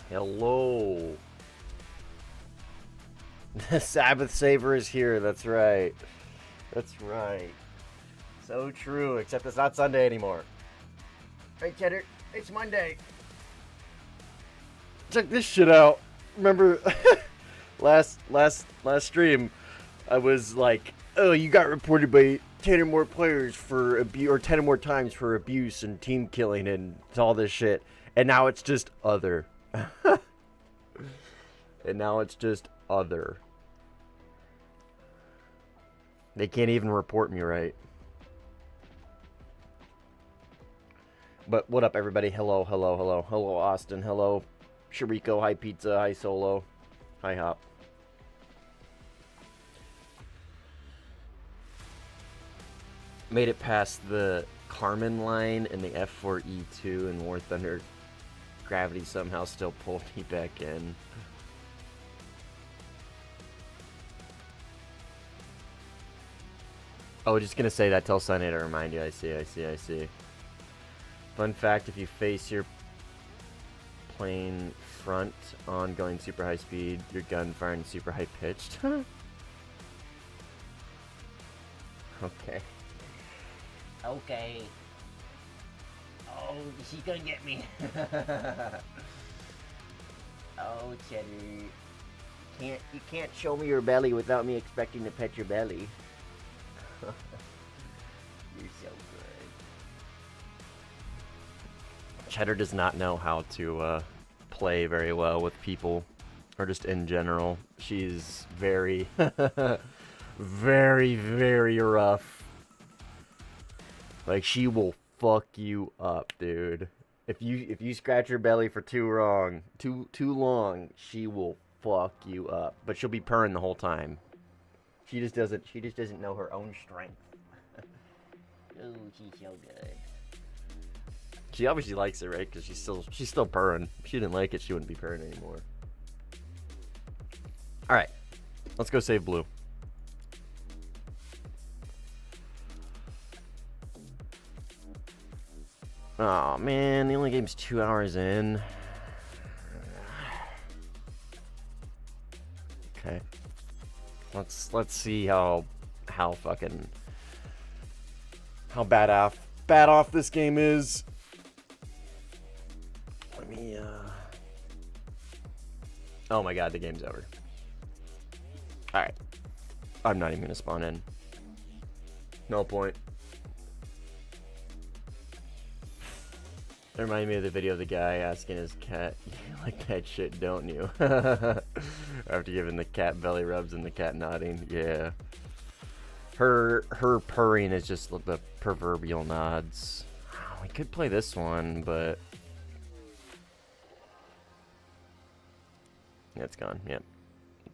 Hello. The Sabbath Saver is here. That's right. That's right. So true, except it's not Sunday anymore. Hey, Cheddar, it's Monday. Check this shit out. Remember last stream, I was like, "Oh, you got reported by 10 or more players for abuse, or 10 or more times for abuse and team killing and all this shit." And now it's just other. And now it's just other. They can't even report me right. But what up, everybody? Hello, hello, hello. Hello, Austin. Hello, Shariko. Hi, Pizza. Hi, Solo. Hi, Hop. Made it past the Carmen line and the F4E2 and Warthunder. Gravity somehow still pulled me back in. Oh, just gonna say that till Sunday to remind you. I see. Fun fact, if you face your plane front on going super high speed, your gun firing super high pitched. Okay. Okay. Oh, she's gonna get me. Oh, Cheddar. You can't show me your belly without me expecting to pet your belly. You're so good. Cheddar does not know how to play very well with people, or just in general. She's very, very, very rough. Like, she will fuck you up, dude. If you scratch her belly for too long, she will fuck you up. But she'll be purring the whole time. She just doesn't know her own strength. Oh, she's so good. She obviously likes it, right? Because she's still purring. If she didn't like it, she wouldn't be purring anymore. All right, let's go save blue. Oh man, the only game's 2 hours in. Okay. Let's see how bad off this game is. Let me Oh my god, the game's over. Alright. I'm not even gonna spawn in. No point. It reminded me of the video of the guy asking his cat, "You like that shit, don't you?" After giving the cat belly rubs and the cat nodding. Yeah. Her purring is just the proverbial nods. We could play this one, but yeah, it's gone. Yep.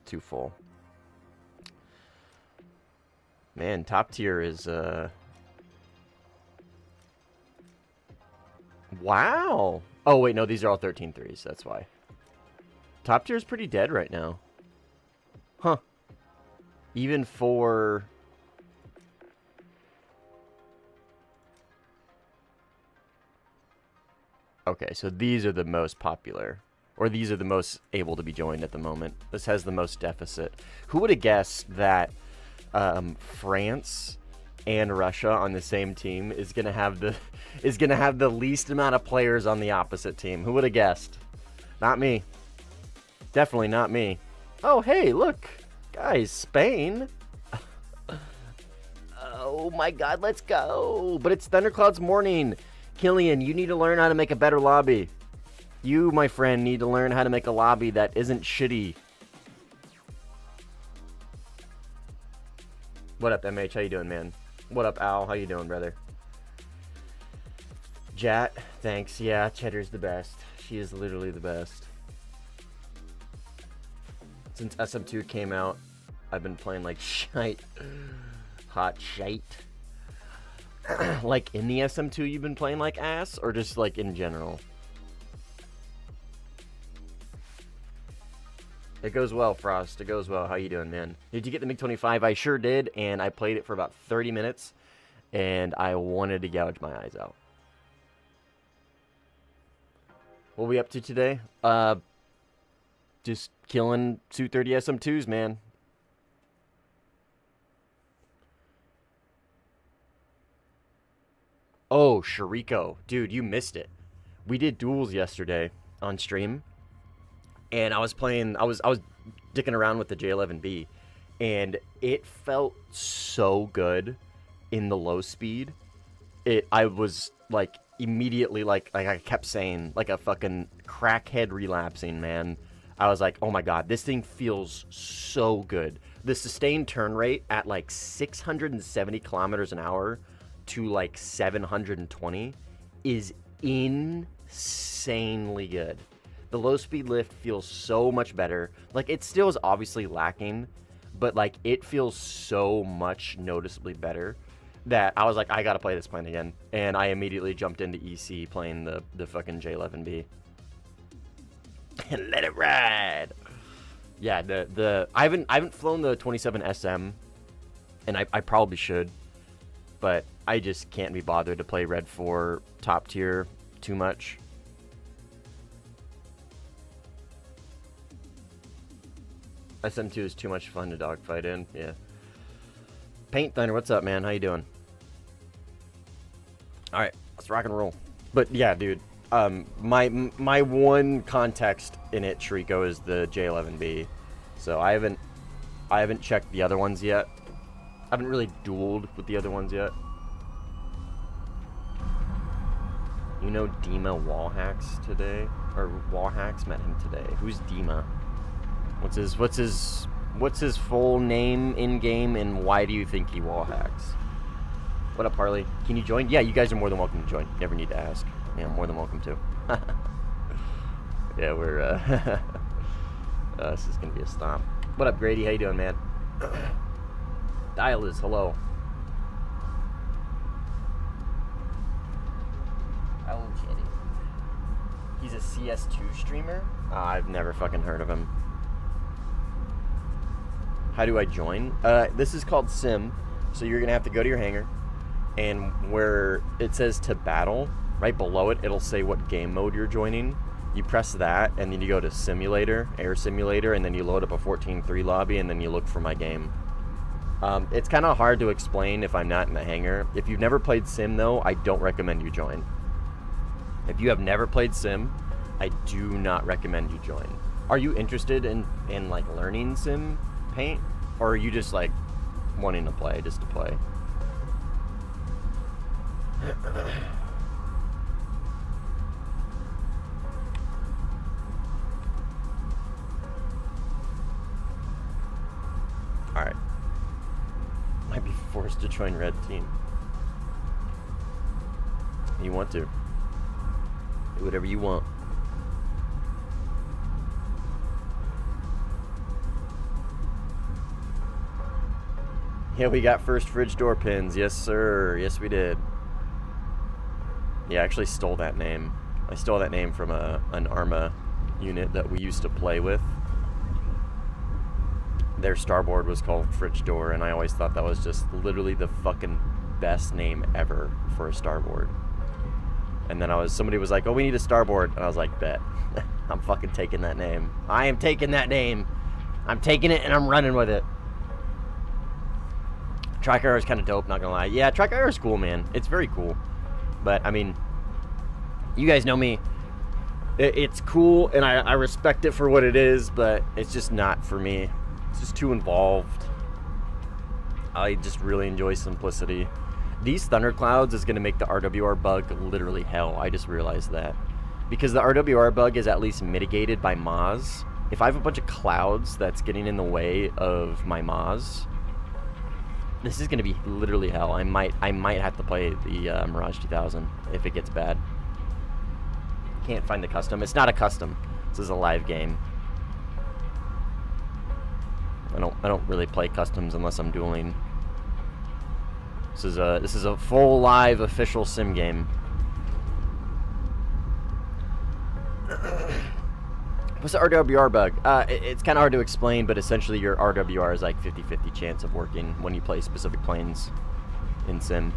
Too full. Man, top tier is wow. Oh wait, no, these are all 13-3s, that's why. Top tier is pretty dead right now. Huh. Even for okay, so these are the most popular, or these are the most able to be joined at the moment. This has the most deficit. Who would have guessed that France and Russia on the same team is gonna have the least amount of players on the opposite team? Who would have guessed? Not me. Definitely not me. Oh hey, look, guys, Spain. Oh my god, let's go. But it's Thundercloud's morning. Killian, you need to learn how to make a better lobby. You, my friend, need to learn how to make a lobby that isn't shitty. What up, MH? How you doing, man? What up, Al? How you doing, brother? Jat, thanks. Yeah, Cheddar's the best. She is literally the best. Since SM2 came out, I've been playing like shite. Hot shite. Like in the SM2 you've been playing like ass, or just like in general? It goes well, Frost. It goes well. How you doing, man? Did you get the MiG-25? I sure did, and I played it for about 30 minutes, and I wanted to gouge my eyes out. What are we up to today? just killing Su-30 SM2s, man. Oh, Shariko. Dude, you missed it. We did duels yesterday on stream, and I was dicking around with the J11B, and it felt so good in the low speed. I was like immediately like I kept saying, like a fucking crackhead relapsing, man. I was like, oh my god, this thing feels so good. The sustained turn rate at like 670 kilometers an hour to like 720 is insanely good. The low speed lift feels so much better. Like, it still is obviously lacking, but like it feels so much noticeably better that I was like, I gotta play this plane again. And I immediately jumped into EC playing the fucking J11B. And let it ride. Yeah, I haven't flown the 27 SM, and I probably should, but I just can't be bothered to play Red 4 top tier too much. SM2 is too much fun to dogfight in. Yeah. Paint Thunder, what's up, man? How you doing? All right, let's rock and roll. But yeah, dude, my one context in it, Shriko, is the J11B. So I haven't checked the other ones yet. I haven't really dueled with the other ones yet. You know Dima Wallhacks today? Or Wallhacks met him today. Who's Dima? What's his full name in game, and why do you think he wallhacks? What up, Harley? Can you join? Yeah, you guys are more than welcome to join. Never need to ask. Yeah, more than welcome to. Yeah, we're this is gonna be a stomp. What up, Grady? How you doing, man? Dial is hello. Hello, Kitty. He's a CS2 streamer? I've never fucking heard of him. How do I join? This is called Sim. So you're gonna have to go to your hangar, and where it says to battle, right below it, it'll say what game mode you're joining. You press that, and then you go to Simulator, Air Simulator, and then you load up a 14.3 lobby, and then you look for my game. It's kind of hard to explain if I'm not in the hangar. If you've never played Sim, though, I don't recommend you join. If you have never played Sim, I do not recommend you join. Are you interested in like learning Sim Paint, or are you just like wanting to play just to play? Alright. Might be forced to join red team. You want to. Do whatever you want. Yeah, we got first fridge door pins. Yes, sir. Yes, we did. Yeah, I actually stole that name. I stole that name from an Arma unit that we used to play with. Their starboard was called Fridge Door, and I always thought that was just literally the fucking best name ever for a starboard. And then somebody was like, oh, we need a starboard. And I was like, bet. I'm fucking taking that name. I am taking that name. I'm taking it and I'm running with it. Tricar is kind of dope, not gonna lie. Yeah, Tricar is cool, man. It's very cool. But, I mean, you guys know me. It's cool, and I respect it for what it is, but it's just not for me. It's just too involved. I just really enjoy simplicity. These thunderclouds is going to make the RWR bug literally hell. I just realized that. Because the RWR bug is at least mitigated by Maz. If I have a bunch of clouds that's getting in the way of my Maz, this is going to be literally hell. I might have to play the Mirage 2000 if it gets bad. Can't find the custom. It's not a custom. This is a live game. I don't really play customs unless I'm dueling. This is a full live official sim game. What's the RWR bug? It's kind of hard to explain, but essentially your RWR is like 50-50 chance of working when you play specific planes in sim.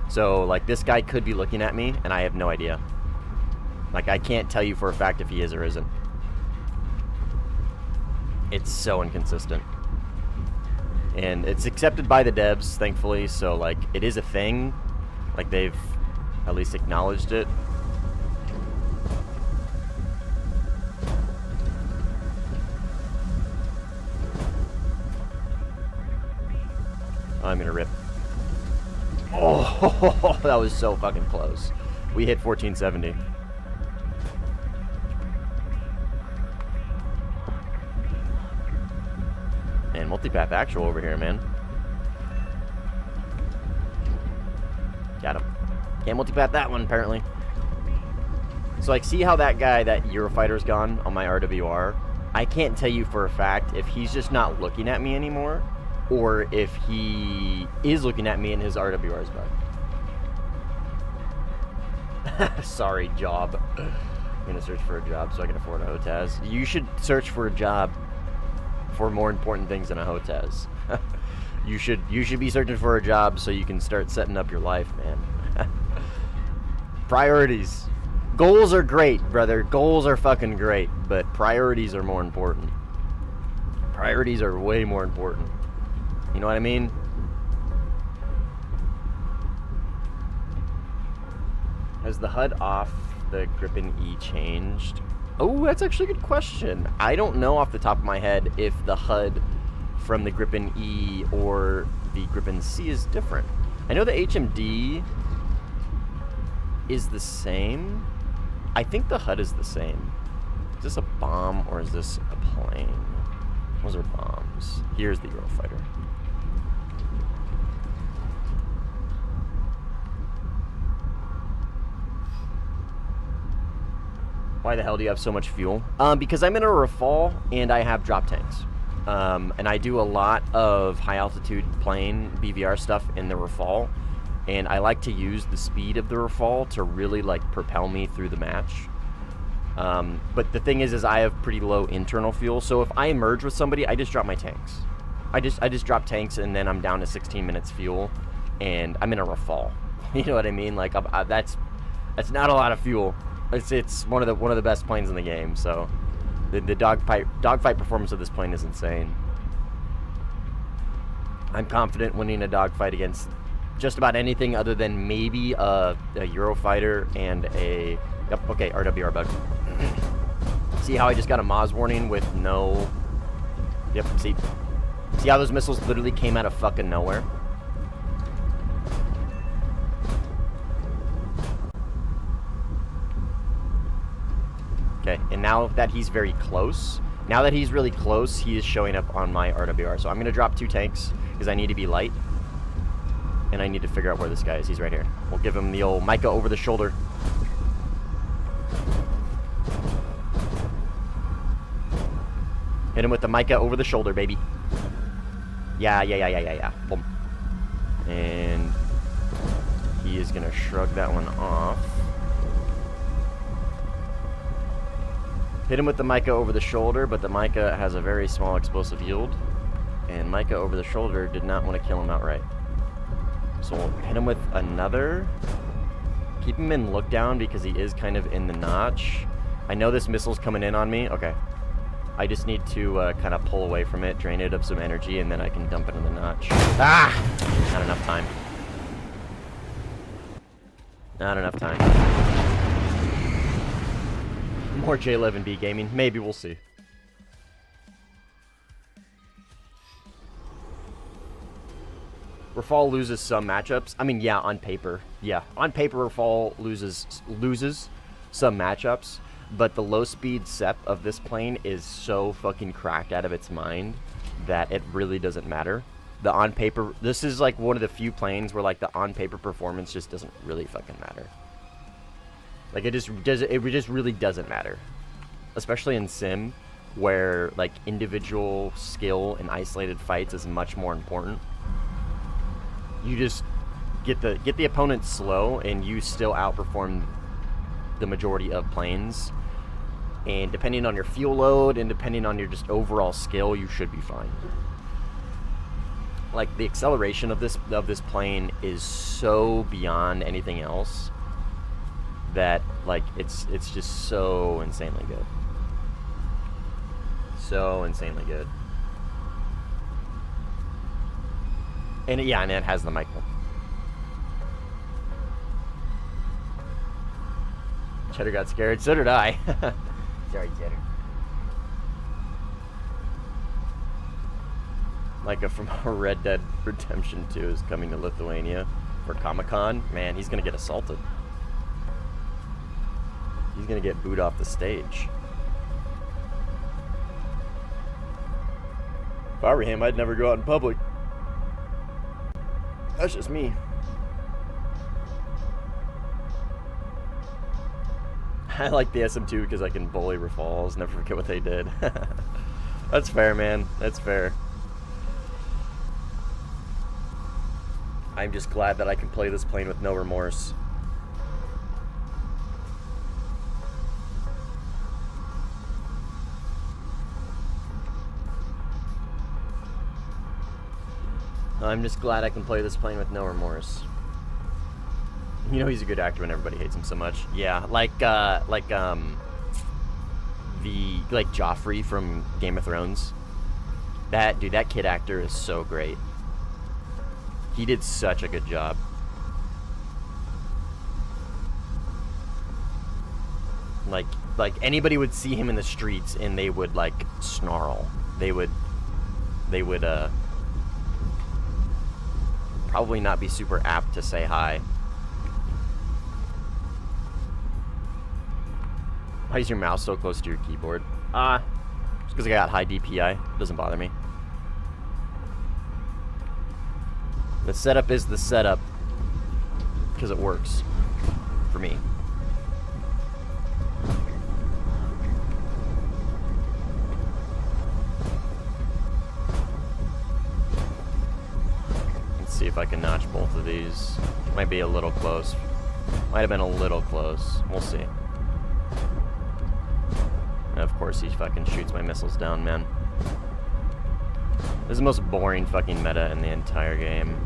So like this guy could be looking at me and I have no idea. Like I can't tell you for a fact if he is or isn't. It's so inconsistent. And it's accepted by the devs, thankfully, so, like, it is a thing. Like, they've at least acknowledged it. Oh, I'm gonna rip. Oh, that was so fucking close. We hit 1470. And multipath actual over here, man. Got him. Can't multipath that one, apparently. So, like, see how that guy, that Eurofighter's gone on my RWR? I can't tell you for a fact if he's just not looking at me anymore, or if he is looking at me and his RWR is bug. Sorry, job. I'm gonna search for a job so I can afford a HOTAS. You should search for a job for more important things than a HOTAS. You should be searching for a job so you can start setting up your life, man. Priorities. Goals are great, brother. Goals are fucking great, but priorities are more important. Priorities are way more important. You know what I mean? Has the HUD off the Gripen E changed? Oh, that's actually a good question. I don't know off the top of my head if the HUD from the Gripen E or the Gripen C is different. I know the HMD is the same. I think the HUD is the same. Is this a bomb or is this a plane? Those are bombs. Here's the Eurofighter. Why the hell do you have so much fuel? Because I'm in a Rafale and I have drop tanks. And I do a lot of high altitude plane BVR stuff in the Rafale. And I like to use the speed of the Rafale to really like propel me through the match. But the thing is I have pretty low internal fuel. So if I merge with somebody, I just drop my tanks. I just drop tanks and then I'm down to 16 minutes fuel and I'm in a Rafale. You know what I mean? Like that's not a lot of fuel. It's one of the best planes in the game. So the dogfight performance of this plane is insane. I'm confident winning a dogfight against just about anything other than maybe a Eurofighter and a... Yep, okay, RWR bug. See how I just got a Moz warning with no... Yep, see how those missiles literally came out of fucking nowhere? Okay, and now that he's very close, now that he's really close, he is showing up on my RWR. So I'm going to drop 2 tanks because I need to be light. And I need to figure out where this guy is. He's right here. We'll give him the old Micah over the shoulder. Hit him with the Micah over the shoulder, baby. Yeah. Boom. And he is going to shrug that one off. Hit him with the Micah over the shoulder, but the Micah has a very small explosive yield. And Micah over the shoulder did not want to kill him outright. So we'll hit him with another. Keep him in look down because he is kind of in the notch. I know this missile's coming in on me. Okay. I just need to kind of pull away from it, drain it of some energy, and then I can dump it in the notch. Ah! Not enough time. Not enough time. More J11B gaming. Maybe, we'll see. Rafale loses some matchups. I mean, yeah, on paper. Yeah, on paper, Rafale loses some matchups. But the low-speed SEP of this plane is so fucking cracked out of its mind that it really doesn't matter. The on-paper... This is, like, one of the few planes where, like, the on-paper performance just doesn't really fucking matter. Like, it just really doesn't matter. Especially in Sim, where, like, individual skill in isolated fights is much more important. You just get the opponent slow, and you still outperform the majority of planes. And depending on your fuel load and depending on your just overall skill, you should be fine. Like, the acceleration of this plane is so beyond anything else that, like, it's just so insanely good. So insanely good. And yeah, and it has the Michael. Cheddar got scared. So did I. Sorry, Cheddar. Micah from Red Dead Redemption 2 is coming to Lithuania for Comic-Con. Man, he's gonna get assaulted. He's gonna get booed off the stage. If I were him, I'd never go out in public. That's just me. I like the SM2 because I can bully Rafals, never forget what they did. That's fair, man. That's fair. I'm just glad that I can play this plane with no remorse. I'm just glad I can play this plane with no remorse. You know he's a good actor when everybody hates him so much. Yeah, like Joffrey from Game of Thrones. That kid actor is so great. He did such a good job. Like anybody would see him in the streets and they would like snarl. They would probably not be super apt to say hi. Why is your mouse so close to your keyboard? Just because I got high DPI. It doesn't bother me. The setup is the setup because it works for me. Let's see if I can notch both of these. Might be a little close. Might have been a little close. We'll see. And of course he fucking shoots my missiles down, man. This is the most boring fucking meta in the entire game.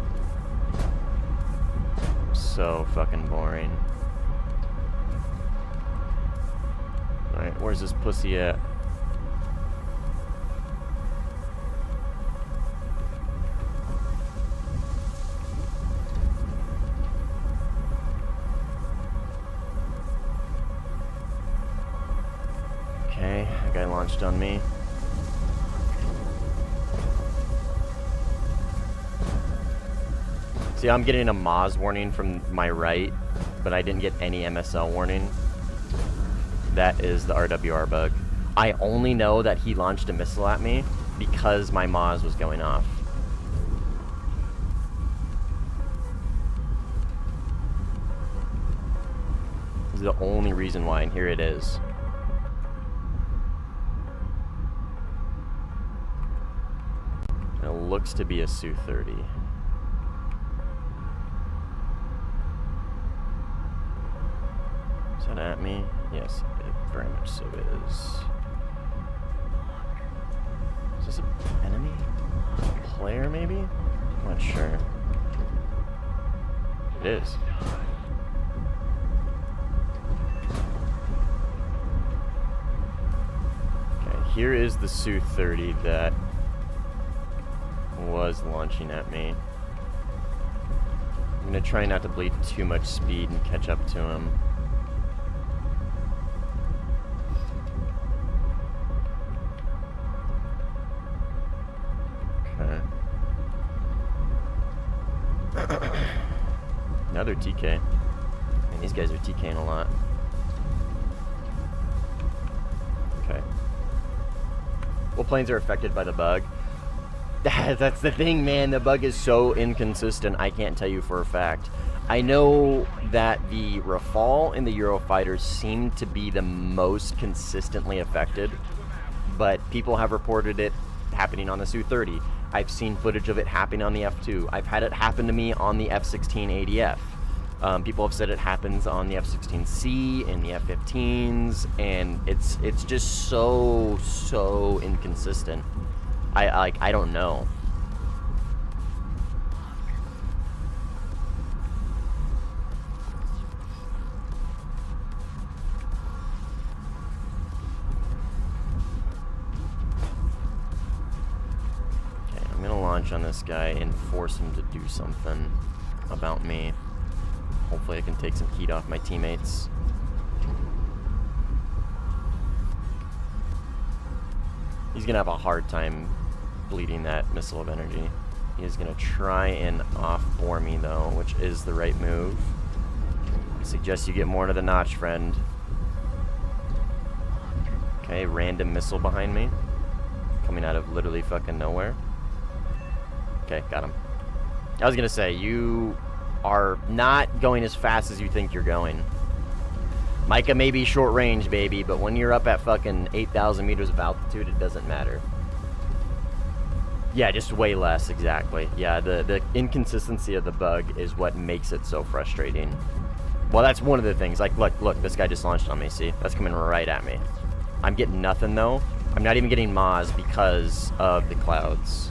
So fucking boring. Alright, where's this pussy at? Okay, that guy launched on me. See, I'm getting a Moz warning from my right, but I didn't get any MSL warning. That is the RWR bug. I only know that he launched a missile at me because my Moz was going off. This is the only reason why, and here it is. It looks to be a Su-30. Is that at me? Yes, it very much so is. Is this an enemy? Player, maybe? I'm not sure. It is. Okay, here is the Su-30 that was launching at me. I'm gonna try not to bleed too much speed and catch up to him. Another TK. And these guys are TKing a lot. Okay. What planes are affected by the bug? That's the thing, man. The bug is so inconsistent, I can't tell you for a fact. I know that the Rafale and the Eurofighters seem to be the most consistently affected, but people have reported it happening on the Su-30. I've seen footage of it happening on the F2. I've had it happen to me on the F-16 ADF. People have said it happens on the F-16C and the F-15s, and it's just so inconsistent. I don't know. launch on this guy and force him to do something about me. Hopefully I can take some heat off my teammates. He's going to have a hard time bleeding that missile of energy. He is going to try and off-bore me, though, which is the right move. I suggest you get more to the notch, friend. Okay, random missile behind me. Coming out of literally fucking nowhere. Okay, got him. I was going to say, you are not going as fast as you think you're going. Micah may be short range, baby, but when you're up at fucking 8,000 meters of altitude, it doesn't matter. Yeah, just way less, exactly. Yeah, the inconsistency of the bug is what makes it so frustrating. Well, that's one of the things. Like, look, this guy just launched on me, see? That's coming right at me. I'm getting nothing, though. I'm not even getting Maz because of the clouds.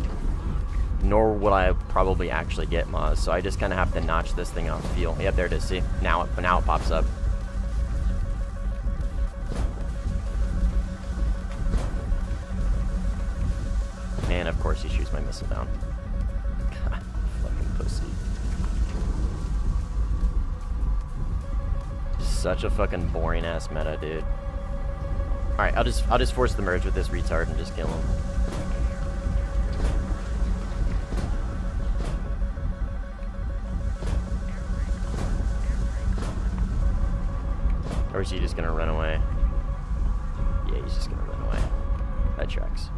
Nor will I probably actually get Maz, so I just kind of have to notch this thing off fuel. Yep, there it is, see? Now it pops up. And of course he shoots my missile down. God, fucking pussy. Such a fucking boring ass meta, dude. Alright, I'll just force the merge with this retard and just kill him. Or is he just gonna run away? Yeah, he's just gonna run away. That tracks.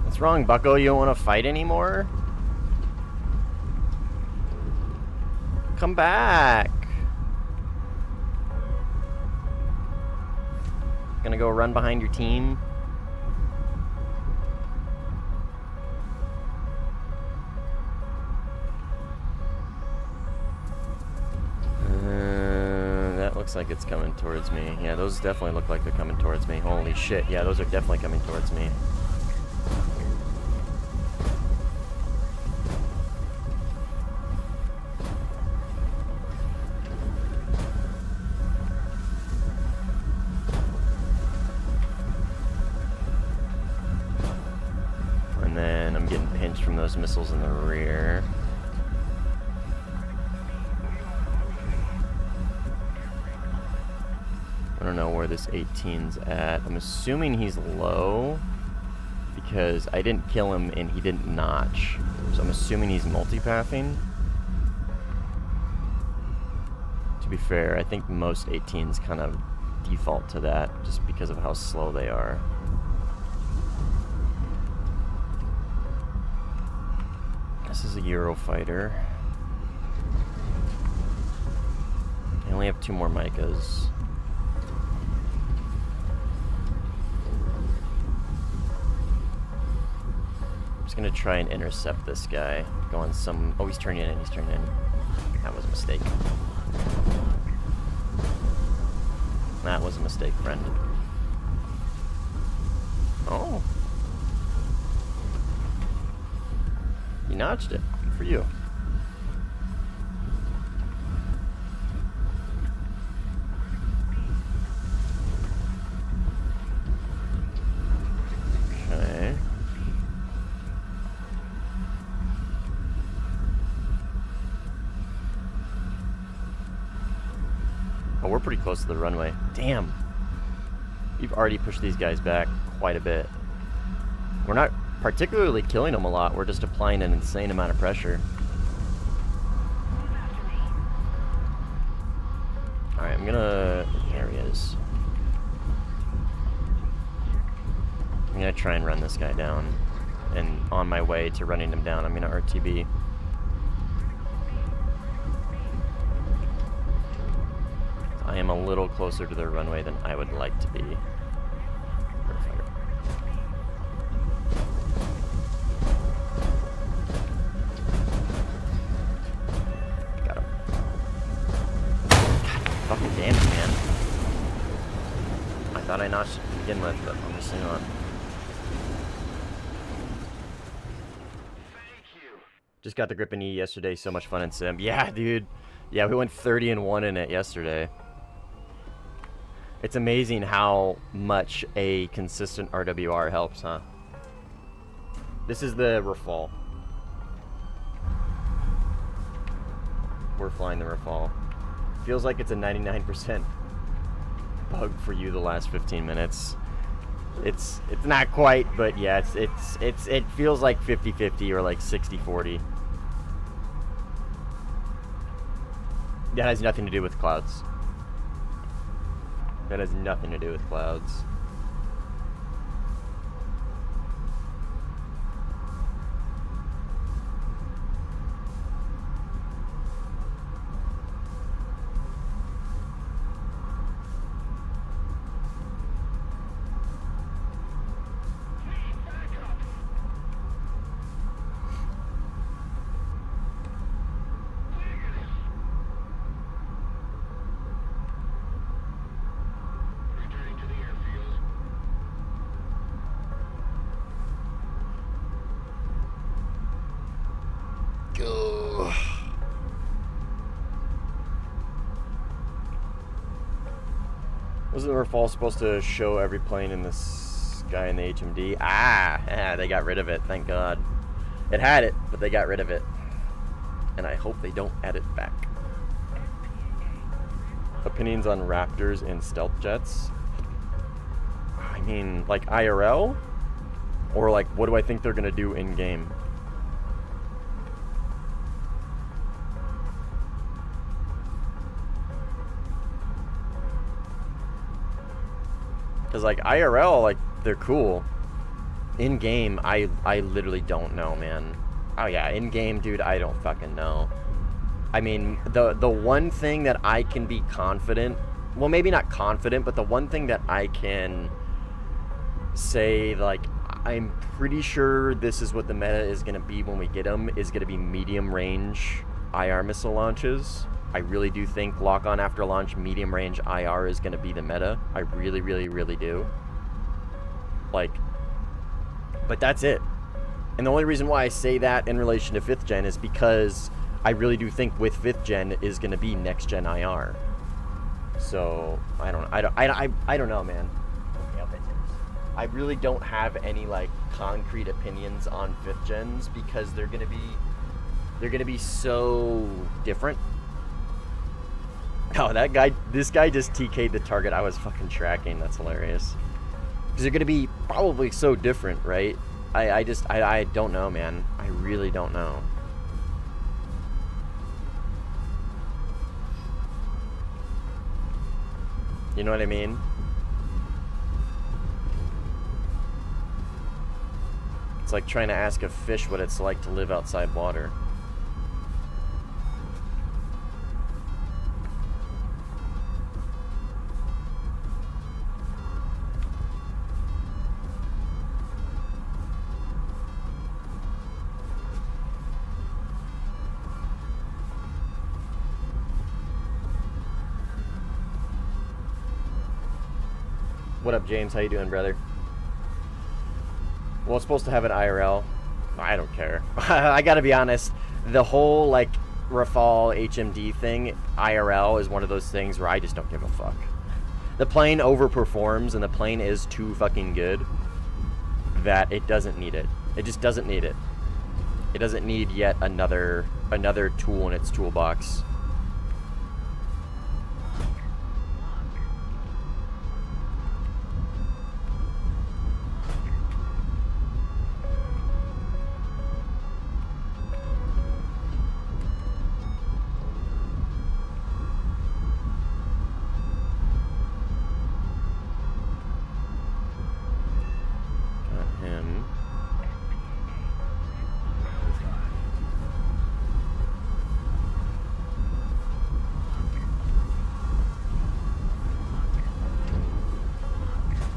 What's wrong, Bucko? You don't want to fight anymore? Come back. Gonna go run behind your team? That looks like it's coming towards me. Yeah, those definitely look like they're coming towards me. Holy shit. Yeah, those are definitely coming towards me. And then I'm getting pinched from those missiles in the rear. I don't know where this 18's at. I'm assuming he's low because I didn't kill him and he didn't notch. So I'm assuming he's multipathing. To be fair, I think most 18s kind of default to that just because of how slow they are. This is a Eurofighter. I only have 2 more Micahs. I'm just gonna try and intercept this guy. Go on some... Oh, he's turning in, he's turning in. That was a mistake. That was a mistake, friend. Oh. You notched it. Good for you. Okay. Oh, we're pretty close to the runway. Damn. We've already pushed these guys back quite a bit. We're not particularly killing them a lot. We're just applying an insane amount of pressure. Alright, I'm gonna... There he is. I'm gonna try and run this guy down. And on my way to running him down, I'm gonna RTB. I am a little closer to the runway than I would like to be. Got him. God, fucking damn it, man. I thought I notched it to begin with, but obviously not. Just got the Gripen E yesterday. So much fun in Sim. Yeah, dude. Yeah, we went 30-1 in it yesterday. It's amazing how much a consistent RWR helps, huh? This is the Rafale. We're flying the Rafale. Feels like it's a 99% bug for you the last 15 minutes. It's not quite, but yeah, it feels like 50-50 or like 60-40. That has nothing to do with clouds. That has nothing to do with clouds. Wasn't the Rafale supposed to show every plane in the sky in the HMD? Ah, they got rid of it, thank God. It had it, but they got rid of it. And I hope they don't add it back. Opinions on Raptors and stealth jets? I mean, like IRL? Or like, what do I think they're gonna do in-game? Because like IRL, like they're cool. In game, I literally don't know, man. Oh yeah, in game, dude, I don't fucking know. I mean, the one thing that I can be confident, well, maybe not confident, but the one thing that I can say, like, I'm pretty sure this is what the meta is going to be when we get them, is going to be medium range IR missile launches. I really do think lock on after launch medium range IR is going to be the meta. I really, really, really do. Like, but that's it. And the only reason why I say that in relation to 5th gen is because I really do think with 5th gen is going to be next gen IR. So I don't know, man. I really don't have any like concrete opinions on 5th gens because they're going to be so different. Oh, this guy just TK'd the target I was fucking tracking. That's hilarious. Because they're going to be probably so different, right? I don't know, man. I really don't know. You know what I mean? It's like trying to ask a fish what it's like to live outside water. What up, James? How you doing, brother? Well, it's supposed to have an IRL. I don't care. I gotta be honest. The whole, like, Rafale HMD thing, IRL, is one of those things where I just don't give a fuck. The plane overperforms, and the plane is too fucking good that it doesn't need it. It just doesn't need it. It doesn't need yet another tool in its toolbox.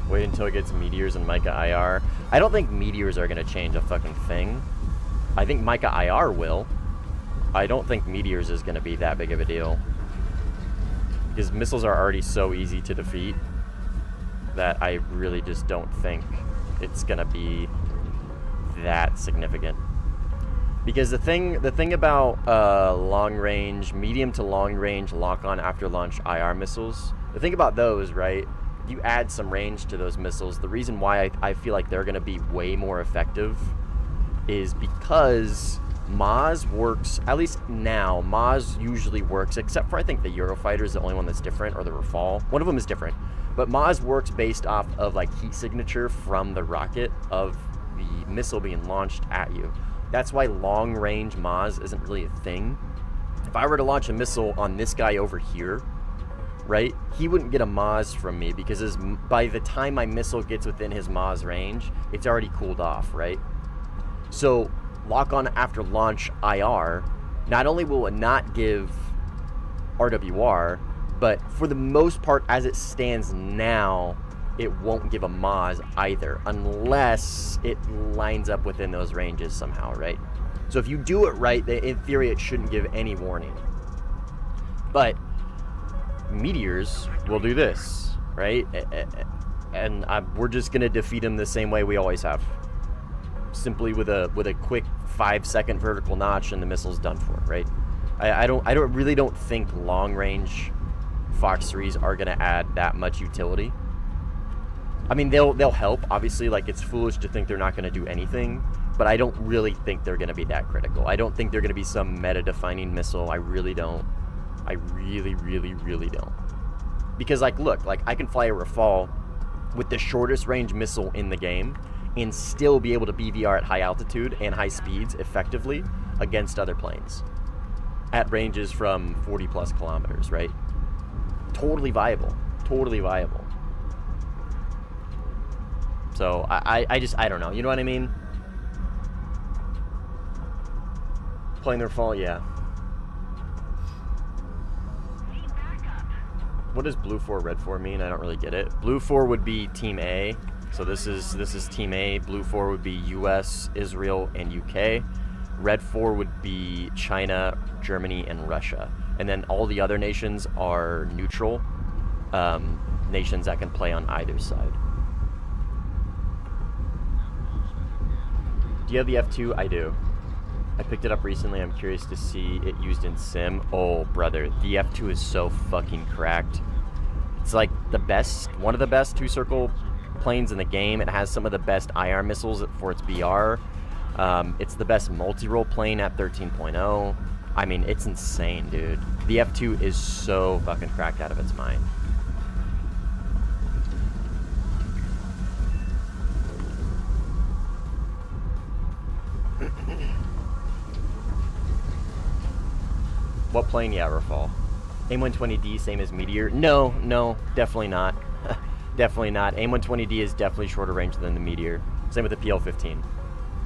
Wait until it gets Meteors and Micah IR. I don't think Meteors are going to change a fucking thing. I think Micah IR will. I don't think Meteors is going to be that big of a deal. Because missiles are already so easy to defeat that I really just don't think it's going to be that significant. Because the thing about long range, medium to long range lock-on after launch IR missiles, the thing about those, right? You add some range to those missiles. The reason why I feel like they're going to be way more effective is because Maz works, at least now, Maz usually works, except for I think the Eurofighter is the only one that's different, or the Rafale. One of them is different. But Maz works based off of like heat signature from the rocket of the missile being launched at you. That's why long range Maz isn't really a thing. If I were to launch a missile on this guy over here, right, he wouldn't get a Maz from me because by the time my missile gets within his Maz range, it's already cooled off, right? So lock on after launch IR, not only will it not give RWR, but for the most part, as it stands now, it won't give a Maz either, unless it lines up within those ranges somehow, right? So if you do it right, in theory, it shouldn't give any warning. But meteors will do this, right? And we're just gonna defeat them the same way we always have. Simply with a quick 5-second vertical notch, and the missile's done for, right? I really don't think long range Fox 3s are gonna add that much utility. I mean, they'll help, obviously. Like, it's foolish to think they're not gonna do anything, but I don't really think they're gonna be that critical. I don't think they're gonna be some meta-defining missile. I really don't. I really, really, really don't. Because, like, look, like, I can fly a Rafale with the shortest range missile in the game and still be able to BVR at high altitude and high speeds effectively against other planes at ranges from 40 plus kilometers, right? Totally viable. Totally viable. So I don't know. You know what I mean? Playing their fall, yeah. What does blue 4, red 4 mean? I don't really get it. Blue 4 would be Team A. So this is Team A. Blue 4 would be US, Israel, and UK. Red 4 would be China, Germany, and Russia. And then all the other nations are neutral nations that can play on either side. Do you have the F2? I do. I picked it up recently. I'm curious to see it used in sim. Oh, brother. The F2 is so fucking cracked. It's like the best, one of the best two-circle planes in the game. It has some of the best IR missiles for its BR. It's the best multi-role plane at 13.0. I mean, it's insane, dude. The F2 is so fucking cracked out of its mind. What plane? Yeah, Rafale. AIM-120D, same as Meteor? No, definitely not. Definitely not. AIM-120D is definitely shorter range than the Meteor. Same with the PL-15.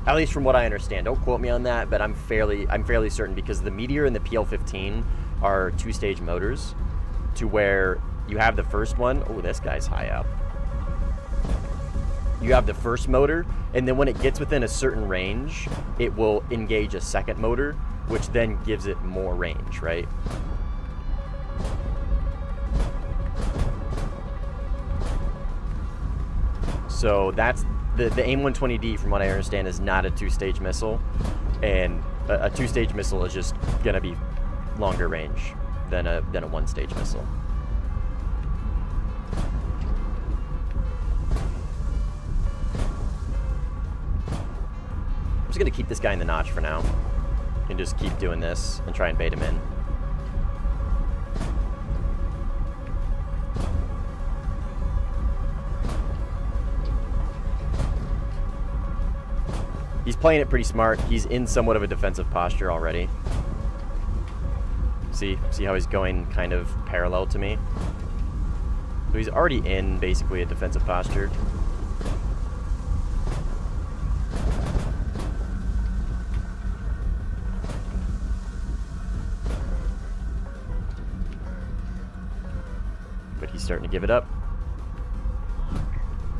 At least from what I understand. Don't quote me on that, but I'm fairly certain, because the Meteor and the PL-15 are two-stage motors, to where you have the first one. Oh, this guy's high up. You have the first motor, and then when it gets within a certain range, it will engage a second motor, which then gives it more range, right? So that's the AIM-120D, from what I understand, is not a two-stage missile, and a two-stage missile is just gonna be longer range than a one-stage missile. I'm just gonna keep this guy in the notch for now, and just keep doing this and try and bait him in. He's playing it pretty smart. He's in somewhat of a defensive posture already. See how he's going kind of parallel to me? So he's already in basically a defensive posture. But he's starting to give it up.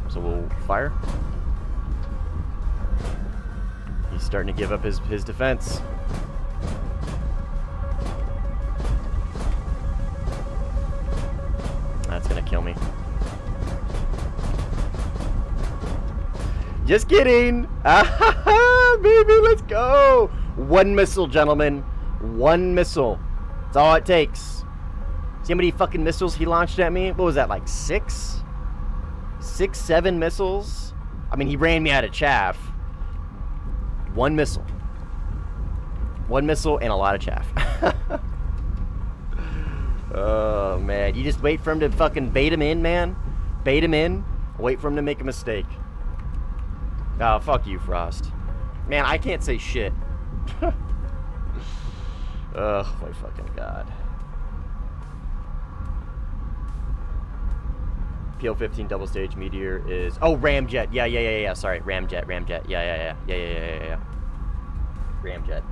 So we'll fire. He's starting to give up his defense. That's gonna kill me. Just kidding! Ah, baby, let's go! One missile, gentlemen. One missile. That's all it takes. See how many fucking missiles he launched at me? What was that, like 6? 6, 7 missiles? I mean, he ran me out of chaff. One missile. One missile and a lot of chaff. Oh, man. You just wait for him to fucking bait him in, man. Bait him in. Wait for him to make a mistake. Oh, fuck you, Frost. Man, I can't say shit. Oh, my fucking God. PL-15 double stage meteor is... Oh, Ramjet. Yeah. Sorry, Ramjet. Yeah. Ramjet.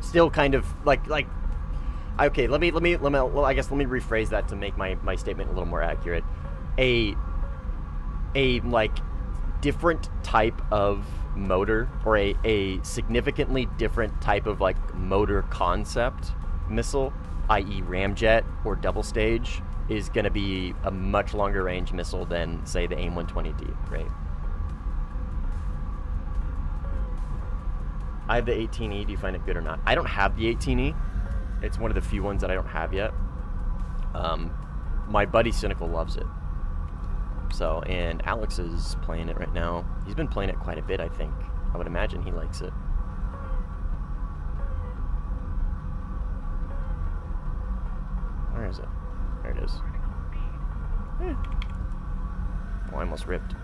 Still kind of like okay, let me well, I guess let me rephrase that to make my statement a little more accurate. A like different type of motor, or a significantly different type of like motor concept missile, i.e. Ramjet or double stage, is going to be a much longer range missile than, say, the AIM-120D, right? I have the 18E. Do you find it good or not? I don't have the 18E. It's one of the few ones that I don't have yet. My buddy Cynical loves it. So, and Alex is playing it right now. He's been playing it quite a bit, I think. I would imagine he likes it. Where is it? There it is. Oh, I almost ripped.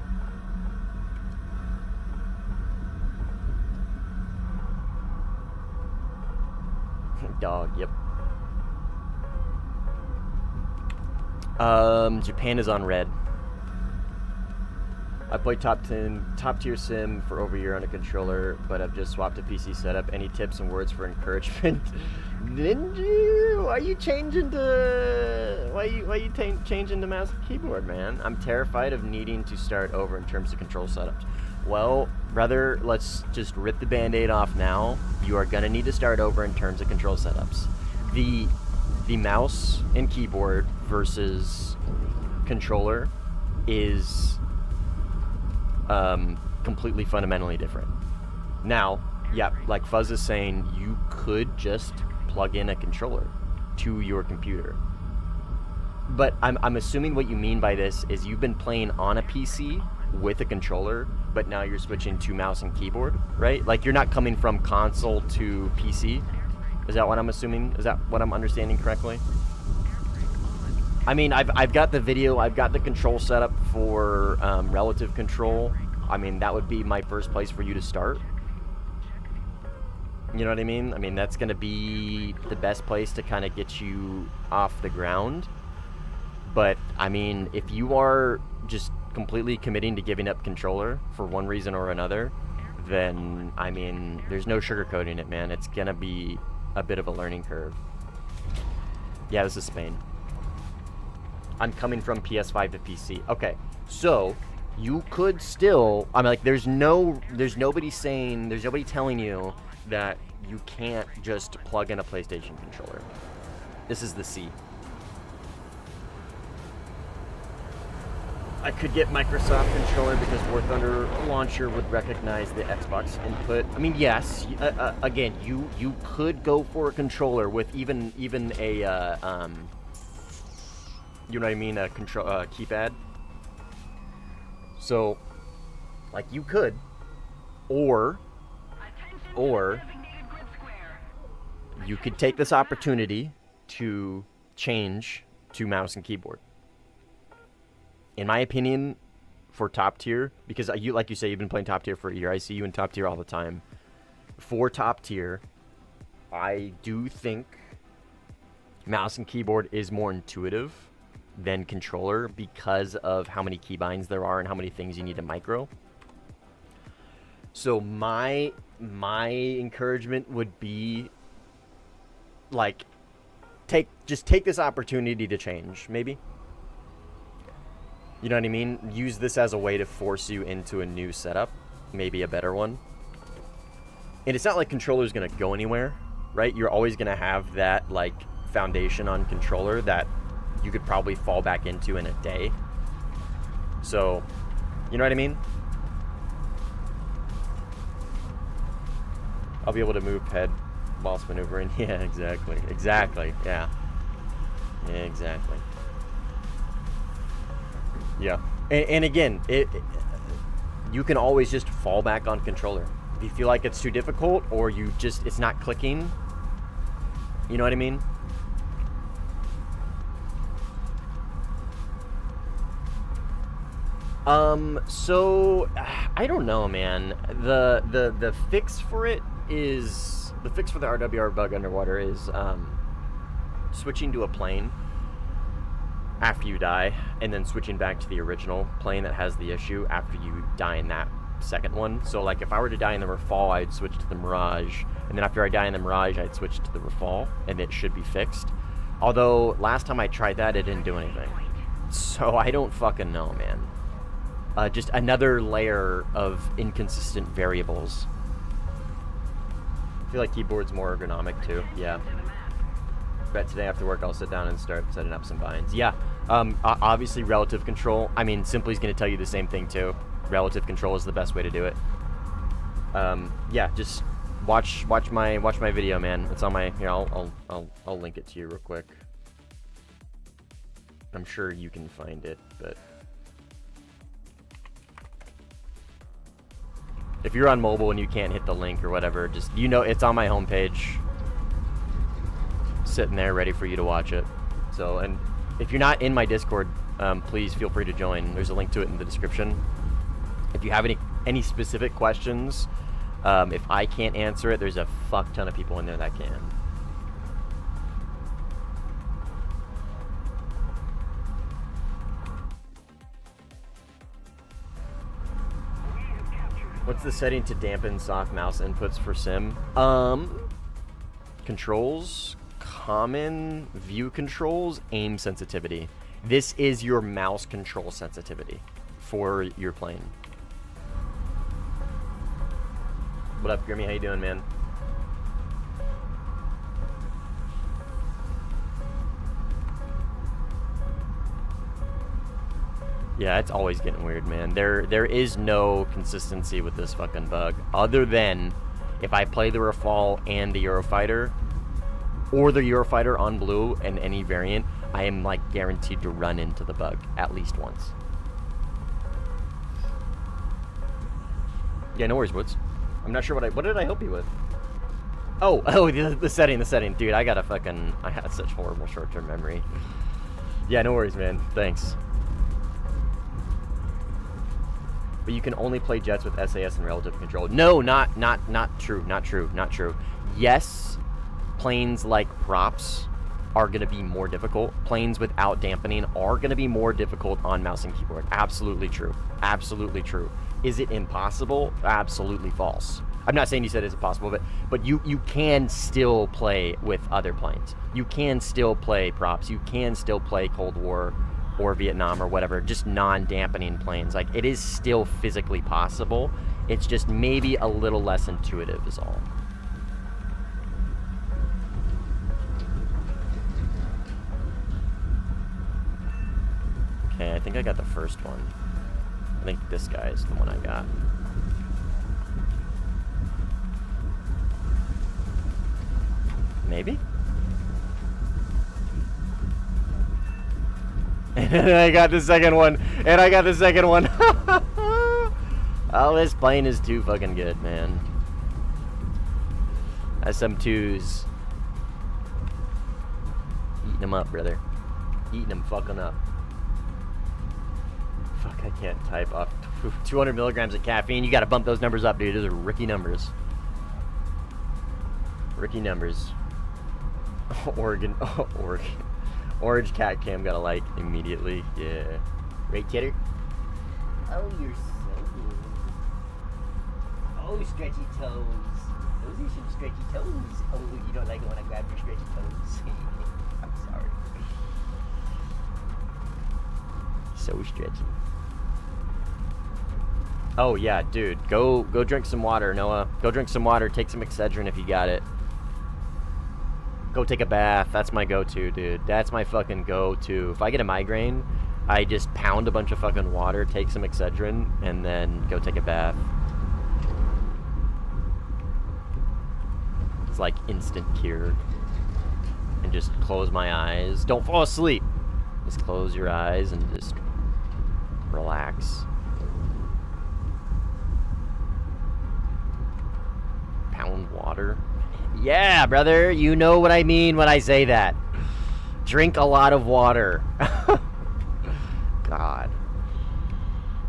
Dog, yep. Japan is on red. I played top tier sim for over a year on a controller, but I've just swapped to PC setup. Any tips and words for encouragement? Ninja, why you changing to mouse and keyboard, man? I'm terrified of needing to start over in terms of control setups. Well, brother, let's just rip the band-aid off now. You are gonna need to start over in terms of control setups. The mouse and keyboard versus controller is completely fundamentally different. Now, yeah, like Fuzz is saying, you could just plug in a controller to your computer. But I'm assuming what you mean by this is you've been playing on a PC with a controller, but now you're switching to mouse and keyboard, right? Like you're not coming from console to PC. Is that what I'm assuming? Is that what I'm understanding correctly? I mean, I've got the video, I've got the control setup for relative control. I mean, that would be my first place for you to start. You know what I mean? I mean, that's going to be the best place to kind of get you off the ground. But, I mean, if you are just completely committing to giving up controller for one reason or another, then, I mean, there's no sugarcoating it, man. It's going to be a bit of a learning curve. Yeah, this is Spain. I'm coming from PS5 to PC. Okay, so you could still, I mean, like, there's nobody telling you that you can't just plug in a PlayStation controller. This is the C. I could get Microsoft controller because Warthunder launcher would recognize the Xbox input. I mean, yes. Again, you could go for a controller with even a you know what I mean, a control keypad. So, like, you could, or you could take this opportunity to change to mouse and keyboard. In my opinion, for top tier, because you, like you say, you've been playing top tier for a year. I see you in top tier all the time. For top tier, I do think mouse and keyboard is more intuitive than controller because of how many keybinds there are and how many things you need to micro. So my encouragement would be, like, just take this opportunity to change, maybe. You know what I mean? Use this as a way to force you into a new setup, maybe a better one. And it's not like controller's gonna go anywhere, right? You're always gonna have that, like, foundation on controller that you could probably fall back into in a day. So, you know what I mean? I'll be able to move head whilst maneuvering. Yeah, exactly. Exactly, yeah. Yeah, exactly. Yeah. And again, you can always just fall back on controller. If you feel like it's too difficult or it's not clicking, you know what I mean? So I don't know, man. The fix for it is the fix for the RWR bug underwater is switching to a plane after you die, and then switching back to the original plane that has the issue after you die in that second one. So like if I were to die in the Rafale, I'd switch to the Mirage, and then after I die in the Mirage, I'd switch to the Rafale, and it should be fixed. Although last time I tried that, it didn't do anything. So I don't fucking know, man. Just another layer of inconsistent variables. I feel like keyboard's more ergonomic too. Yeah. Bet today after work I'll sit down and start setting up some binds. Yeah. Obviously relative control. I mean, Simply's gonna tell you the same thing too. Relative control is the best way to do it. Yeah, just watch my video, man. It's on my here. I'll link it to you real quick. I'm sure you can find it, but if you're on mobile and you can't hit the link or whatever, just it's on my homepage, sitting there ready for you to watch it. So, and if you're not in my Discord, please feel free to join. There's a link to it in the description. If you have any specific questions, if I can't answer it, there's a fuck ton of people in there that can. What's the setting to dampen soft mouse inputs for sim? Controls, common view controls, aim sensitivity. This is your mouse control sensitivity for your plane. What up, Grimmy? How you doing, man? Yeah, it's always getting weird, man. There is no consistency with this fucking bug, other than if I play the Rafale and the Eurofighter, or the Eurofighter on blue and any variant, I am like guaranteed to run into the bug at least once. Yeah, no worries, Woods. I'm not sure what did I help you with? Oh, the setting, dude. I had such horrible short-term memory. Yeah, no worries, man. Thanks. But you can only play jets with SAS and relative control. No, not true. Yes, planes like props are going to be more difficult. Planes without dampening are going to be more difficult on mouse and keyboard. Absolutely true. Absolutely true. Is it impossible? Absolutely false. I'm not saying you said it's impossible, but you can still play with other planes. You can still play props. You can still play Cold War or Vietnam or whatever, just non-dampening planes. Like, it is still physically possible. It's just maybe a little less intuitive is all. Okay, I think I got the first one. I think this guy is the one I got. Maybe? And I got the second one. Oh, this plane is too fucking good, man. That's some twos. Eating them up, brother. Eating them fucking up. Fuck, I can't type off 200 milligrams of caffeine. You gotta bump those numbers up, dude. Those are Ricky numbers. Ricky numbers. Oregon. Orange cat cam got a like immediately. Yeah. Right, kidder? Oh, you're so good. Oh, stretchy toes. Those are some stretchy toes. Oh, you don't like it when I grab your stretchy toes. I'm sorry. So stretchy. Oh, yeah, dude. Go drink some water, Noah. Go drink some water. Take some Excedrin if you got it. Go take a bath. That's my go-to, dude. That's my fucking go-to. If I get a migraine, I just pound a bunch of fucking water, take some Excedrin, and then go take a bath. It's like instant cure. And just close my eyes. Don't fall asleep. Just close your eyes and just Relax. Pound water. Yeah, brother, you know what I mean when I say that. Drink a lot of water. God.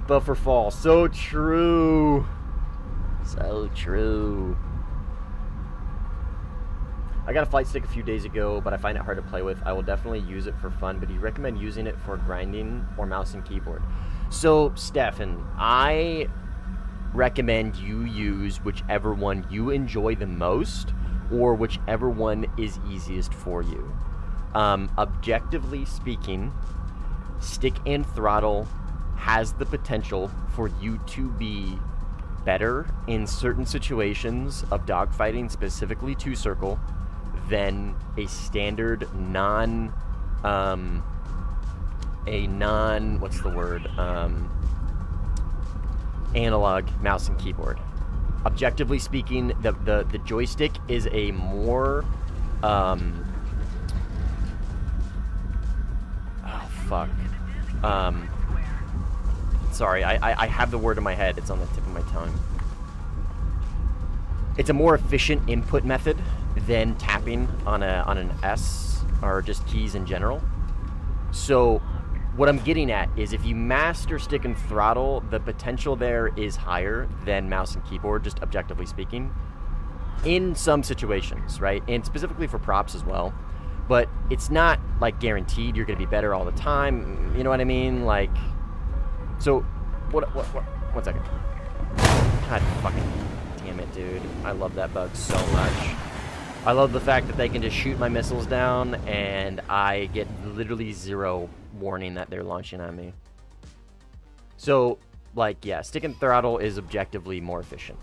Buffer fall. So true. So true. I got a flight stick a few days ago, but I find it hard to play with. I will definitely use it for fun, but do you recommend using it for grinding or mouse and keyboard? So, Stefan, I recommend you use whichever one you enjoy the most or whichever one is easiest for you. Objectively speaking, stick and throttle has the potential for you to be better in certain situations of dogfighting, specifically two circle, than a standard what's the word? Analog mouse and keyboard. Objectively speaking, the joystick is a more oh fuck. Sorry, I have the word in my head. It's on the tip of my tongue. It's a more efficient input method than tapping on an S or just keys in general. So what I'm getting at is if you master stick and throttle, the potential there is higher than mouse and keyboard, just objectively speaking, in some situations, right? And specifically for props as well. But it's not like guaranteed you're going to be better all the time. You know what I mean? Like, so what 1 second. God fucking damn it, dude. I love that bug so much. I love the fact that they can just shoot my missiles down and I get literally zero warning that they're launching on me. So, like, yeah, stick and throttle is objectively more efficient.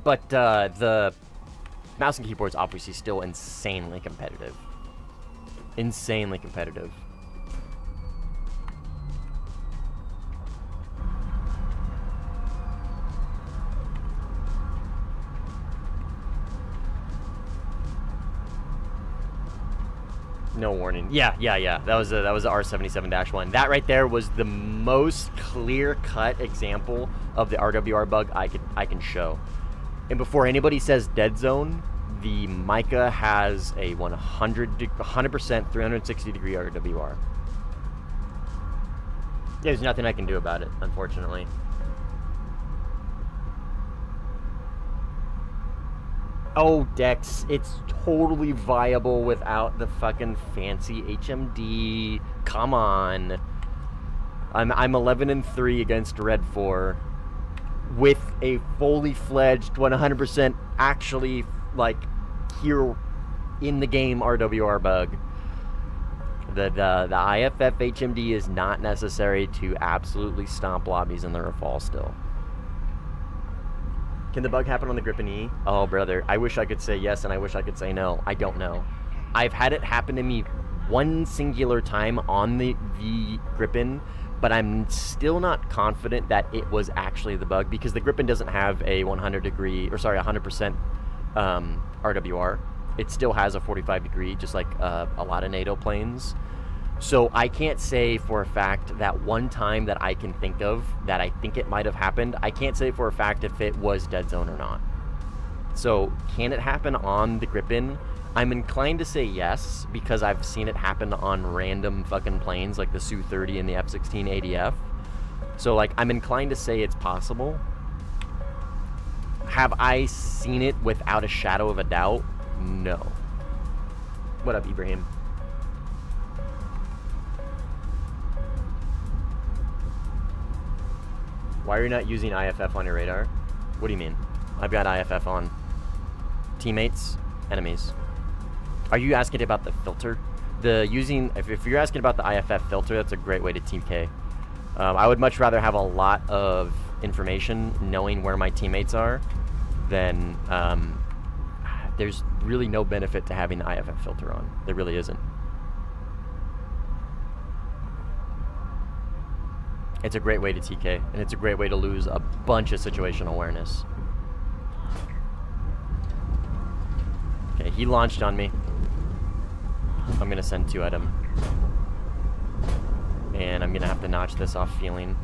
But the mouse and keyboard is obviously still insanely competitive. Insanely competitive. No warning. Yeah. That was the R77-1. That right there was the most clear-cut example of the RWR bug I can show. And before anybody says dead zone, the Mica has a 100% 360-degree RWR. There's nothing I can do about it, unfortunately. Oh, Dex, it's totally viable without the fucking fancy HMD. Come on. I'm 11-3 against Red 4 with a fully fledged 100% actually like here in the game RWR bug. The IFF HMD is not necessary to absolutely stomp lobbies in the Rafale still. Can the bug happen on the Gripen E? Oh, brother, I wish I could say yes and I wish I could say no. I don't know. I've had it happen to me one singular time on the Gripen, but I'm still not confident that it was actually the bug because the Gripen doesn't have a 100% RWR. It still has a 45 degree, just like a lot of NATO planes. So I can't say for a fact that one time that I can think of that I think it might have happened, I can't say for a fact if it was dead zone or not. So can it happen on the Gripen? I'm inclined to say yes, because I've seen it happen on random fucking planes like the Su-30 and the F-16 ADF. So like I'm inclined to say it's possible. Have I seen it without a shadow of a doubt? No. What up, Ibrahim? Why are you not using IFF on your radar? What do you mean? I've got IFF on. Teammates, enemies. Are you asking about the filter? If you're asking about the IFF filter, that's a great way to TK. I would much rather have a lot of information knowing where my teammates are than there's really no benefit to having the IFF filter on. There really isn't. It's a great way to TK, and it's a great way to lose a bunch of situational awareness. Okay, he launched on me. I'm gonna send 2 at him. And I'm gonna have to notch this off feeling.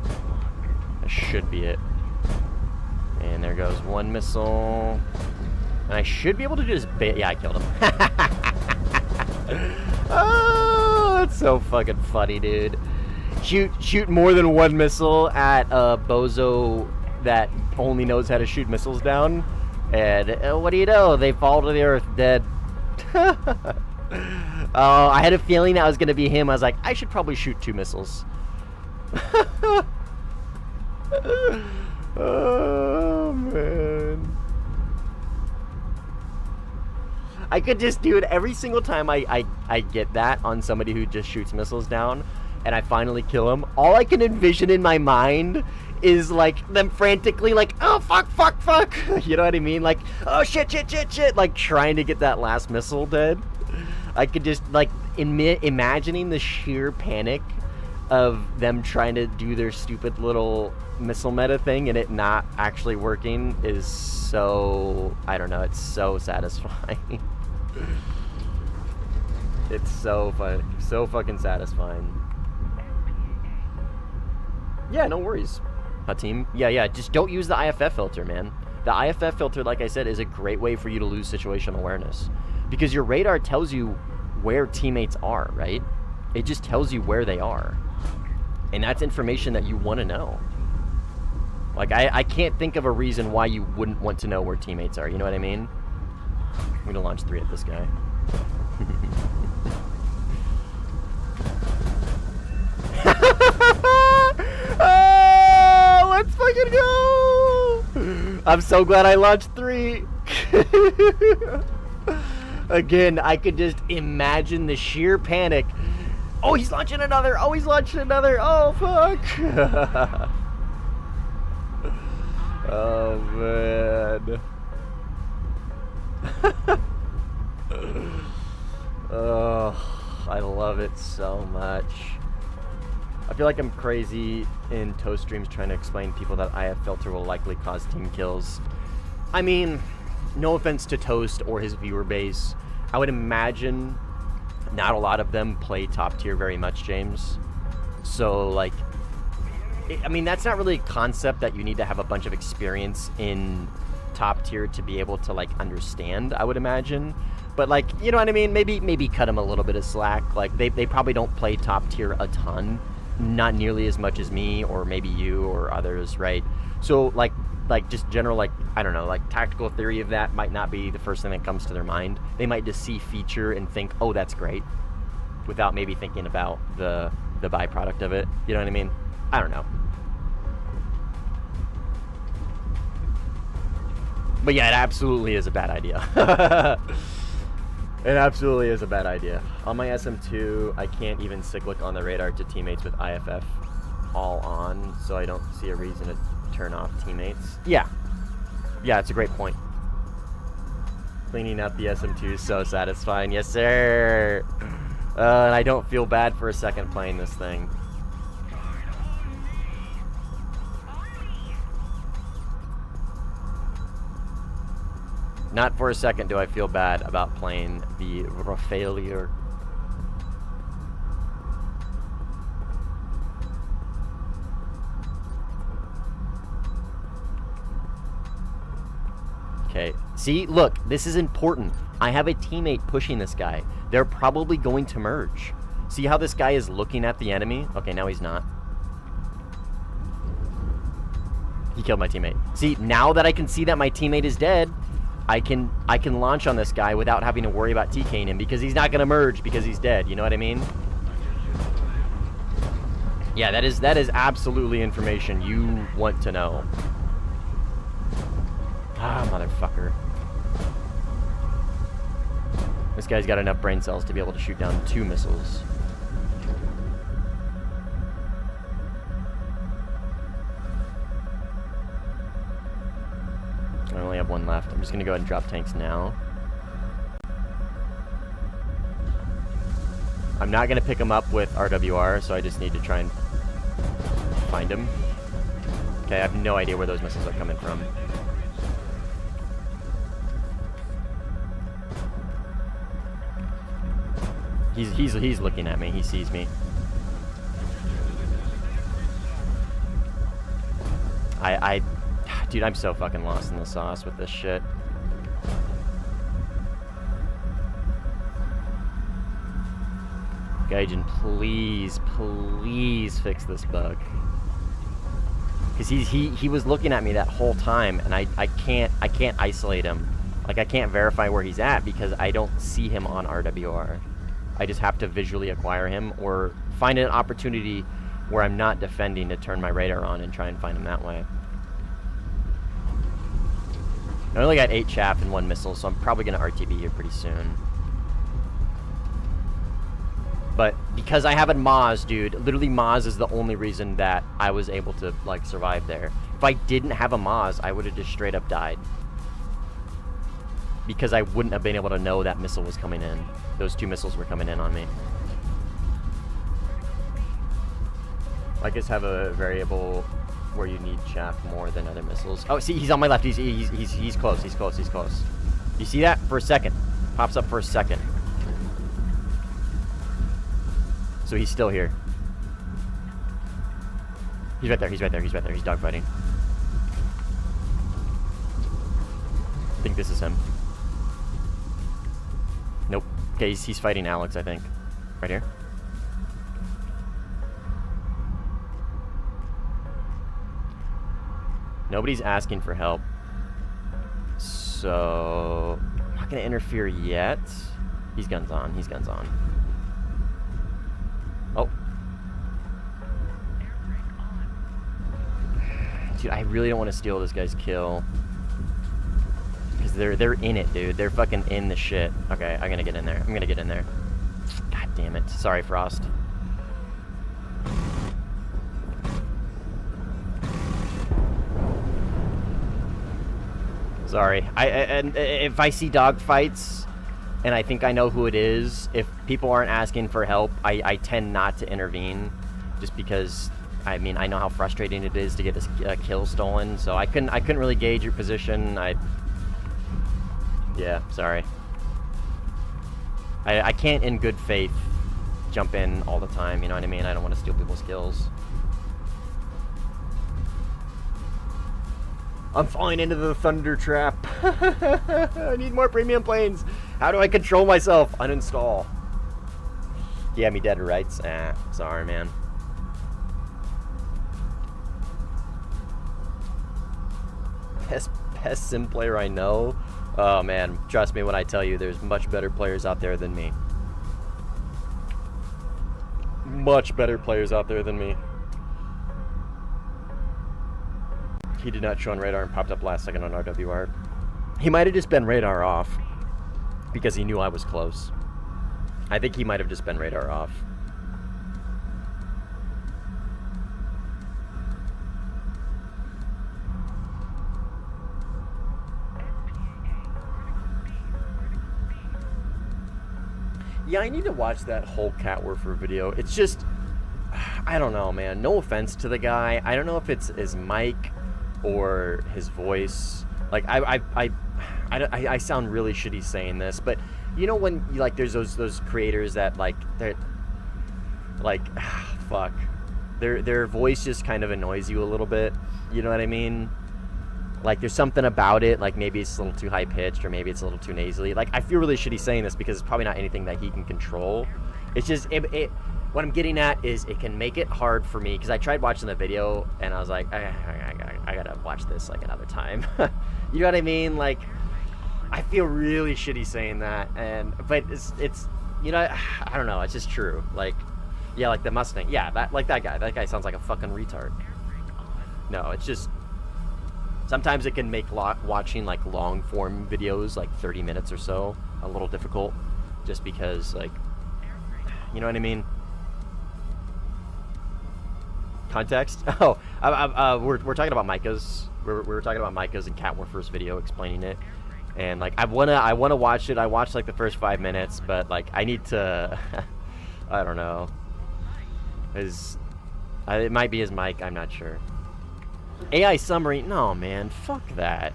That should be it. And there goes one missile. And I should be able to just yeah, I killed him. Oh, that's so fucking funny, dude. Shoot more than one missile at a bozo that only knows how to shoot missiles down. And what do you know? They fall to the earth dead. Oh, I had a feeling that was going to be him. I was like, I should probably shoot 2 missiles. Oh, man. I could just do it every single time I get that on somebody who just shoots missiles down, and I finally kill him. All I can envision in my mind is like them frantically like, oh, fuck, fuck, fuck. You know what I mean? Like, oh, shit, shit, shit, shit. Like trying to get that last missile dead. I could just like imagining the sheer panic of them trying to do their stupid little missile meta thing and it not actually working is so, I don't know, it's so satisfying. It's so fucking satisfying. Yeah, no worries. Team. Yeah, just don't use the IFF filter, man. The IFF filter, like I said, is a great way for you to lose situational awareness. Because your radar tells you where teammates are, right? It just tells you where they are. And that's information that you want to know. Like, I can't think of a reason why you wouldn't want to know where teammates are, you know what I mean? I'm going to launch 3 at this guy. Oh, let's fucking go! I'm so glad I launched 3. Again, I could just imagine the sheer panic. Oh, he's launching another. Oh, he's launching another. Oh, fuck. Oh, man. Oh, I love it so much. I feel like I'm crazy in Toast streams trying to explain to people that IF filter will likely cause team kills. I mean, no offense to Toast or his viewer base. I would imagine not a lot of them play top tier very much, James. So, like, I mean, that's not really a concept that you need to have a bunch of experience in top tier to be able to, like, understand, I would imagine. But, like, you know what I mean? Maybe cut them a little bit of slack. Like, they probably don't play top tier a ton. Not nearly as much as me or maybe you or others, right? So, like just general, like, I don't know, like tactical theory of that might not be the first thing that comes to their mind. They might just see feature and think, oh, that's great, without maybe thinking about the byproduct of it. You know what I mean? I don't know. But yeah, it absolutely is a bad idea. It absolutely is a bad idea. On my SM2, I can't even cyclic on the radar to teammates with IFF all on, so I don't see a reason to turn off teammates. Yeah, it's a great point. Cleaning up the SM2 is so satisfying. Yes, sir. And I don't feel bad for a second playing this thing. Not for a second do I feel bad about playing the Rafalier. Okay, see, look, this is important. I have a teammate pushing this guy. They're probably going to merge. See how this guy is looking at the enemy? Okay, now he's not. He killed my teammate. See, now that I can see that my teammate is dead, I can launch on this guy without having to worry about TKing him because he's not going to merge because he's dead. You know what I mean? Yeah, that is absolutely information you want to know. Ah, motherfucker. This guy's got enough brain cells to be able to shoot down 2 missiles. I only have 1 left. I'm just going to go ahead and drop tanks now. I'm not going to pick him up with RWR, so I just need to try and find him. Okay, I have no idea where those missiles are coming from. He's looking at me. He sees me. Dude, I'm so fucking lost in the sauce with this shit. Gaijin, please, please fix this bug. Because he was looking at me that whole time, and I can't isolate him. Like, I can't verify where he's at because I don't see him on RWR. I just have to visually acquire him or find an opportunity where I'm not defending to turn my radar on and try and find him that way. I only got 8 chaff and 1 missile, so I'm probably going to RTB here pretty soon. But because I have a Maz, dude, literally Maz is the only reason that I was able to, like, survive there. If I didn't have a Maz, I would have just straight up died. Because I wouldn't have been able to know that missile was coming in. Those 2 missiles were coming in on me. I just have a variable where you need chaff more than other missiles. Oh, see, he's on my left. He's close. He's close. He's close. You see that? For a second. Pops up for a second. So he's still here. He's right there. He's right there. He's right there. He's dogfighting. I think this is him. Nope. Okay, he's fighting Alex, I think. Right here. Nobody's asking for help. So I'm not gonna interfere yet. He's guns on. He's guns on. Oh. Dude, I really don't want to steal this guy's kill. Because they're in it, dude. They're fucking in the shit. Okay, I'm gonna get in there. I'm gonna get in there. God damn it. Sorry, Frost. Sorry. And if I see dogfights and I think I know who it is, if people aren't asking for help, I tend not to intervene, just because I mean I know how frustrating it is to get this kill stolen. So I couldn't really gauge your position. Yeah, sorry. I can't in good faith jump in all the time. You know what I mean? I don't want to steal people's kills. I'm falling into the thunder trap. I need more premium planes. How do I control myself? Uninstall. Yeah, me dead rights. Sorry, man. Best sim player I know. Oh man, trust me when I tell you, there's much better players out there than me. Much better players out there than me. He did not show on radar and popped up last second on RWR. He might have just been radar off because he knew I was close. I think he might have just been radar off. Yeah, I need to watch that whole Cat Warfare video. It's just, I don't know, man. No offense to the guy. I don't know if it's his mic or his voice. Like I sound really shitty saying this, but you know when you, like, there's those creators that like they're like fuck, their voice just kind of annoys you a little bit. You know what I mean? Like there's something about it, like maybe it's a little too high pitched or maybe it's a little too nasally. Like I feel really shitty saying this because it's probably not anything that he can control. It's just what I'm getting at is it can make it hard for me because I tried watching the video and I was like, I gotta watch this like another time. You know what I mean? Like, I feel really shitty saying that, but it's you know, I don't know. It's just true. Like, yeah, like the Mustang. Yeah, that guy sounds like a fucking retard. No, it's just sometimes it can make watching like long form videos, like 30 minutes or so, a little difficult, just because like, you know what I mean? Context? Oh, we're talking about Micah's. We're talking about Micah's and Cat Warfare's video explaining it, and like I wanna watch it. I watched like the first 5 minutes, but like I need to. I don't know. It might be his mic. I'm not sure. AI summary? No, man. Fuck that.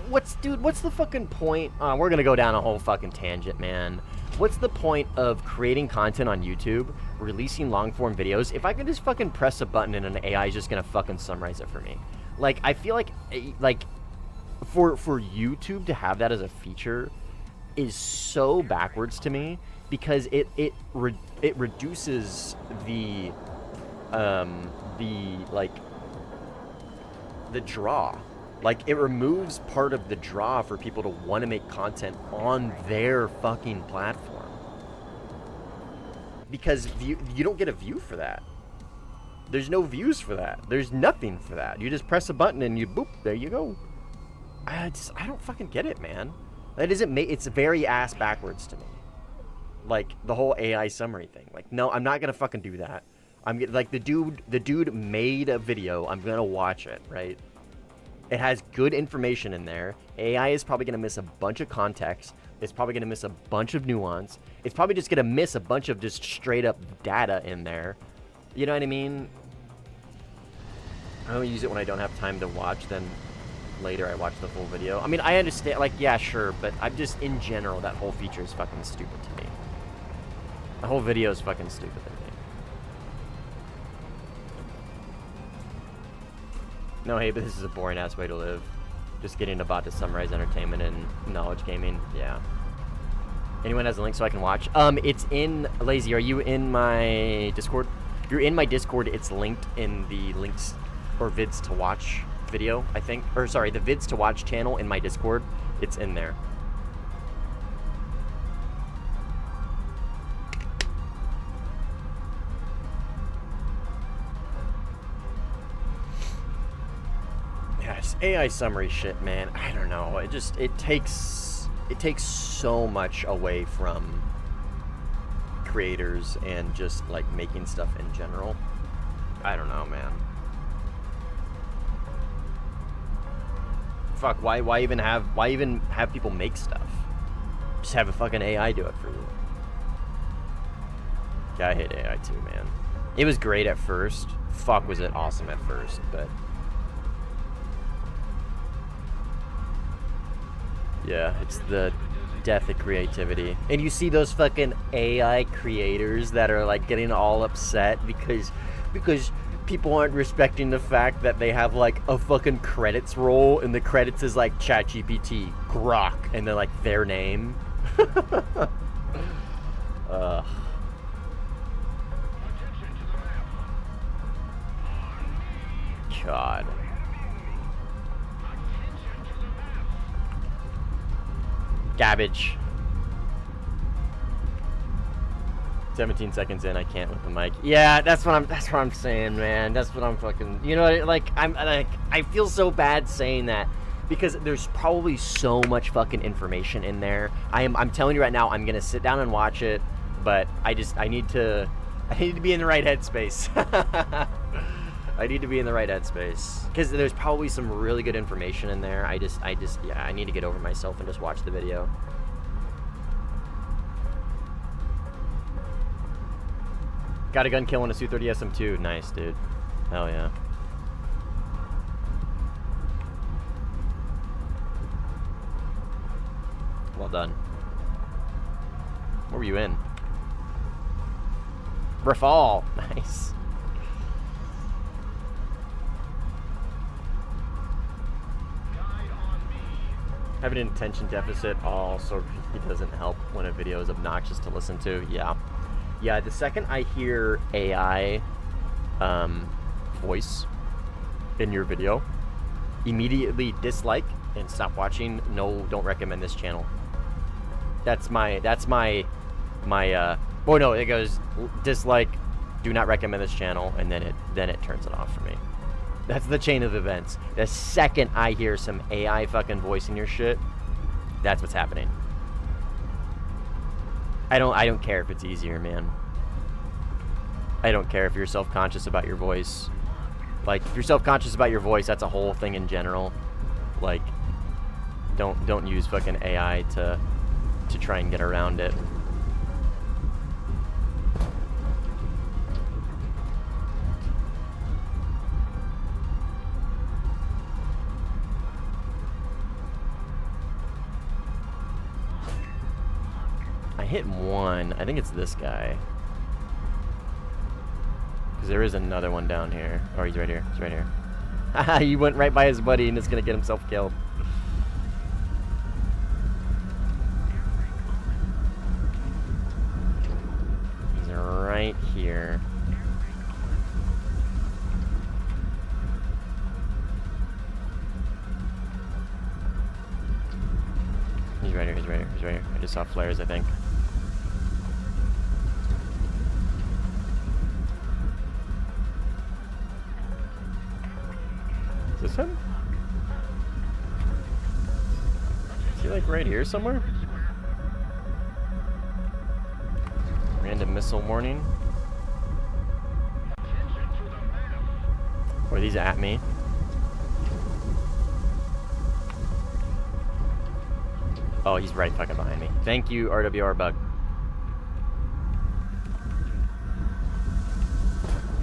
What's the fucking point? We're gonna go down a whole fucking tangent, man. What's the point of creating content on YouTube releasing long form videos, if I can just fucking press a button and an AI is just gonna fucking summarize it for me. Like, I feel like for YouTube to have that as a feature is so backwards to me, because it reduces the draw. Like, it removes part of the draw for people to want to make content on their fucking platform. Because you don't get a view for that. There's no views for that. There's nothing for that. You just press a button and you boop, there you go. I don't fucking get it, man. That doesn't make, it's very ass backwards to me. Like, the whole AI summary thing. Like, no, I'm not gonna fucking do that. I'm like, the dude made a video. I'm gonna watch it, right? It has good information in there. AI is probably gonna miss a bunch of context. It's probably gonna miss a bunch of nuance. It's probably just gonna miss a bunch of just straight up data in there. You know what I mean? I don't use it when I don't have time to watch, then later I watch the full video. I mean, I understand, like, yeah, sure, but I'm just, in general, that whole feature is fucking stupid to me. The whole video is fucking stupid to me. No, hey, but this is a boring ass way to live. Just getting a bot to summarize entertainment and knowledge gaming. Yeah. Anyone has a link so I can watch? It's in Lazy. Are you in my Discord? If you're in my Discord, it's linked in the links or vids to watch video, I think. Or sorry, the vids to watch channel in my Discord. It's in there. AI summary shit, man. I don't know. It takes so much away from creators and just like making stuff in general. I don't know, man. Fuck, why even have people make stuff? Just have a fucking AI do it for you. Yeah, I hate AI too, man. It was great at first. Fuck, was it awesome at first, but yeah, it's the death of creativity. And you see those fucking AI creators that are like getting all upset because people aren't respecting the fact that they have like a fucking credits roll and the credits is like ChatGPT, Grok, and then like their name. God. Garbage. 17 seconds in, I can't with the mic. Yeah, that's what I'm saying, man. That's what I'm fucking, you know, like, I feel so bad saying that because there's probably so much fucking information in there. I'm telling you right now, I'm gonna sit down and watch it, but I need to be in the right headspace. I need to be in the right headspace because there's probably some really good information in there. Yeah, I need to get over myself and just watch the video. Got a gun kill on a Su-30 SM2. Nice, dude. Hell yeah. Well done. Where were you in? Rafal. Nice. Having an attention deficit also doesn't help when a video is obnoxious to listen to. Yeah, the second I hear AI voice in your video, immediately dislike and stop watching. No, don't recommend this channel. That's my oh no, it goes dislike, do not recommend this channel, and then it turns it off for me. That's the chain of events. The second I hear some AI fucking voice in your shit, that's what's happening. I don't care if it's easier, man. I don't care if you're self-conscious about your voice. Like, if you're self-conscious about your voice, that's a whole thing in general. Like, don't use fucking AI to try and get around it. I hit one. I think it's this guy. Because there is another one down here. Oh, he's right here. He's right here. Haha, he went right by his buddy and is going to get himself killed. He's right here. He's right here, he's right here, he's right here. I just saw flares, I think. Is this him? Is he like right here somewhere? Random missile warning. Or are these at me? Oh, he's right fucking behind me. Thank you, RWR bug.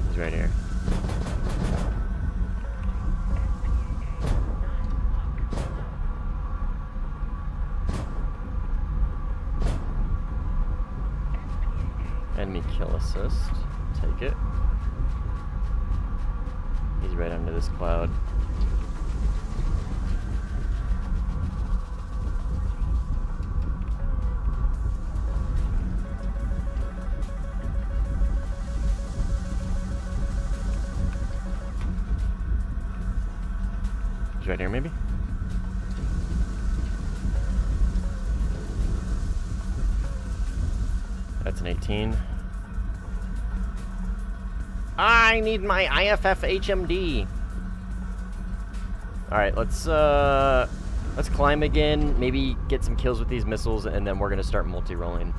He's right here. Enemy kill assist. Take it. He's right under this cloud. He's right here, maybe? That's an 18. I need my IFF HMD. Alright, let's climb again, maybe get some kills with these missiles, and then we're gonna start multi-rolling.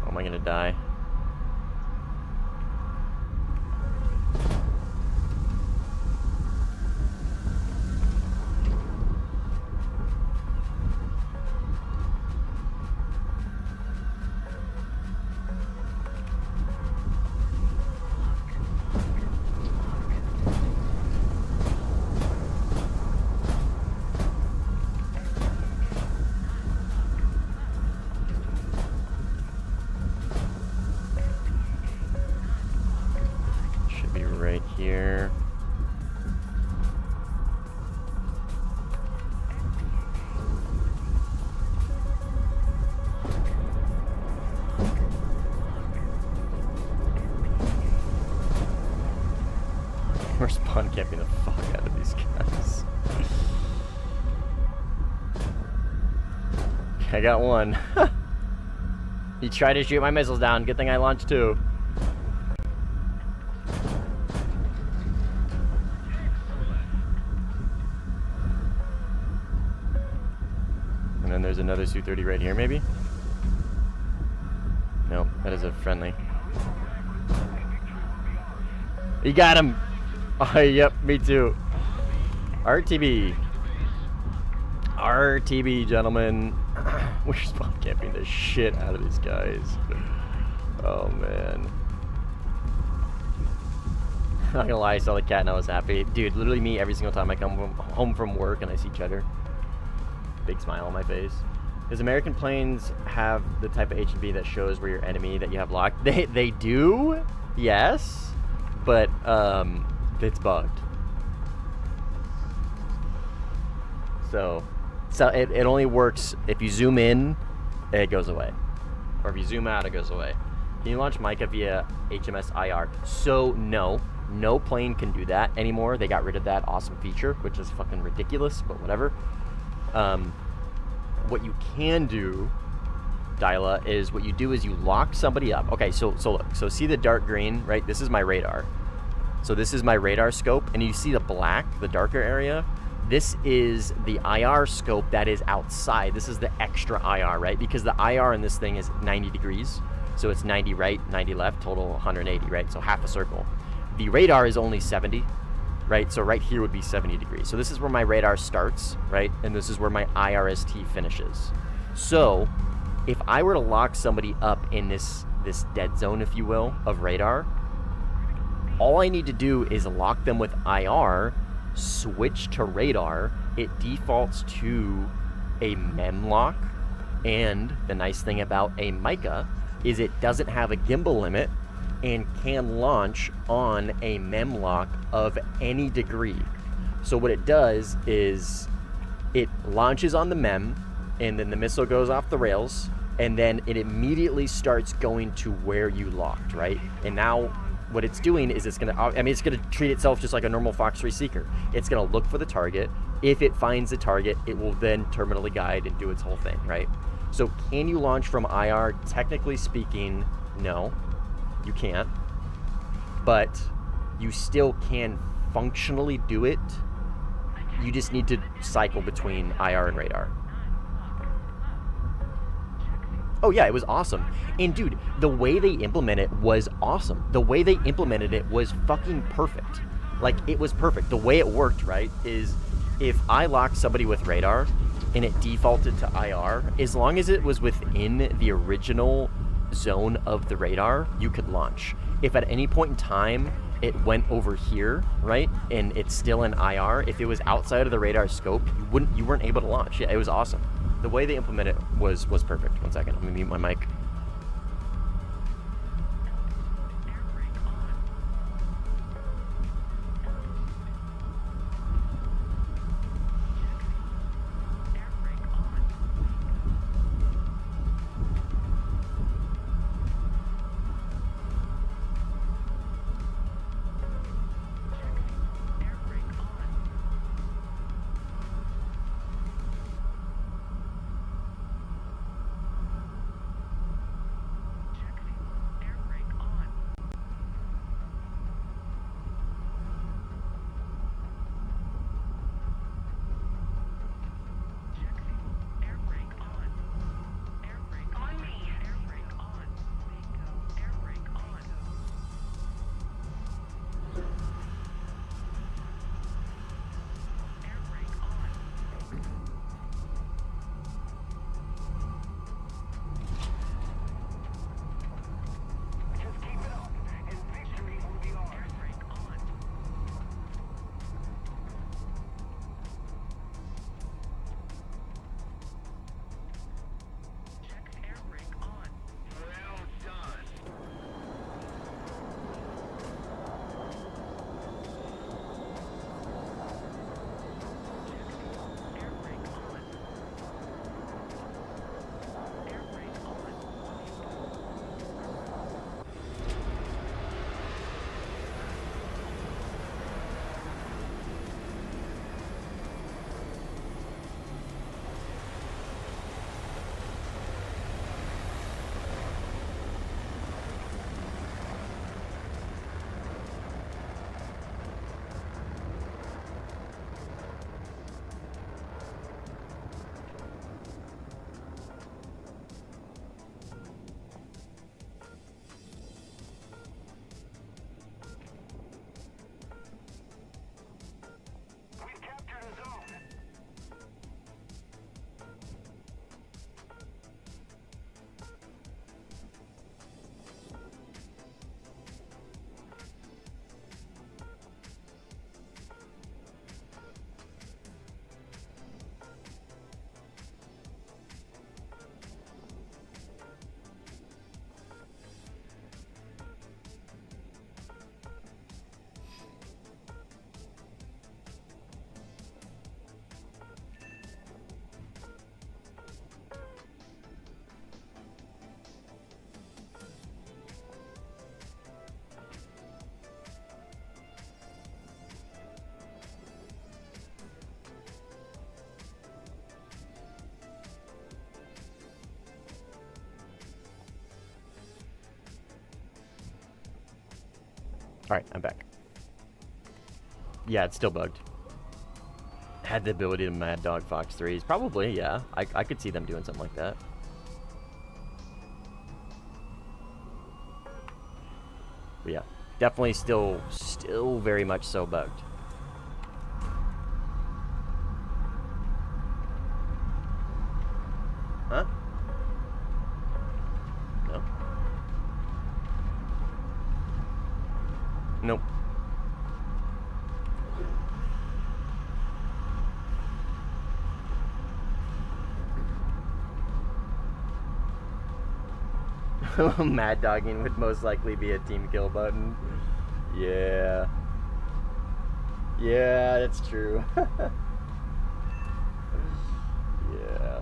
Oh, am I gonna die? Right here. We're spawn camping the fuck out of these guys. I got one. He tried to shoot my missiles down. Good thing I launched two. And then there's another Su-30 right here, maybe? Nope, that is a friendly. You got him! Oh, yep, me too. RTB. RTB, gentlemen. We're spawn camping the shit out of these guys. Oh, man. Not gonna lie, I saw the cat and I was happy. Dude, literally me every single time I come home from work and I see Cheddar. Big smile on my face. Does American planes have the type of H&B that shows where your enemy that you have locked? They do, yes, but it's bugged. So it only works if you zoom in, it goes away, or if you zoom out, it goes away. Can you launch Micah via HMS IR? So no plane can do that anymore. They got rid of that awesome feature, which is fucking ridiculous, but whatever. What you can do, Dyla, is what you do is you lock somebody up. Okay, so look, so see the dark green, right? This is my radar. So this is my radar scope, and you see the black, the darker area? This is the IR scope that is outside. This is the extra IR, right? Because the IR in this thing is 90 degrees. So it's 90 right, 90 left, total 180, right? So half a circle. The radar is only 70. Right, so right here would be 70 degrees. So this is where my radar starts, right? And this is where my IRST finishes. So if I were to lock somebody up in this dead zone, if you will, of radar, all I need to do is lock them with IR switch to radar, it defaults to a mem lock. And the nice thing about a Mica is it doesn't have a gimbal limit and can launch on a mem lock of any degree. So what it does is it launches on the mem, and then the missile goes off the rails, and then it immediately starts going to where you locked, right? And now what it's doing is it's gonna treat itself just like a normal Fox 3 seeker. It's gonna look for the target. If it finds the target, it will then terminally guide and do its whole thing, right? So can you launch from IR? Technically speaking, no, you can't. But you still can functionally do it. You just need to cycle between IR and radar. Oh yeah, it was awesome. And dude, the way they implemented it was awesome. The way they implemented it was fucking perfect. Like, it was perfect. The way it worked, right, is if I locked somebody with radar and it defaulted to IR, as long as it was within the original zone of the radar, you could launch. If at any point in time it went over here, right, and it's still in IR, if it was outside of the radar scope, you weren't able to launch. Yeah, it was awesome. The way they implemented it was perfect. One second, let me mute my mic. All right, I'm back. Yeah, it's still bugged. Had the ability to Mad Dog Fox 3s. Probably, yeah. I could see them doing something like that. But yeah, definitely still very much so bugged. Huh? No. Nope. Mad dogging would most likely be a team kill button. Yeah. Yeah, that's true. Yeah.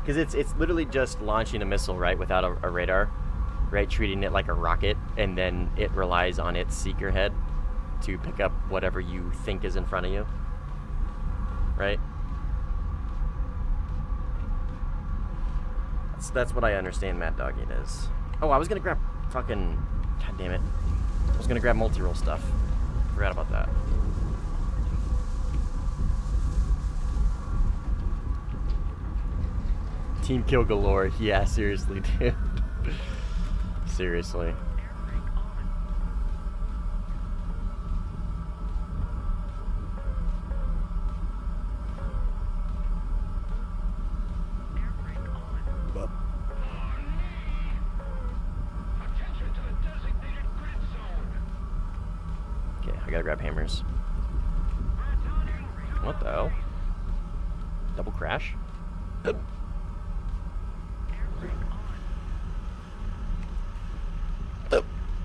Because it's literally just launching a missile, right, without a radar, right, treating it like a rocket, and then it relies on its seeker head to pick up whatever you think is in front of you, right? That's what I understand mad dogging is. Oh, I was gonna grab fucking, god damn it, I was gonna grab multi-roll stuff. Forgot about that. Team kill galore. Yeah, seriously, dude. Seriously. Okay, I gotta grab hammers. What the hell? Double crash?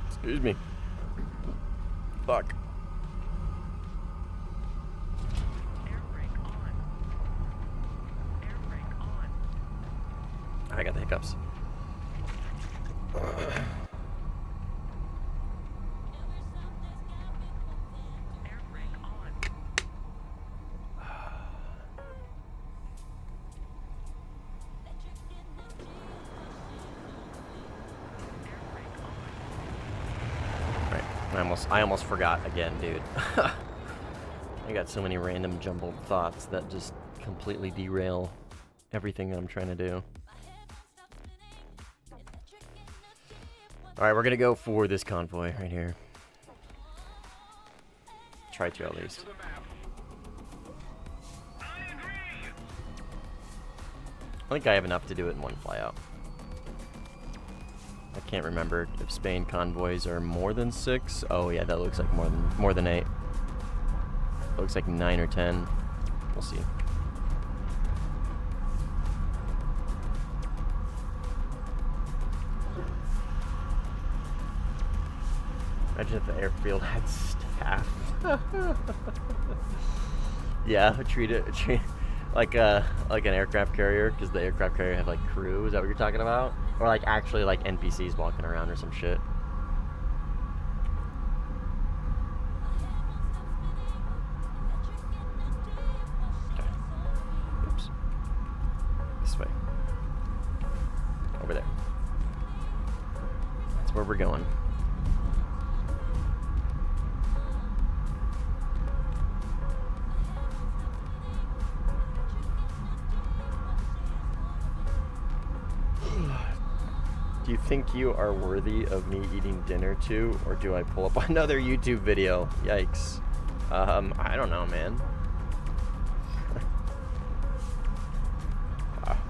Excuse me. Fuck. I got the hiccups. I almost forgot again, dude. I got so many random jumbled thoughts that just completely derail everything that I'm trying to do. Alright, we're gonna go for this convoy right here. Try to at least. I think I have enough to do it in one flyout. I can't remember if Spain convoys are more than 6. Oh yeah, that looks like more than 8. Looks like 9 or 10. We'll see. Imagine if the airfield had staff. Yeah, treat it like an aircraft carrier, because the aircraft carrier have like crew. Is that what you're talking about? Or like actually like NPCs walking around or some shit. Okay. Oops. This way. Over there. That's where we're going. Do you think you are worthy of me eating dinner too, or do I pull up another YouTube video? Yikes. I don't know, man.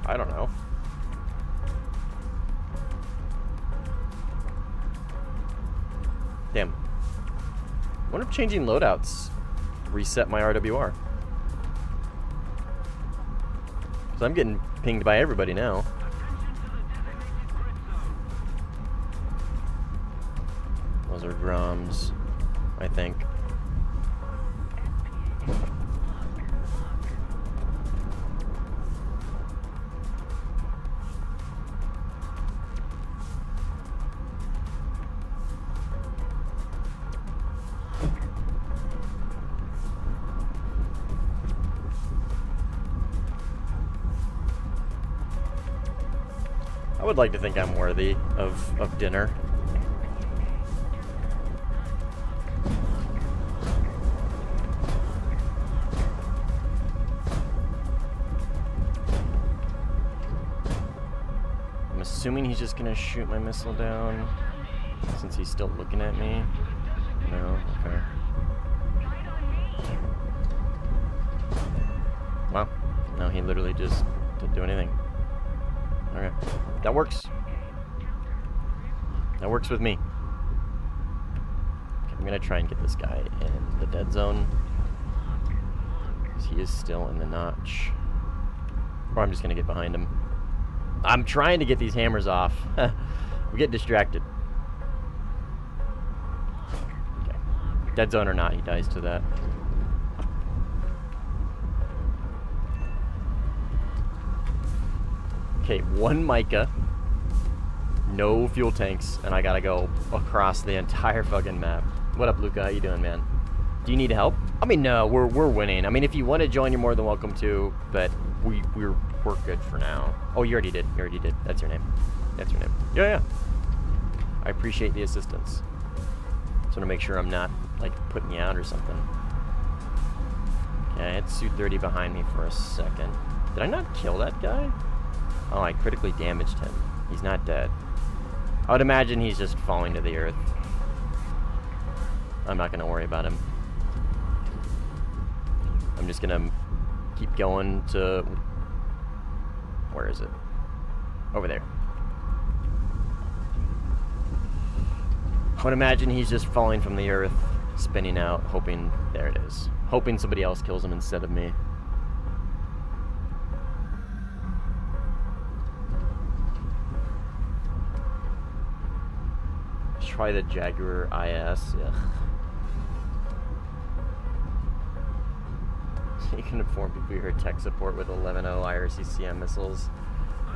I don't know. Damn. I wonder if changing loadouts reset my RWR. So I'm getting pinged by everybody now. Those are drums, I think. I would like to think I'm worthy of dinner. Assuming he's just gonna shoot my missile down since he's still looking at me. No, okay. Wow. No, he literally just didn't do anything. Okay. That works. That works with me. Okay, I'm gonna try and get this guy in the dead zone, because he is still in the notch. Or I'm just gonna get behind him. I'm trying to get these hammers off. We get distracted. Okay. Dead zone or not, he dies to that. Okay, 1 Micah. No fuel tanks, and I gotta go across the entire fucking map. What up, Luca? How you doing, man? Do you need help? I mean, no, we're winning. I mean, if you want to join, you're more than welcome to, but we're good for now. Oh, you already did. You already did. That's your name. That's your name. Yeah, yeah. I appreciate the assistance. Just want to make sure I'm not, like, putting you out or something. Okay, I had Suit 30 behind me for a second. Did I not kill that guy? Oh, I critically damaged him. He's not dead. I would imagine he's just falling to the earth. I'm not going to worry about him. I'm just going to keep going to... Where is it? Over there. I would imagine he's just falling from the earth, spinning out, hoping... There it is. Hoping somebody else kills him instead of me. Try the Jaguar IS. Yeah. You can inform people you heard tech support with 11.0 IRCCM missiles.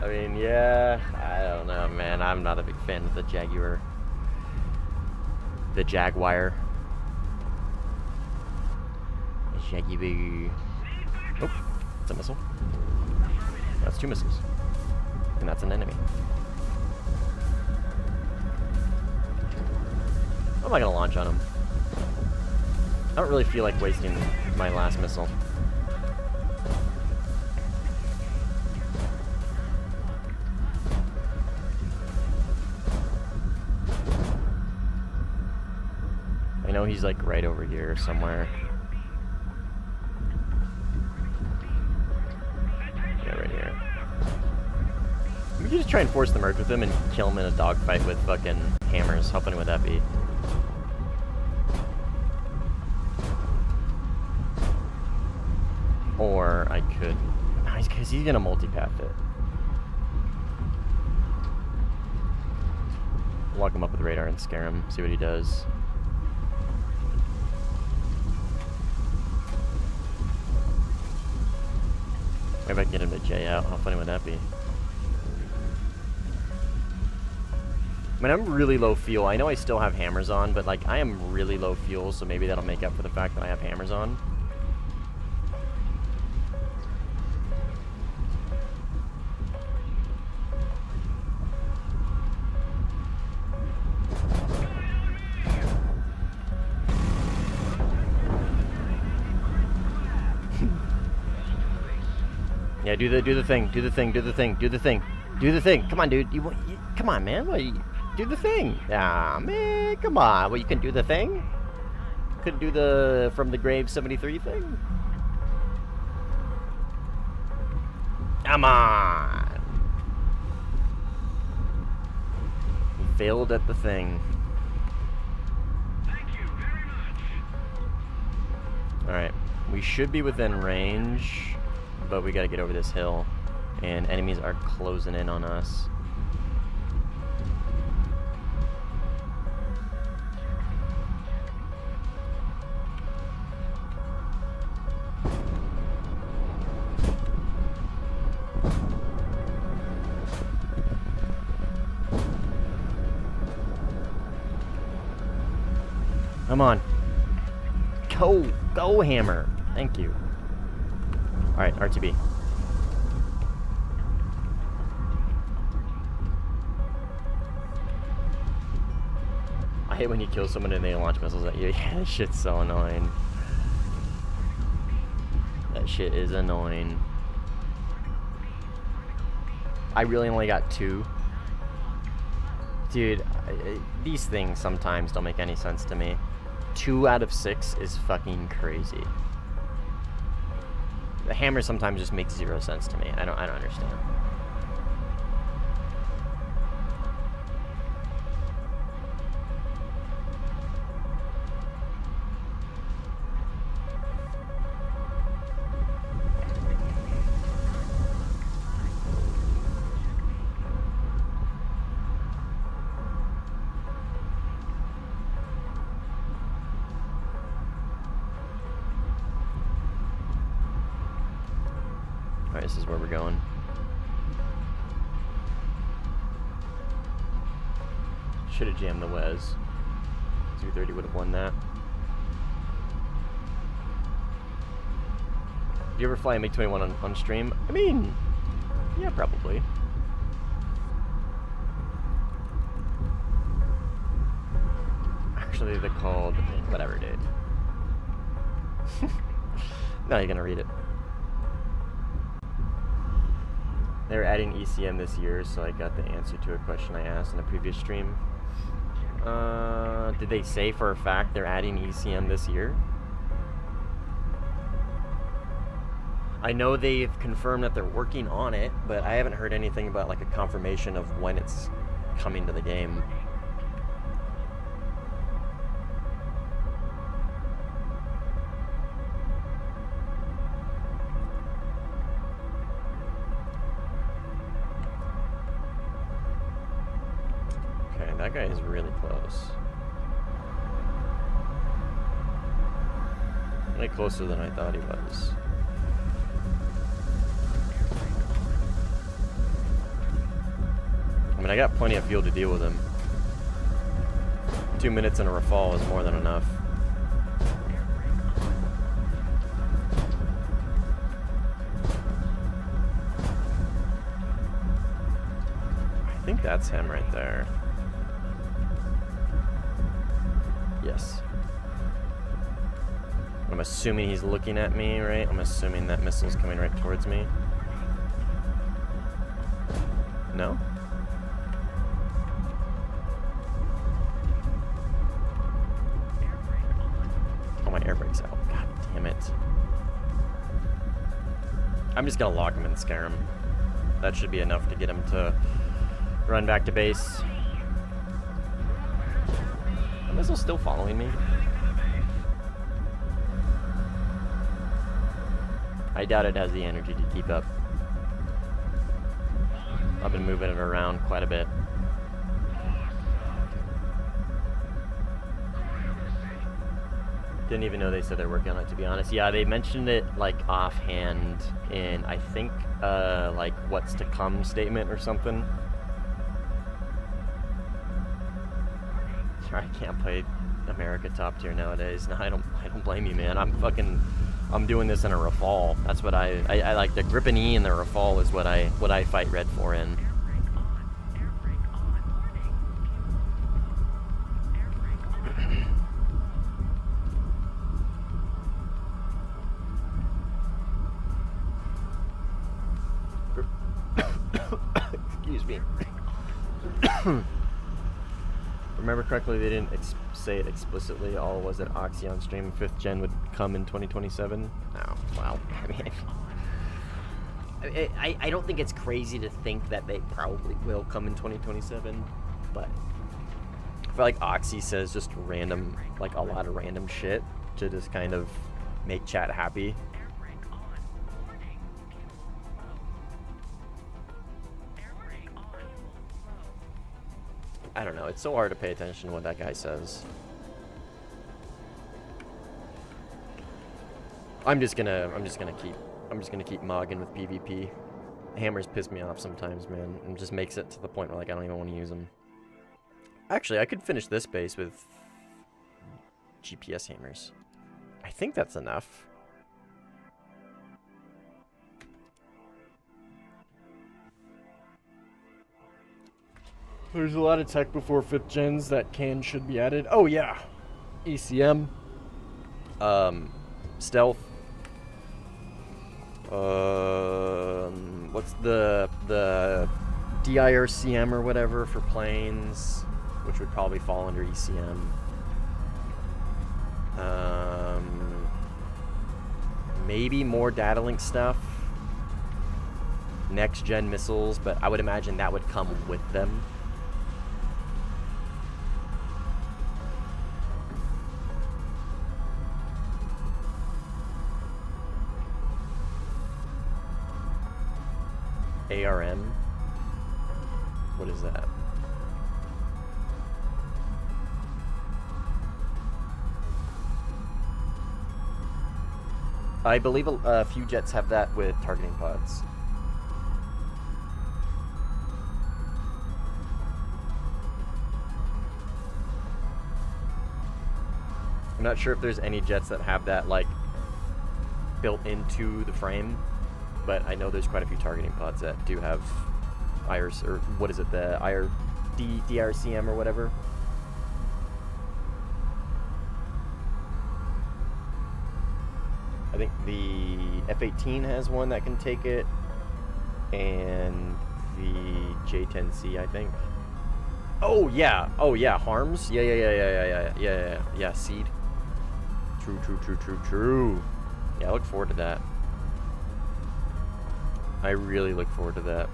I mean, yeah, I don't know, man. I'm not a big fan of the Jaguar. The Jaguar. Jaguar. Oh, it's a missile. That's 2 missiles. And that's an enemy. I'm not gonna launch on him. I don't really feel like wasting my last missile. I know he's like right over here somewhere. Yeah, right here. We could just try and force the merge with him and kill him in a dogfight with fucking hammers. How funny would that be? Or I could... Because he's going to multipath it. Lock him up with radar and scare him. See what he does. Maybe I can get him to J out. How funny would that be? I mean, I'm really low fuel. I know I still have hammers on, but like I am really low fuel, so maybe that'll make up for the fact that I have hammers on. Yeah, do the thing, do the thing, do the thing, do the thing, do the thing. Come on, dude. Come on, man. What? Do the thing. Ah, man. Come on. Well, you can do the thing. Couldn't do the from the grave 73 thing. Come on. You failed at the thing. Thank you very much. All right, we should be within range. But we gotta get over this hill, and enemies are closing in on us. Come on. Go, hammer. Thank you. Alright, RTB. I hate when you kill someone and they launch missiles at you. Yeah, that shit's so annoying. That shit is annoying. I really only got 2. Dude, these things sometimes don't make any sense to me. 2 out of 6 is fucking crazy. The hammer sometimes just makes 0 sense to me. I don't understand. this is where we're going. Should have jammed the Wes. 230 would have won that. Do you ever fly a MiG-21 on stream? I mean, yeah, probably. Actually, they're called whatever, dude. No, you're gonna read it. They're adding ECM this year, so I got the answer to a question I asked in a previous stream. Did they say for a fact they're adding ECM this year? I know they've confirmed that they're working on it, but I haven't heard anything about like a confirmation of when it's coming to the game. Okay, that guy is really close. Way closer than I thought he was. I mean, I got plenty of fuel to deal with him. 2 minutes in a rafale is more than enough. I think that's him right there. Yes. I'm assuming he's looking at me, right? I'm assuming that missile's coming right towards me. No? Oh, my air brake's out. God damn it. I'm just gonna lock him and scare him. That should be enough to get him to run back to base. The missile's still following me. I doubt it has the energy to keep up. I've been moving it around quite a bit. Didn't even know they said they're working on it, to be honest. Yeah, they mentioned it like offhand in, I think, like what's to come statement or something. Sure, I can't play America top tier nowadays. No, I don't blame you, man. I'm doing this in a Rafale. That's what I like. The Grip and E and the Rafale is what I fight red for in. Excuse me. Remember correctly, they didn't say it explicitly. All was that Oxy on stream 5th gen would come in 2027. Oh, wow. I mean, I don't think it's crazy to think that they probably will come in 2027, but I feel like Oxy says just random, like a lot of random shit to just kind of make chat happy. I don't know. It's so hard to pay attention to what that guy says. I'm just gonna keep mogging with PvP. Hammers piss me off sometimes, man, and just makes it to the point where like I don't even want to use them. Actually, I could finish this base with GPS hammers. I think that's enough. There's a lot of tech before 5th gens that should be added. Oh yeah, ECM, stealth. What's the DIRCM or whatever for planes, which would probably fall under ECM. Maybe more data link stuff. Next gen missiles, but I would imagine that would come with them. ARM? What is that? I believe a few jets have that with targeting pods. not sure if there's any jets that have that, like, built into the frame, but I know there's quite a few targeting pods that do have IRS, or what is it, the DRCM or whatever. I think the F-18 has one that can take it, and the J-10C, I think. Oh yeah, Harms. Yeah. Seed. True. Yeah, I look forward to that. I really look forward to that.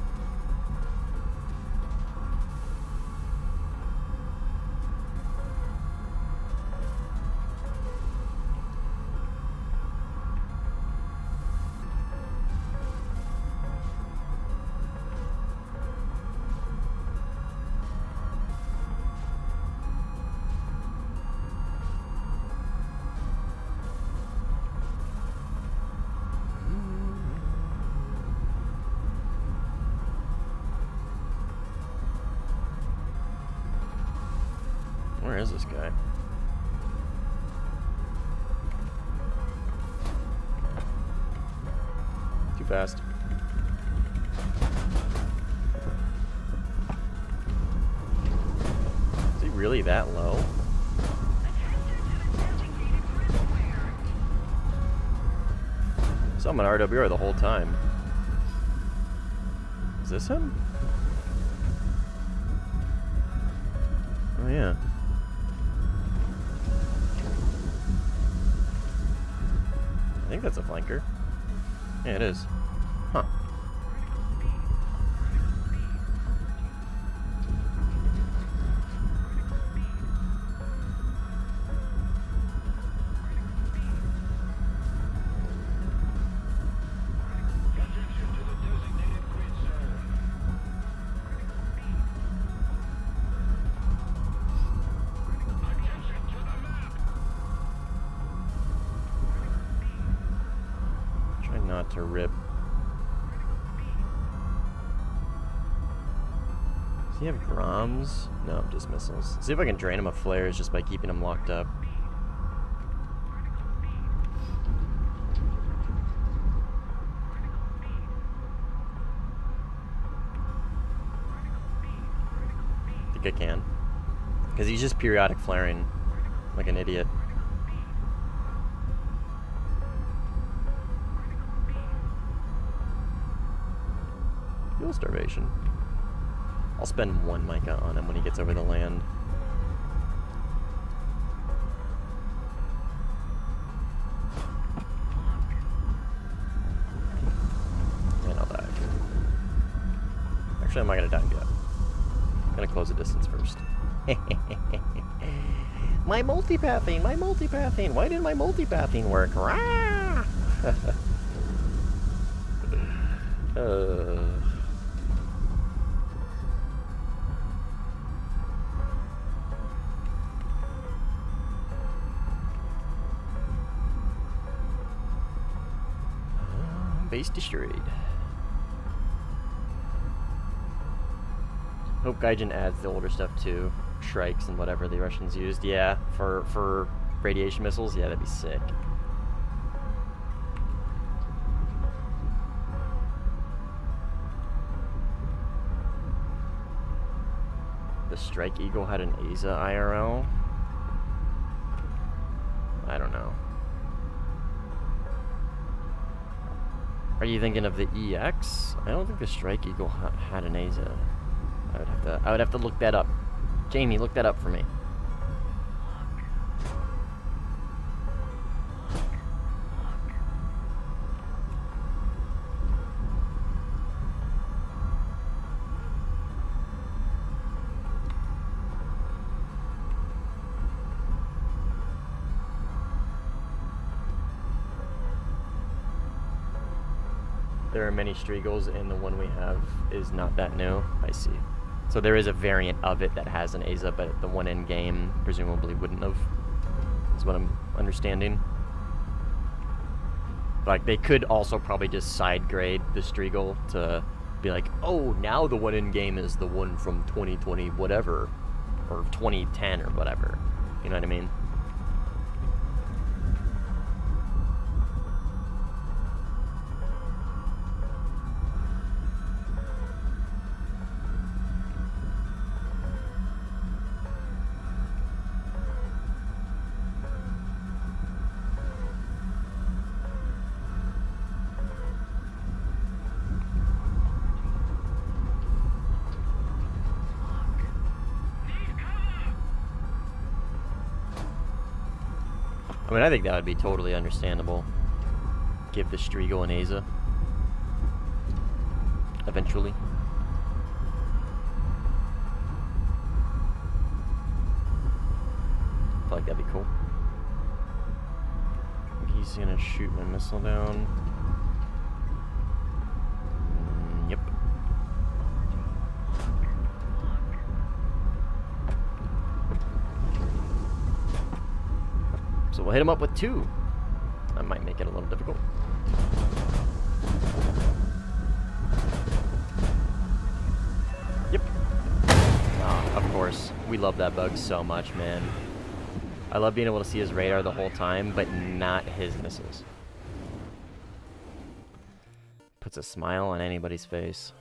Where is this guy? Too fast. Is he really that low? So I'm an RWR the whole time. Is this him? Oh yeah. I think that's a flanker. Yeah, it is. Huh. Not to rip. Does he have Groms? No, just missiles. See if I can drain him of flares just by keeping him locked up. I think I can. Because he's just periodic flaring like an idiot. Fuel starvation. I'll spend one mica on him when he gets over the land. And I'll dive. Actually, I'm not gonna dive yet. I'm gonna close the distance first. My multipathing! Why didn't my multipathing work? Rah! Base destroyed. Hope Gaijin adds the older stuff too. Shrikes and whatever the Russians used. Yeah, for radiation missiles. Yeah, that'd be sick. The Strike Eagle had an ASA IRL? I don't know. Are you thinking of the EX? I don't think the Strike Eagle had an ASA. I would have to look that up. Jamie, look that up for me. There are many Striegels, and the one we have is not that new. I see. So there is a variant of it that has an ASA, but the one in game presumably wouldn't have. Is what I'm understanding. Like, they could also probably just side grade the Striegel to be like, oh, now the one in game is the one from 2020 whatever, or 2010 or whatever. You know what I mean? I mean, I think that would be totally understandable. Give the Striegel an Aza. Eventually. I feel like that'd be cool. He's gonna shoot my missile down. Yep. So we'll hit him up with 2. That might make it a little difficult. Yep. Oh, of course. We love that bug so much, man. I love being able to see his radar the whole time, but not his missiles. Puts a smile on anybody's face.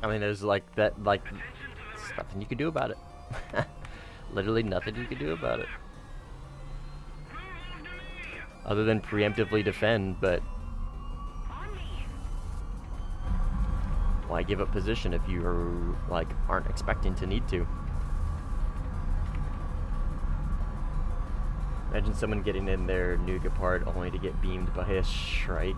I mean, there's like that, like, there's nothing you can do about it. Literally nothing you can do about it. Other than preemptively defend, but why give up position if you like aren't expecting to need to? Imagine someone getting in their Nuga part only to get beamed by a Shrike.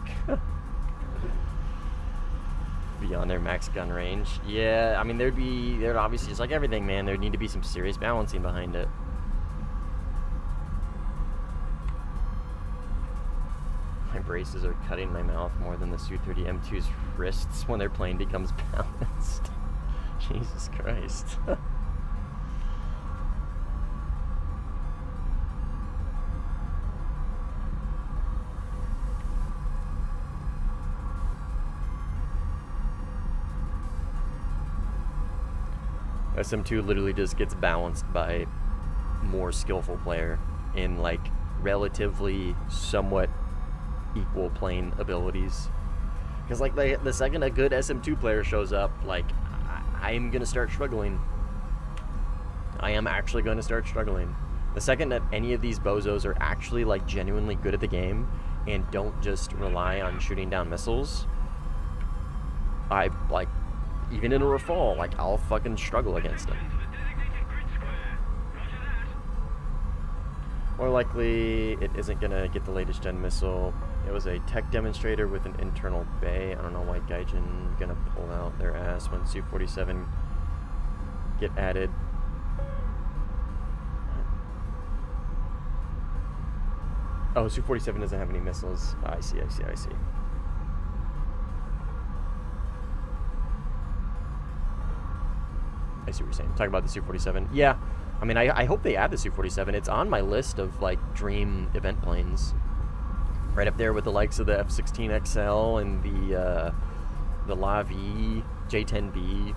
Beyond their max gun range. Yeah, I mean, there'd obviously, just like everything, man, there'd need to be some serious balancing behind it. My braces are cutting my mouth more than the Su-30 M2's wrists when their plane becomes balanced. Jesus Christ. SM2 literally just gets balanced by more skillful player in like relatively somewhat equal plane abilities. Because like the second a good SM2 player shows up, like I'm gonna start struggling. I am actually gonna start struggling. The second that any of these bozos are actually like genuinely good at the game and don't just rely on shooting down missiles, I like, even in a Rafale, like, I'll fucking struggle against them. More likely, it isn't gonna get the latest gen missile. It was a tech demonstrator with an internal bay. I don't know why Gaijin gonna pull out their ass when Su-47 get added. Oh, Su-47 doesn't have any missiles. I see. I see what you're saying. Talk about the Su-47. Yeah, I mean, I hope they add the Su-47. It's on my list of, like, dream event planes. Right up there with the likes of the F-16XL and the LAV, J-10B.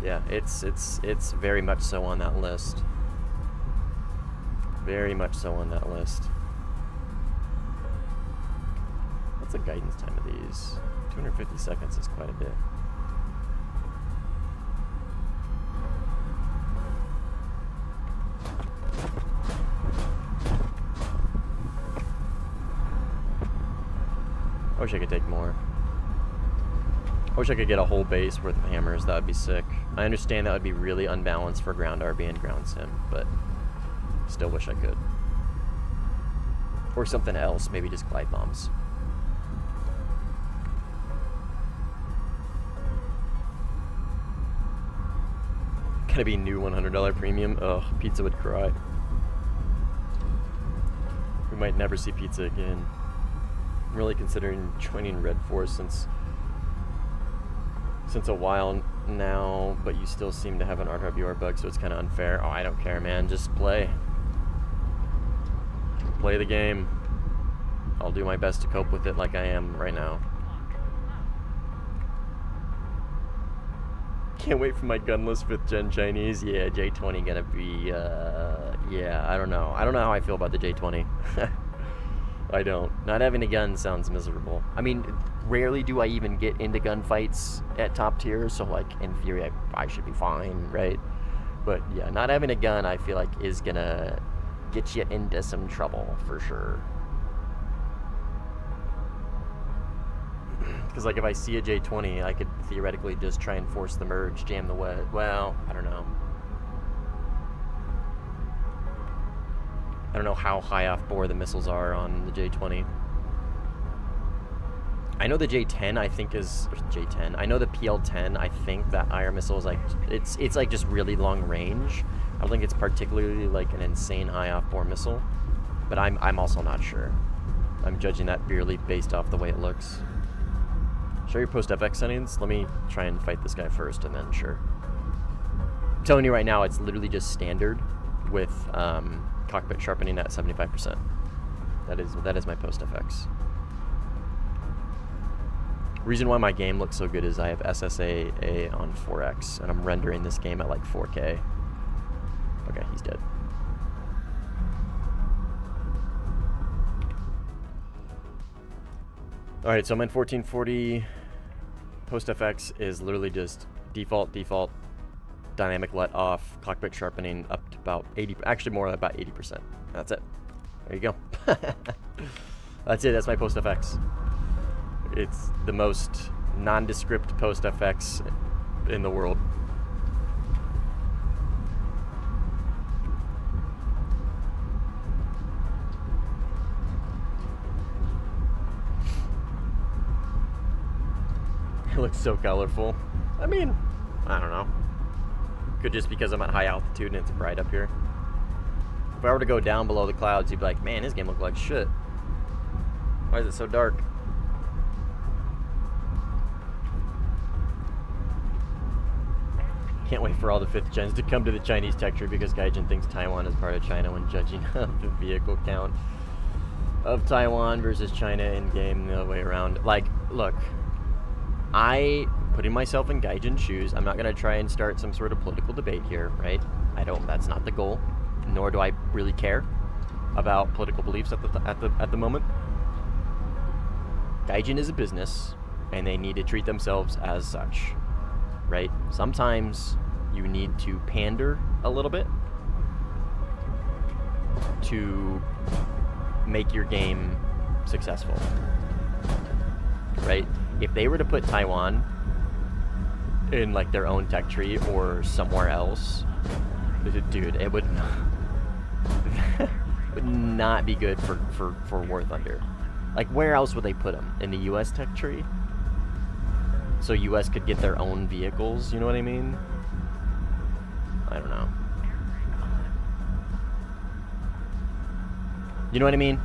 Yeah, it's very much so on that list. Very much so on that list. What's the guidance time of these? 250 seconds is quite a bit. I wish I could take more. I wish I could get a whole base worth of hammers. That would be sick. I understand that would be really unbalanced for ground RB and ground sim, but still wish I could. Or something else, maybe just glide bombs. Gotta be new $100 premium. Ugh, pizza would cry. We might never see pizza again. I'm really considering joining Red Force since a while now, but you still seem to have an RWR bug, so it's kind of unfair. Oh, I don't care, man. Just play. Play the game. I'll do my best to cope with it like I am right now. Can't wait for my gunless 5th gen Chinese. Yeah, J20 gonna be, yeah, I don't know. I don't know how I feel about the J20. I don't. Not having a gun sounds miserable. I mean, rarely do I even get into gunfights at top tier, so, like, in theory, I should be fine, right? But, yeah, not having a gun, I feel like, is gonna get you into some trouble, for sure. Because, like, if I see a J20, I could theoretically just try and force the merge, jam the wedge. Well, I don't know. I don't know how high off bore the missiles are on the J20. I know the J10, I think is J10. I know the PL10. I think that IR missile is like it's like just really long range. I don't think it's particularly like an insane high off bore missile, but I'm also not sure. I'm judging that purely based off the way it looks. Show your post FX settings. Let me try and fight this guy first, and then sure. I'm telling you right now, it's literally just standard with cockpit sharpening at 75%. That is my post FX. Reason why my game looks so good is I have SSAA on 4x, and I'm rendering this game at like 4K. Okay, he's dead. All right, so I'm in 1440. Post FX is literally just default, dynamic let off, cockpit sharpening up to about 80, actually more than about 80%. That's it. There you go. That's it, that's my post FX. It's the most nondescript post FX in the world. It looks so colorful. I mean, I don't know. Could just because I'm at high altitude and it's bright up here. If I were to go down below the clouds, you'd be like, man, this game looks like shit. Why is it so dark? Can't wait for all the 5th gens to come to the Chinese tech tree because Gaijin thinks Taiwan is part of China when judging the vehicle count of Taiwan versus China in game, the other way around. Like, look, putting myself in Gaijin's shoes, I'm not going to try and start some sort of political debate here, right? That's not the goal, nor do I really care about political beliefs at the moment. Gaijin is a business, and they need to treat themselves as such, right? Sometimes you need to pander a little bit to make your game successful, right? If they were to put Taiwan in like their own tech tree or somewhere else, dude, it would not be good for Warthunder. Like, where else would they put them? In the US tech tree? So US could get their own vehicles, you know what I mean? I don't know. You know what I mean?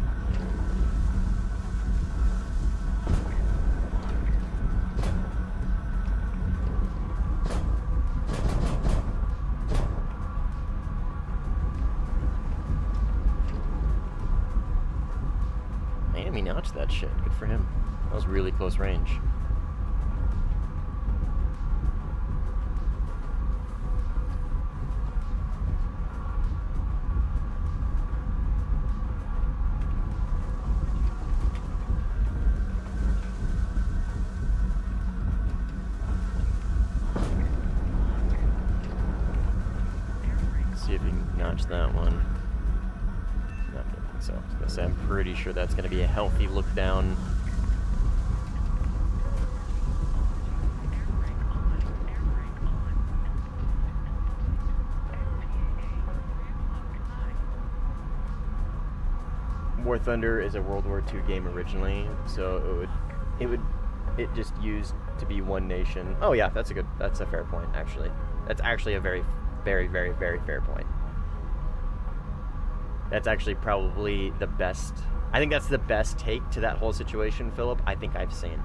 Man, he notched that shit. Good for him. That was really close range. See if you can notch that one. No, I don't think so. I was gonna say, I'm pretty sure that's gonna be a healthy look down. Warthunder is a World War II game originally, so it just used to be one nation. Oh yeah, that's a fair point, actually. That's actually a very, very, very, very fair point. That's actually probably the best, I think that's the best take to that whole situation, Philip, I think I've seen.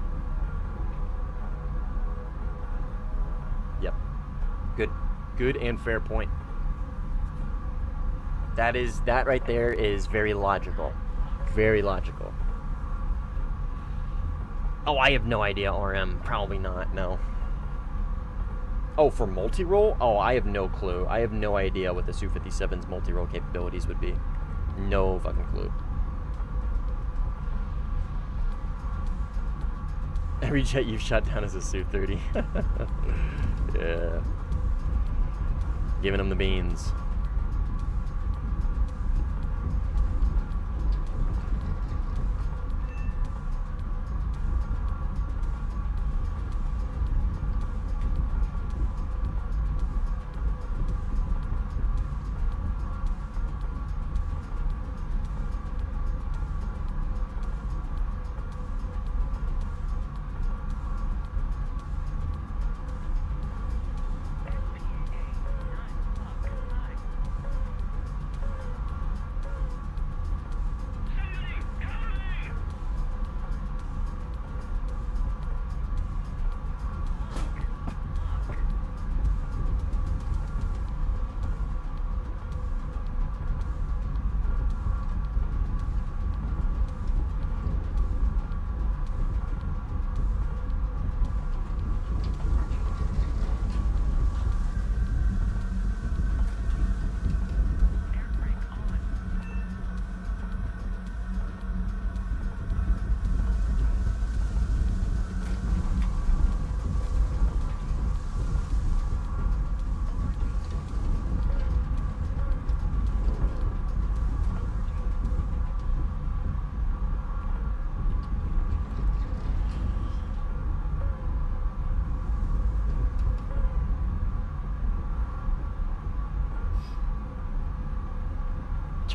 Yep. Good and fair point. That right there is very logical. Very logical. Oh, I have no idea, RM. Probably not, no. Oh, for multi-role? Oh, I have no clue. I have no idea what the Su-57's multi-role capabilities would be. No fucking clue. Every jet you've shot down is a Su-30. Yeah. Giving them the beans.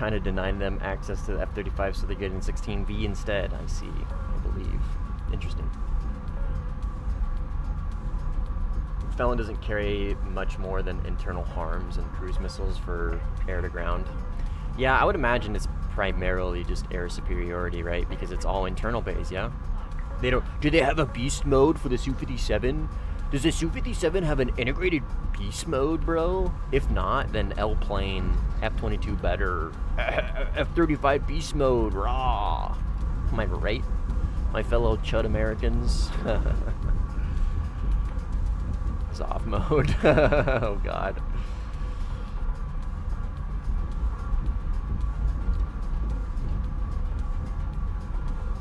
China denying them access to the F-35, so they're getting 16V instead. I see. I believe. Interesting. Felon doesn't carry much more than internal harms and cruise missiles for air to ground. Yeah, I would imagine it's primarily just air superiority, right? Because it's all internal base, yeah? They don't... Do they have a beast mode for the Su-57? Does the Su-57 have an integrated beast mode, bro? If not, then L-plane, F-22 better. F-35 beast mode, raw. Am I right? My fellow Chud Americans? Off mode. Oh god.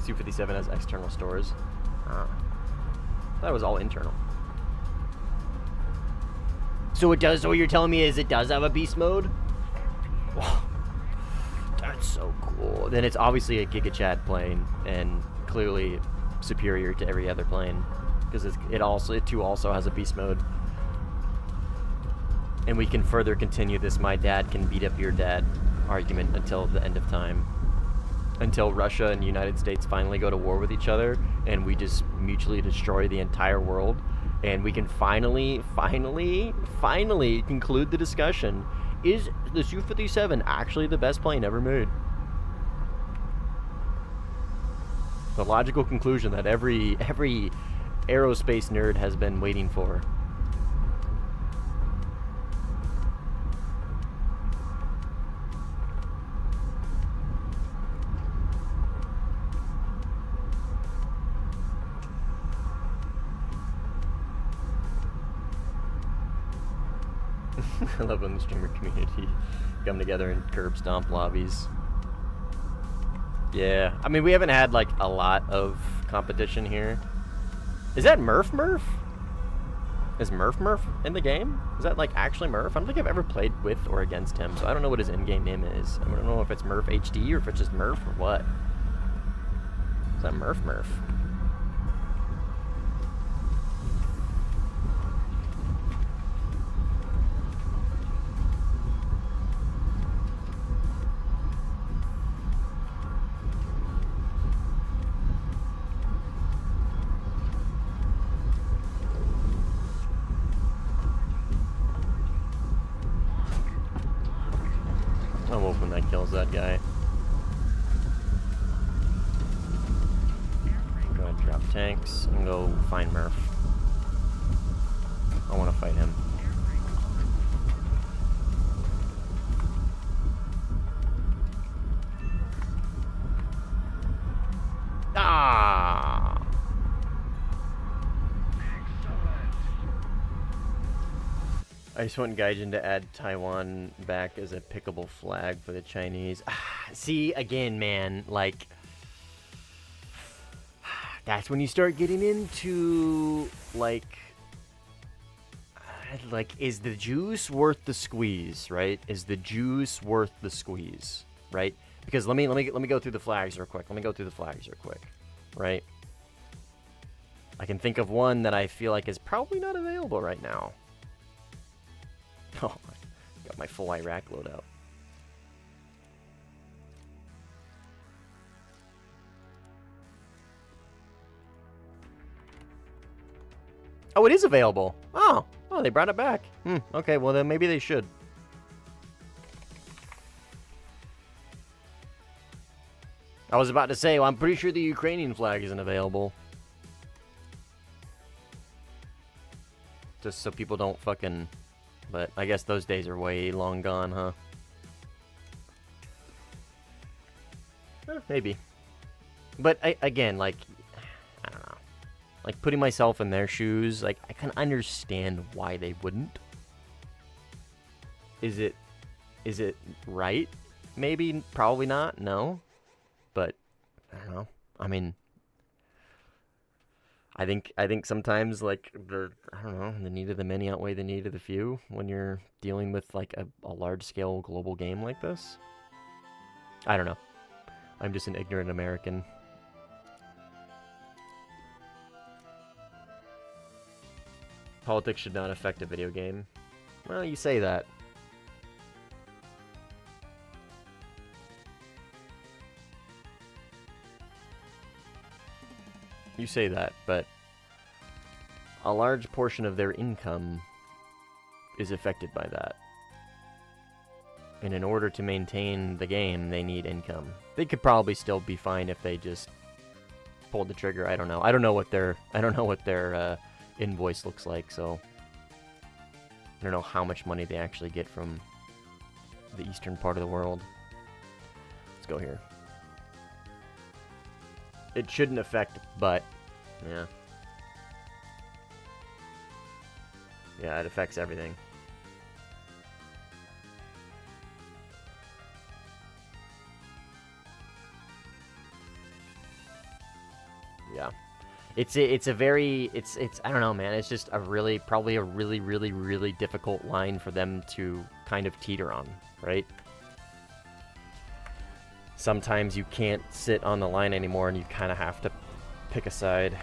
Su-57 has external stores. That was all internal. So it does. So what you're telling me is it does have a beast mode? Wow. That's so cool. Then it's obviously a Giga Chad plane and clearly superior to every other plane. Because it too also has a beast mode. And we can further continue this my dad can beat up your dad argument until the end of time. Until Russia and the United States finally go to war with each other and we just mutually destroy the entire world. And we can finally conclude the discussion. Is the Su-57 actually the best plane ever made? The logical conclusion that every aerospace nerd has been waiting for. I love when the streamer community come together in curb stomp lobbies. Yeah, I mean, we haven't had like a lot of competition here. Is that Murph? Is Murph in the game? Is that like actually Murph? I don't think I've ever played with or against him, so I don't know what his in-game name is. I don't know if it's Murph HD or if it's just Murph or what. Is that Murph? I'm hoping that kills that guy. Go ahead and drop tanks and go find Murph. I want to fight him. Ah! I just want Gaijin to add Taiwan back as a pickable flag for the Chinese. See, again, man, like, that's when you start getting into, like, is the juice worth the squeeze, right? Is the juice worth the squeeze, right? Because let me go through the flags real quick. Right? I can think of one that I feel like is probably not available right now. Oh, got my full Iraq loadout. Oh, it is available. Oh, they brought it back. Okay, well then maybe they should. I was about to say, well, I'm pretty sure the Ukrainian flag isn't available. Just so people don't fucking... But I guess those days are way long gone, huh? Maybe. But again, like, I don't know. Like, putting myself in their shoes, like, I can understand why they wouldn't. Is it right? Maybe, probably not, no. But, I don't know. I mean... I think sometimes, like, I don't know, the need of the many outweigh the need of the few when you're dealing with, like, a large-scale global game like this. I don't know. I'm just an ignorant American. Politics should not affect a video game. Well, you say that. You say that, but a large portion of their income is affected by that. And in order to maintain the game, they need income. They could probably still be fine if they just pulled the trigger. I don't know. I don't know what their invoice looks like, so I don't know how much money they actually get from the eastern part of the world. Let's go here. It shouldn't affect, but yeah. Yeah, it affects everything. Yeah. It's a very, it's I don't know, man. It's just probably a really difficult line for them to kind of teeter on, right? Sometimes you can't sit on the line anymore and you kind of have to pick a side.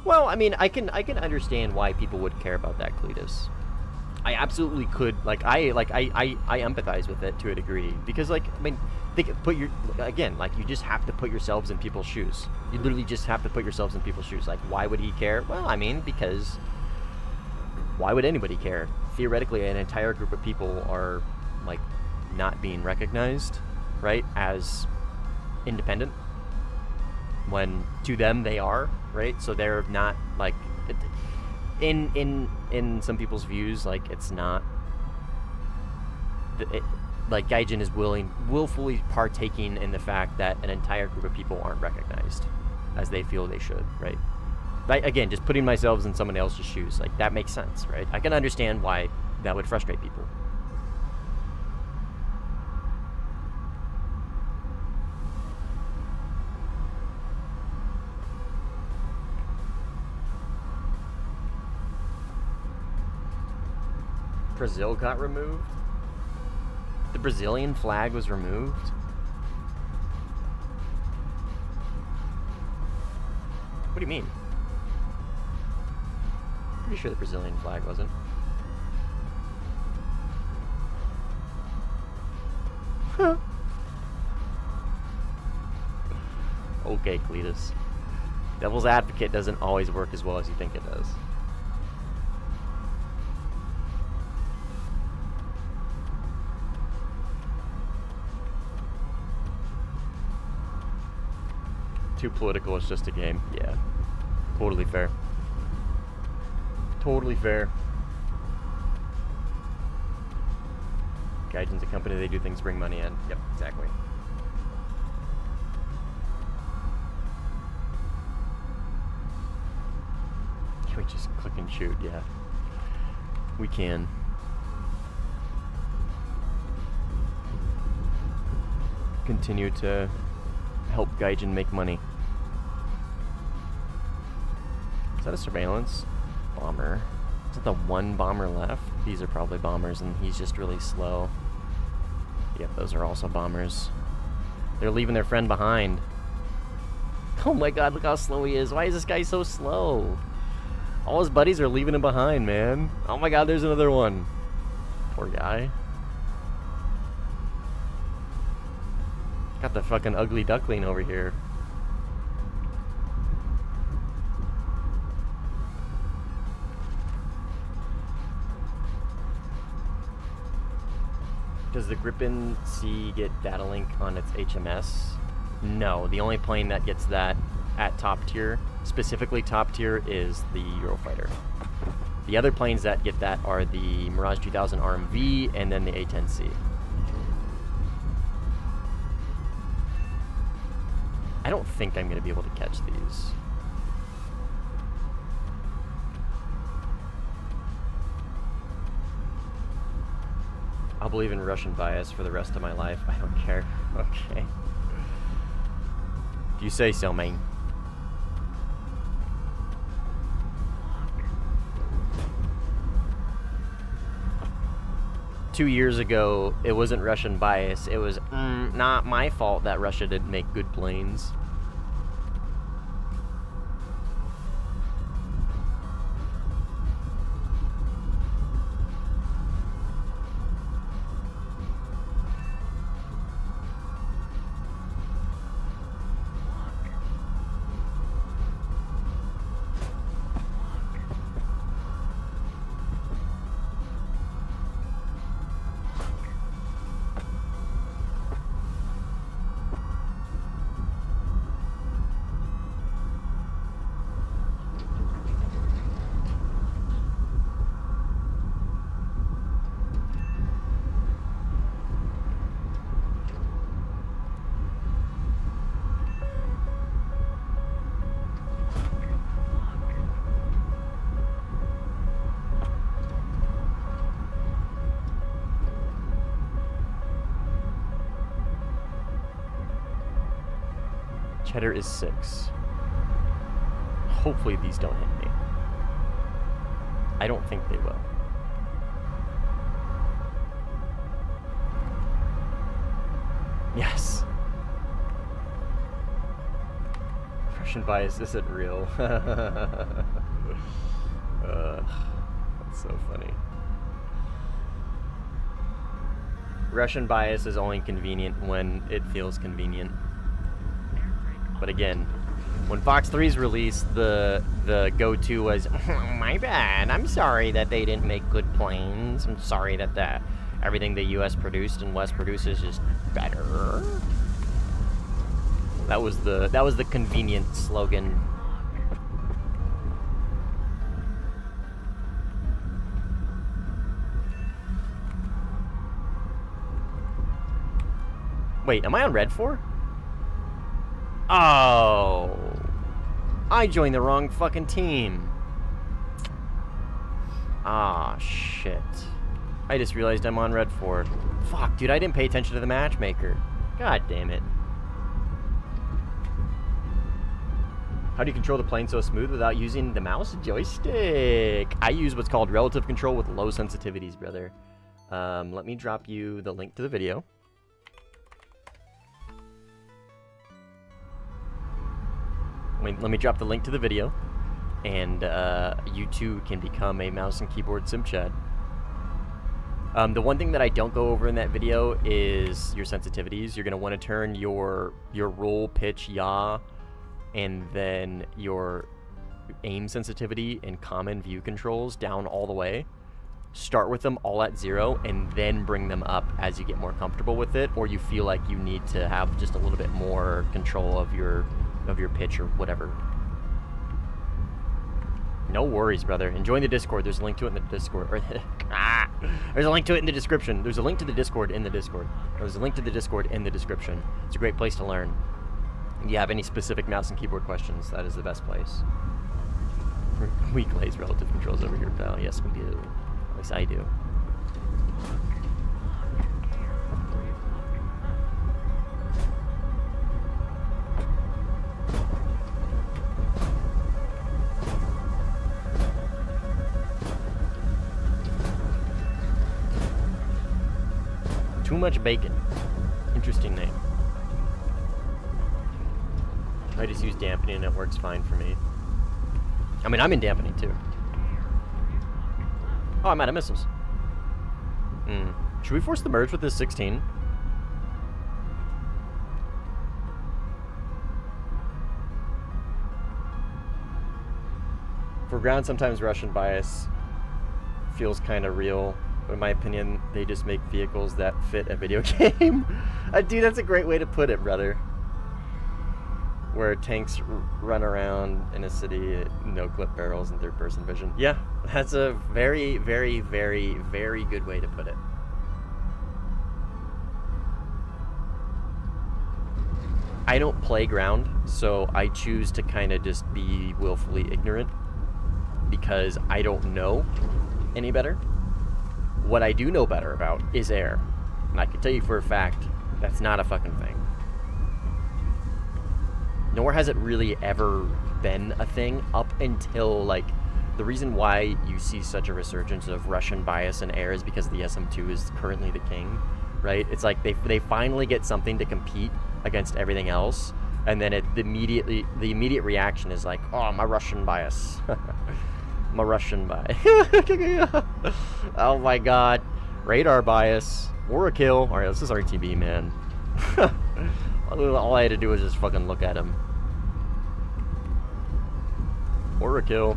Well, I mean, I can understand why people would care about that, Cletus. I absolutely could. I empathize with it to a degree because, like, I mean, you just have to put yourselves in people's shoes. You literally just have to put yourselves in people's shoes. Like, why would he care? Well, I mean, because why would anybody care? Theoretically, an entire group of people are, like, not being recognized, right, as independent, when to them they are, right? So they're not, like, in some people's views, like, it's not, like, Gaijin is willfully partaking in the fact that an entire group of people aren't recognized as they feel they should, right? But again, just putting myself in someone else's shoes, like, that makes sense, right? I can understand why that would frustrate people. Brazil got removed? The Brazilian flag was removed? What do you mean? Pretty sure the Brazilian flag wasn't. Huh. Okay, Cletus. Devil's advocate doesn't always work as well as you think it does. Too political, it's just a game. Yeah. Totally fair. Totally fair. Gaijin's a company, they do things to bring money in. Yep, exactly. Can we just click and shoot? Yeah. We can. Continue to help Gaijin make money. Is that a surveillance bomber? Is that the one bomber left? These are probably bombers, and he's just really slow. Yep, those are also bombers. They're leaving their friend behind. Oh my god, look how slow he is. Why is this guy so slow? All his buddies are leaving him behind, man. Oh my god, there's another one. Poor guy. Got the fucking ugly duckling over here. Does the Gripen C get data link on its HMS? No, the only plane that gets that at top tier, specifically top tier, is the Eurofighter. The other planes that get that are the Mirage 2000 RMV and then the A-10C. I don't think I'm going to be able to catch these. I'll believe in Russian bias for the rest of my life. I don't care. Okay. If you say so, man. 2 years ago, it wasn't Russian bias. It was not my fault that Russia didn't make good planes. Cheddar is 6. Hopefully these don't hit me. I don't think they will. Yes. Russian bias isn't real. That's so funny. Russian bias is only convenient when it feels convenient. But again, when Fox 3's released, the go-to was, my bad, I'm sorry that they didn't make good planes. I'm sorry that everything the US produced and West produces is better. That was the convenient slogan. Wait, am I on red 4? Oh, I joined the wrong fucking team. Ah, shit. I just realized I'm on red 4. Fuck, dude, I didn't pay attention to the matchmaker. God damn it. How do you control the plane so smooth without using the mouse joystick? I use what's called relative control with low sensitivities, brother. Let me drop you the link to the video. Let me drop the link to the video, and you too can become a mouse and keyboard sim chad. The one thing that I don't go over in that video is your sensitivities. You're going to want to turn your roll, pitch, yaw, and then your aim sensitivity and common view controls down all the way. Start with them all at 0, and then bring them up as you get more comfortable with it, or you feel like you need to have just a little bit more control of your pitch or whatever. No worries, brother. And join the Discord. There's a link to it in the Discord. There's a link to it in the description. There's a link to the Discord in the Discord. There's a link to the Discord in the description. It's a great place to learn. If you have any specific mouse and keyboard questions, that is the best place. We glaze relative controls over here, pal. Yes, we do. At least I do. Too much bacon. Interesting name. I just use dampening and it works fine for me. I mean, I'm in dampening too. Oh, I'm out of missiles. Should we force the merge with this 16? For ground, sometimes Russian bias feels kind of real. But in my opinion, they just make vehicles that fit a video game. Dude, that's a great way to put it, brother. Where tanks run around in a city, no clip barrels and third-person vision. Yeah, that's a very, very, very, very good way to put it. I don't play ground, so I choose to kind of just be willfully ignorant because I don't know any better. What I do know better about is air. And I can tell you for a fact, that's not a fucking thing. Nor has it really ever been a thing up until, like, the reason why you see such a resurgence of Russian bias in air is because the SM2 is currently the king, right? It's like they finally get something to compete against everything else, and then the immediate reaction is like, oh, my Russian bias. My Russian bias. Oh my god. Radar bias. Or a kill. Alright, this is RTB, man. All I had to do was just fucking look at him. Or a kill.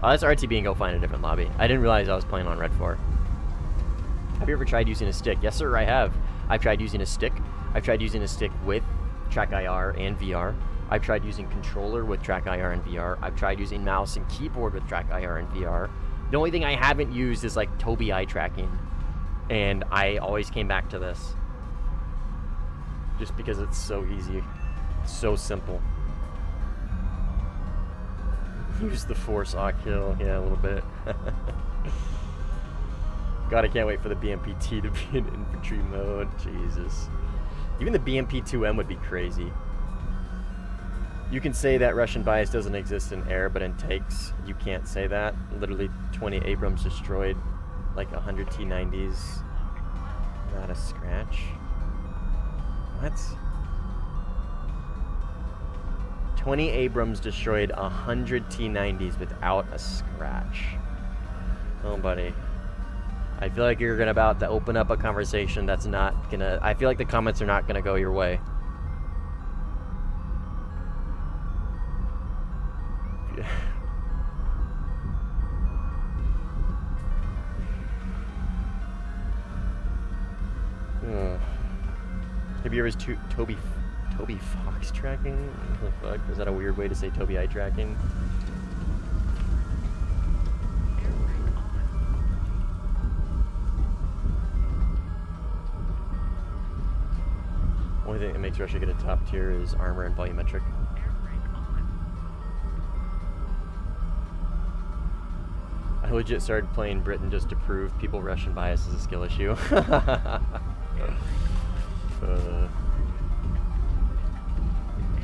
Let's RTB and go find a different lobby. I didn't realize I was playing on Red 4. Have you ever tried using a stick? Yes, sir, I have. I've tried using a stick. I've tried using a stick with Track IR and VR. I've tried using controller with Track IR and VR. I've tried using mouse and keyboard with Track IR and VR. The only thing I haven't used is like Tobii eye tracking. And I always came back to this. Just because it's so easy. It's so simple. Use the force, kill. Yeah, a little bit. God, I can't wait for the BMP-T to be in infantry mode. Jesus. Even the BMP-2M would be crazy. You can say that Russian bias doesn't exist in air, but in tanks, you can't say that. Literally 20 Abrams destroyed like 100 T-90s. Not a scratch. What? 20 Abrams destroyed 100 T-90s without a scratch. Oh, buddy. I feel like you're about to open up a conversation that's not gonna... I feel like the comments are not gonna go your way. Have you ever Toby Fox tracking? What the fuck? Was that a weird way to say Toby eye tracking? Only thing that makes Russia get a top tier is armor and volumetric. I legit started playing Britain just to prove people Russian bias is a skill issue.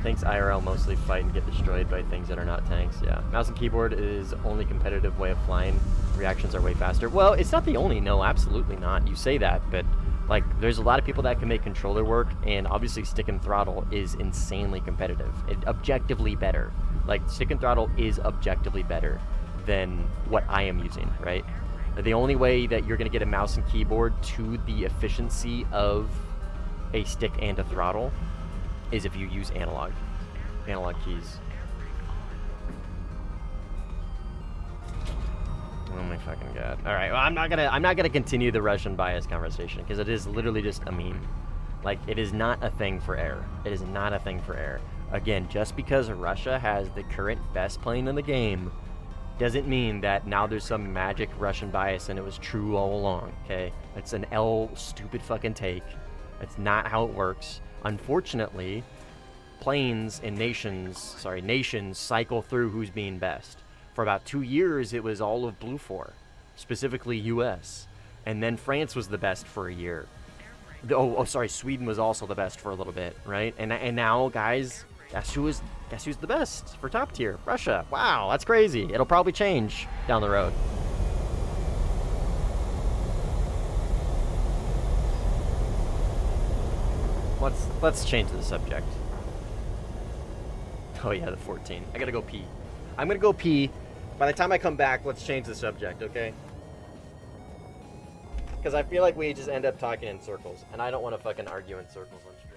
Tanks IRL mostly fight and get destroyed by things that are not tanks, yeah. Mouse and keyboard is only competitive way of flying. Reactions are way faster. Well, it's not the only, no, absolutely not. You say that, but like there's a lot of people that can make controller work, and obviously stick and throttle is insanely competitive. Objectively better. Like stick and throttle is objectively better than what I am using, right? The only way that you're gonna get a mouse and keyboard to the efficiency of a stick and a throttle is if you use analog keys. Oh my fucking god. All right, well, I'm not gonna continue the Russian bias conversation because it is literally just a meme. Like, it is not a thing for air. It is not a thing for air. Again, just because Russia has the current best plane in the game doesn't mean that now there's some magic Russian bias and it was true all along, okay? It's an stupid fucking take. That's not how it works. Unfortunately, planes and nations cycle through who's being best. For about 2 years, it was all of Blue 4, specifically US. And then France was the best for a year. Sweden was also the best for a little bit, right? And now, guys, guess who's the best for top tier? Russia. Wow, that's crazy. It'll probably change down the road. Let's change the subject. Oh yeah, the 14. I gotta go pee. I'm gonna go pee. By the time I come back, let's change the subject, okay? Because I feel like we just end up talking in circles, and I don't want to fucking argue in circles on stream.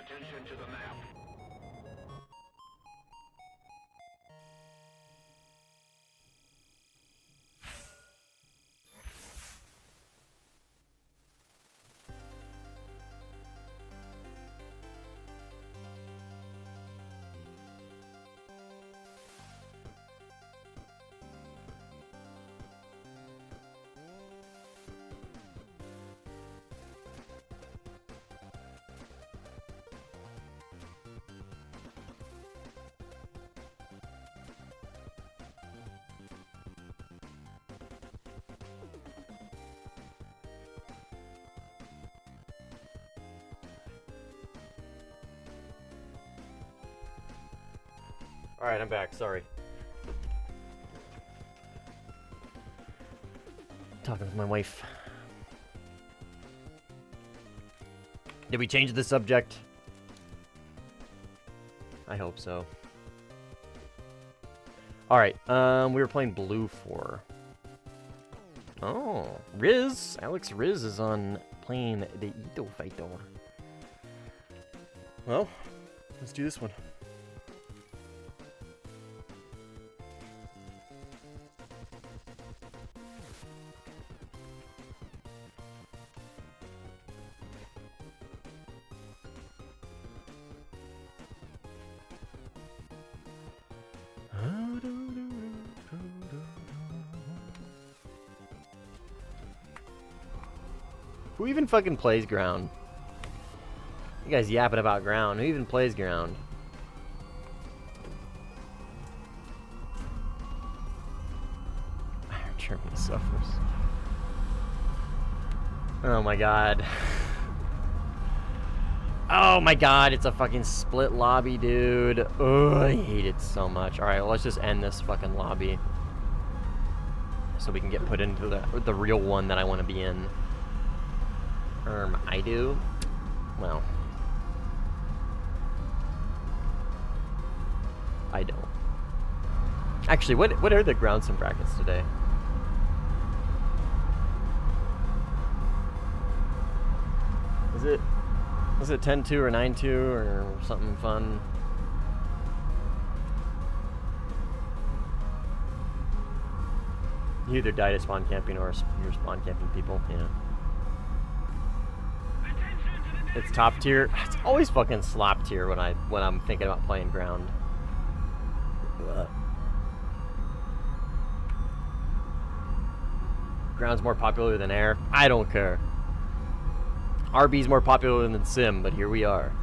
Attention to the map. Alright, I'm back, sorry. Talking with my wife. Did we change the subject? I hope so. Alright, we were playing Blue 4. Oh, Riz! Alex Riz is on playing the Ito Fighter. Well, let's do this one. Who even fucking plays ground? You guys yapping about ground. Who even plays ground? Iron Germany suffers. Oh my god. Oh my god, it's a fucking split lobby, dude. Ugh, I hate it so much. Alright, well, let's just end this fucking lobby. So we can get put into the real one that I want to be in. I do? Well. I don't. Actually, what are the ground sim brackets today? Was it 10-2 or 9-2 or something fun? You either die to spawn camping or you're spawn camping people, yeah. It's top tier. It's always fucking slop tier when I'm thinking about playing ground. Ugh. Ground's more popular than air. I don't care. RB's more popular than sim, but here we are.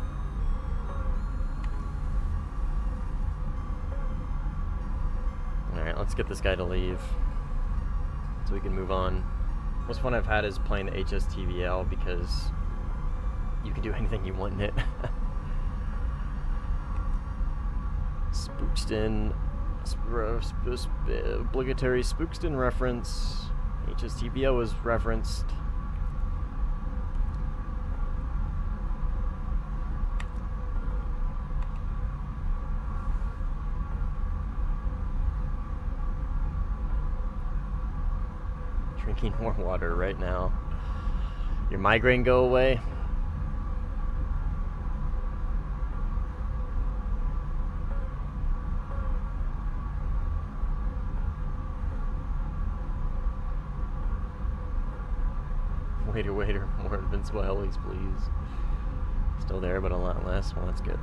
Alright, let's get this guy to leave. So we can move on. Most fun I've had is playing the HSTVL because you can do anything you want in it. Spookston. Obligatory Spookston reference. HSTVL was referenced. Drinking more water right now. Your migraine go away? Waiter, more invincible helis, please. Still there, but a lot less. Well, that's good.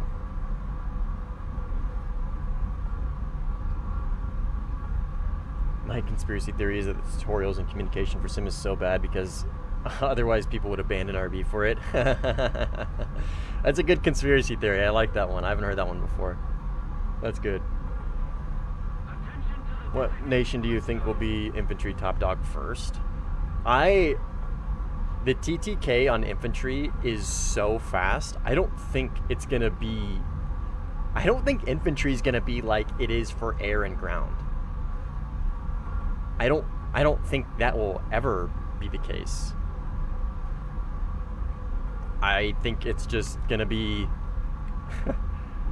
My conspiracy theory is that the tutorials and communication for Sim is so bad because otherwise people would abandon RB for it. That's a good conspiracy theory. I like that one. I haven't heard that one before. That's good. What nation do you think will be infantry top dog first? The TTK on infantry is so fast. I don't think infantry is gonna be like it is for air and ground. I don't think that will ever be the case. I think it's just gonna be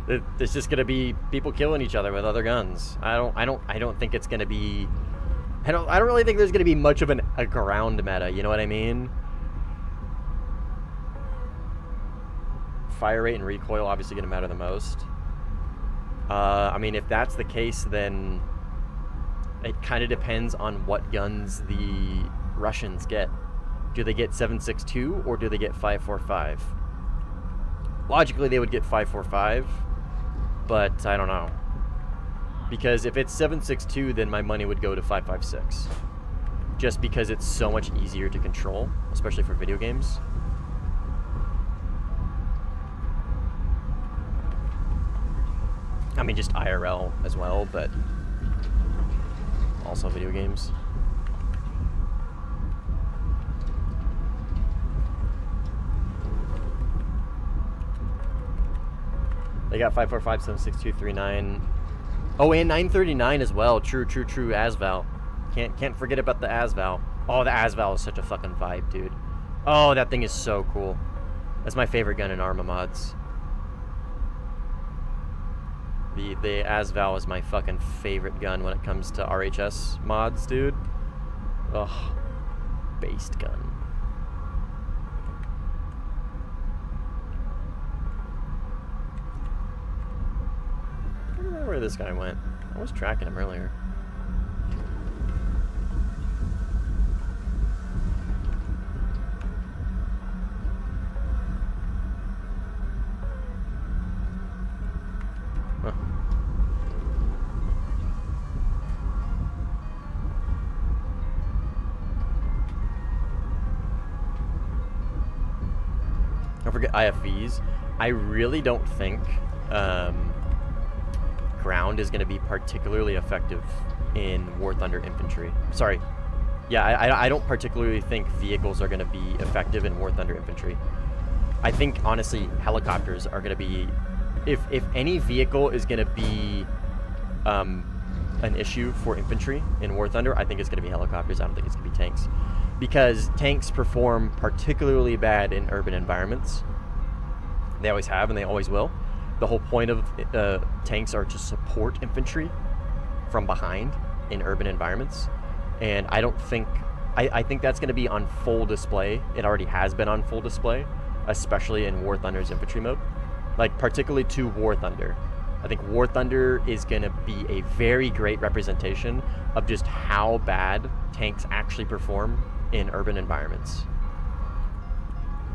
it's just gonna be people killing each other with other guns. I don't think it's gonna be I don't really think there's gonna be much of a ground meta, you know what I mean? fire rate and recoil obviously going to matter the most. I mean, if that's the case, then it kind of depends on what guns the Russians get. Do they get 7.62 or do they get 5.45? Logically, they would get 5.45, but I don't know. Because if it's 7.62, then my money would go to 5.56. Just because it's so much easier to control, especially for video games. I mean, just IRL as well, but also video games. They got 5.45, 7.62, 3.9. Oh, and 9.39 as well. True, true, true. Asval. Can't forget about the Asval. Oh, the Asval is such a fucking vibe, dude. Oh, that thing is so cool. That's my favorite gun in Arma mods. The Asval is my fucking favorite gun when it comes to RHS mods, dude. Ugh. Based gun. I don't remember where this guy went. I was tracking him earlier. Huh. Don't forget IFVs. I really don't think ground is going to be particularly effective in Warthunder infantry. Sorry. Yeah, I don't particularly think vehicles are going to be effective in Warthunder infantry. I think, honestly, helicopters are going to be... If any vehicle is going to be an issue for infantry in War Thunder, I think it's going to be helicopters. I don't think it's going to be tanks. Because tanks perform particularly bad in urban environments. They always have and they always will. The whole point of tanks are to support infantry from behind in urban environments. And I don't think... I think that's going to be on full display. It already has been on full display, especially in War Thunder's infantry mode. Like, particularly to War Thunder. I think War Thunder is going to be a very great representation of just how bad tanks actually perform in urban environments.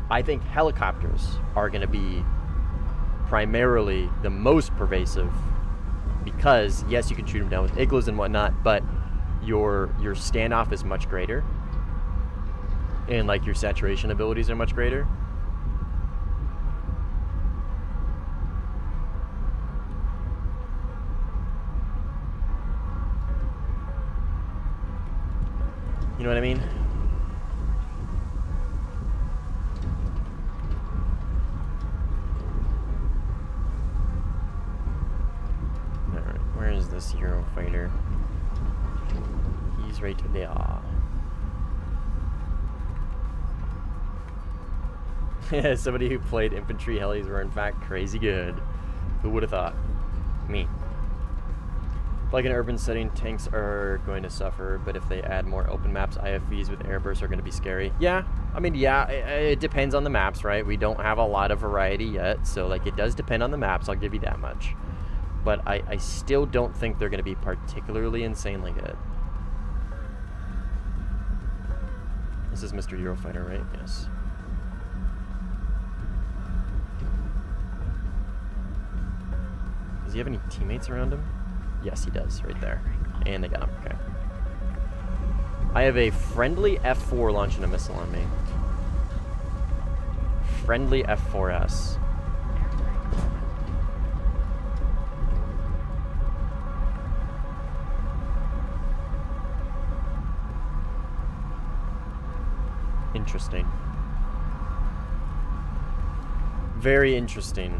I think helicopters are going to be primarily the most pervasive because, yes, you can shoot them down with igloos and whatnot, but your standoff is much greater. And, like, your saturation abilities are much greater. You know what I mean? Alright, where is this Eurofighter? He's right there. Yeah, somebody who played infantry helis were in fact crazy good. Who would have thought? Me. Like in an urban setting, tanks are going to suffer, but if they add more open maps, IFVs with airbursts are going to be scary. Yeah, I mean, yeah, it depends on the maps, right? We don't have a lot of variety yet, so like it does depend on the maps, I'll give you that much. But I still don't think they're going to be particularly insanely good. This is Mr. Eurofighter, right? Yes. Does he have any teammates around him? Yes, he does, right there. And they got him, okay. I have a friendly F4 launching a missile on me. Friendly F4S. Interesting. Very interesting.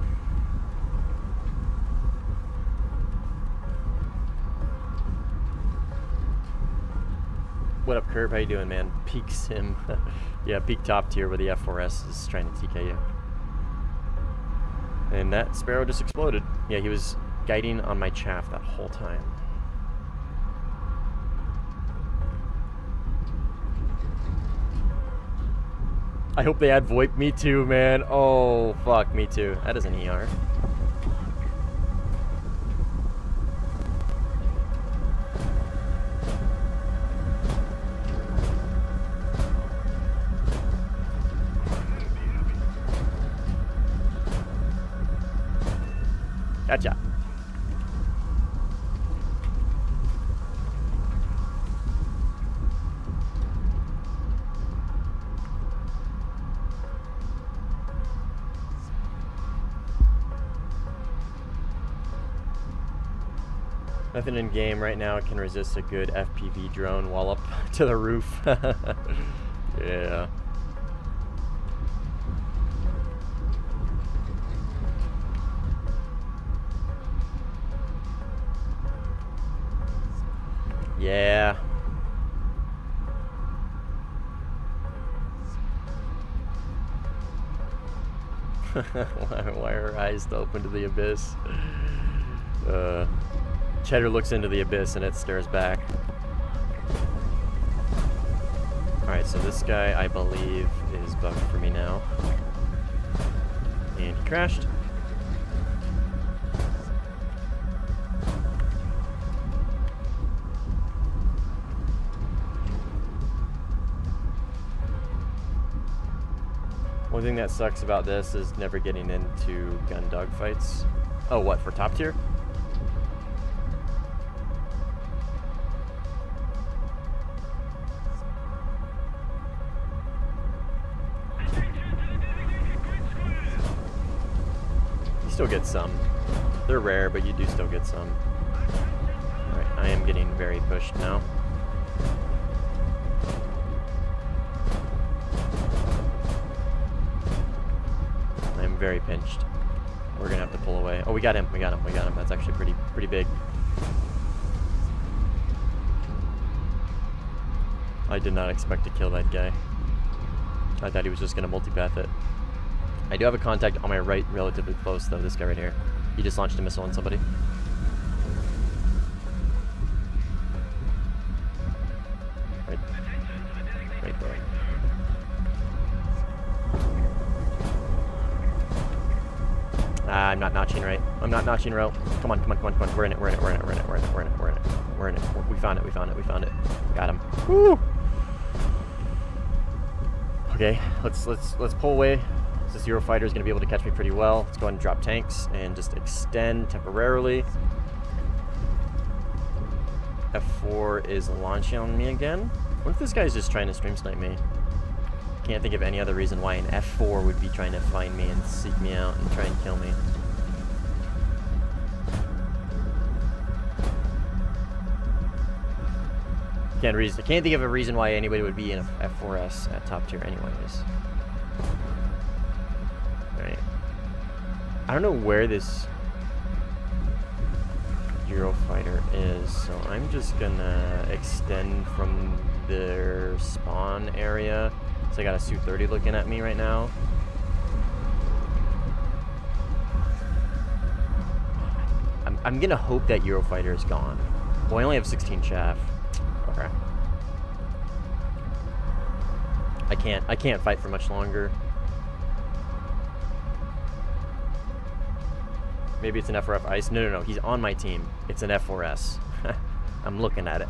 What up, Curb? How you doing, man? Peak Sim. Yeah, peak top tier where the F4S is trying to TK you. And that Sparrow just exploded. Yeah, he was guiding on my chaff that whole time. I hope they add VoIP. Me too, man. Oh, fuck. Me too. That is an ER. Gotcha. Nothing in game right now can resist a good FPV drone while up to the roof. Yeah. Yeah. Why are her eyes still open to the abyss? Cheddar looks into the abyss and it stares back. Alright, so this guy, I believe, is bugged for me now. And he crashed. One thing that sucks about this is never getting into gun dogfights. Oh, what, for top tier? You still get some. They're rare, but you do still get some. Alright, I am getting very pushed now. I'm very pinched. We're gonna have to pull away. Oh, we got him. We got him. We got him. That's actually pretty big. I did not expect to kill that guy. I thought he was just gonna multipath it. I do have a contact on my right, relatively close though. This guy right here. He just launched a missile on somebody. Right there. I'm not notching right. I'm not notching right. Come on, come on, come on, come on. We're in it, we're in it, we're in it, we're in it, we're in it, we're in it, we're in it. We're in it. We found it, we found it, we found it. Got him. Woo! Okay, let's pull away. This Zero Fighter is gonna be able to catch me pretty well. Let's go ahead and drop tanks and just extend temporarily. F4 is launching on me again. What if this guy's just trying to stream snipe me? Can't think of any other reason why an F4 would be trying to find me and seek me out and try and kill me. Can't think of a reason why anybody would be in a F4S at top tier anyways. Alright. I don't know where this Eurofighter is, so I'm just gonna extend from their spawn area. So I got a Su-30 looking at me right now. I'm gonna hope that Eurofighter is gone. Well, I only have 16 chaff. Okay. I can't fight for much longer. Maybe it's an F4F ice. No, he's on my team. It's an F4S. I'm looking at it.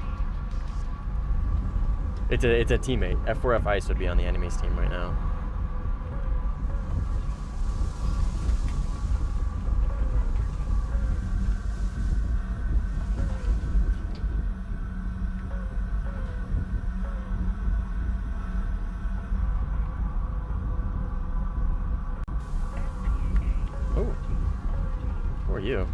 It's a teammate. F4F ice would be on the enemy's team right now. Oh. Who are you?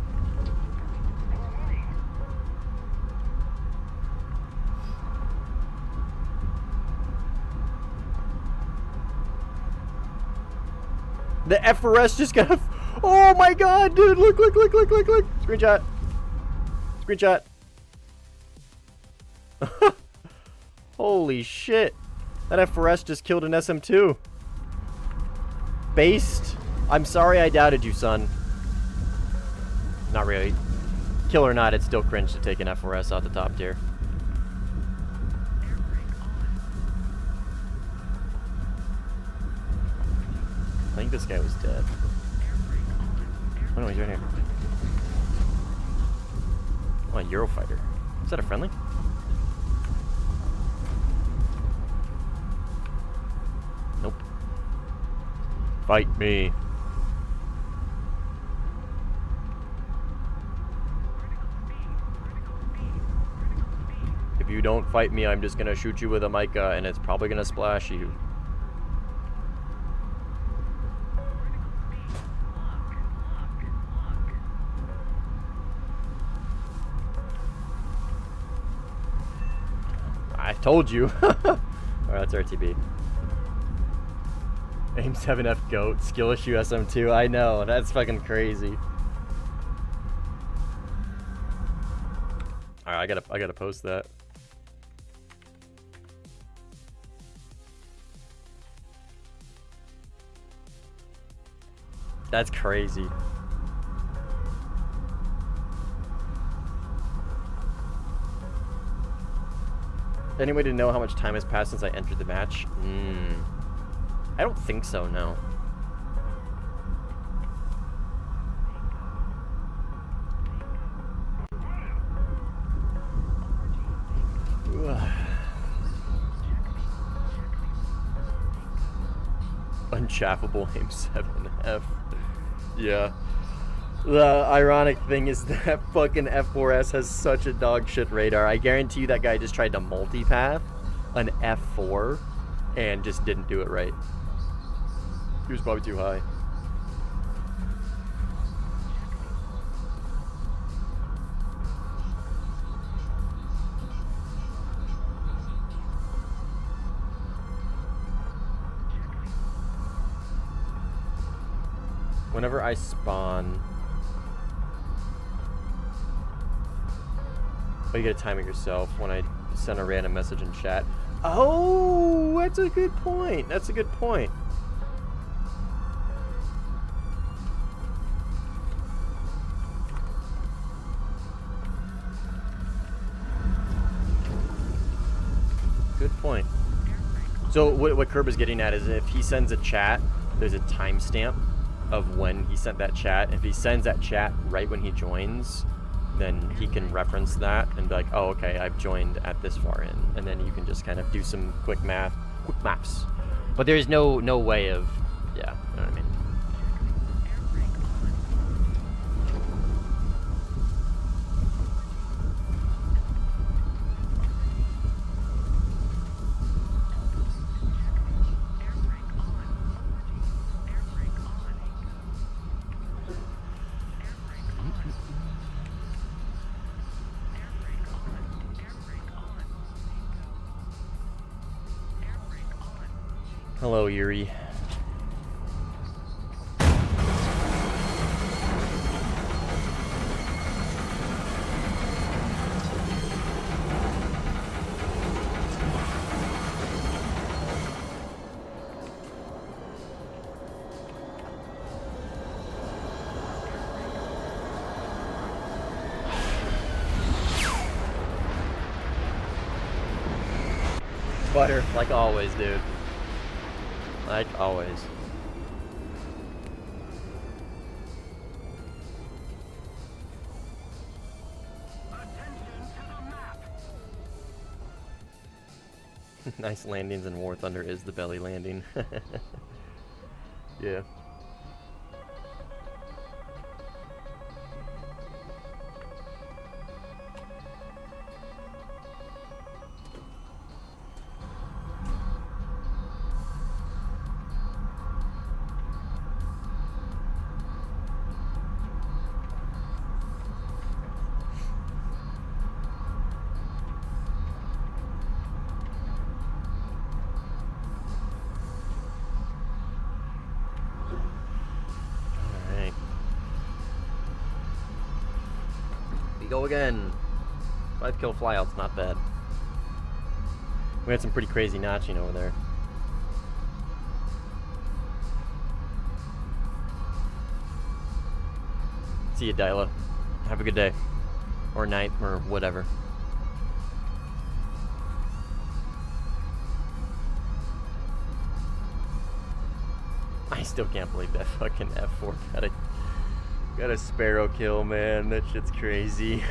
The F4S just got. Oh my god, dude! Look! Screenshot. Screenshot. Holy shit! That F4S just killed an SM2. Based. I'm sorry I doubted you, son. Not really. Kill or not, it's still cringe to take an F4S out the top tier. I think this guy was dead. Oh no, he's right here. Oh, a Eurofighter. Is that a friendly? Nope. Fight me. If you don't fight me, I'm just gonna shoot you with a mica, and it's probably gonna splash you. I told you. Alright, that's RTB. Aim 7F GOAT, skill issue SM2. I know, that's fucking crazy. Alright, I gotta post that. That's crazy. Any way to know how much time has passed since I entered the match? I don't think so, no. Unchaffable aim 7F. Yeah. The ironic thing is that fucking F4S has such a dog shit radar. I guarantee you that guy just tried to multipath an F4 and just didn't do it right. He was probably too high. Whenever I spawn... Oh, you gotta time it yourself when I send a random message in chat. Oh, that's a good point. That's a good point. Good point. So what Curb is getting at is if he sends a chat, there's a timestamp of when he sent that chat. If he sends that chat right when he joins, then he can reference that and be like, oh, okay, I've joined at this far in. And then you can just kind of do some quick maths. But there's no way of, yeah, you know what I mean? Hello, Yuri. Butter, like always, dude. Like always. Nice landings in Warthunder is the belly landing. Yeah. Go again. 5 kill flyout's not bad. We had some pretty crazy notching over there. See you, Dyla. Have a good day. Or night, or whatever. I still can't believe that fucking F4 Got a sparrow kill, man. That shit's crazy.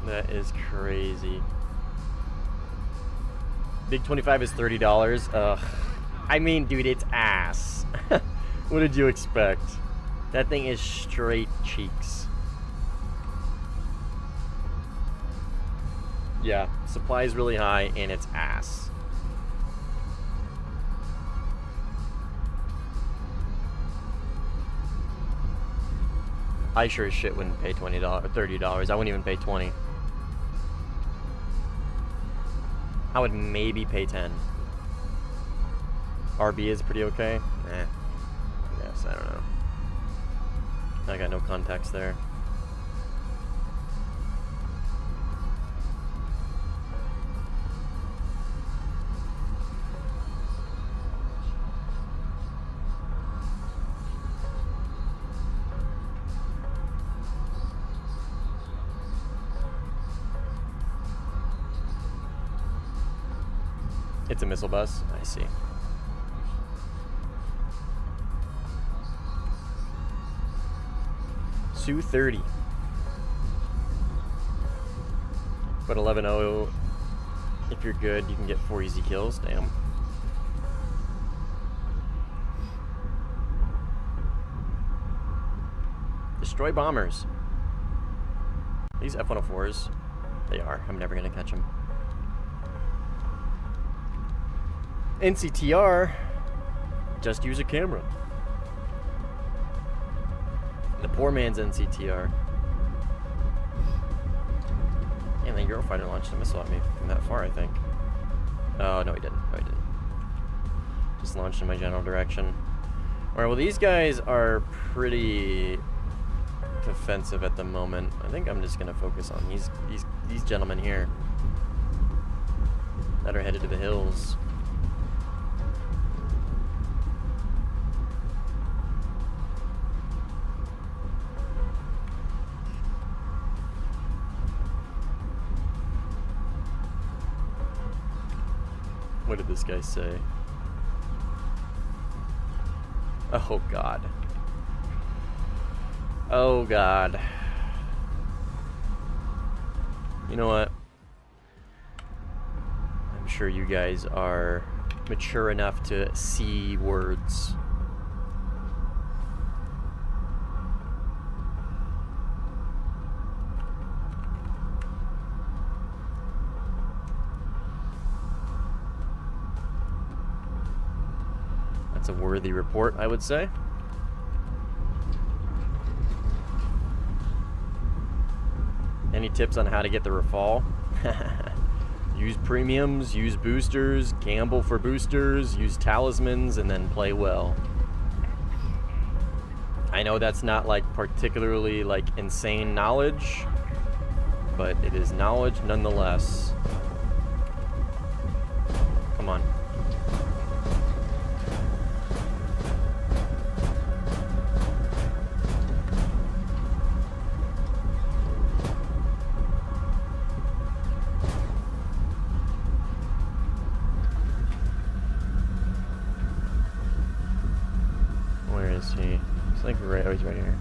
That is crazy. Big 25 is $30. Ugh. I mean, dude, it's ass. What did you expect? That thing is straight cheeks. Yeah, supply is really high and it's ass. I sure as shit wouldn't pay $20 or $30. I wouldn't even pay 20. I would maybe pay 10. RB is pretty okay. Yes, I don't know. I got no context there. It's a missile bus. I see. Su-30. But 11-0, if you're good, you can get 4 easy kills. Damn. Destroy bombers. These F-104s, they are. I'm never going to catch them. NCTR, just use a camera. The poor man's NCTR. And the Eurofighter launched a missile at me from that far, I think. Oh, no he didn't. No he didn't. Just launched in my general direction. Alright, well these guys are pretty defensive at the moment. I think I'm just gonna focus on these gentlemen here that are headed to the hills. What did this guy say? Oh God. Oh God. You know what? I'm sure you guys are mature enough to see words. That's a worthy report, I would say. Any tips on how to get the Rafale? Use premiums, use boosters, gamble for boosters, use talismans, and then play well. I know that's not like particularly like insane knowledge, but it is knowledge nonetheless. Come on. It's like right, oh, he's right here.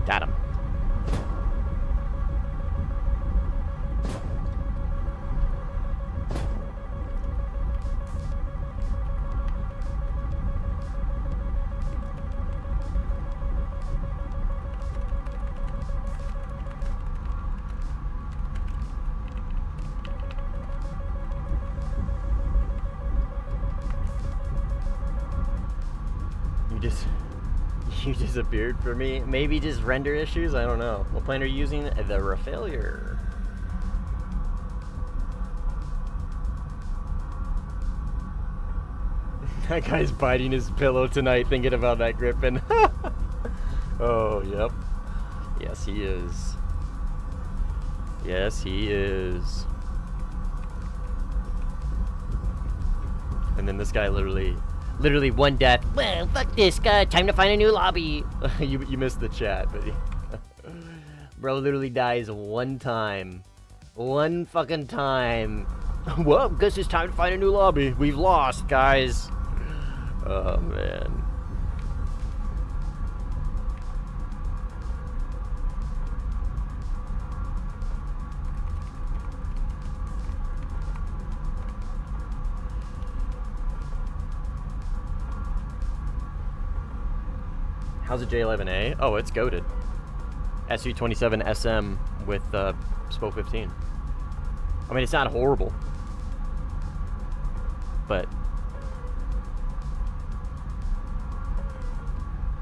Got him. You disappeared for me. Maybe just render issues? I don't know. What plane are you using? The Rafale. That guy's biting his pillow tonight thinking about that Griffin. Oh, yep. Yes, he is. Yes, he is. and then this guy literally one death. Well, fuck this guy. Time to find a new lobby. you missed the chat, but bro literally dies one time, one fucking time. Well, guess it's time to find a new lobby. We've lost, guys. Oh man. How's a J11A? Oh, it's goated. SU-27 SM with SPO 15. I mean, it's not horrible, but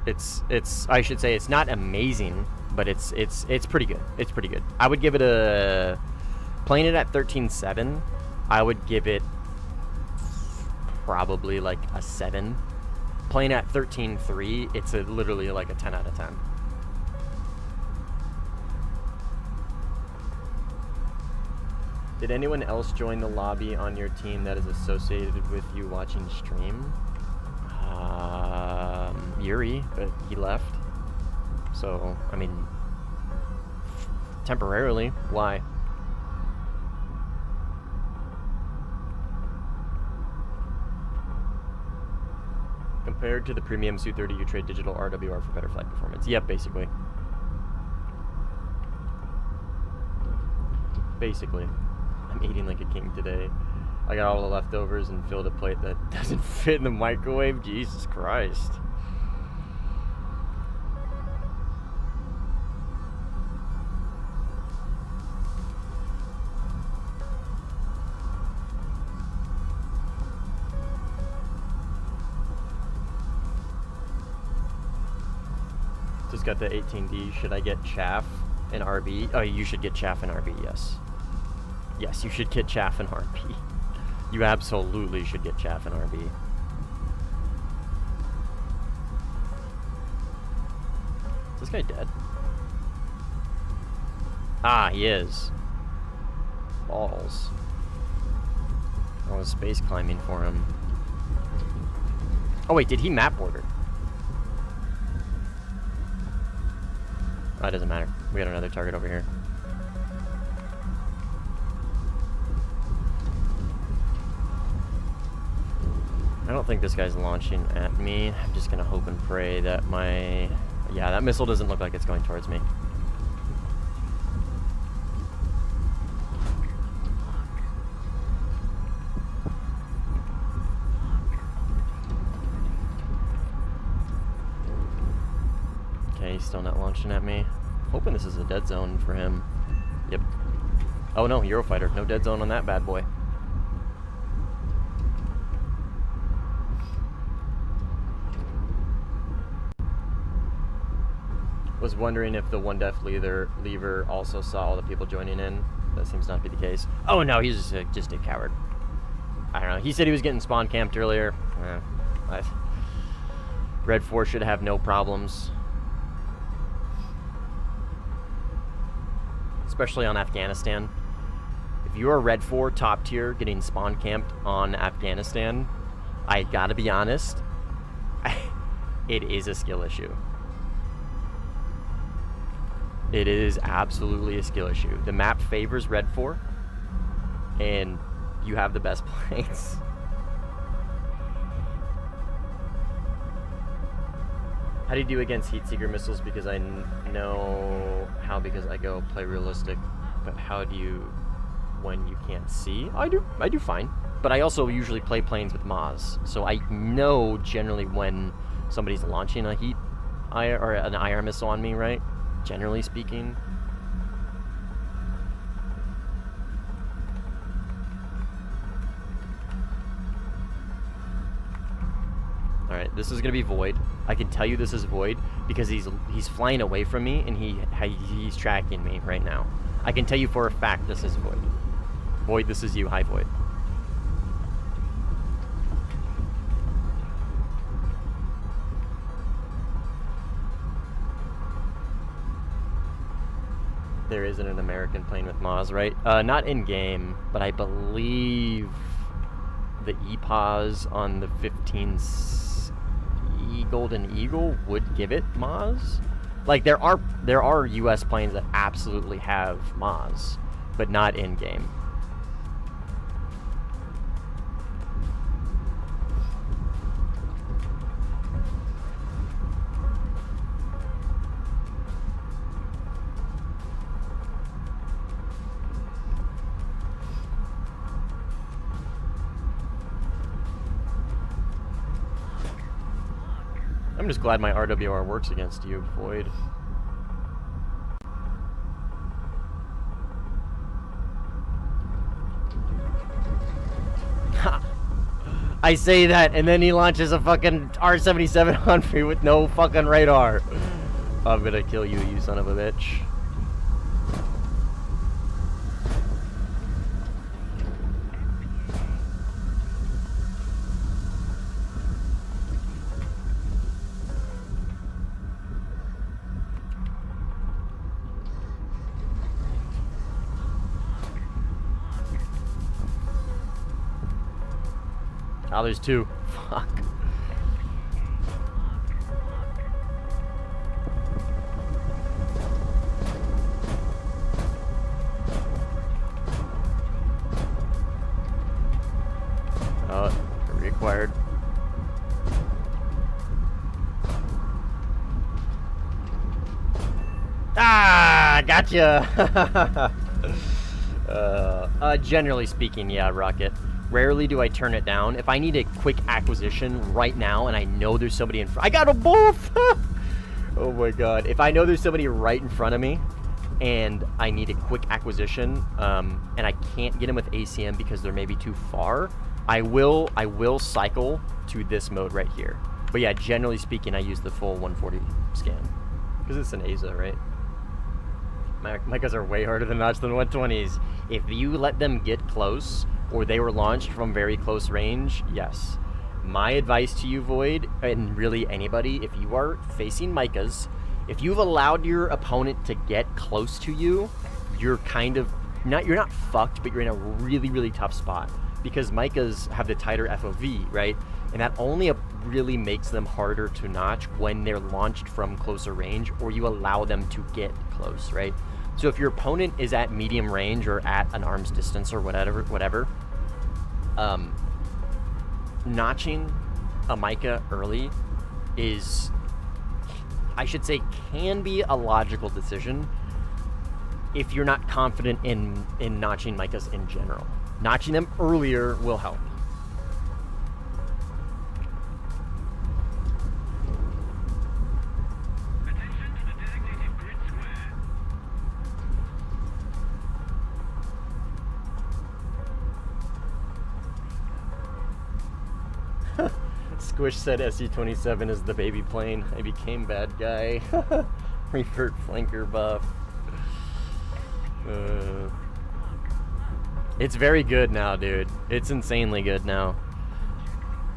it's I should say it's not amazing, but it's pretty good. It's pretty good. I would give it a, playing it at 13.7, I would give it probably like a 7. Playing at 13.3, it's literally like a 10 out of 10. Did anyone else join the lobby on your team that is associated with you watching stream? Yuri, but he left. So, I mean, temporarily. Why? Compared to the premium Su-30, you trade digital RWR for better flight performance. Yep, basically. Basically. I'm eating like a king today. I got all the leftovers and filled a plate that doesn't fit in the microwave. Jesus Christ. Just got the 18D. Should I get chaff and RB? Oh, you should get chaff and RB, yes. Yes, you should get chaff and RB. You absolutely should get chaff and RB. Is this guy dead? Ah, he is. Balls. I was space climbing for him. Oh wait, did he map border? Oh, it doesn't matter. We got another target over here. I don't think this guy's launching at me. I'm just gonna hope and pray that my... Yeah, that missile doesn't look like it's going towards me. Okay, he's still not launching at me. Hoping this is a dead zone for him. Yep. Oh no, Eurofighter. No dead zone on that bad boy. Was wondering if the one def lever also saw all the people joining in. That seems not to be the case. Oh no, he's just a coward. I don't know. He said he was getting spawn camped earlier. Red 4 should have no problems. Especially on Afghanistan. If you're a Red 4 top tier getting spawn camped on Afghanistan, I gotta be honest, it is a skill issue. It is absolutely a skill issue. The map favors Red 4, and you have the best planes. How do you do against heat seeker missiles? Because I know how, because I go play realistic. But how do you when you can't see? I do fine. But I also usually play planes with Maz, so I know generally when somebody's launching a heat or an IR missile on me, right? Generally speaking. Alright, this is gonna be Void. I can tell you this is Void because he's flying away from me and he's tracking me right now. I can tell you for a fact this is Void. Void, this is you. Hi, Void. There isn't an American plane with Maz, right? Not in game, but I believe the E-Pause on the 15 Golden Eagle would give it Maz. Like, there are US planes that absolutely have Maz, but not in-game. I'm just glad my RWR works against you, Void. I say that, and then he launches a fucking R-77 on me with no fucking radar. I'm gonna kill you, you son of a bitch. Oh, there's two. Fuck. Oh, reacquired. Ah, gotcha. Generally speaking, yeah, Rocket. Rarely do I turn it down. If I need a quick acquisition right now and I know there's somebody in front, I got them both! Oh my god. If I know there's somebody right in front of me and I need a quick acquisition and I can't get them with ACM because they're maybe too far, I will cycle to this mode right here. But yeah, generally speaking, I use the full 140 scan. Because it's an ASA, right? My guys are way harder to notch than 120s. If you let them get close, or they were launched from very close range, yes. My advice to you, Void, and really anybody, if you are facing Micahs, if you've allowed your opponent to get close to you, you're kind of, you're not fucked, but you're in a really, really tough spot. Because Micahs have the tighter FOV, right? And that only really makes them harder to notch when they're launched from closer range, or you allow them to get close, right? So if your opponent is at medium range or at an arm's distance or whatever, notching a Micah early is, I should say, can be a logical decision if you're not confident in notching Micahs in general. Notching them earlier will help. Squish said SU-27 is the baby plane. I became bad guy. Revert flanker buff. It's very good now, dude. It's insanely good now.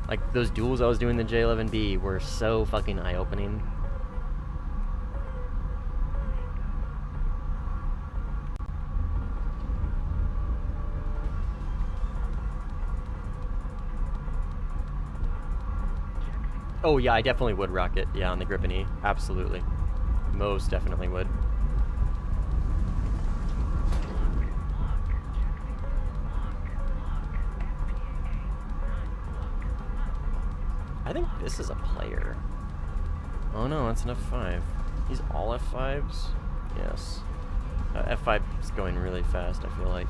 Like, those duels I was doing in the J11B were so fucking eye-opening. Oh yeah, I definitely would rocket. Yeah, on the Gripen E. Absolutely. Most definitely would. I think this is a player. Oh no, that's an F5. He's all F5s? Yes. F5 is going really fast, I feel like.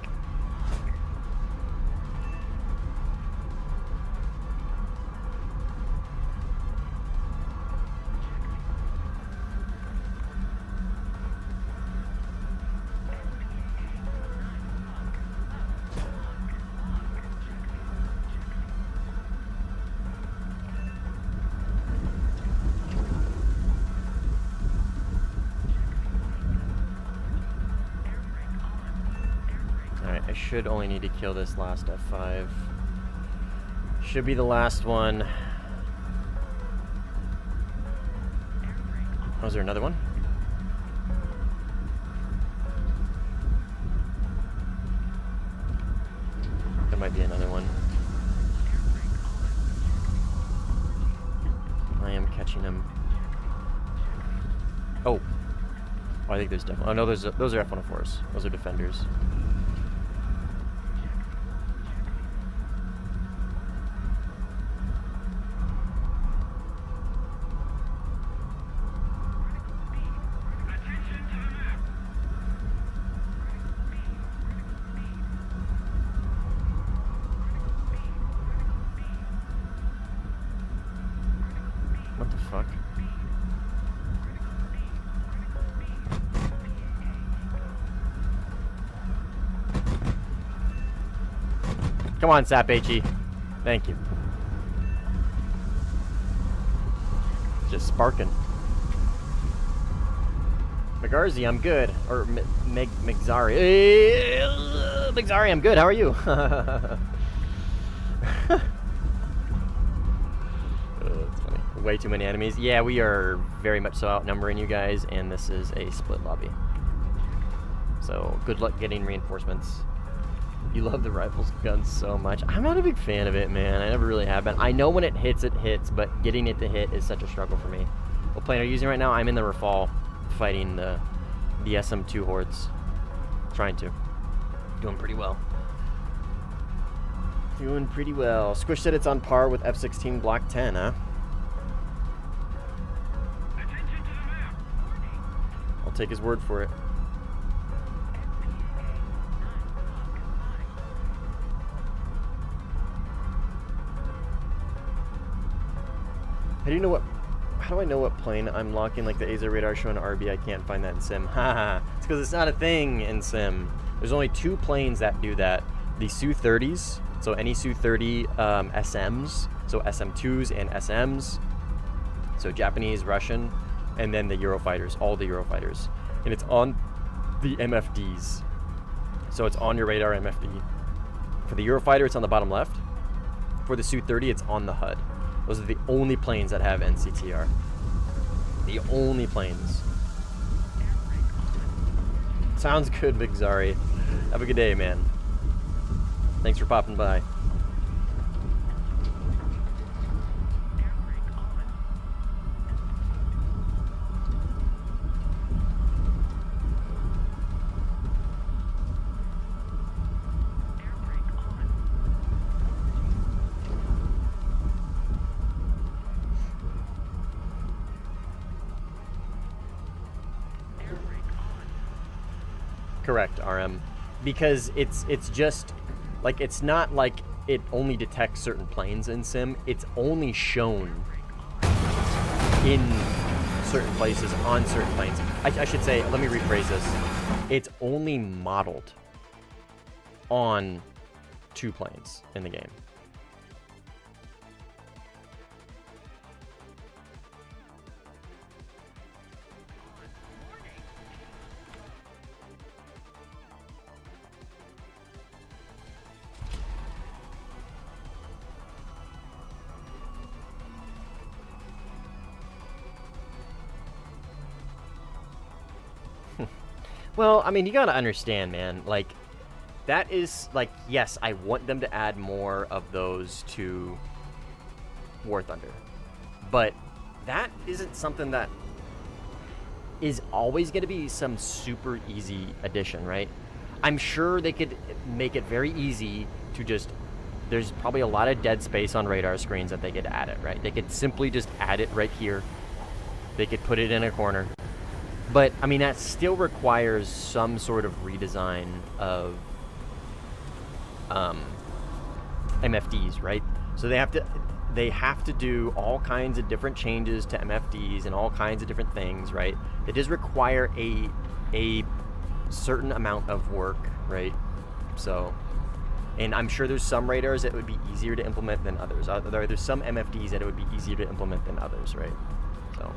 I should only need to kill this last F5. Should be the last one. Oh, is there another one? There might be another one. catching him. Oh. Oh, I think there's definitely... Oh, no, those are F-104s. Those are defenders. What the fuck? Come on, Sap HE. Thank you. Just sparking. Megarzi, I'm good. Or Megzari. Megzari, I'm good. How are you? That's funny. Way too many enemies. Yeah, we are very much so outnumbering you guys, and this is a split lobby. So, good luck getting reinforcements. You love the rifles gun so much. I'm not a big fan of it, man. I never really have been. I know when it hits, but getting it to hit is such a struggle for me. What plane are you using right now? I'm in the Rafale fighting the SM2 hordes. Trying to. Doing pretty well. Doing pretty well. Squish said it's on par with F-16 Block 10, huh? I'll take his word for it. How do I know what plane I'm locking? Like the AZA radar showing RB, I can't find that in Sim. Haha. It's because it's not a thing in Sim. There's only 2 planes that do that. The Su-30s, so any Su-30 SMs, so SM2s and SMs, so Japanese, Russian, and then the Eurofighters, all the Eurofighters. And it's on the MFDs. So it's on your radar MFD. For the Eurofighter, it's on the bottom left. For the Su-30, it's on the HUD. Those are the only planes that have NCTR. The only planes. Sounds good, Vigzari. Have a good day, man. Thanks for popping by. Correct, RM. Because it's just like, it's not like it only detects certain planes in Sim. It's only shown in certain places on certain planes. I should say, let me rephrase this. It's only modeled on 2 planes in the game. Well, I mean, you gotta understand, man, like, that is, like, yes, I want them to add more of those to Warthunder, but that isn't something that is always gonna be some super easy addition, right? I'm sure they could make it very easy to just, there's probably a lot of dead space on radar screens that they could add it, right? They could simply just add it right here. They could put it in a corner. But, I mean, that still requires some sort of redesign of MFDs, right? So they have to do all kinds of different changes to MFDs and all kinds of different things, right? It does require a certain amount of work, right? So, and I'm sure there's some radars that would be easier to implement than others. There's some MFDs that it would be easier to implement than others, right? So...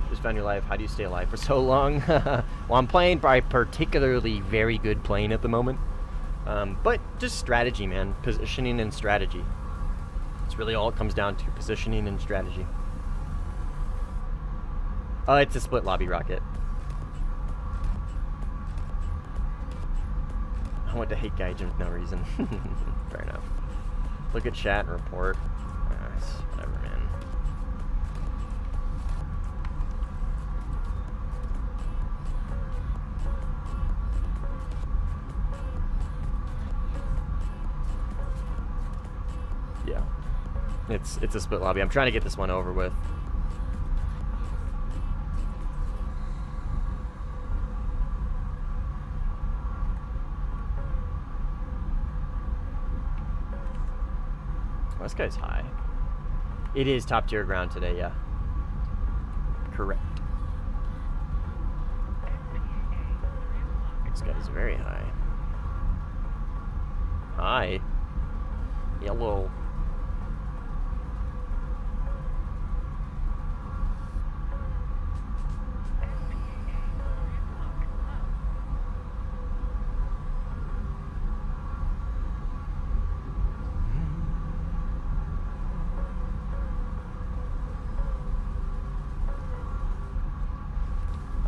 Just found your life. How do you stay alive for so long? Well, I'm playing by a particularly very good plane at the moment. But just strategy, man. Positioning and strategy. It's really all it comes down to. Positioning and strategy. Oh, it's a split lobby rocket. I went to hate Gaijin for no reason. Fair enough. Look at chat and report. Whatever, man. It's a split lobby. I'm trying to get this one over with. Oh, this guy's high. It is top tier ground today, yeah. Correct. This guy's very high. Hi. Yellow.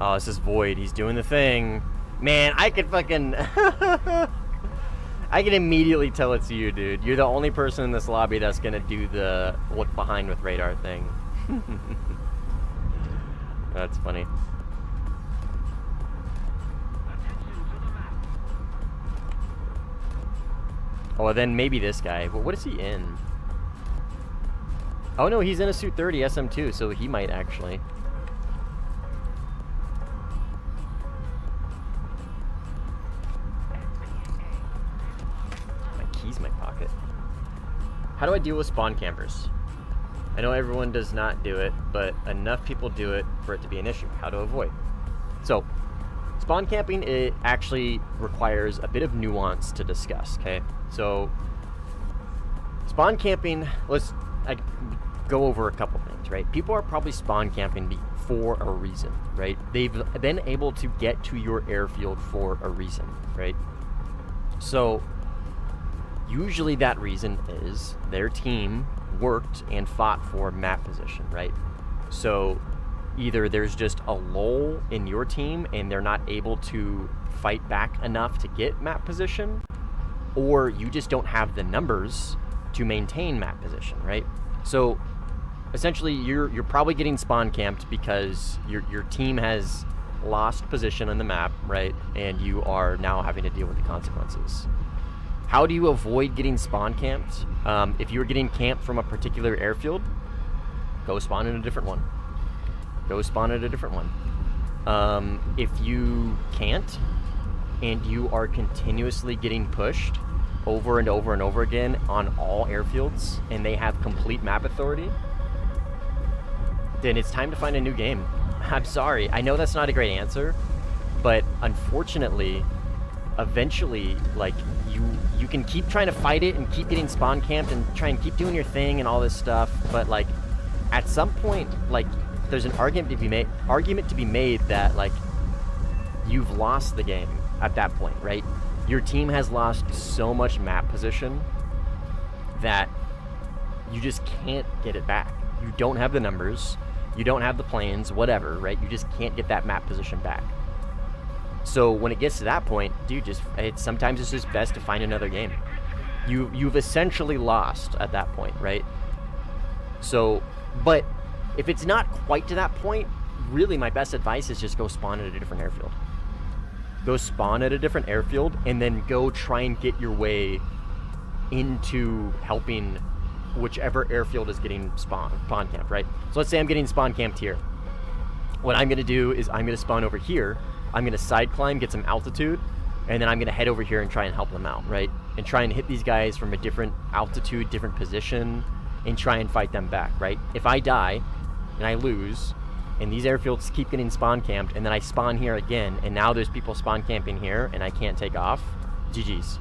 Oh, this is Void. He's doing the thing. Man, I could fucking... I can immediately tell it's you, dude. You're the only person in this lobby that's gonna do the look behind with radar thing. That's funny. Oh, well, then maybe this guy. Well, what is he in? Oh, no, he's in a Suit 30 SM2, so he might actually... Keys in my pocket. How do I deal with spawn campers? I know everyone does not do it, but enough people do it for it to be an issue. How to avoid? So, spawn camping, it actually requires a bit of nuance to discuss, okay? So, spawn camping, I go over a couple things, right? People are probably spawn camping for a reason, right? They've been able to get to your airfield for a reason, right? So, usually that reason is their team worked and fought for map position, right? So either there's just a lull in your team and they're not able to fight back enough to get map position, or you just don't have the numbers to maintain map position, right? So essentially you're probably getting spawn camped because your team has lost position on the map, right? And you are now having to deal with the consequences. How do you avoid getting spawn camped? If you're getting camped from a particular airfield, go spawn in a different one. Go spawn at a different one. If you can't, and you are continuously getting pushed over and over and over again on all airfields, and they have complete map authority, then it's time to find a new game. I'm sorry, I know that's not a great answer, but unfortunately, eventually, like, you can keep trying to fight it and keep getting spawn camped and try and keep doing your thing and all this stuff, but like at some point, like, there's an argument to be made that like you've lost the game at that point, right? Your team has lost so much map position that you just can't get it back. You don't have the numbers, you don't have the planes, whatever, right? You just can't get that map position back. So when it gets to that point, dude, sometimes it's just best to find another game. You've essentially lost at that point, right? So, but if it's not quite to that point, really my best advice is just go spawn at a different airfield. Go spawn at a different airfield and then go try and get your way into helping whichever airfield is getting spawn camped, right? So let's say I'm getting spawn camped here. What I'm gonna do is I'm gonna spawn over here. I'm gonna side climb, get some altitude, and then I'm gonna head over here and try and help them out, right? And try and hit these guys from a different altitude, different position, and try and fight them back, right? If I die and I lose, and these airfields keep getting spawn camped, and then I spawn here again, and now there's people spawn camping here, and I can't take off, GG's.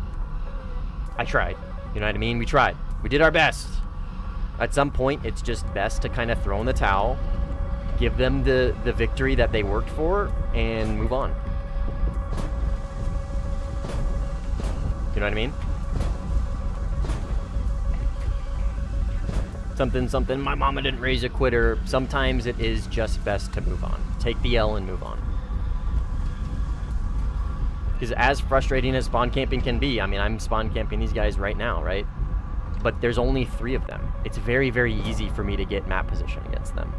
I tried, you know what I mean? We tried, we did our best. At some point, it's just best to kind of throw in the towel, give them the victory that they worked for, and move on. You know what I mean? Something, my mama didn't raise a quitter. Sometimes it is just best to move on. Take the L and move on. Because as frustrating as spawn camping can be, I mean, I'm spawn camping these guys right now, right? But there's only 3 of them. It's very, very easy for me to get map position against them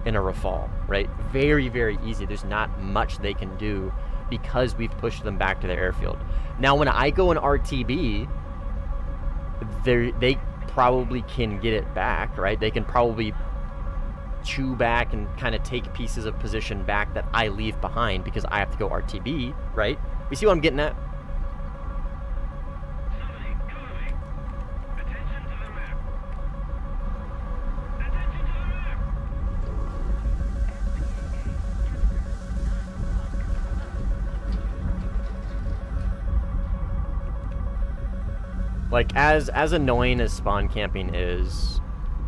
in a rafal, right? Very, very easy. There's not much they can do because we've pushed them back to their airfield. Now, when I go in RTB, probably can get it back, right? They can probably chew back and kind of take pieces of position back that I leave behind because I have to go RTB, right? You see what I'm getting at? Like, as annoying as spawn camping is,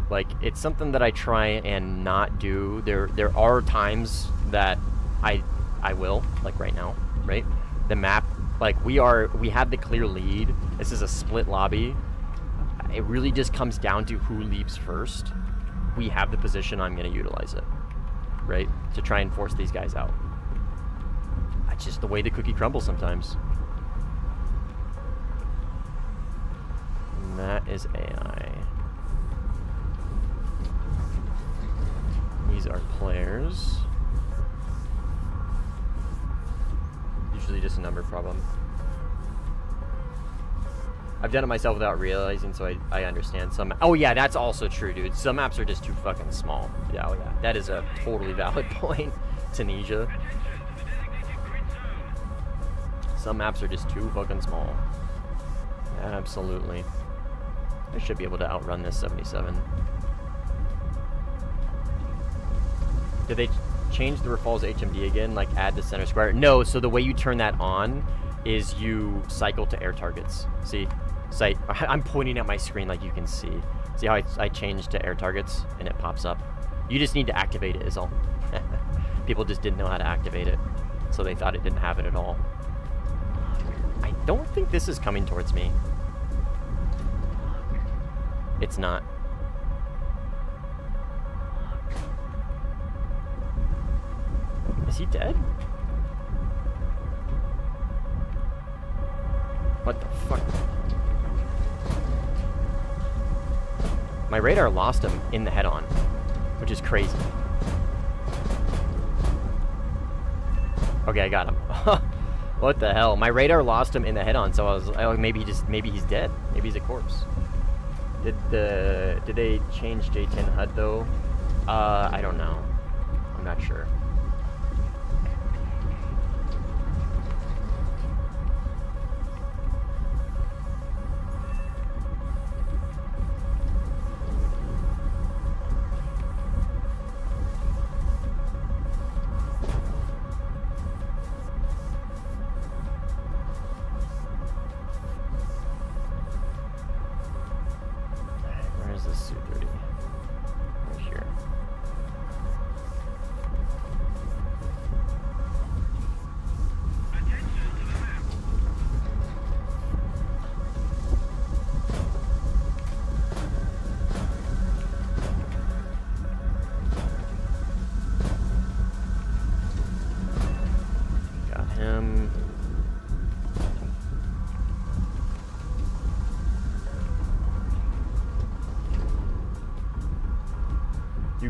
like, it's something that I try and not do. There are times that I will, like right now, right? The map, like, we have the clear lead. This is a split lobby. It really just comes down to who leaves first. We have the position, I'm gonna utilize it, right? To try and force these guys out. That's just the way the cookie crumbles sometimes. And that is AI. These are players. Usually just a number problem. I've done it myself without realizing, so I understand some. Oh yeah, that's also true, dude. Some maps are just too fucking small. Yeah, oh yeah. That is a totally valid point, Tunisia. Some maps are just too fucking small. Absolutely. I should be able to outrun this 77. Did they change the Rafal's HMD again? Like add the center square? No, so the way you turn that on is you cycle to air targets. See? Sight. I'm pointing at my screen like you can see. See how I changed to air targets and it pops up? You just need to activate it is all. People just didn't know how to activate it. So they thought it didn't have it at all. I don't think this is coming towards me. It's not. Is he dead? What the fuck? My radar lost him in the head-on, which is crazy. Okay, I got him. What the hell? My radar lost him in the head-on, so I was like, maybe he's dead. Maybe he's a corpse. Did they change J10 HUD though? I don't know. I'm not sure.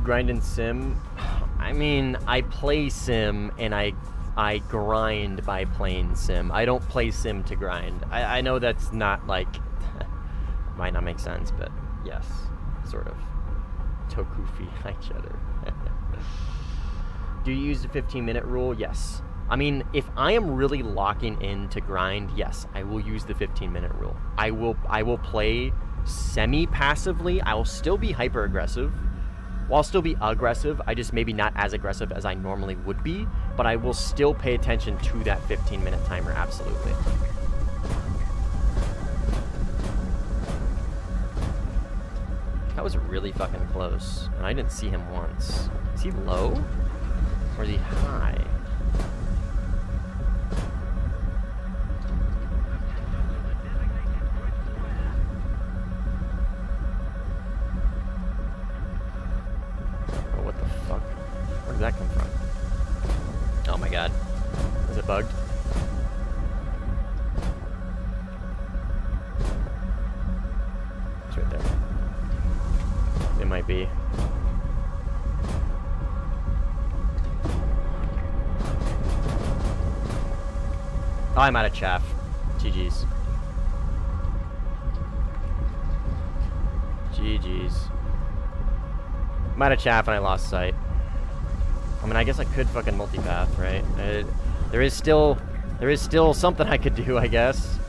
Grind in sim? I mean, I play sim and I grind by playing sim. I don't play sim to grind. I know that's not like might not make sense, but yes, sort of. Tokufi each other. Do you use the 15-minute rule? Yes. I mean, if I am really locking in to grind, yes, I will use the 15-minute rule. I will play semi-passively. I will still be hyper-aggressive. Well, I'll still be aggressive, I just maybe not as aggressive as I normally would be, but I will still pay attention to that 15-minute timer, absolutely. That was really fucking close, and I didn't see him once. Is he low? Or is he high? Where did that come from? Oh my god. Is it bugged? It's right there. It might be. Oh, I'm out of chaff. GG's. GG's. I'm out of chaff and I lost sight. I mean, I guess I could fucking multipath, right? There is still something I could do, I guess.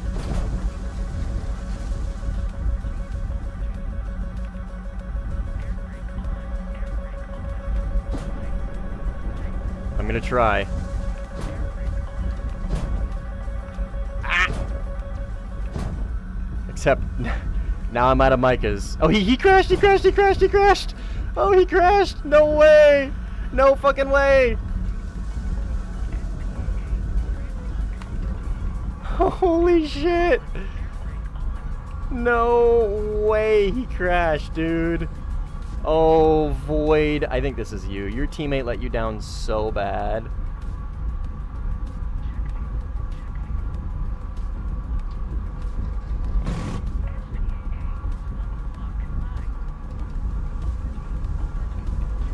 I'm gonna try. Ah! Except now I'm out of micas. Oh, he crashed! He crashed! He crashed! He crashed! Oh, he crashed! No way! No fucking way! Holy shit! No way he crashed, dude. Oh, Void. I think this is you. Your teammate let you down so bad.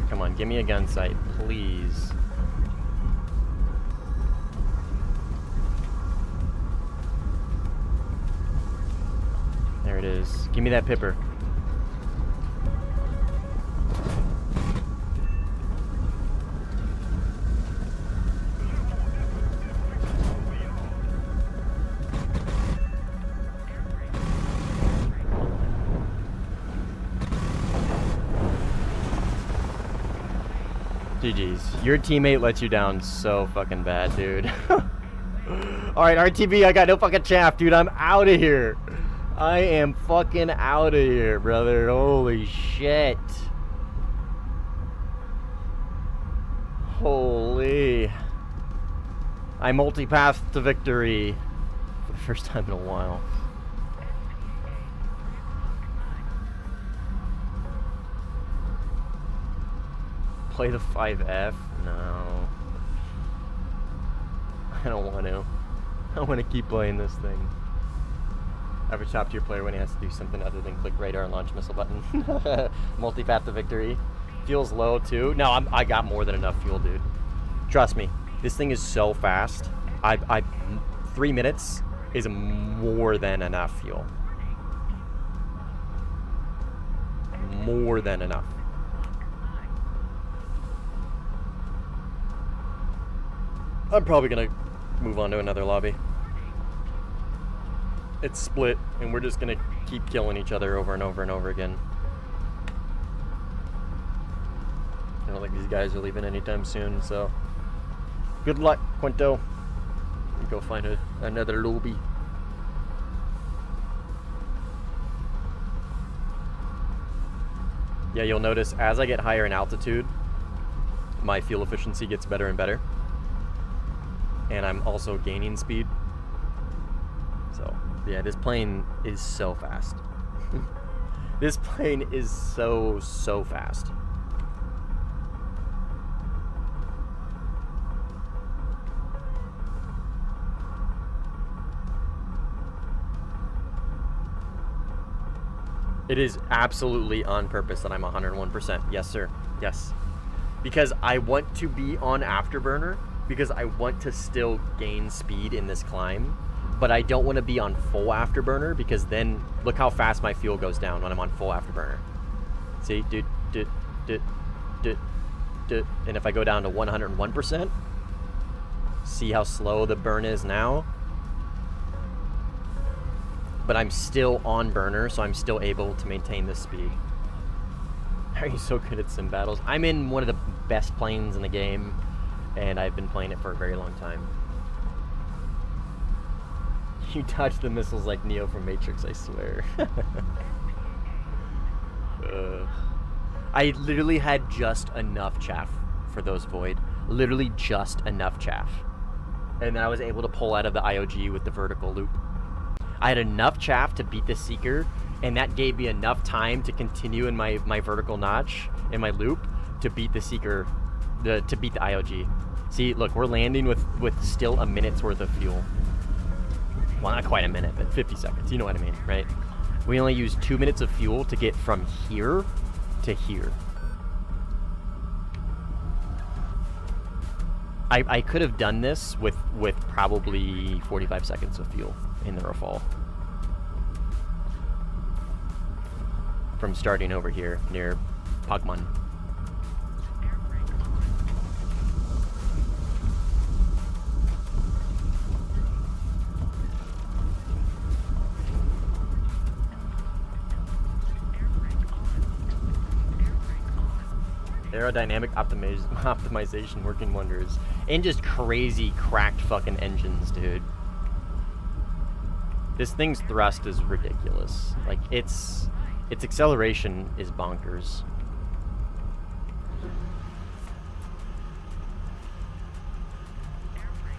Come on, give me a gun sight, please. There it is. Give me that pipper. GG's. Your teammate lets you down so fucking bad, dude. Alright, RTB, I got no fucking chaff, dude. I'm out of here. I am fucking out of here, brother. Holy shit. Holy. I multipathed to victory for the first time in a while. Play the 5F? No. I don't want to. I want to keep playing this thing. Average top tier player when he has to do something other than click radar and launch missile button. Multi-path to victory. Feels low too. No, I got more than enough fuel, dude. Trust me. This thing is so fast. 3 minutes is more than enough fuel. More than enough. I'm probably gonna move on to another lobby. It's split, and we're just gonna keep killing each other over and over and over again. I don't think these guys are leaving anytime soon, so good luck, Quinto. Go find another lobby. Yeah, you'll notice as I get higher in altitude, my fuel efficiency gets better and better. And I'm also gaining speed. So, yeah, this plane is so fast. This plane is so fast. It is absolutely on purpose that I'm 101%. Yes, sir. Yes. Because I want to be on Afterburner, because I want to still gain speed in this climb, but I don't want to be on full Afterburner, because then look how fast my fuel goes down when I'm on full Afterburner. See? And if I go down to 101%, see how slow the burn is now? But I'm still on burner, so I'm still able to maintain this speed. How are you so good at sim battles? I'm in one of the best planes in the game, and I've been playing it for a very long time. You dodge the missiles like Neo from Matrix, I swear. I literally had just enough chaff for those Void. Literally just enough chaff. And then I was able to pull out of the IOG with the vertical loop. I had enough chaff to beat the Seeker, and that gave me enough time to continue in my vertical notch, in my loop, to beat the Seeker, to beat the IOG. See, look, we're landing with still a minute's worth of fuel. Well, not quite a minute, but 50 seconds, you know what I mean, right? We only used 2 minutes of fuel to get from here to here. I could have done this with probably 45 seconds of fuel in the rafale. from starting over here near Pagman. Aerodynamic optimization working wonders. And just crazy cracked fucking engines, dude. This thing's thrust is ridiculous. Like, its acceleration is bonkers.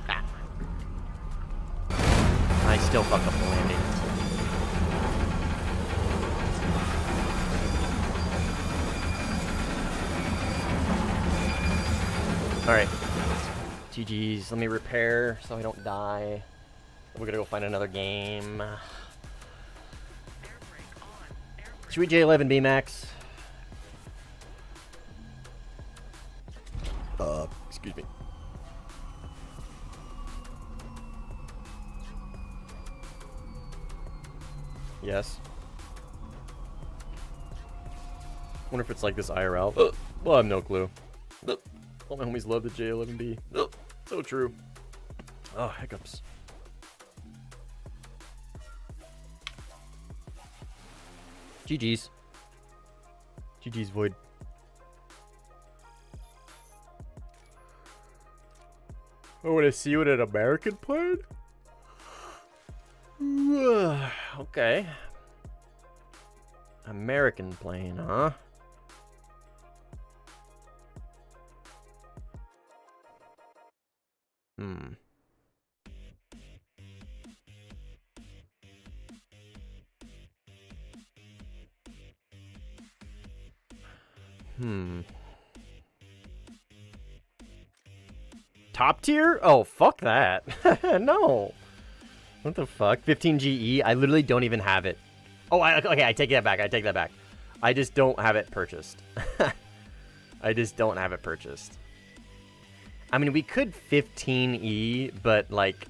Ah. I still fucked up the landing. Alright. GG's. Let me repair so I don't die. We're gonna go find another game. Should we J11B Max? Excuse me. Yes. Wonder if it's like this IRL. Well, I have no clue. All my homies love the J11B. So true. Oh, hiccups. GG's. GG's, Void. I want to see what an American plane? Okay. American plane, huh? Top tier? Oh, fuck that. No. What the fuck? 15 GE? I literally don't even have it. Oh, okay, I take that back. I take that back. I just don't have it purchased. I just don't have it purchased. I mean, we could 15E, but like,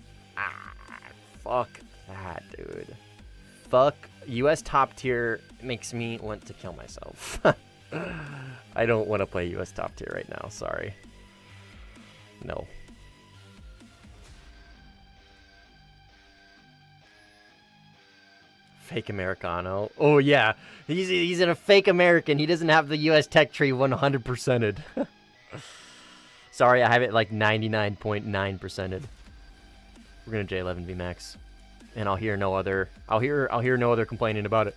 fuck that, dude. Fuck. US top tier makes me want to kill myself. I don't want to play US top tier right now. Sorry. No. Fake Americano. Oh, yeah. He's in a fake American. He doesn't have the US tech tree 100%ed. Sorry, I have it like 99.9%ed. We're gonna J11B Max. And I'll hear no other complaining about it.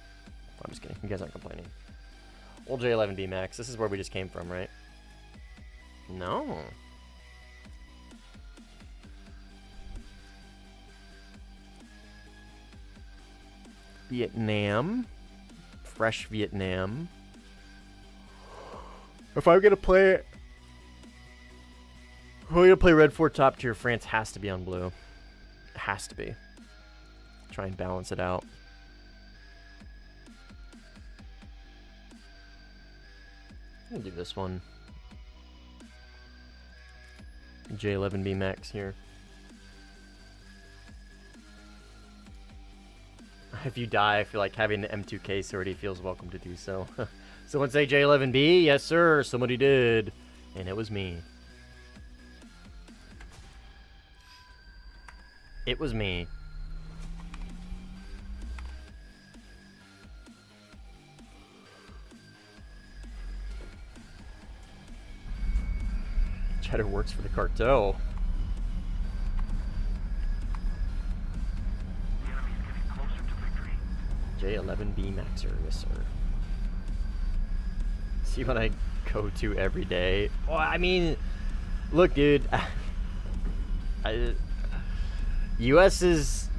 I'm just kidding. You guys aren't complaining. We'll J11B Max. This is where we just came from, right? No. Vietnam. Fresh Vietnam. If I'm gonna play it, we're gonna play Red 4 top tier. France has to be on blue. It has to be. Try and balance it out. I'm gonna do this one. J11B Max here. If you die, I feel like having the M2K sortie feels welcome to do so. Someone say J11B? Yes, sir. Somebody did. And it was me. It was me. Cheddar works for the cartel. J11B Maxer, yes sir. See what I go to every day. Well, I mean, look, dude. US is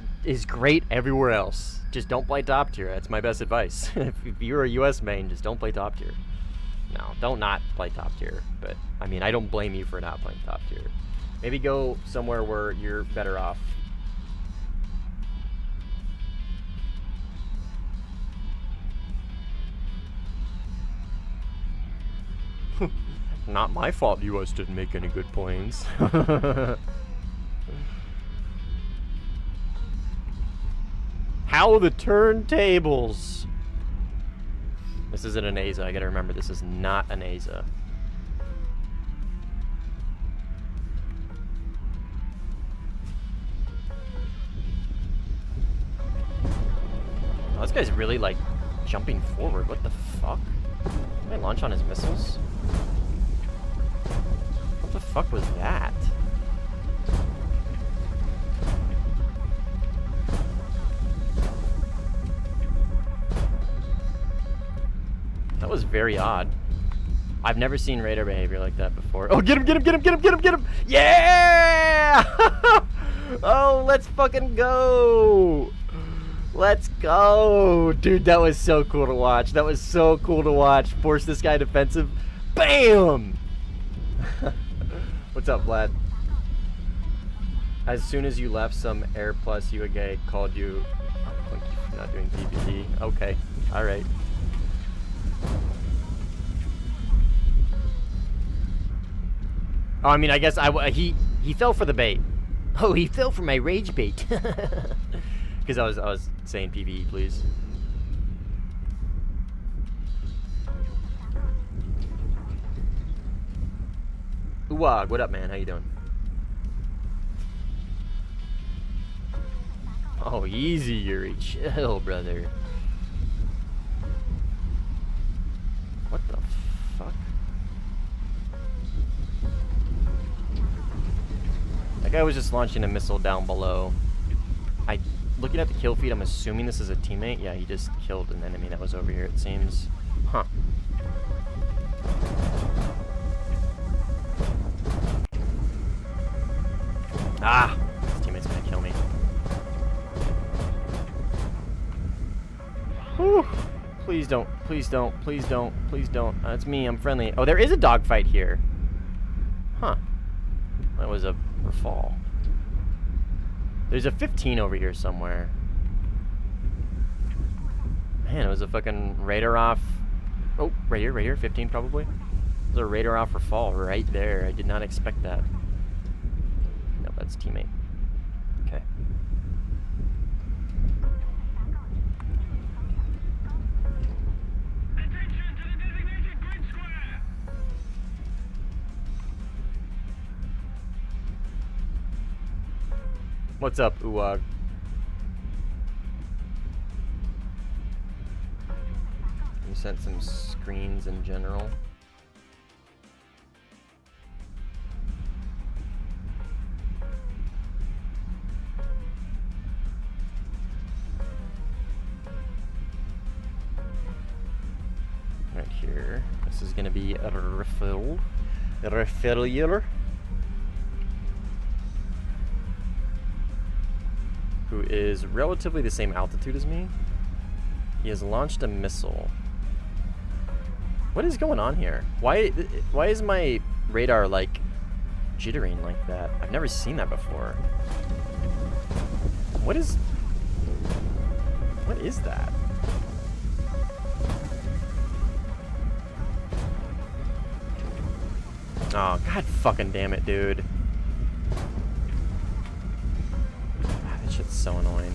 great everywhere else. Just don't play top tier. That's my best advice. If you're a US main, just don't play top tier. No, don't not play top tier. But I mean, I don't blame you for not playing top tier. Maybe go somewhere where you're better off. Not my fault US didn't make any good points. How the turntables. This isn't an AZA. I gotta remember, this is not an AZA. Oh, this guy's really, like, jumping forward. What the fuck? Did I launch on his missiles? What the fuck was that? That was very odd. I've never seen radar behavior like that before. Oh, get him, get him, get him, get him, get him, get him! Yeah! Oh, let's fucking go! Let's go! Dude, that was so cool to watch. That was so cool to watch. Force this guy defensive. Bam! What's up, Vlad? As soon as you left, some Air Plus UAG called you. Thank you for not doing PvE. Okay, alright. Oh, I mean, I guess he fell for the bait. Oh, he fell for my rage bait. Because I was saying PvE, please. Uwag, what up, man? How you doing? Oh, easy, Yuri. Chill, brother. What the fuck? That guy was just launching a missile down below. Looking at the kill feed, I'm assuming this is a teammate. Yeah, he just killed an enemy that was over here, it seems. Huh. Ah! This teammate's gonna kill me. Whew. Please don't, please don't, please don't, please don't. It's me, I'm friendly. Oh, there is a dogfight here. Huh. That was a fall. There's a 15 over here somewhere. Man, it was a fucking radar off. Oh, right here, 15 probably. There's a radar off for fall right there. I did not expect that. No, that's teammate. Okay. What's up, Uwag? You sent some screens in general. Right here. This is gonna be a refill. A refill. Who is relatively the same altitude as me. He has launched a missile. What is going on here? Why is my radar like jittering like that? I've never seen that before. What is that? Oh, god fucking damn it, dude. That shit's so annoying.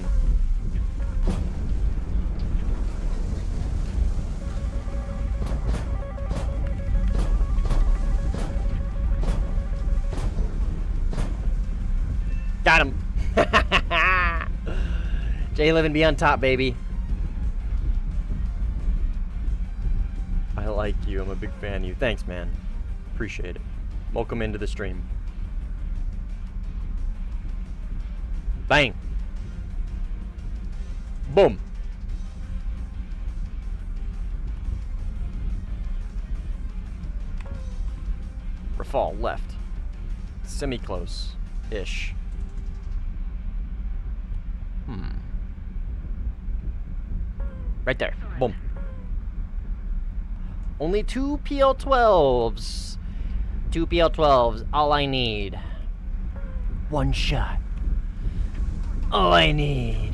Got him. J11 be on top, baby. I like you. I'm a big fan of you. Thanks, man. Appreciate it. Welcome into the stream. Bang. Boom. Rafal left. Semi-close-ish. Right there. Boom. Only 2 PL-12s. 2 PL-12s. All I need. One shot. All I need.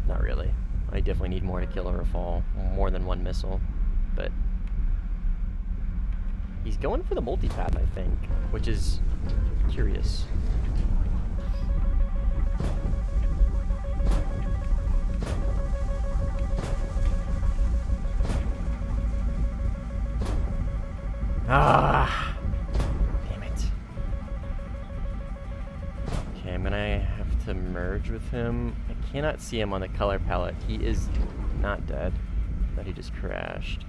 Not really. I definitely need more to kill a Rafal. More than one missile. But he's going for the multipath, I think. Which is curious. Ah! Damn it. Okay, I'm gonna have to merge with him. I cannot see him on the color palette. He is not dead. I thought he just crashed.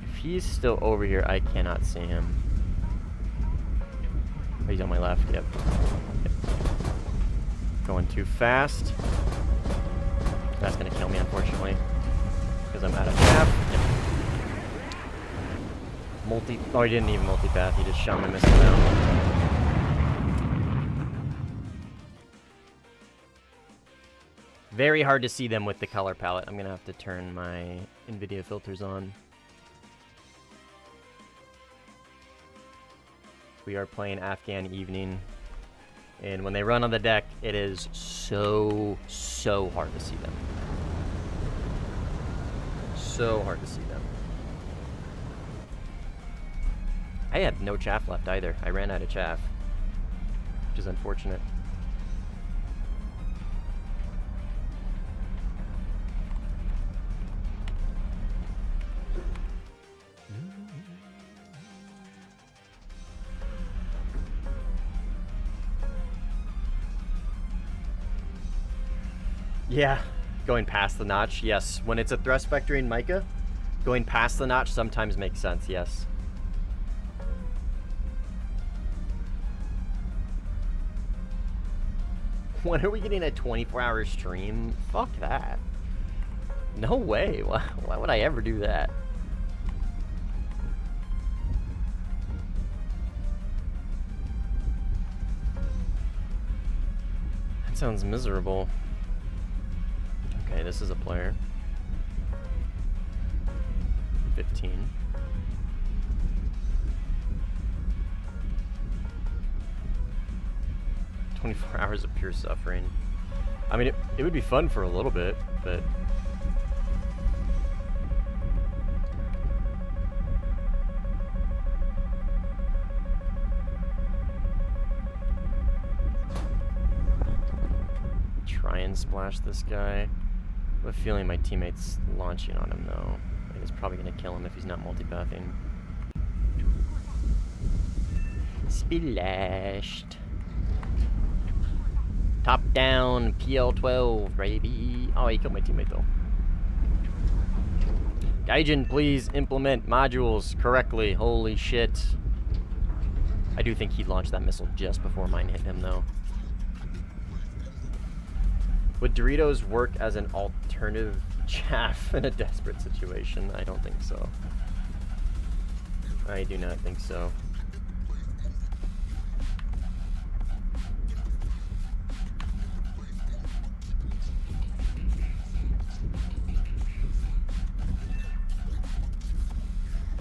If he's still over here, I cannot see him. Oh, he's on my left, yep. Going too fast. That's gonna kill me, unfortunately. Because I'm out of path. Yep. Oh, he didn't even multi-path, he just shot my missile down. Very hard to see them with the color palette. I'm gonna have to turn my NVIDIA filters on. We are playing Afghan Evening. And when they run on the deck, it is so hard to see them. So hard to see them. I had no chaff left either. I ran out of chaff, which is unfortunate. Yeah, going past the notch, yes. When it's a thrust vector in Micah, going past the notch sometimes makes sense, yes. When are we getting a 24-hour stream? Fuck that. No way. Why would I ever do that? That sounds miserable. Okay, this is a player. 15. "24 hours of pure suffering." I mean, it would be fun for a little bit, but... Try and splash this guy. I have a feeling my teammate's launching on him, though. I think it's probably going to kill him if he's not multipathing. Splashed. Top down, PL-12, baby. Oh, he killed my teammate, though. Gaijin, please implement modules correctly. Holy shit. I do think he launched that missile just before mine hit him, though. Would Doritos work as an alternative chaff in a desperate situation? I don't think so. I do not think so.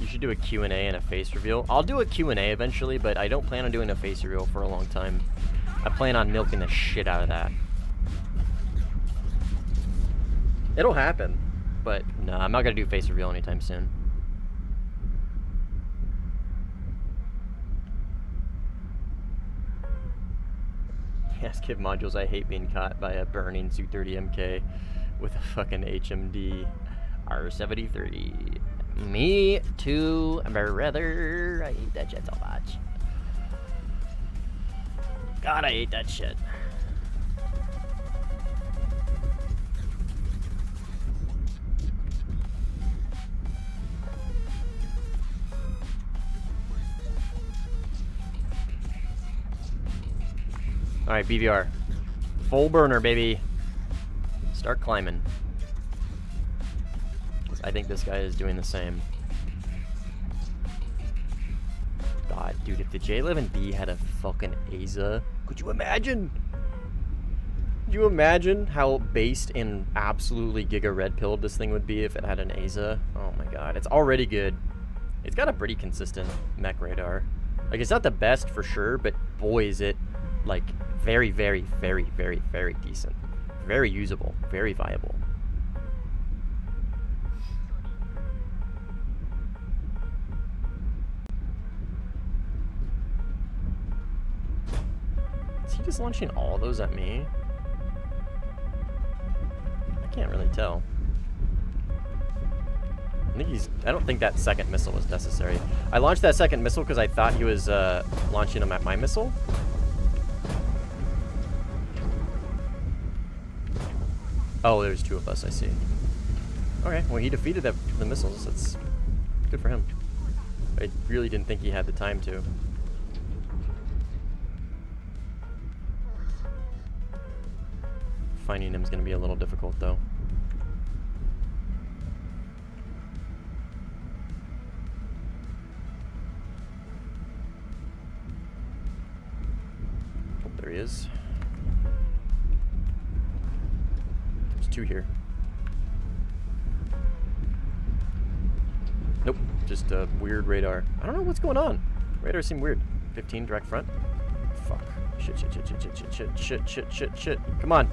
You should do a Q&A and a face reveal. I'll do a Q&A eventually, but I don't plan on doing a face reveal for a long time. I plan on milking the shit out of that. It'll happen, but no, I'm not gonna do face reveal anytime soon. Yes, Kid Modules, I hate being caught by a burning Su-30 MK with a fucking HMD R73. Me too, brother. I hate that shit so much. God, I hate that shit. Alright, BVR. Full burner, baby. Start climbing. I think this guy is doing the same. God, dude, if the J11B had a fucking AZA, could you imagine? Could you imagine how based and absolutely giga red pilled this thing would be if it had an AZA? Oh my god, it's already good. It's got a pretty consistent mech radar. Like, it's not the best for sure, but boy, is it, like, very, very, very, very, very decent. Very usable. Very viable. Is he just launching all those at me? I can't really tell. I don't think that second missile was necessary. I launched that second missile because I thought he was launching them at my missile. Oh, there's 2 of us, I see. Okay, well, he defeated the missiles. That's good for him. I really didn't think he had the time to. Finding him is going to be a little difficult, though. Oh, there he is. There's 2 here. Nope, just a weird radar. I don't know what's going on. Radars seem weird. 15 direct front. Fuck. Shit, shit, shit, shit, shit, shit, shit, shit, shit, shit, shit. Come on.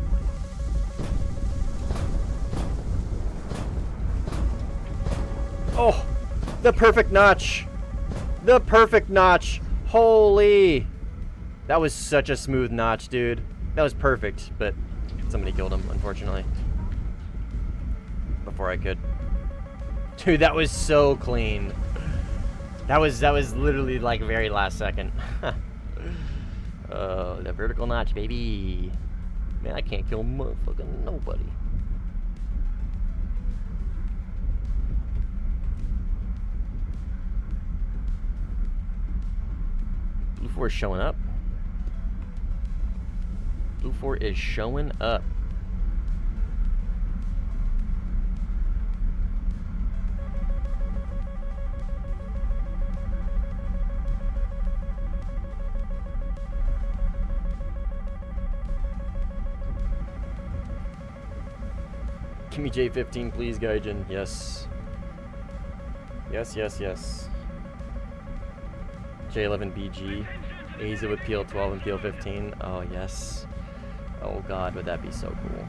Oh, the perfect notch. The perfect notch. Holy. That was such a smooth notch, dude. That was perfect, but somebody killed him, unfortunately. Before I could. Dude, that was so clean. That was literally like very last second. Oh, the vertical notch, baby. Man, I can't kill motherfucking nobody. Blue 4 is showing up. Blue 4 is showing up. Give me J15, please, Gaijin. Yes. Yes, yes, yes. J11 BG. Aza with PL12 and PL15. Oh, yes. Oh, God, would that be so cool.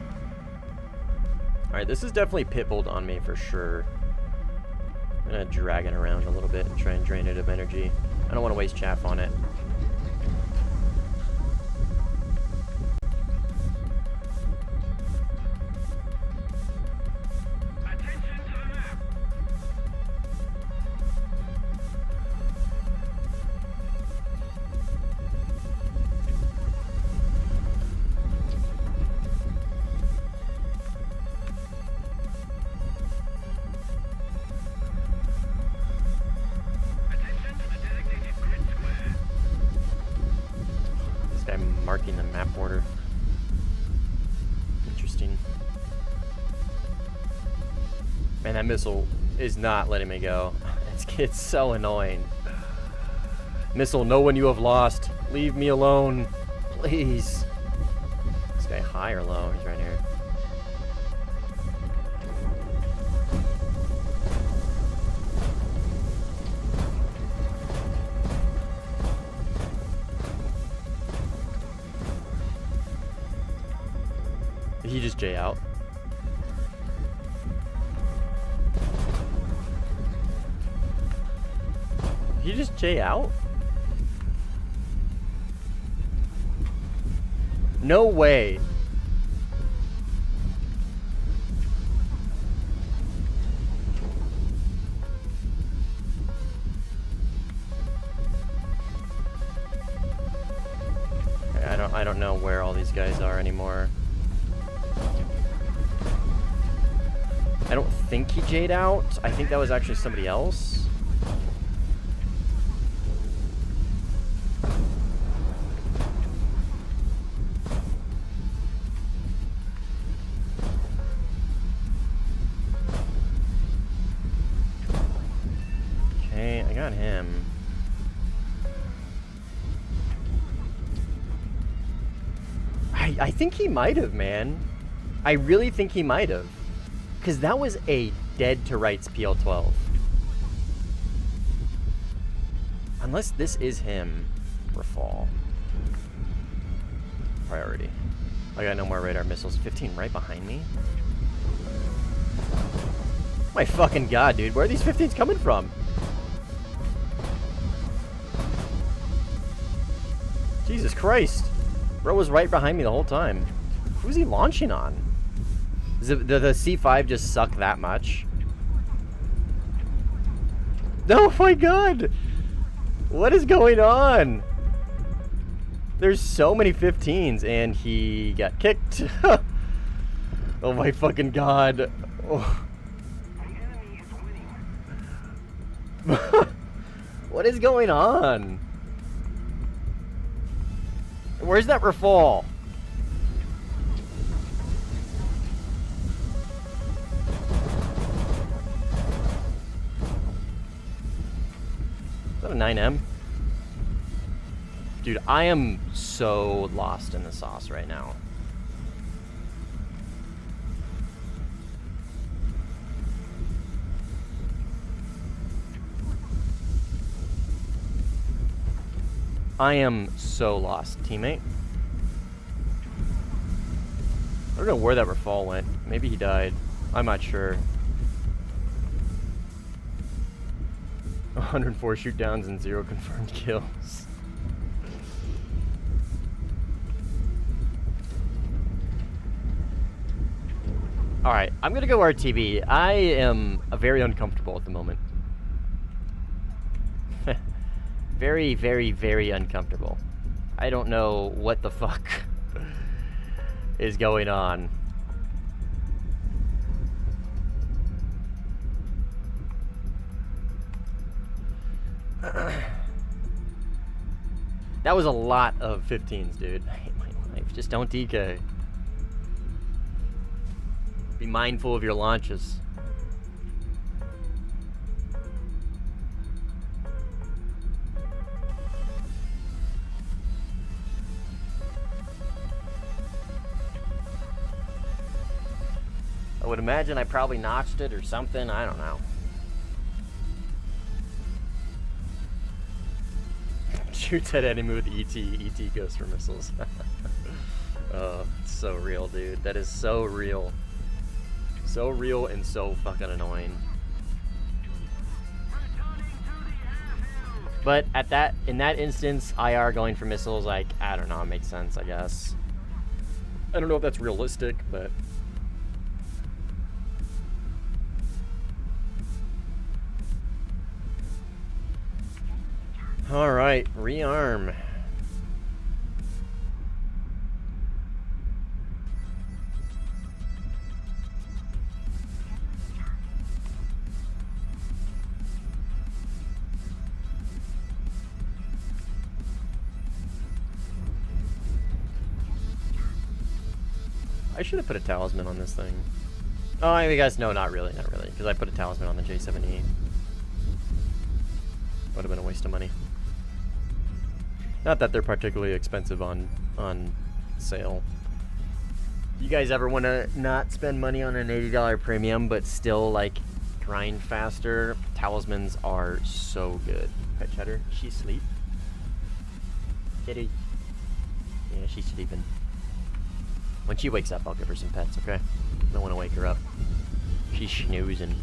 Alright, this is definitely pitbulled on me for sure. I'm going to drag it around a little bit and try and drain it of energy. I don't want to waste chaff on it. Marking the map border. Interesting. Man, that missile is not letting me go. It's so annoying. Missile, know when you have lost. Leave me alone. Please. This guy high or low? He's right here. Did he just J out? Did he just J out? No way. I don't know where all these guys are anymore. I don't think he J'd out. I think that was actually somebody else. Okay, I got him. I think he might have, man. I really think he might have. Because that was a dead to rights PL12. Unless this is him, Rafal. Priority. I got no more radar missiles. 15 right behind me. My fucking god, dude. Where are these 15s coming from? Jesus Christ. Bro was right behind me the whole time. Who's he launching on? Does the C5 just suck that much? Oh my god! What is going on? There's so many 15s, and he got kicked. Oh my fucking god. Oh. What is going on? Where's that rafale? Is that a 9M? Dude, I am so lost in the sauce right now. I am so lost, teammate. I don't know where that rafale went. Maybe he died. I'm not sure. 104 shoot downs and 0 confirmed kills. Alright, I'm gonna go RTB. I am very uncomfortable at the moment. Very, very, very uncomfortable. I don't know what the fuck is going on. That was a lot of 15s, dude. I hate my life. Just don't DK. Be mindful of your launches. I would imagine I probably notched it or something. I don't know. Shoots at enemy with ET. ET goes for missiles. Oh, it's so real, dude. That is so real. So real and so fucking annoying. But in that instance, IR going for missiles, like, I don't know, it makes sense, I guess. I don't know if that's realistic, but... Alright, rearm. I should have put a talisman on this thing. Oh, I guess no, not really, because I put a talisman on the J7E. Would have been a waste of money. Not that they're particularly expensive on sale. You guys ever want to not spend money on an $80 premium, but still like grind faster? Talismans are so good. Pet Cheddar, she's asleep. Kitty. Yeah, she's sleeping. When she wakes up, I'll give her some pets, okay? I don't want to wake her up. She's snoozing.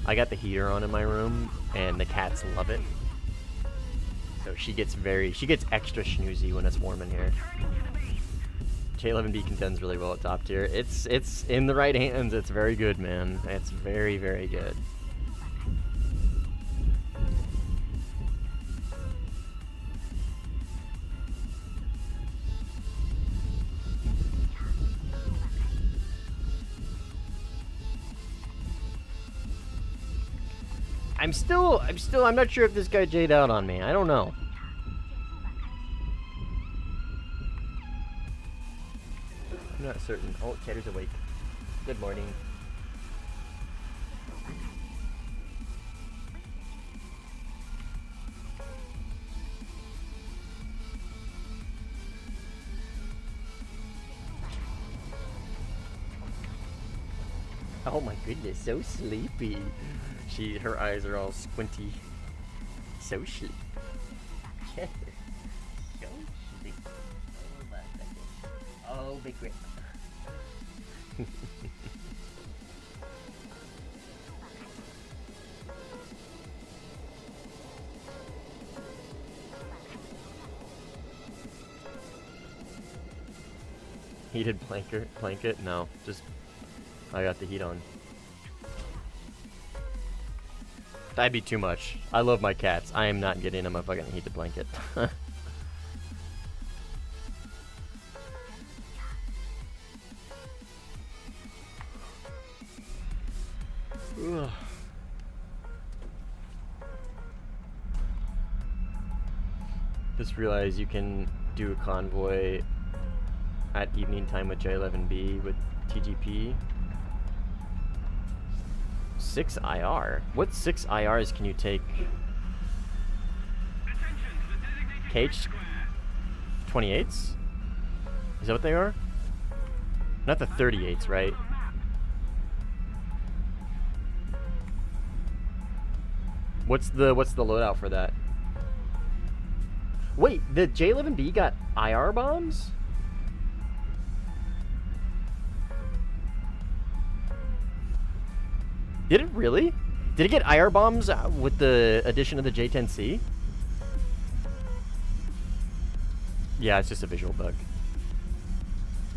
I got the heater on in my room, and the cats love it. So she gets extra snoozy when it's warm in here. J11B contends really well at top tier. It's in the right hands. It's very good, man. It's very, very good. I'm not sure if this guy J'd out on me. I don't know. I'm not certain. Oh, Cheddar's awake. Good morning. Oh my goodness, so sleepy. Her eyes are all squinty. So sleepy. So sleepy. Oh, big grip. Heated blanket? No, just I got the heat on. That'd be too much. I love my cats. I am not getting them a fucking heated blanket. Ugh. Just realized you can do a convoy at evening time with J11B with TGP. 6 IR? What 6 IRs can you take? KH 28s? Is that what they are? Not the 38s, right? What's the loadout for that? Wait, the J11B got IR bombs? Did it really? Did it get IR bombs with the addition of the J10C? Yeah, it's just a visual bug.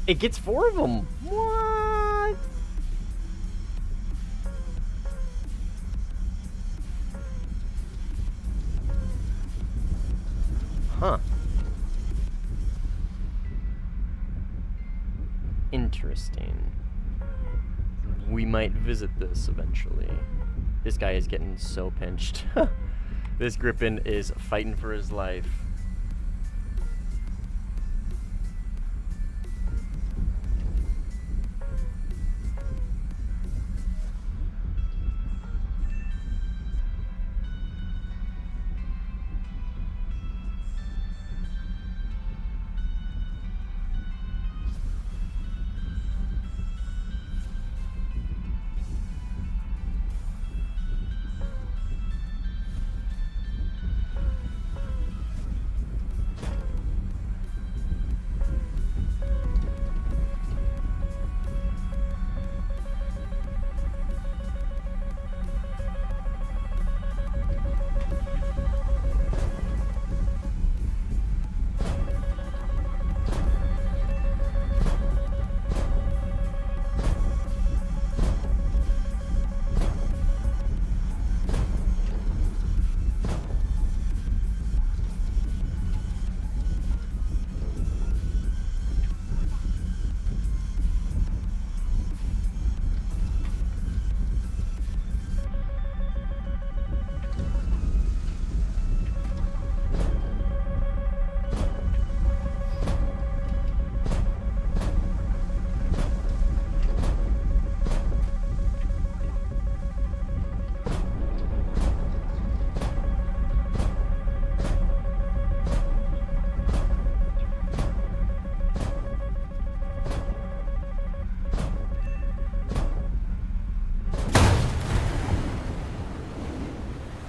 It gets 4 of them. What? Huh. Interesting. We might visit this eventually. This guy is getting so pinched. This Griffin is fighting for his life.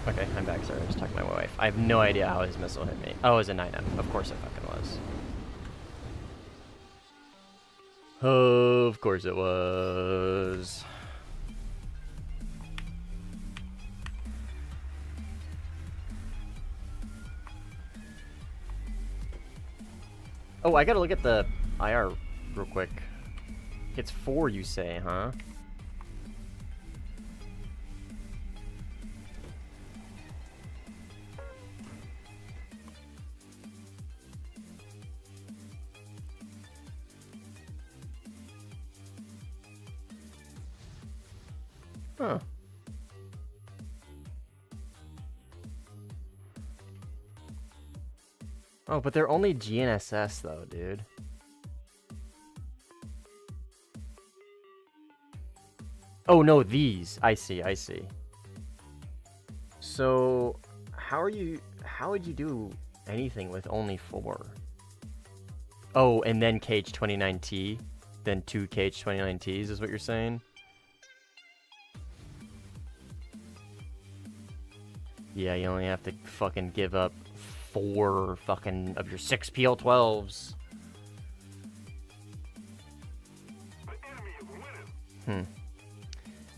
Okay, I'm back. Sorry, I was talking to my wife. I have no idea how his missile hit me. Oh, it was a 9M. Of course it fucking was. Of course it was. Oh, I gotta look at the IR real quick. It's 4, you say, huh? Huh. Oh, but they're only GNSS though, dude. Oh no, these. I see, I see. So, how would you do anything with only 4? Oh, and then KH-29T, then 2 KH-29Ts is what you're saying? Yeah, you only have to fucking give up 4 fucking of your 6 PL-12s.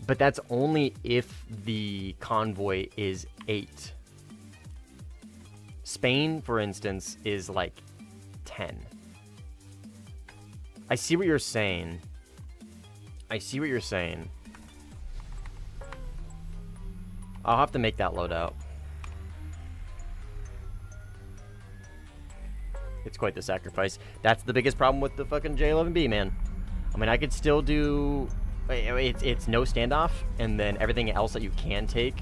But that's only if the convoy is 8. Spain, for instance, is like 10. I see what you're saying. I see what you're saying. I'll have to make that loadout. It's quite the sacrifice. That's the biggest problem with the fucking J11B, man. I mean, I could still do... It's no standoff, and then everything else that you can take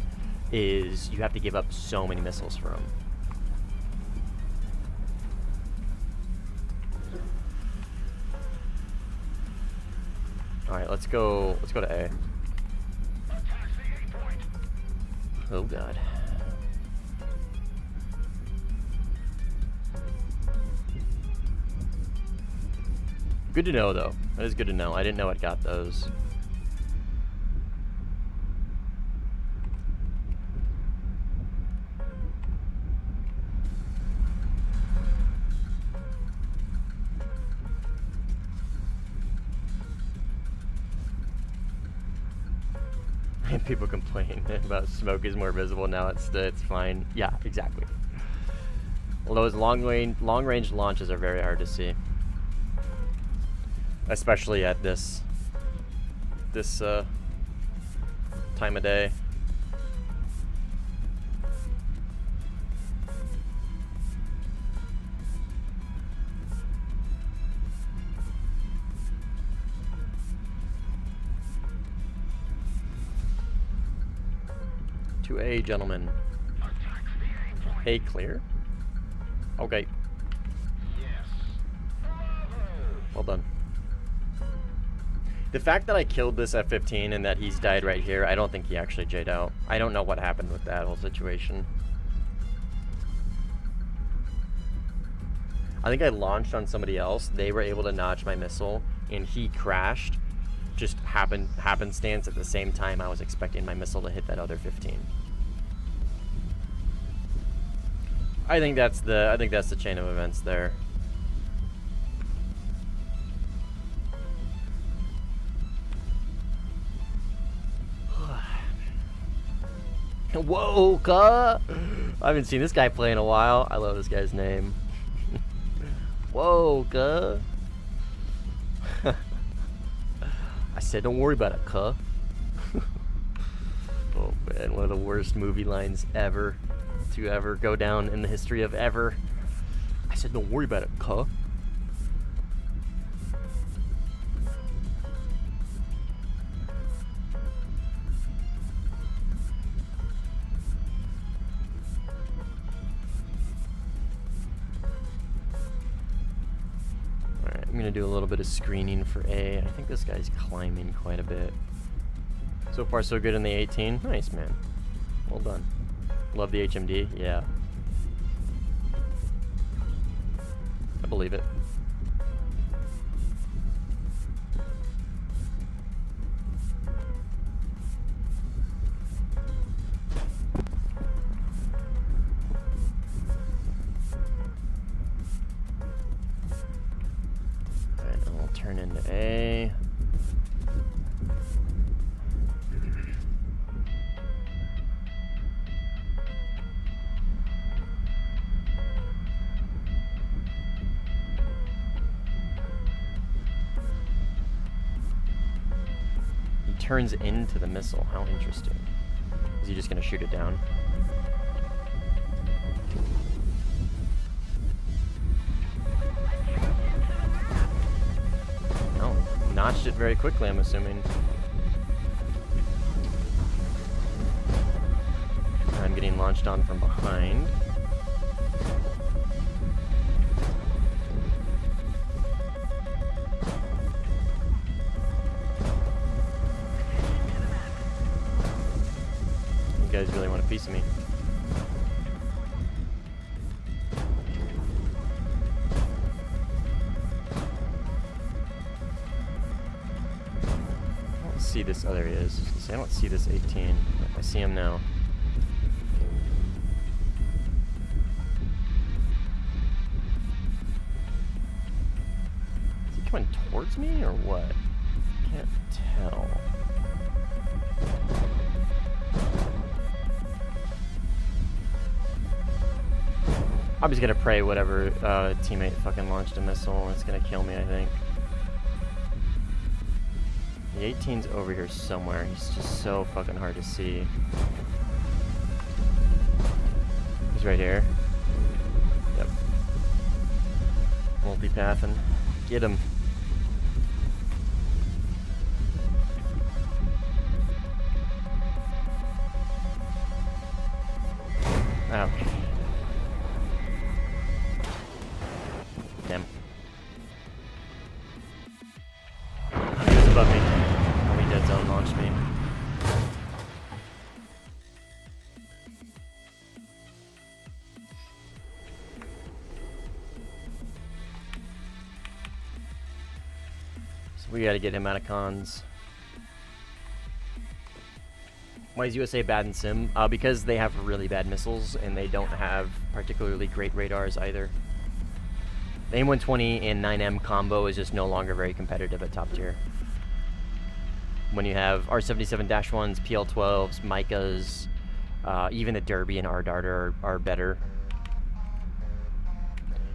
is you have to give up so many missiles for them. Alright, let's go to A. Oh god. Good to know, though. That is good to know. I didn't know it got those. And people complain about smoke is more visible now. It's fine. Yeah, exactly. Well, those long range launches are very hard to see. Especially at this time of day. To A, gentlemen. A clear. Okay. Well done. The fact that I killed this F-15 and that he's died right here, I don't think he actually J'd out. I don't know what happened with that whole situation. I think I launched on somebody else. They were able to notch my missile, and he crashed. Just happenstance at the same time I was expecting my missile to hit that other 15. I think that's the chain of events there. Whoa, cuh! I haven't seen this guy play in a while. I love this guy's name. Whoa, cuh! I said, don't worry about it, cuh. Oh man, one of the worst movie lines ever to ever go down in the history of ever. I said, don't worry about it, cuh. I'm gonna do a little bit of screening for A. I think this guy's climbing quite a bit. So far so good in the 18. Nice, man. Well done. Love the HMD. Yeah. I believe it. Turn into A. He turns into the missile. How interesting. Is he just going to shoot it down? Notched it very quickly, I'm assuming. I'm getting launched on from behind. You guys really want a piece of me. See this, oh, there he is. I don't see this 18. I see him now. Is he coming towards me or what? Can't tell. I'm just gonna pray whatever teammate fucking launched a missile. It's gonna kill me, I think. The 18's over here somewhere. He's just so fucking hard to see. He's right here. Yep. Multipathing. Get him. Ouch. Damn. He was above me. Oh, he dead zone launched me. So we gotta get him out of cons. Why is USA bad in sim? Because they have really bad missiles and they don't have particularly great radars either. The AIM-120 and 9M combo is just no longer very competitive at top tier. When you have R77-1s, PL-12s, Micas, even the Derby and R-Dart are better.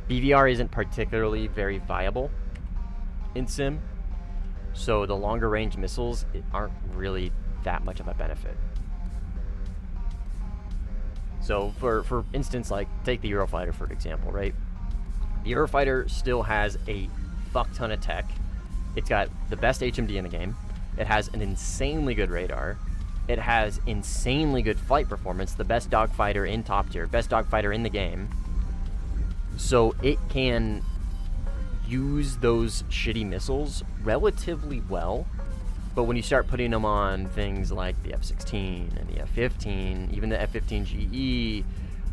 BVR isn't particularly very viable in sim, so the longer range missiles aren't really that much of a benefit. So for instance, like take the Eurofighter for example, right? The Eurofighter still has a fuck ton of tech. It's got the best HMD in the game. It has an insanely good radar. It has insanely good flight performance, the best dogfighter in top tier, best dogfighter in the game. So it can use those shitty missiles relatively well. But when you start putting them on things like the F-16 and the F-15, even the F-15GE,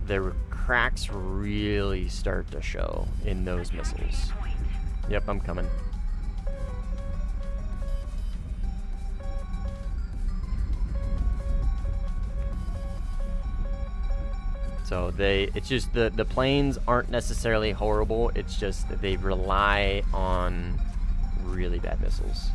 the cracks really start to show in those missiles. Yep, I'm coming. So it's just the planes aren't necessarily horrible. It's just that they rely on really bad missiles.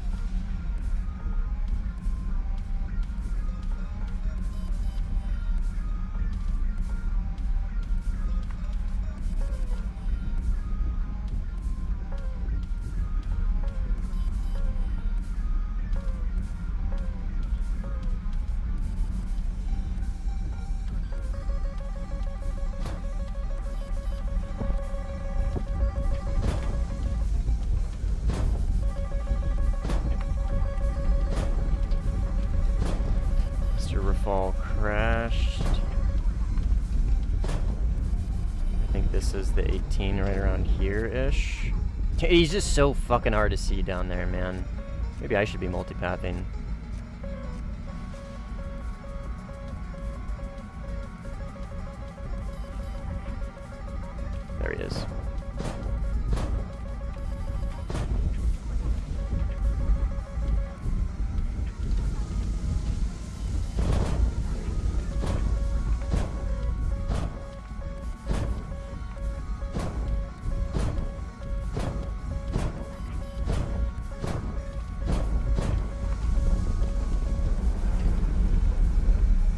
Rafale crashed. I think this is the 18 right around here-ish. He's just so fucking hard to see down there, man. Maybe I should be multipathing. There he is.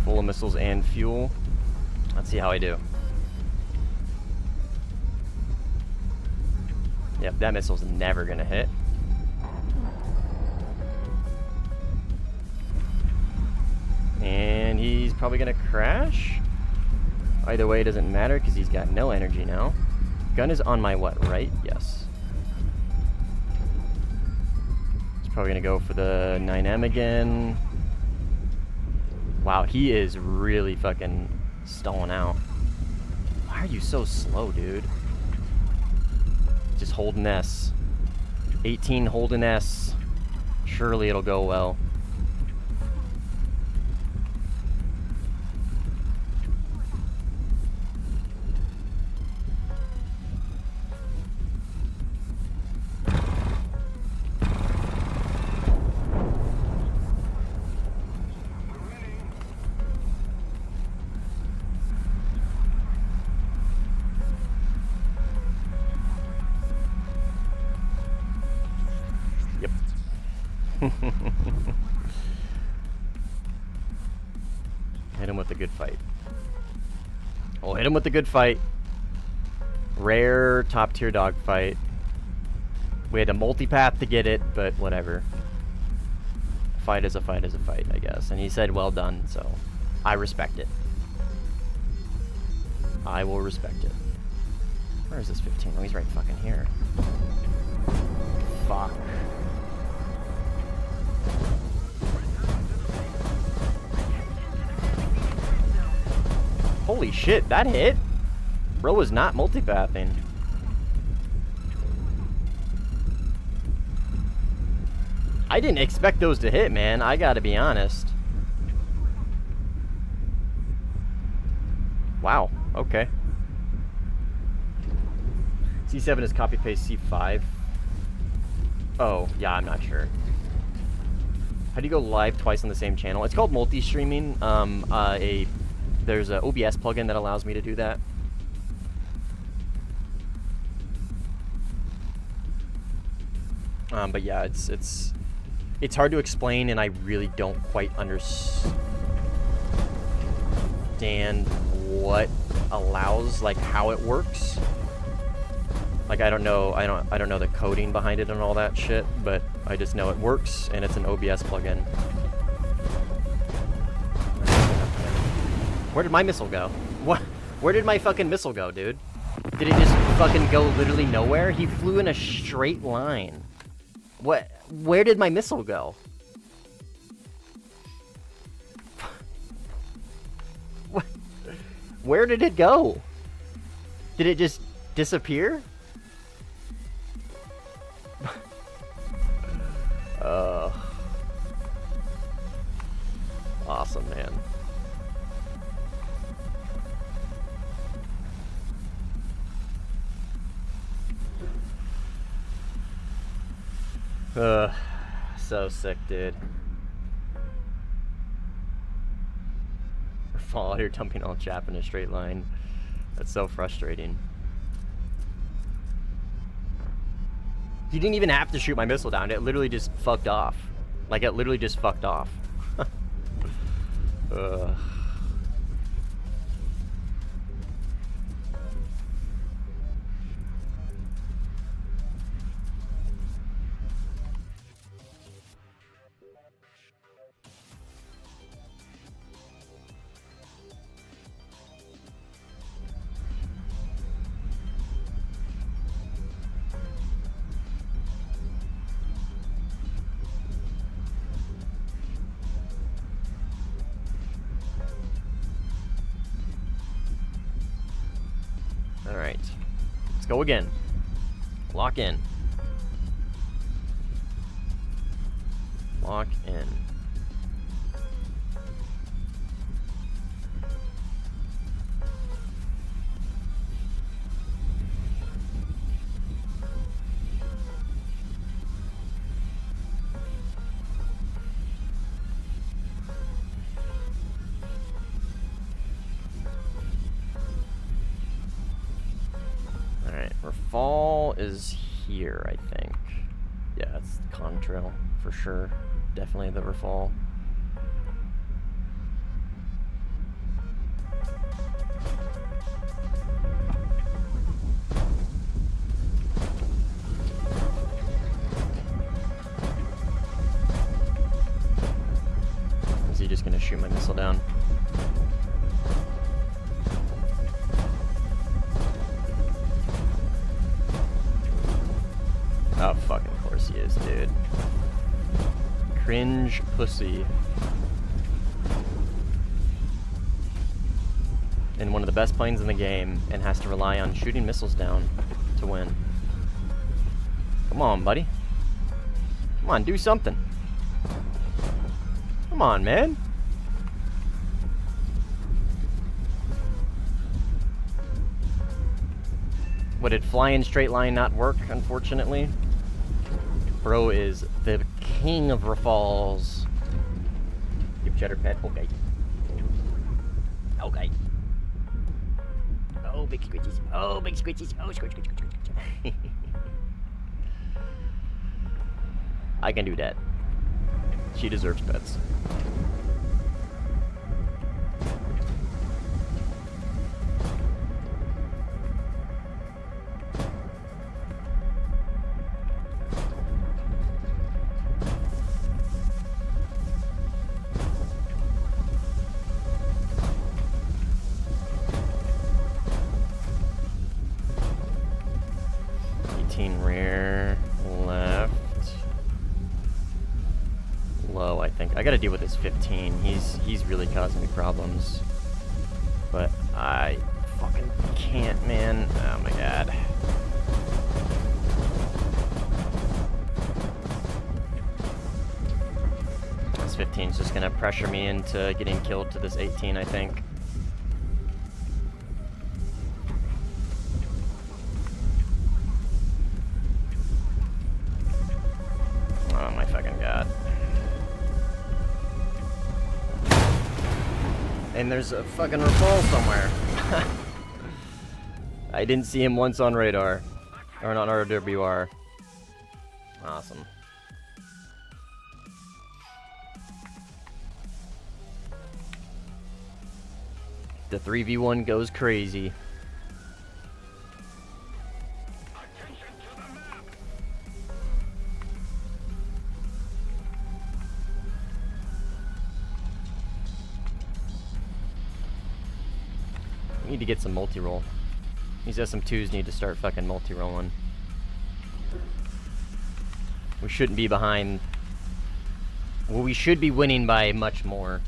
Full of missiles and fuel. Let's see how I do. Yep, that missile's never gonna hit. And he's probably gonna crash. Either way, it doesn't matter because he's got no energy now. Gun is on my what, right? Yes. He's probably gonna go for the 9M again. Wow, he is really fucking stalling out. Why are you so slow, dude? Just holding S. 18 holding S. Surely it'll go well. Hit him with a good fight. Oh, hit him with a good fight. Rare top tier dogfight. We had a multipath to get it, but whatever. Fight is a fight is a fight, I guess. And he said well done, so I respect it. I will respect it. Where is this 15? Oh, he's right fucking here. Fuck. Holy shit, that hit? Bro was not multipathing. I didn't expect those to hit, man. I gotta be honest. Wow, okay. C7 is copy-paste C5. Oh, yeah, I'm not sure. How do you go live twice on the same channel? It's called multi-streaming. There's a OBS plugin that allows me to do that. But yeah, it's hard to explain, and I really don't quite understand what allows, like, how it works. Like, I don't know the coding behind it and all that shit, but I just know it works, and it's an OBS plugin. Where did my missile go? What? Where did my fucking missile go, dude? Did it just fucking go literally nowhere? He flew in a straight line. What? Where did my missile go? What? Where did it go? Did it just disappear? Awesome, man. So sick, dude. Fall out here dumping all chap in a straight line. That's so frustrating. He didn't even have to shoot my missile down. It literally just fucked off. Like, it literally just fucked off. Alright. Let's go again. Lock in. Lock in. Fall is here, I think. Yeah, it's the contrail for sure. Definitely the Rafal. Is he just gonna shoot my missile down? Oh, fucking course he is, dude. Cringe pussy. In one of the best planes in the game, and has to rely on shooting missiles down to win. Come on, buddy. Come on, do something. Come on, man. What, did flying straight line not work, unfortunately? Bro is the king of Rafals. Give cheddar pet. Okay. Okay. Oh, big squitches. Oh, big squitches. Oh, squitch, squitch, squitch, squitch. I can do that. She deserves pets. 18 rear, left. Low, I think. I gotta deal with this 15. He's really causing me problems. But I fucking can't, man. Oh my god. This 15 is just gonna pressure me into getting killed to this 18, I think. Oh my fucking god. And there's a fucking Rafale somewhere. I didn't see him once on radar. Or on RWR. Awesome. The 3v1 goes crazy. We need to get some multi-roll. These SM2s need to start fucking multi-rolling. We shouldn't be behind. Well, we should be winning by much more.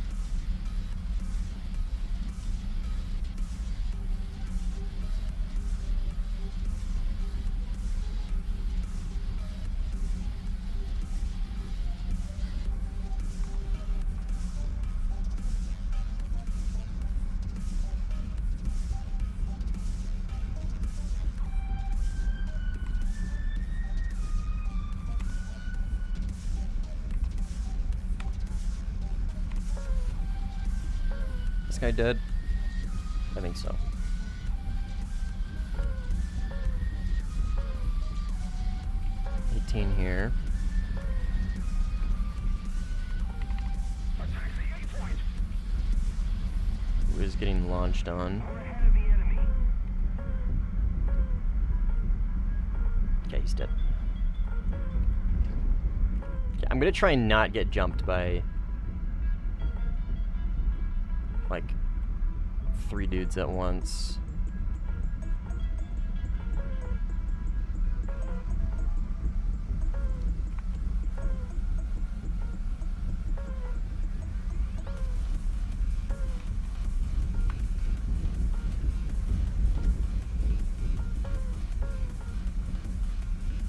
This guy dead? I think so. Here. Who is getting launched on? Okay, he's dead. Okay, I'm gonna try and not get jumped by like 3 dudes at once.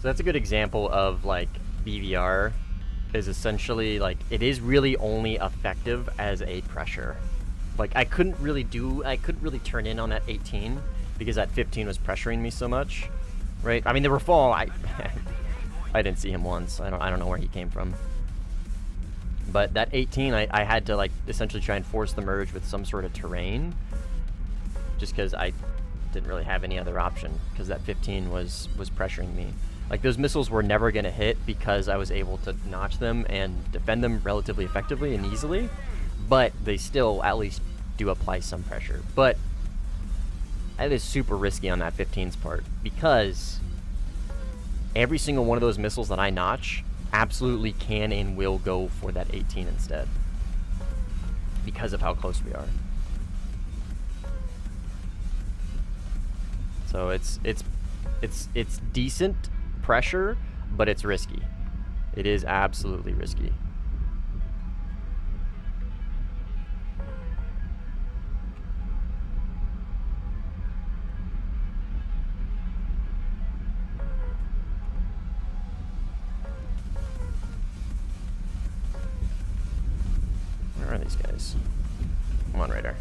So that's a good example of like BVR is essentially like it is really only effective as a pressure. Like I couldn't really turn in on that 18 because that 15 was pressuring me so much, right? I mean the Rafale, I didn't see him once. I don't know where he came from. But that 18, I had to like essentially try and force the merge with some sort of terrain, just because I didn't really have any other option because that 15 was pressuring me. Like those missiles were never going to hit because I was able to notch them and defend them relatively effectively and easily, but they still at least do apply some pressure. But that is super risky on that 15's part because every single one of those missiles that I notch absolutely can and will go for that 18 instead because of how close we are. So it's decent pressure, but it's risky. It is absolutely risky. Where are these guys? Come on, radar.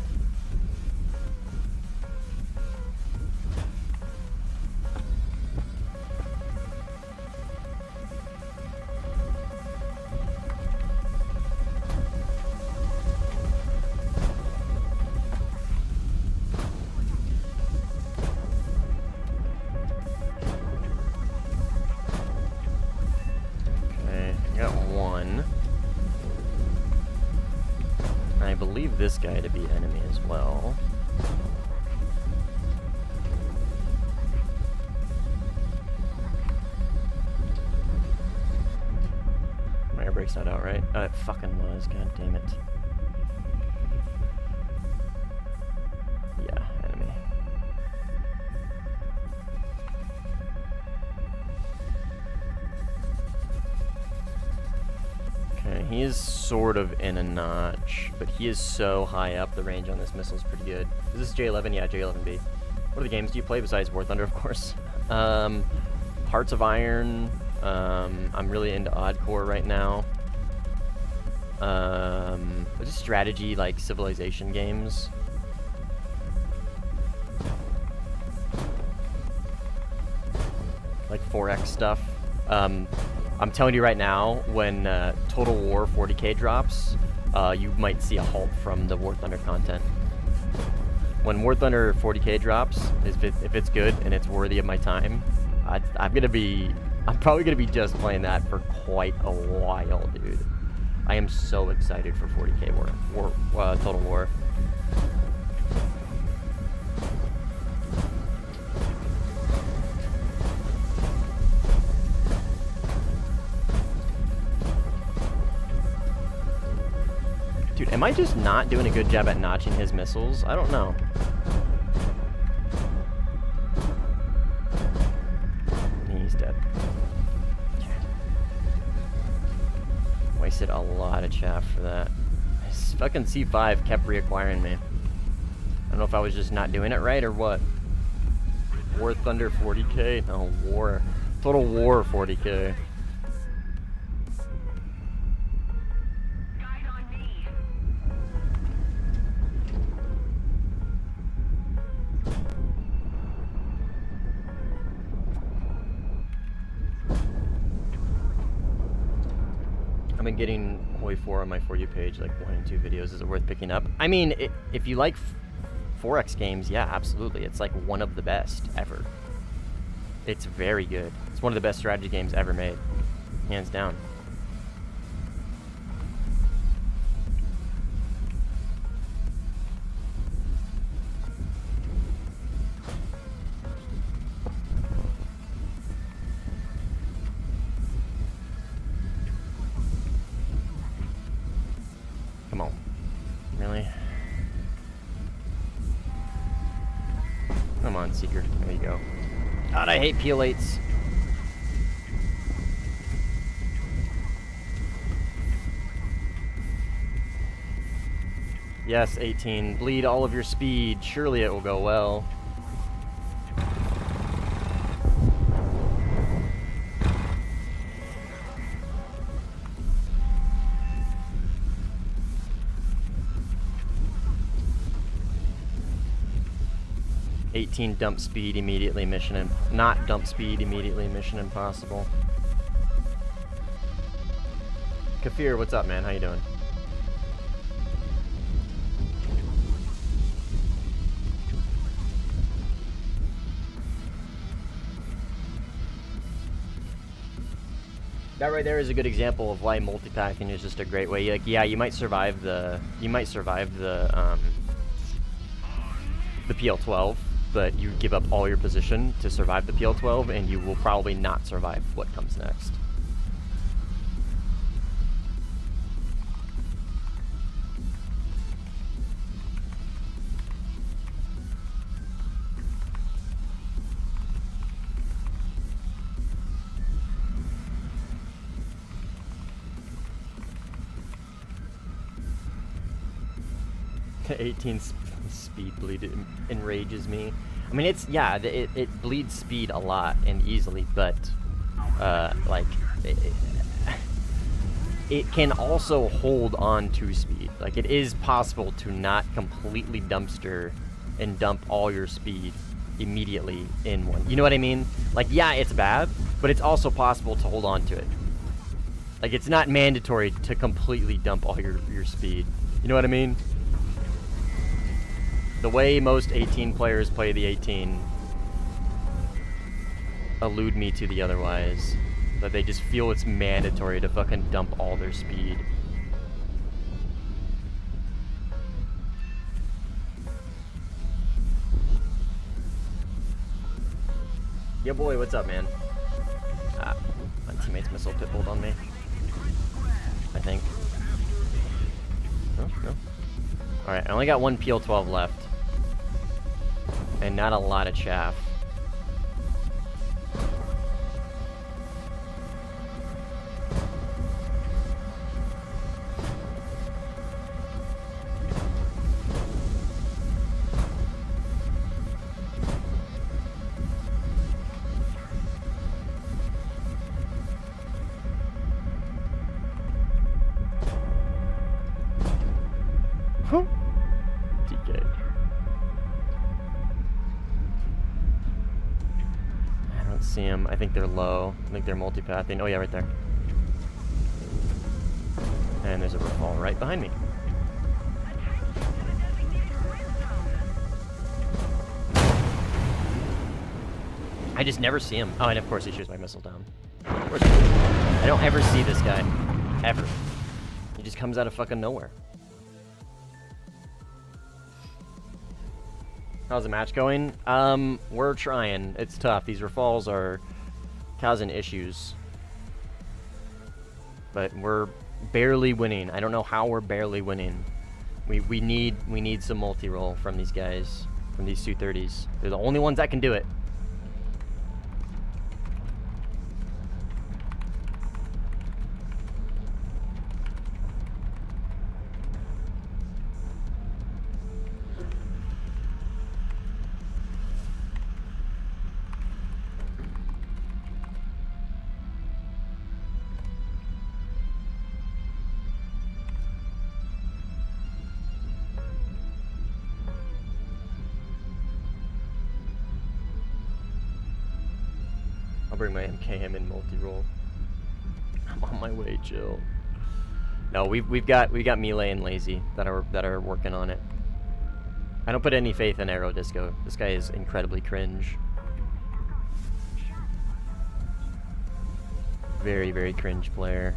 I believe this guy to be enemy as well. My air brake's not out, right? Oh, it fucking was. God damn it. Yeah, enemy. He is sort of in a notch, but he is so high up. The range on this missile is pretty good. Is this J11? Yeah, J11B. What other games do you play besides Warthunder, of course? Hearts of Iron. I'm really into Oddcore right now. Just strategy, like Civilization games. Like 4X stuff. I'm telling you right now, when Total War 40k drops, you might see a halt from the War Thunder content. When War Thunder 40k drops, if it's good and it's worthy of my time, I'm probably gonna be just playing that for quite a while, dude. I am so excited for 40k Total War. Dude, am I just not doing a good job at notching his missiles? I don't know. He's dead. Wasted a lot of chaff for that. This fucking C5 kept reacquiring me. I don't know if I was just not doing it right or what. War Thunder 40k? No, War. Total War 40k. I've been getting Hoi 4 on my For You page, like 1 and 2 videos. Is it worth picking up? I mean, if you like 4X games, yeah, absolutely. It's like one of the best ever. It's very good. It's one of the best strategy games ever made. Hands down. Come on. Really? Come on, Seeker. There you go. God, I hate PL8s. Yes, 18. Bleed all of your speed. Surely it will go well. Dump speed immediately, not dump speed immediately, mission impossible. Kafir, what's up, man? How you doing? That right there is a good example of why multi-packing is just a great way. Like, yeah, you might survive the PL12. But you give up all your position to survive the PL12, and you will probably not survive what comes next. The 18 speed bleed enrages me. I mean, it's, yeah, it bleeds speed a lot and easily, but like it can also hold on to speed. Like, it is possible to not completely dumpster and dump all your speed immediately in one. You know what I mean? Like, yeah, it's bad, but it's also possible to hold on to it. Like, it's not mandatory to completely dump all your speed. You know what I mean? The way most 18 players play the 18 elude me to the otherwise. That they just feel it's mandatory to fucking dump all their speed. Yo boy, what's up, man? Ah, my teammate's missile pitbulled on me. I think. No. Alright, I only got one PL12 left. And not a lot of chaff. don't see them. I think they're low. I think they're multipathing. Oh yeah, right there. And there's a Rafal right behind me. I just never see him. Oh, and of course he shoots my missile down. Of course. I don't ever see this guy. Ever. He just comes out of fucking nowhere. How's the match going? We're trying. It's tough. These Rafals are causing issues. But we're barely winning. I don't know how we're barely winning. We need some multi-roll from these guys, from these 230s. They're the only ones that can do it. Bring my MKM in multi-roll. I'm on my way, Jill. No, we've got melee and lazy that are working on it. I don't put any faith in Aero Disco. This guy is incredibly cringe. Very, very cringe player.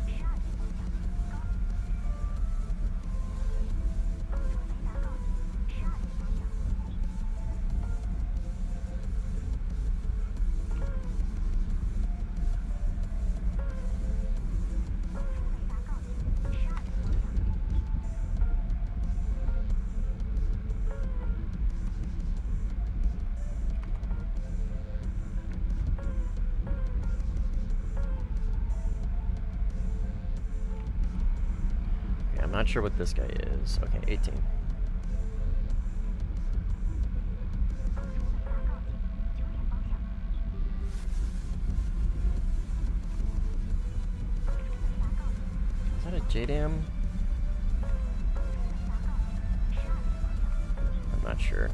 I'm not sure what this guy is. Okay, 18. Is that a JDAM? I'm not sure.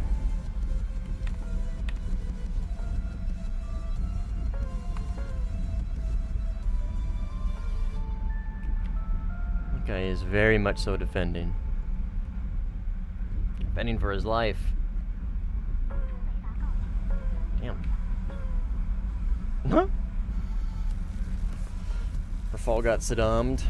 Guy is very much so defending. Defending for his life. Damn. Huh? Rafal got Saddam'd.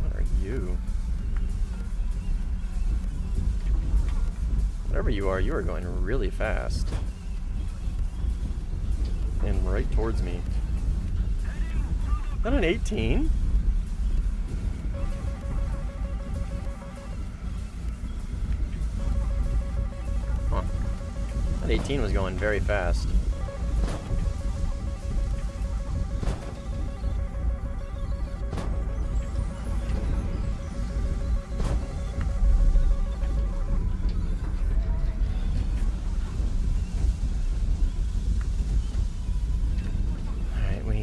What are you? Whatever you are going really fast. And right towards me. Is that an 18? Huh. That 18 was going very fast.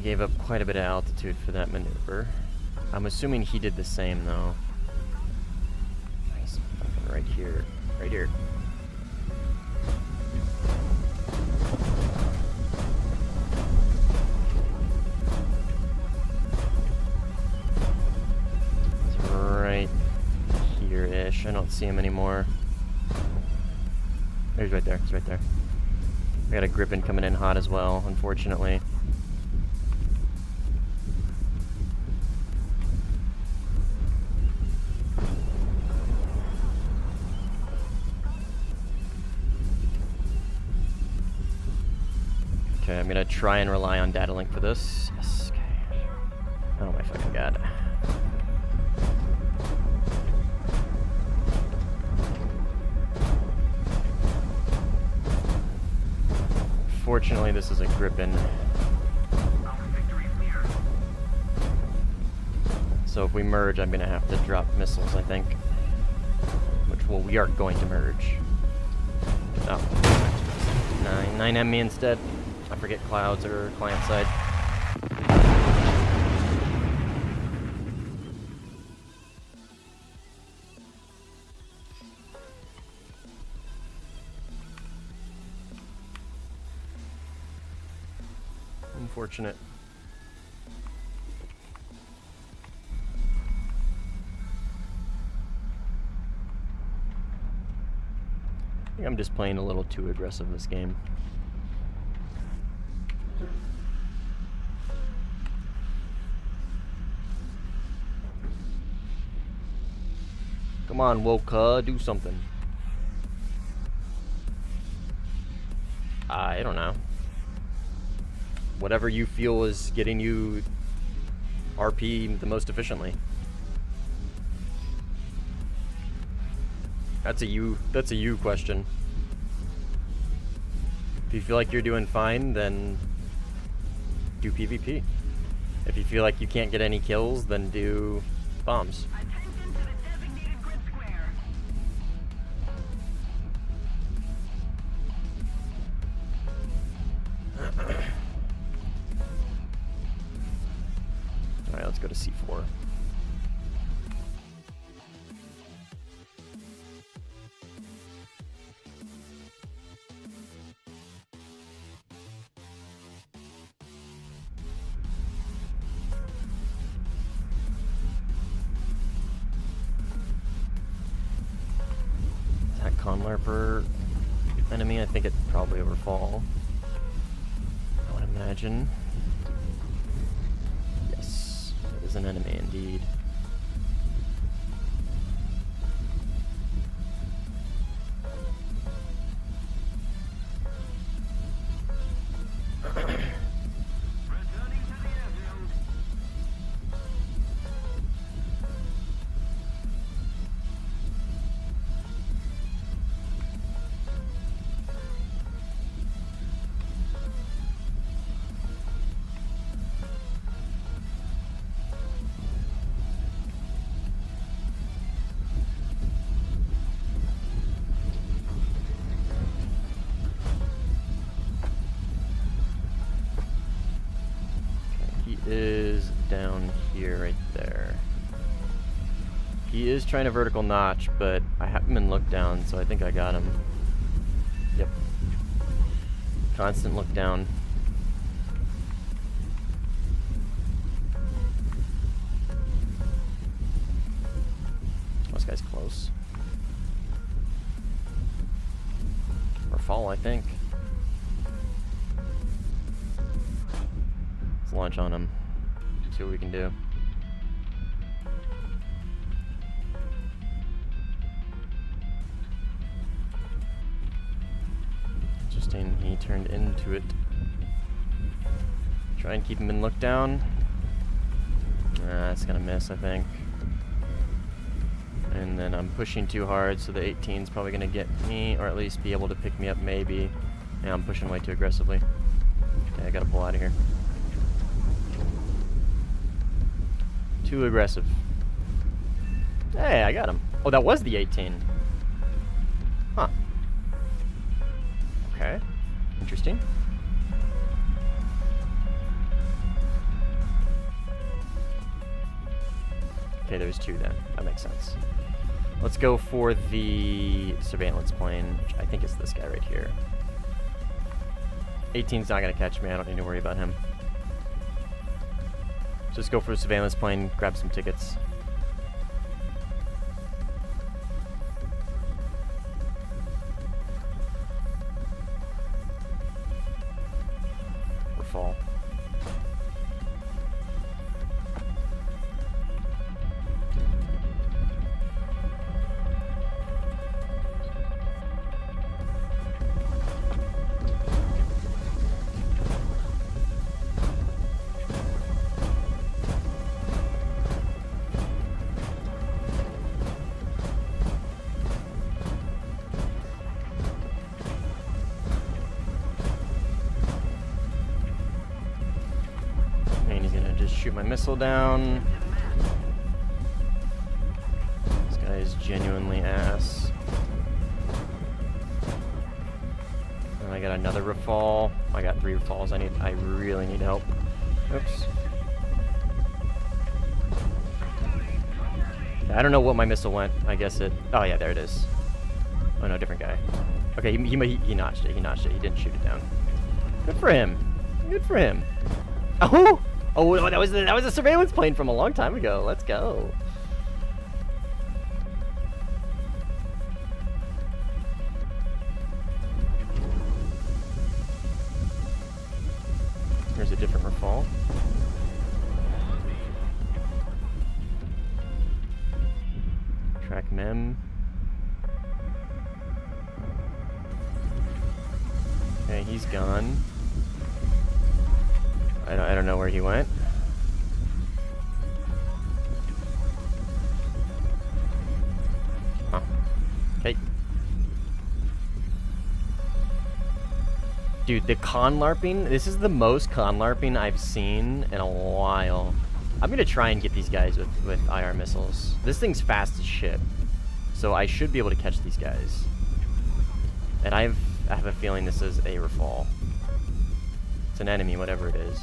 Gave up quite a bit of altitude for that maneuver. I'm assuming he did the same though. He's fucking right here. Right here. He's right here-ish. I don't see him anymore. He's right there. He's right there. I got a Griffin coming in hot as well, unfortunately. Okay, I'm gonna try and rely on data link for this. Yes, okay. Oh my fucking god. Fortunately, this is a Gripen. So if we merge, I'm gonna have to drop missiles, I think. Which, well, we are going to merge. Oh. 9M me instead. I forget clouds or client side. unfortunate. I think I'm just playing a little too aggressive this game. Come on, Woka, do something. I don't know. Whatever you feel is getting you RP the most efficiently. That's a you question. If you feel like you're doing fine, then do PvP. If you feel like you can't get any kills, then do bombs. Attention to the designated grid square. Alright, let's go to C4. Attack Conlarper enemy, I think it probably overfall. I would imagine. Yes, it is an enemy indeed. Returning to the airfield. He is down here, right there. He is trying to vertical notch, but I haven't been looked down, so I think I got him. Yep. Constant look down. This guy's close. Or fall, I think. Let's launch on him. See what we can do. Interesting, he turned into it. Try and keep him in look down. It's gonna miss, I think. And then I'm pushing too hard, so the 18's probably gonna get me, or at least be able to pick me up, maybe. Yeah, I'm pushing way too aggressively. Okay, I gotta pull out of here. Too aggressive. Hey, I got him. Oh, that was the 18. Huh. Okay. Interesting. Okay, there's two then. That makes sense. Let's go for the surveillance plane, which I think is this guy right here. 18's not gonna catch me. I don't need to worry about him. Just go for a surveillance plane, grab some tickets. Or fall. Shoot my missile down. This guy is genuinely ass. And I got another refall. I got 3 refalls. I really need help. Oops. I don't know what my missile went. I guess it. Oh yeah, there it is. Oh no, different guy. Okay, he notched it. He notched it. He didn't shoot it down. Good for him. Good for him. Oh! Oh, that was a surveillance plane from a long time ago. Let's go. Here's a different rafale. Track mem. Okay, he's gone. I don't know where he went. Huh. Okay. Dude, the con LARPing, this is the most con LARPing I've seen in a while. I'm gonna try and get these guys with IR missiles. This thing's fast as shit. So I should be able to catch these guys. And I have a feeling this is a rafale. It's an enemy, whatever it is.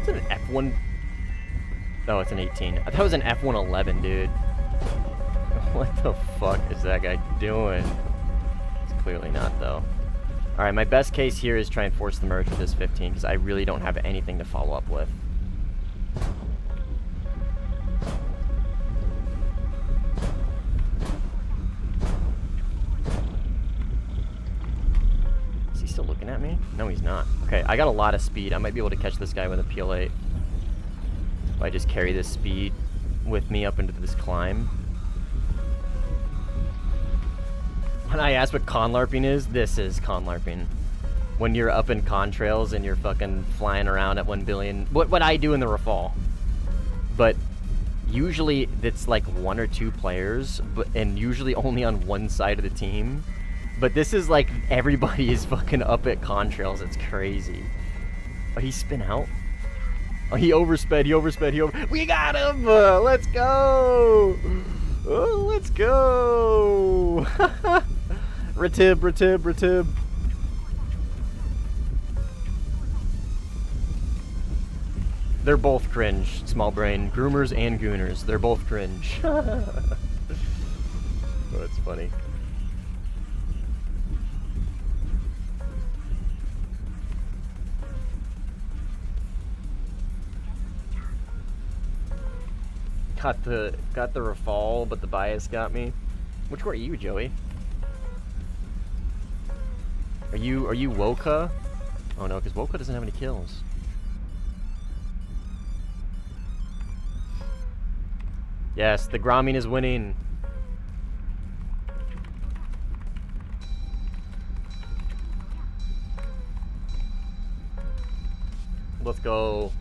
Is it an F1? Oh, it's an 18. I thought it was an F111, dude. What the fuck is that guy doing? It's clearly not, though. Alright, my best case here is try and force the merge with this 15, because I really don't have anything to follow up with. Is he still looking at me? No, he's not. Okay, I got a lot of speed. I might be able to catch this guy with a PL8. If I just carry this speed with me up into this climb. When I ask what con LARPing is, this is con LARPing. When you're up in contrails and you're fucking flying around at 1 billion. What I do in the Rafale. But usually it's like 1 or 2 players, and usually only on one side of the team. But this is like everybody is fucking up at contrails. It's crazy. Oh, he spin out? Oh, he oversped. We got him! Let's go! Oh, let's go! Ratib. They're both cringe, small brain. Groomers and gooners. They're both cringe. Oh, that's funny. Got the Rafale, but the bias got me. Which one are you, Joey? Are you Woka? Oh no, because Woka doesn't have any kills. Yes, the Gromming is winning. Let's go.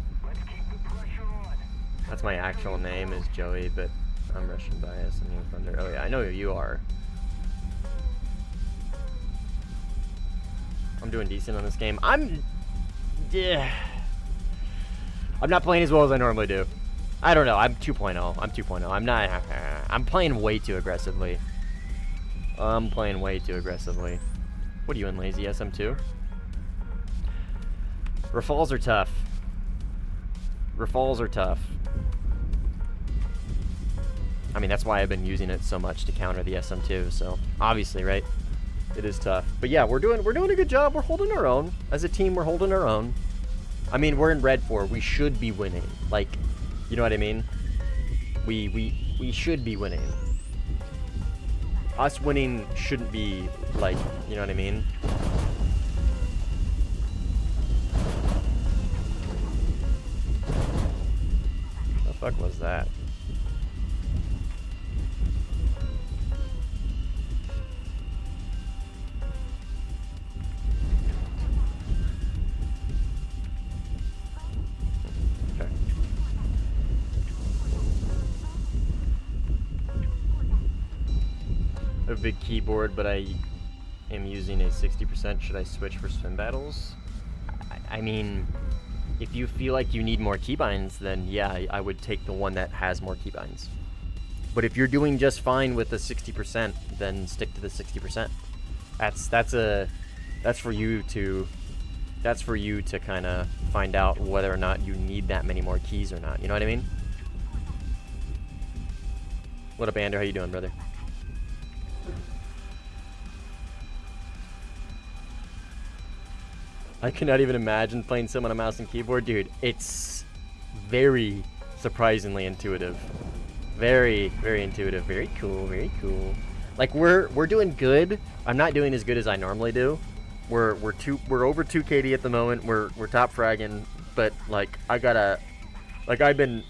That's my actual name is Joey, but I'm Russian bias and Warthunder. Oh yeah, I know who you are. I'm doing decent on this game. I'm not playing as well as I normally do. I don't know. I'm 2.0. I'm not. I'm playing way too aggressively. What are you in, lazy SM2? Rafales are tough. I mean, that's why I've been using it so much to counter the SM2. So obviously, right? It is tough. But yeah, we're doing a good job. We're holding our own. As a team, we're holding our own. I mean, we're in red 4. We should be winning. Like, you know what I mean? We should be winning. Us winning shouldn't be like, you know what I mean? What the fuck was that? A big keyboard, but I am using a 60%. Should I switch for swim battles? I mean, if you feel like you need more keybinds, then yeah, I would take the one that has more keybinds. But if you're doing just fine with the 60%, then stick to the 60%. That's for you to kind of find out whether or not you need that many more keys or not. You know what I mean? What up, Andrew? How you doing, brother? I cannot even imagine playing Sim on a mouse and keyboard. Dude, it's very surprisingly intuitive. Very, very intuitive. Very cool, very cool. Like, we're doing good. I'm not doing as good as I normally do. We're over 2 KD at the moment. We're top fragging, but like I've been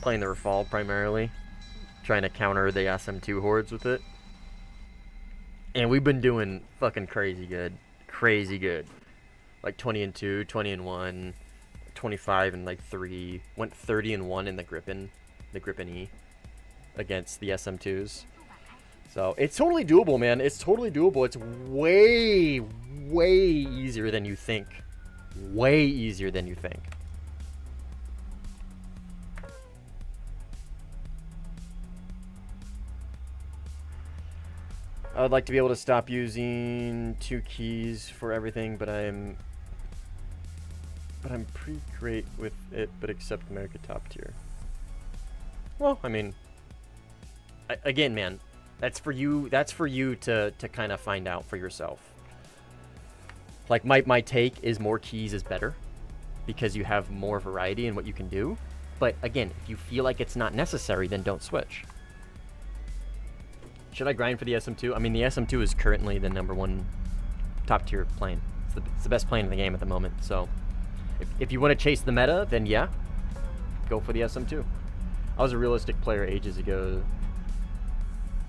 playing the Rafal primarily, trying to counter the SM2 hordes with it. And we've been doing fucking crazy good. Crazy good. Like 20-2, 20-1, 25 and like 3. Went 30-1 in the Gripen E against the SM2s. So it's totally doable, man. It's totally doable. It's way, way easier than you think. Way easier than you think. I would like to be able to stop using 2 keys for everything, but I'm pretty great with it, but accept America top tier. Well, I mean, again, man, that's for you to kind of find out for yourself. Like, my take is more keys is better because you have more variety in what you can do. But again, if you feel like it's not necessary, then don't switch. Should I grind for the SM2? I mean, the SM2 is currently the #1 top tier plane. It's the best plane in the game at the moment. So if you want to chase the meta, then yeah, go for the SM2. I was a realistic player ages ago.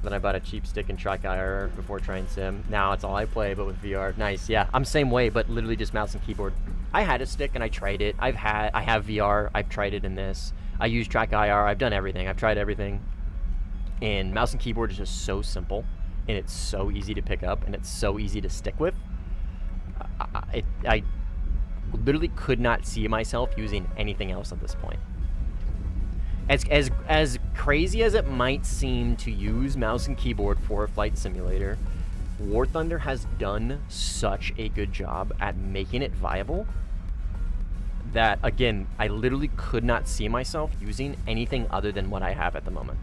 Then I bought a cheap stick and track IR before trying Sim. Now it's all I play, but with VR. Nice, yeah. I'm same way, but literally just mouse and keyboard. I had a stick and I tried it. I have VR. I've tried it in this. I use track IR. I've done everything. I've tried everything. And mouse and keyboard is just so simple, and it's so easy to pick up, and it's so easy to stick with. I literally could not see myself using anything else at this point. As crazy as it might seem to use mouse and keyboard for a flight simulator, Warthunder has done such a good job at making it viable that, again, I literally could not see myself using anything other than what I have at the moment.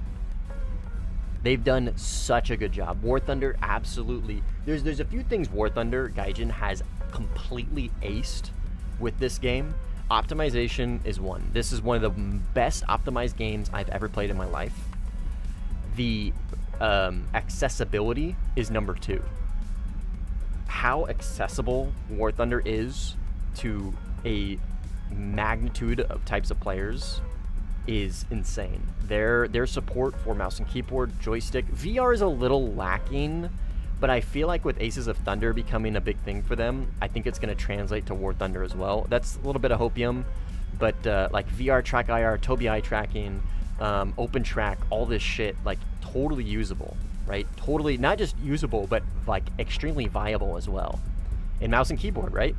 They've done such a good job. Warthunder absolutely... There's a few things Warthunder Gaijin has completely aced with this game. Optimization is one. This is one of the best optimized games I've ever played in my life. The accessibility is number 2. How accessible Warthunder is to a magnitude of types of players is insane. Their support for mouse and keyboard, joystick, VR is a little lacking, but I feel like with Aces of Thunder becoming a big thing for them, I think it's going to translate to Warthunder as well. That's a little bit of hopium, but like VR track IR, Tobii eye tracking, open track, all this shit, like totally usable, right? Totally, not just usable, but like extremely viable as well. And mouse and keyboard, right?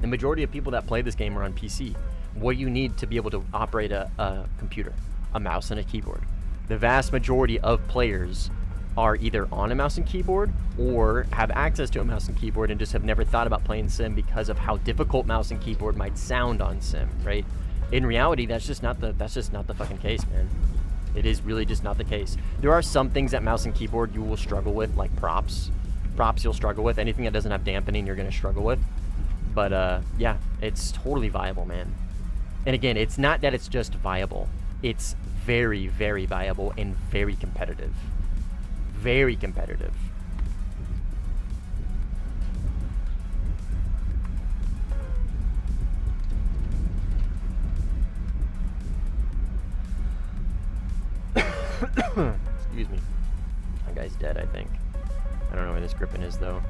The majority of people that play this game are on PC. What do you need to be able to operate a computer? A mouse and a keyboard. The vast majority of players are either on a mouse and keyboard or have access to a mouse and keyboard and just have never thought about playing Sim because of how difficult mouse and keyboard might sound on Sim, right? In reality, that's just not the fucking case, man. It is really just not the case. There are some things that mouse and keyboard you will struggle with, like props. Props you'll struggle with. Anything that doesn't have dampening, you're gonna struggle with. But yeah, it's totally viable, man. And again, it's not that it's just viable. It's very, very viable and very competitive. Very competitive. Excuse me. That guy's dead, I think. I don't know where this Gripen is, though.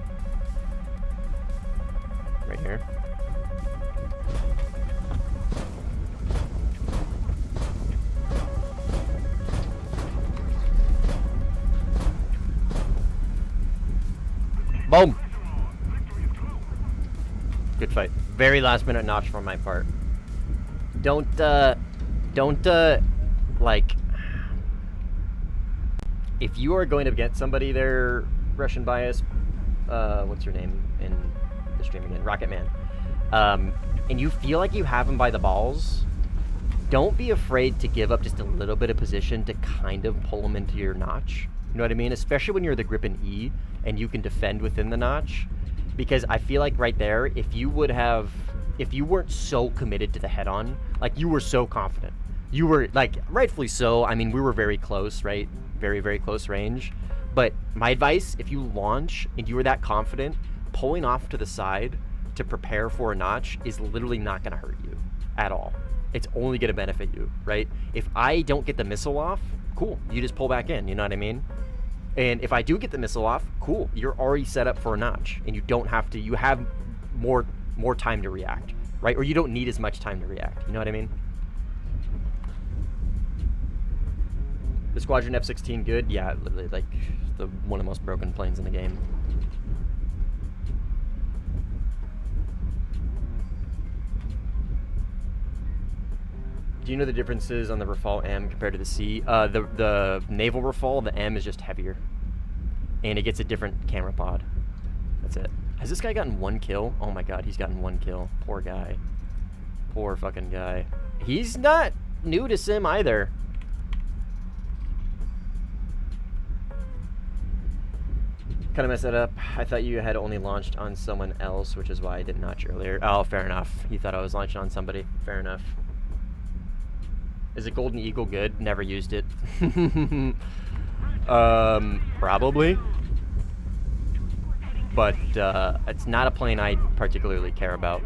Right here. Boom! Good fight. Very last minute notch from my part. Don't, like... If you are going to get somebody there, Russian bias, what's your name in the stream again? Rocket Man. And you feel like you have him by the balls, don't be afraid to give up just a little bit of position to kind of pull them into your notch. You know what I mean? Especially when you're the grip in E and you can defend within the notch. Because I feel like right there, if you weren't so committed to the head-on, like you were so confident, you were like, rightfully so. I mean, we were very close, right? Very, very close range. But my advice, if you launch and you were that confident, pulling off to the side to prepare for a notch is literally not going to hurt you at all. It's only going to benefit you, right? If I don't get the missile off, cool. You just pull back in, you know what I mean? And if I do get the missile off, cool. You're already set up for a notch, and you don't have to. You have more time to react, right? Or you don't need as much time to react. You know what I mean? The Squadron F-16 good? Yeah, literally, like one of the most broken planes in the game. Do you know the differences on the Rafale M compared to the C? The naval Rafale, the M is just heavier. And it gets a different camera pod. That's it. Has this guy gotten 1 kill? Oh my god, he's gotten 1 kill. Poor guy. Poor fucking guy. He's not new to Sim either. Kind of messed that up. I thought you had only launched on someone else, which is why I did notch earlier. Oh, fair enough. You thought I was launching on somebody. Fair enough. Is it Golden Eagle good? Never used it. Probably. But it's not a plane I particularly care about.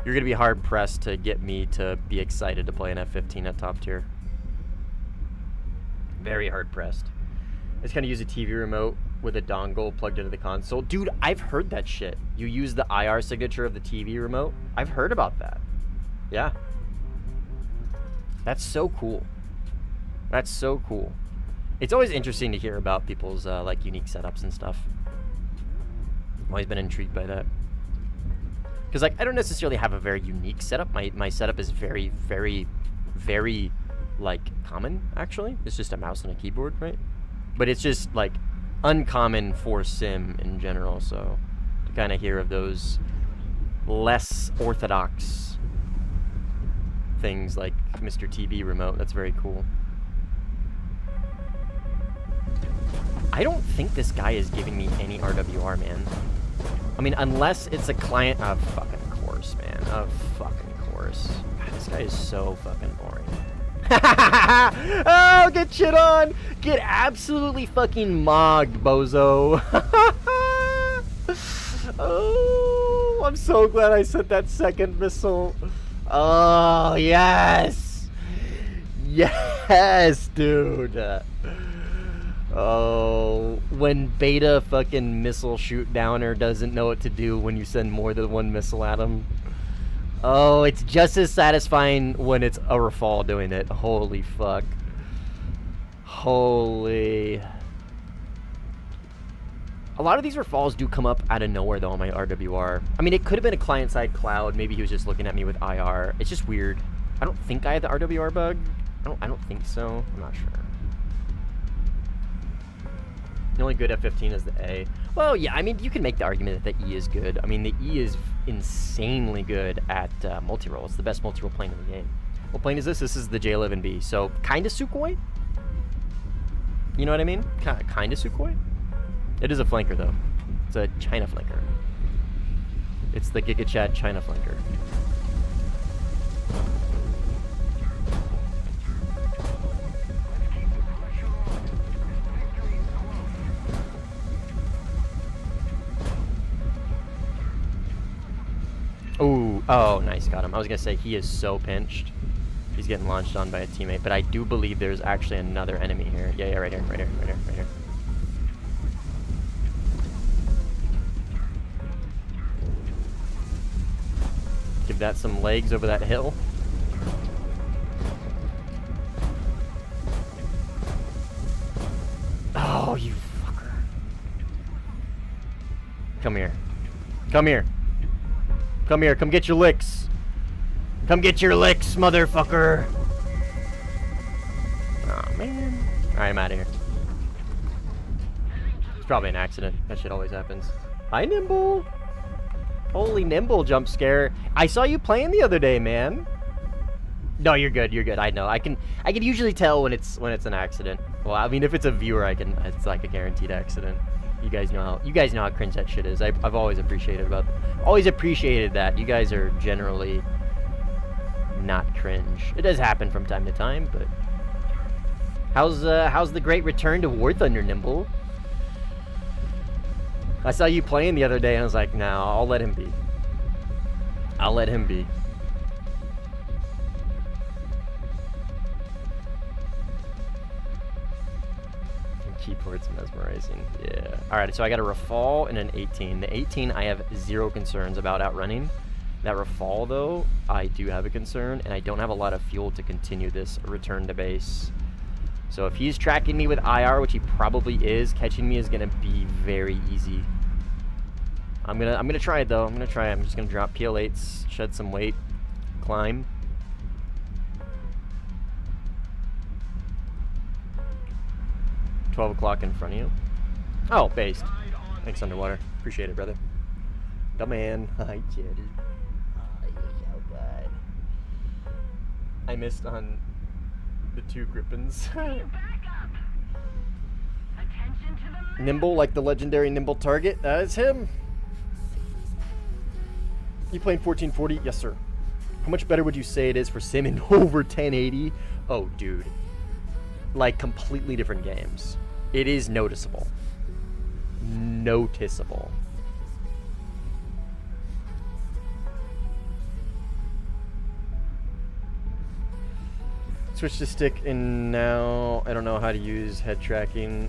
You're going to be hard-pressed to get me to be excited to play an F-15 at top tier. Very hard-pressed. I just kind of use a TV remote with a dongle plugged into the console. Dude, I've heard that shit. You use the IR signature of the TV remote? I've heard about that. Yeah. That's so cool. That's so cool. It's always interesting to hear about people's like unique setups and stuff. I've always been intrigued by that. Because like I don't necessarily have a very unique setup. My setup is very, very, very like common actually. It's just a mouse and a keyboard, right? But it's just like uncommon for Sim in general. So to kind of hear of those less orthodox things like Mr. TV remote, that's very cool. I don't think this guy is giving me any RWR, man. I mean, unless it's a client of fucking course, man. Of fucking course. God, this guy is so fucking boring. Oh, get shit on! Get absolutely fucking mogged, bozo. Oh, I'm so glad I sent that second missile. Oh, yes! Yes, dude! Oh, when beta fucking missile shoot downer doesn't know what to do when you send more than one missile at him. Oh, it's just as satisfying when it's a Rafale doing it. Holy fuck. Holy. A lot of these Rafales do come up out of nowhere, though, on my RWR. I mean, it could have been a client-side cloud. Maybe he was just looking at me with IR. It's just weird. I don't think I had the RWR bug. I don't think so. I'm not sure. The only good F-15 is the A. Well, yeah, I mean, you can make the argument that the E is good. I mean, the E is insanely good at multi-roll. It's the best multi-roll plane in the game. What plane is this? This is the J-11B. So, kind of Sukhoi? You know what I mean? Kind of Sukhoi? It is a flanker, though. It's a China flanker. It's the Giga Chad China flanker. Ooh, oh, nice, got him. I was gonna say, he is so pinched. He's getting launched on by a teammate, but I do believe there's actually another enemy here. Yeah, right here, right here, right here, right here. Give that some legs over that hill. Oh, you fucker. Come here. Come here. Come here. Come get your licks. Come get your licks, motherfucker. Oh, man. Alright, I'm out of here. It's probably an accident. That shit always happens. Hi, Nimble. Holy Nimble jump scare. I saw you playing the other day, man. No, you're good. You're good. I know. I can usually tell when it's an accident. Well, I mean, if it's a viewer, it's like a guaranteed accident. You guys know how cringe that shit is. I've always appreciated that. You guys are generally not cringe. It does happen from time to time, but how's the great return to Warthunder, Nimble? I saw you playing the other day, and I was like, no, I'll let him be. I'll let him be. Keyboard's mesmerizing. Yeah. Alright, so I got a Rafale and an 18. The 18 I have zero concerns about outrunning. That Rafale, though, I do have a concern, and I don't have a lot of fuel to continue this return to base. So if he's tracking me with IR, which he probably is, catching me is gonna be very easy. I'm gonna try it, though. I'm just gonna drop PL8s, shed some weight, climb. $12 in front of you. Oh, based. Thanks, Underwater. Appreciate it, brother. Dumb man. Hi, Cheddar. Oh, you're so good. I missed on the 2 Grippins. Nimble, like the legendary Nimble Target. That is him. You playing 1440? Yes, sir. How much better would you say it is for Sim over 1080? Oh, dude. Like, completely different games. It is noticeable. Noticeable. Switch to stick, and now I don't know how to use head tracking.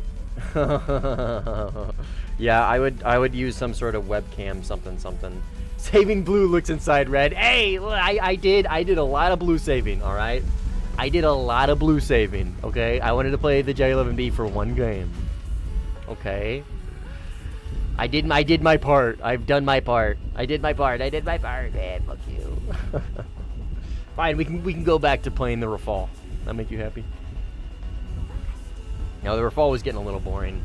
Yeah, I would use some sort of webcam, something. Saving blue looks inside red. Hey, I did a lot of blue saving. All right. I did a lot of blue saving, okay? I wanted to play the J11B for 1 game, okay? I did my part. I've done my part. I did my part, man. Fuck you. Fine, we can go back to playing the Rafale. That make you happy? No, the Rafale was getting a little boring.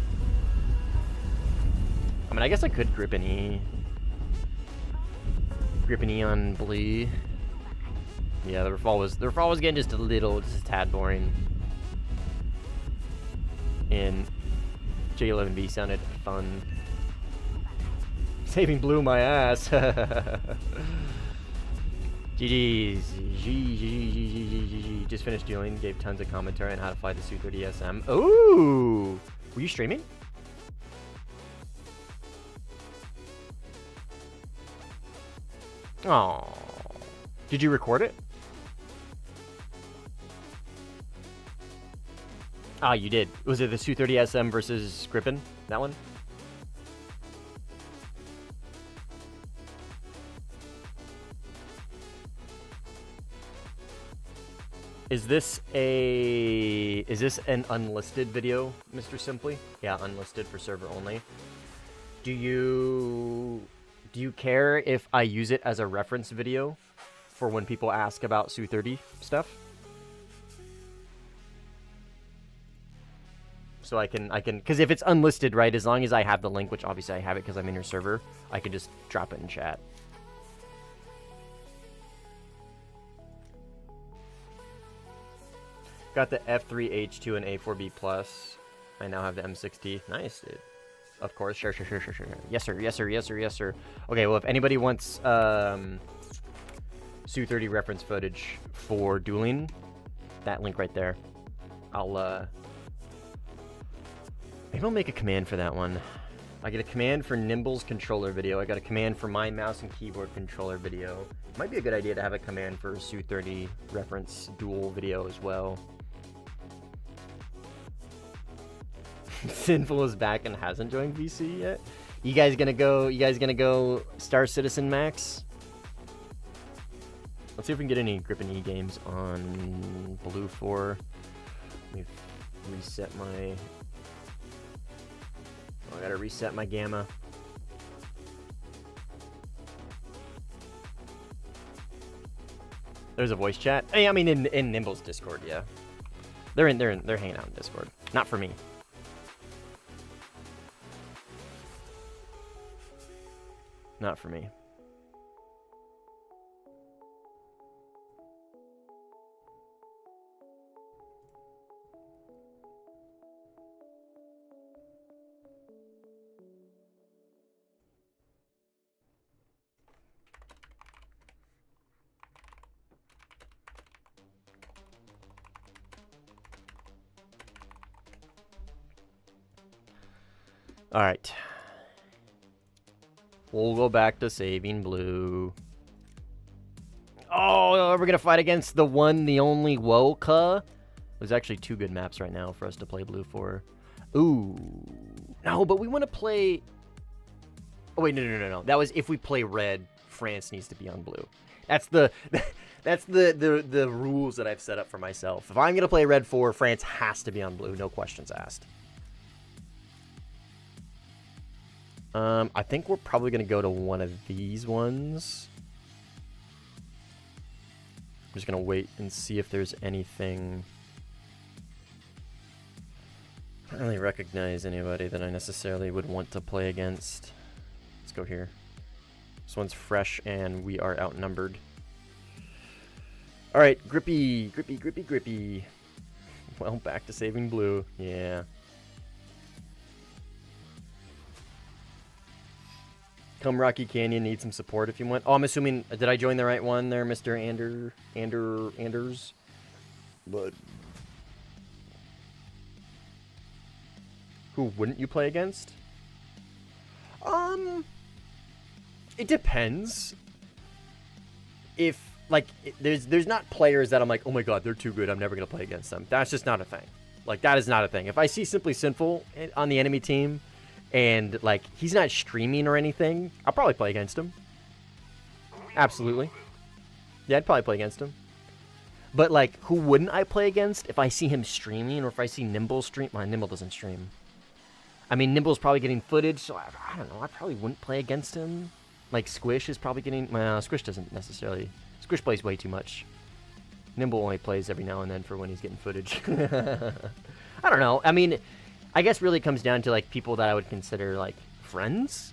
I mean, I guess I could grip an E. Grip an E on Blee. Yeah, the Rafale was getting just a tad boring. And J11B sounded fun. Saving blue my ass. GG's. GG. Just finished dealing. Gave tons of commentary on how to fly the Su-30 SM. Ooh! Were you streaming? Oh. Did you record it? Ah, you did. Was it the Su-30 SM versus Gripen? That one? Is this an unlisted video, Mr. Simply? Yeah, unlisted for server only. Do you care if I use it as a reference video for when people ask about Su-30 stuff? So I can, because if it's unlisted, right, as long as I have the link, which obviously I have it because I'm in your server, I can just drop it in chat. Got the F3H2 and A4B+. I now have the M60. Nice, dude. Of course, sure. Yes, sir. Okay, well, if anybody wants Su-30 reference footage for dueling, that link right there, maybe I'll make a command for that one. I get a command for Nimble's controller video. I got a command for my mouse and keyboard controller video. Might be a good idea to have a command for Su-30 reference duel video as well. Sinful is back and hasn't joined VC yet. You guys gonna go Star Citizen Max? Let's see if we can get any Grip and E games on Blue 4. Let me reset my... Oh, I gotta reset my gamma. There's a voice chat. Hey, I mean in Nimble's Discord, yeah. They're hanging out in Discord. Not for me. Not for me. Alright. We'll go back to saving blue. Oh, we're going to fight against the one, the only Woka. There's actually 2 good maps right now for us to play blue for. Ooh. No, but we want to play... Oh, wait, no. That was if we play red, France needs to be on blue. That's the... That's the rules that I've set up for myself. If I'm going to play red 4, France has to be on blue. No questions asked. I think we're probably going to go to one of these ones. I'm just going to wait and see if there's anything... I don't really recognize anybody that I necessarily would want to play against. Let's go here. This one's fresh and we are outnumbered. Alright, grippy. Well, back to saving blue. Yeah. Come Rocky Canyon, need some support if you want. Oh, I'm assuming, did I join the right one there, Mr. Anders? But who wouldn't you play against? It depends. If, like, there's not players that I'm like, oh my god, they're too good, I'm never going to play against them. That's just not a thing. Like, that is not a thing. If I see Simply Sinful on the enemy team, and, like, he's not streaming or anything, I'll probably play against him. Absolutely. Yeah, I'd probably play against him. But, like, who wouldn't I play against if I see him streaming or if I see Nimble stream? Well, Nimble doesn't stream. I mean, Nimble's probably getting footage, so I don't know. I probably wouldn't play against him. Like, Squish is probably getting... Well, Squish doesn't necessarily... Squish plays way too much. Nimble only plays every now and then for when he's getting footage. I don't know. I mean, I guess really comes down to, like, people that I would consider, like, friends.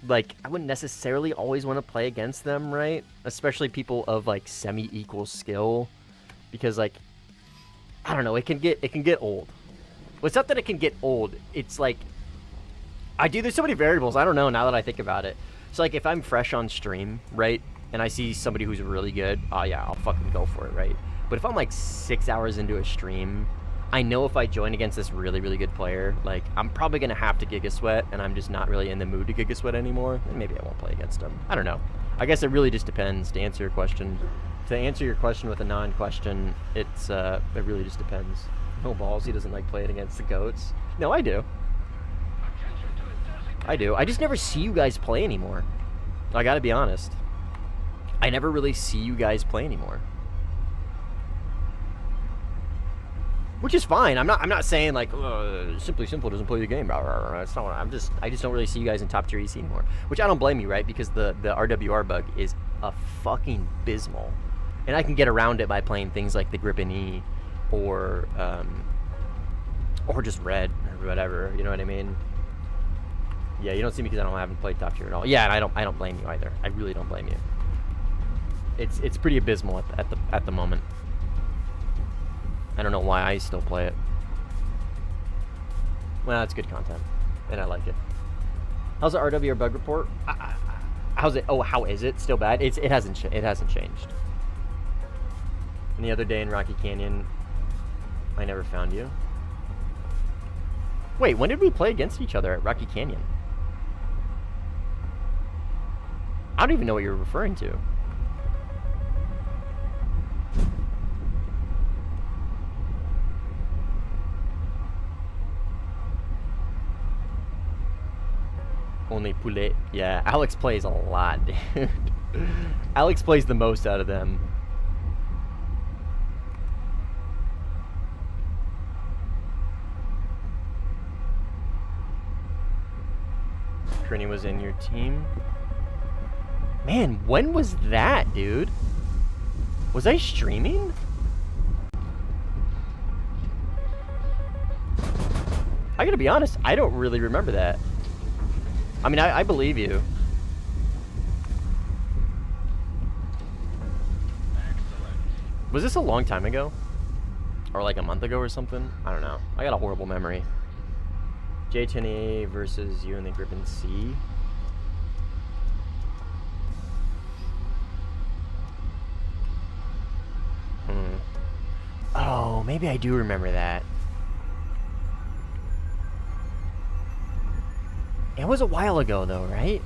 Like, I wouldn't necessarily always want to play against them, right? Especially people of, like, semi-equal skill. Because, like, I don't know. It can get old. Well, it's not that it can get old. It's, like... There's so many variables. I don't know now that I think about it. So, like, if I'm fresh on stream, right? And I see somebody who's really good, oh, yeah, I'll fucking go for it, right? But if I'm, like, 6 hours into a stream... I know if I join against this really, really good player, like, I'm probably going to have to Giga Sweat, and I'm just not really in the mood to Giga Sweat anymore, then maybe I won't play against him. I don't know. I guess it really just depends, to answer your question. To answer your question with a non-question, it really just depends. No balls, he doesn't like playing against the GOATs. No, I do. I do. I just never see you guys play anymore. I gotta be honest. I never really see you guys play anymore. Which is fine. I'm not saying like Simply Simple doesn't play the game. It's not what I just don't really see you guys in top tier EC anymore. Which I don't blame you, right? Because the RWR bug is a fucking abysmal. And I can get around it by playing things like the Grip and E or just Red or whatever. You know what I mean? Yeah, you don't see me because I haven't played top tier at all. Yeah, and I don't blame you either. I really don't blame you. It's pretty abysmal at the moment. I don't know why I still play it. Well, it's good content, and I like it. How's the RWR bug report? How's it? Oh, how is it? Still bad? It hasn't changed. And the other day in Rocky Canyon, I never found you. Wait, when did we play against each other at Rocky Canyon? I don't even know what you're referring to. Only Poulet. Yeah, Alex plays a lot, dude. Alex plays the most out of them. Trini was in your team. Man, when was that, dude? Was I streaming? I gotta be honest, I don't really remember that. I mean, I believe you. Was this a long time ago? Or like a month ago or something? I don't know. I got a horrible memory. J10A versus you and the Grip and C. Oh, maybe I do remember that. It was a while ago, though, right?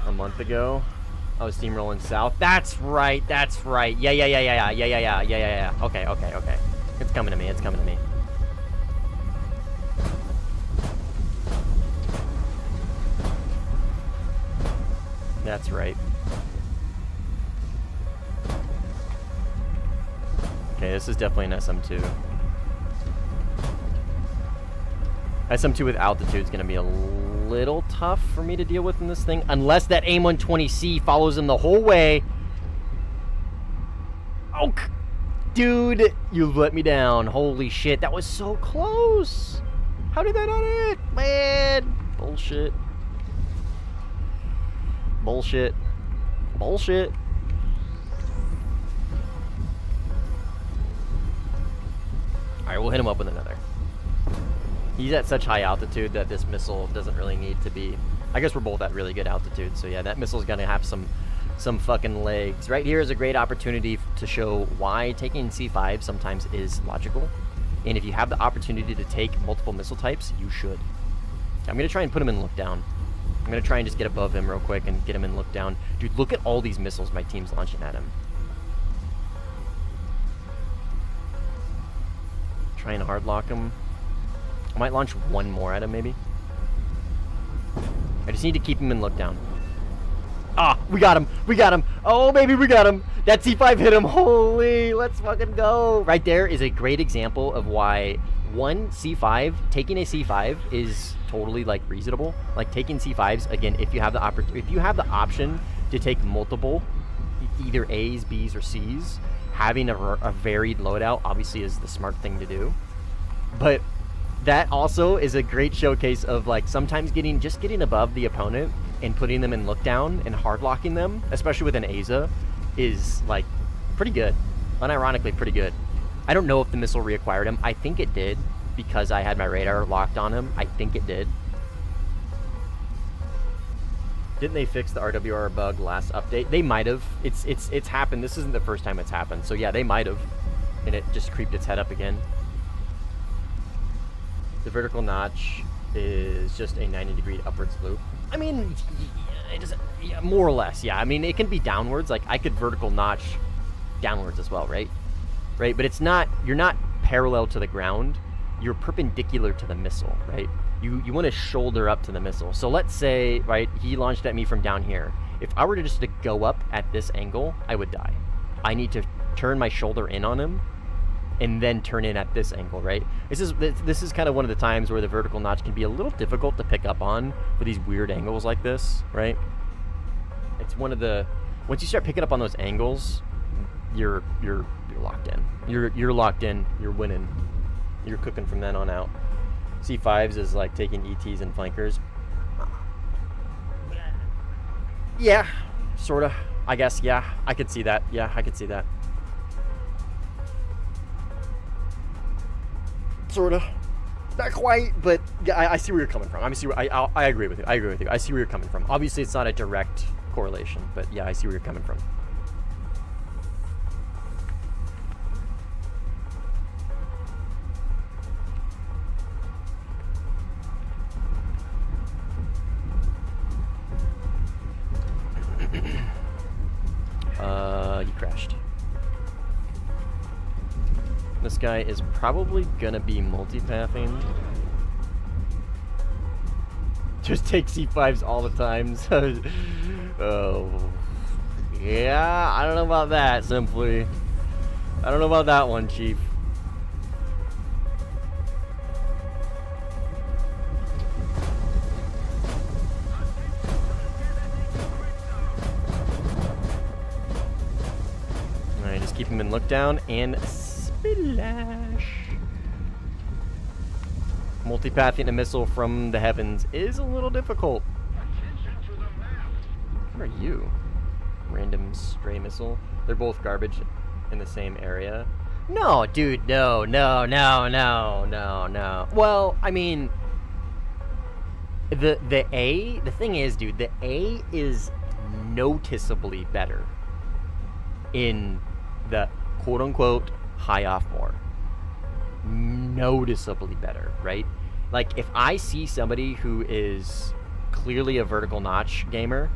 A month ago, I was steamrolling south. That's right. That's right. Yeah. Okay. It's coming to me. It's coming to me. That's right. Okay, this is definitely an SM2. SM2 with altitude is going to be a little tough for me to deal with in this thing, unless that AIM-120C follows him the whole way. Oh, dude, you let me down. Holy shit, that was so close. How did that not hit? Man, bullshit. Bullshit. Bullshit. Alright, we'll hit him up with another. He's at such high altitude that this missile doesn't really need to be... I guess we're both at really good altitude, so yeah, that missile's gonna have some fucking legs. Right here is a great opportunity to show why taking C5 sometimes is logical. And if you have the opportunity to take multiple missile types, you should. I'm gonna try and put him in look down. I'm gonna try and just get above him real quick and get him in look down. Dude, look at all these missiles my team's launching at him. Try and hard lock him. I might launch one more at him, maybe. I just need to keep him in look down. Ah, we got him. We got him. Oh, baby, we got him. That C5 hit him. Holy, let's fucking go. Right there is a great example of why taking a C5 is totally like reasonable. Like taking C5s, again, if you have the option to take multiple, either A's, B's, or C's, having a varied loadout obviously is the smart thing to do. But that also is a great showcase of like sometimes getting above the opponent and putting them in look down and hard locking them, especially with an AZA, is like pretty good. Unironically pretty good. I don't know if the missile reacquired him. I think it did because I had my radar locked on him. I think it did. Didn't they fix the RWR bug last update? They might have. It's happened. This isn't the first time it's happened. So yeah, they might have. And it just creeped its head up again. The vertical notch is just a 90-degree upwards loop. I mean, it doesn't, yeah, more or less, yeah. I mean, it can be downwards. Like, I could vertical notch downwards as well, right? Right, but it's not, you're not parallel to the ground. You're perpendicular to the missile, right? You want to shoulder up to the missile. So let's say, right, he launched at me from down here. If I were to just to go up at this angle, I would die. I need to turn my shoulder in on him and then turn in at this angle, right? This is kind of one of the times where the vertical notch can be a little difficult to pick up on for these weird angles like this, right? It's one of the, once you start picking up on those angles, you're locked in. You're locked in. You're winning. You're cooking from then on out. C5s is like taking ETs and flankers. Yeah, sorta. I guess. Yeah, I could see that. Yeah, I could see that. Sorta. Not quite, but yeah, I see where you're coming from. I agree with you. I agree with you. I see where you're coming from. Obviously, it's not a direct correlation, but yeah, I see where you're coming from. You crashed. This guy is probably gonna be multipathing. Just take C5s all the time. So, oh, yeah. I don't know about that. Simply, I don't know about that one, Chief. Alright, just keep him in look down and splash. Multipathing a missile from the heavens is a little difficult. What are you? Random stray missile. They're both garbage in the same area. No, dude, no. Well, I mean, the thing is, dude, the A is noticeably better in the quote-unquote high off more. noticeably better, right? Like, if I see somebody who is clearly a vertical notch gamer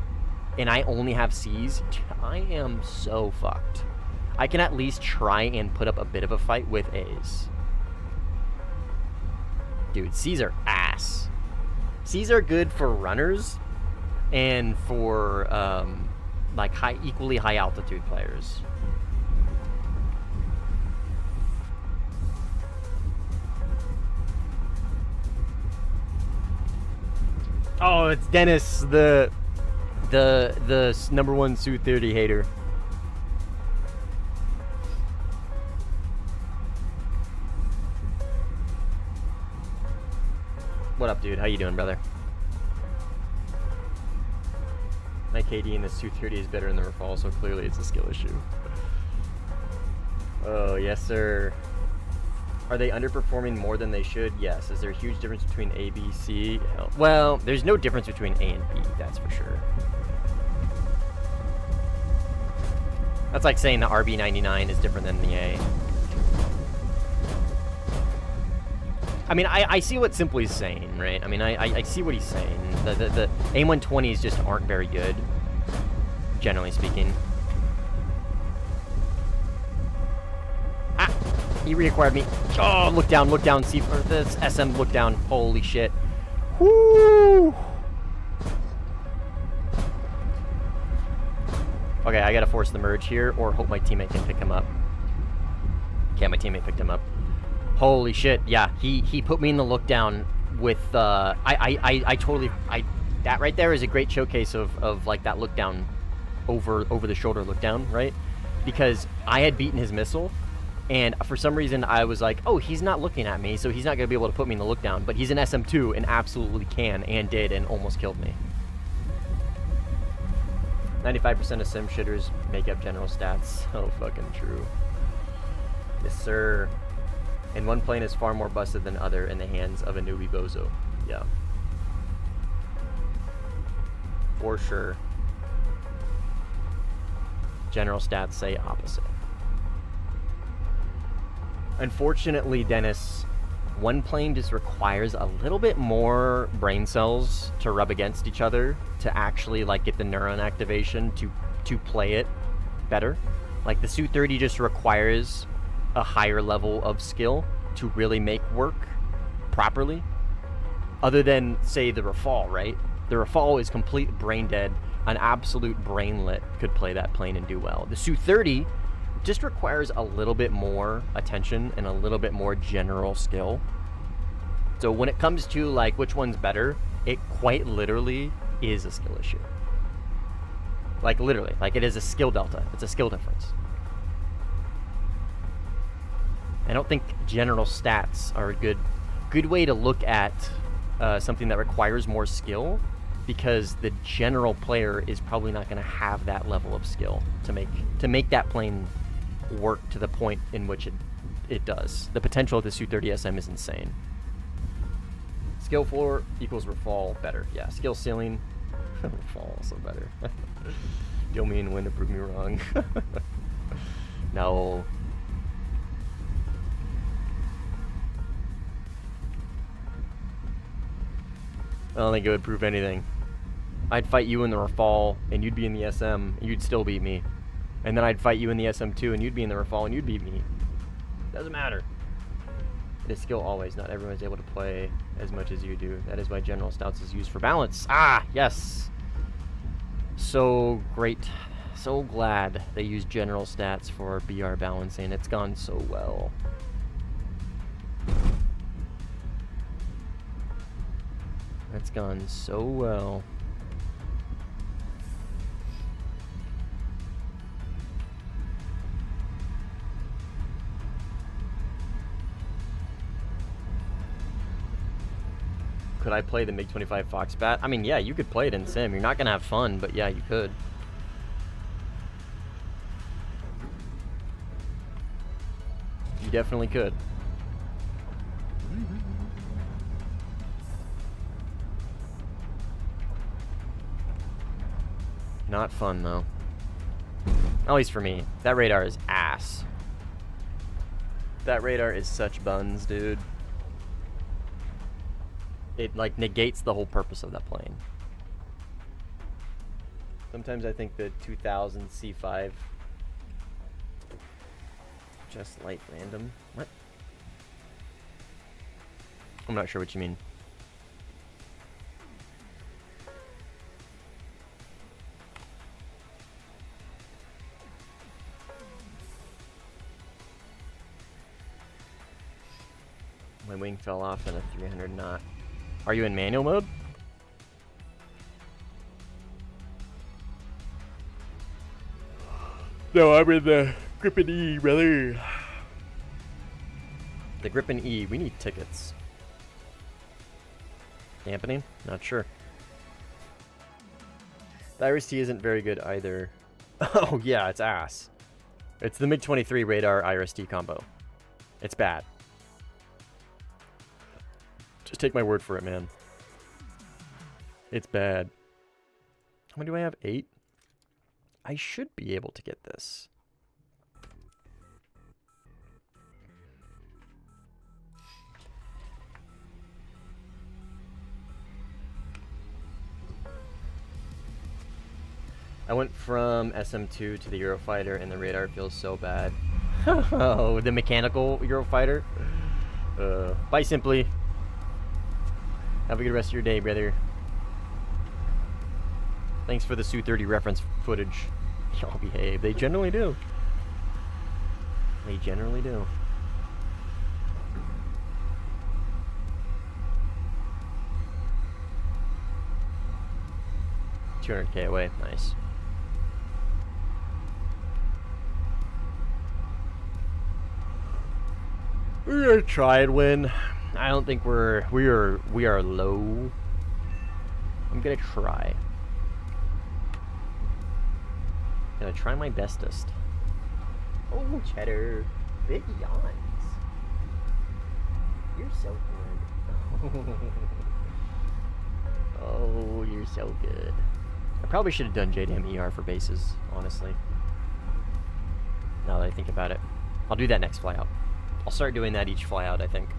and I only have C's, I am so fucked. I can at least try and put up a bit of a fight with A's. Dude, C's are ass. C's are good for runners and for like equally high altitude players. Oh, it's Dennis, the number one Su-30 hater. What up, dude? How you doing, brother? My KD in the Su-30 is better in the Rafale, so clearly it's a skill issue. Oh, yes, sir. Are they underperforming more than they should? Yes. Is there a huge difference between A, B, C? Well, there's no difference between A and B, that's for sure. That's like saying the RB99 is different than the A. I mean, I see what Simply's saying, right? I mean, I see what he's saying. The A120s just aren't very good, generally speaking. Ah! He reacquired me. Oh, look down, see, or this SM look down. Holy shit. Whoo! Okay, I gotta force the merge here, or hope my teammate can pick him up. Okay, my teammate picked him up. Holy shit, yeah, he put me in the look down with, that right there is a great showcase of like that look down, over the shoulder look down, right? Because I had beaten his missile, and for some reason I was like, oh, he's not looking at me, so he's not gonna be able to put me in the look down, but he's an SM2 and absolutely can, and did, and almost killed me. 95% of sim shitters make up general stats. So fucking true. Yes, sir. And one plane is far more busted than other in the hands of a newbie bozo. Yeah. For sure. General stats say opposite. Unfortunately, Dennis, one plane just requires a little bit more brain cells to rub against each other to actually like get the neuron activation to play it better. Like the Su-30 just requires a higher level of skill to really make work properly. Other than, say, the Rafale, right? The Rafale is complete brain dead. An absolute brainlet could play that plane and do well. The Su-30 just requires a little bit more attention and a little bit more general skill. So when it comes to like which one's better, it quite literally is a skill issue. Like literally, like it is a skill delta. It's a skill difference. I don't think general stats are a good way to look at something that requires more skill, because the general player is probably not going to have that level of skill to make that plane work to the point in which it does. The potential of the Su-30 SM is insane. Skill floor equals Rafale better. Yeah, skill ceiling, Rafale also better. Deal me and win to prove me wrong. No. I don't think it would prove anything. I'd fight you in the Rafale, and you'd be in the SM, and you'd still beat me. And then I'd fight you in the SM2, and you'd be in the Rafale, and you'd beat me. Doesn't matter. It is skill always. Not everyone's able to play as much as you do. That is why general stats is used for balance. Ah, yes. So great. So glad they use general stats for BR balancing. It's gone so well. That's gone so well. Could I play the MiG-25 Foxbat? I mean, yeah, you could play it in sim. You're not gonna have fun, but yeah, you could. You definitely could. Not fun, though. At least for me. That radar is ass. That radar is such buns, dude. it like negates the whole purpose of that plane. Sometimes I think the 2000 C5 just light random. What? I'm not sure what you mean. My wing fell off in a 300 knot. Are you in manual mode? No, I'm in the Gripen E, brother. The Gripen E, we need tickets. Dampening? Not sure. The Iris T isn't very good either. Oh yeah, it's ass. It's the MiG-23 radar Iris T combo. It's bad. Just take my word for it, man. It's bad. How many do I have? 8? I should be able to get this. I went from SM2 to the Eurofighter and the radar feels so bad. Oh, the mechanical Eurofighter? Bye, Simply. Have a good rest of your day, brother. Thanks for the Su-30 reference footage. Y'all behave. They generally do. They generally do. $200K away. Nice. We're gonna try and win. I don't think we are low. I'm gonna try. Gonna try my bestest. Oh, Cheddar. Big yawns. You're so good. Oh, you're so good. I probably should have done JDM ER for bases, honestly. Now that I think about it. I'll do that next flyout. I'll start doing that each flyout, I think.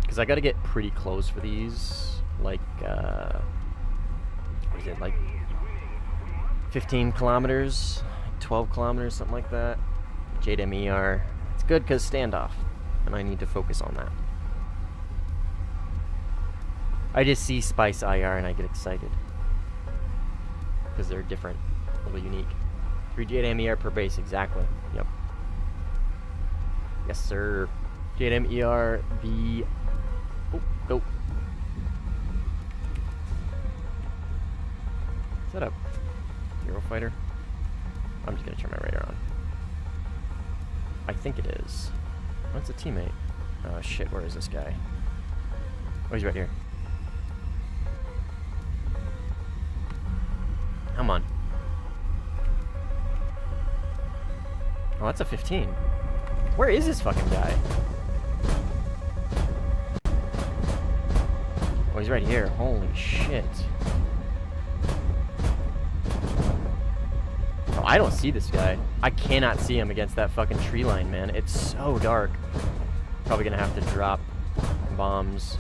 Because I got to get pretty close for these. Like, what is it, like 15 kilometers, 12 kilometers, something like that. JDM ER. It's good because standoff, and I need to focus on that. I just see Spice IR and I get excited. Because they're different, a little unique. 3 JDM ER per base, exactly. Yep. Yes, sir. JDM ER, the... Oh, go. Is that a Eurofighter? I'm just gonna turn my radar on. I think it is. Oh, it's a teammate. Oh shit, where is this guy? Oh, he's right here. Come on. Oh, that's a 15. Where is this fucking guy? Oh, he's right here. Holy shit. Oh, I don't see this guy. I cannot see him against that fucking tree line, man. It's so dark. Probably gonna have to drop bombs.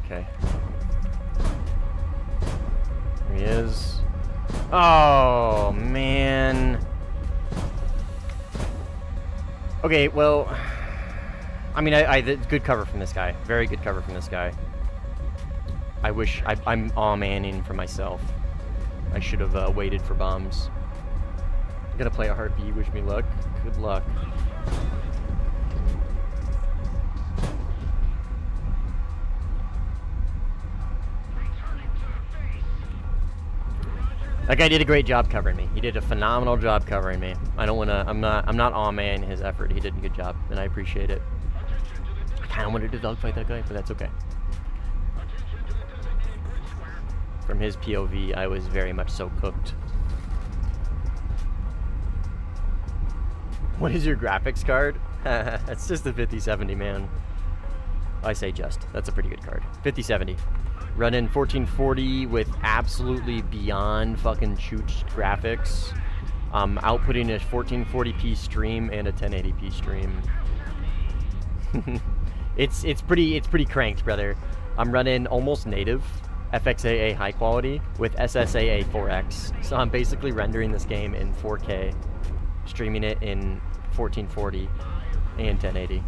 Okay. There he is. Oh, man. Okay, well, I mean, good cover from this guy. Very good cover from this guy. I'm aw-manning for myself. I should have waited for bombs. I'm gonna play a hard B. Wish me luck. Good luck. That guy did a great job covering me. He did a phenomenal job covering me. I don't wanna. I'm not aw-man his effort. He did a good job, and I appreciate it. I kind of wanted to dogfight that guy, but that's okay. From his POV, I was very much so cooked. What is your graphics card? It's just a 5070, man. I say just. That's a pretty good card. 5070. Running 1440 with absolutely beyond fucking chooch graphics. Outputting a 1440p stream and a 1080p stream. it's pretty cranked, brother. I'm running almost native FXAA high quality with SSAA 4X. So I'm basically rendering this game in 4K, streaming it in 1440 and 1080.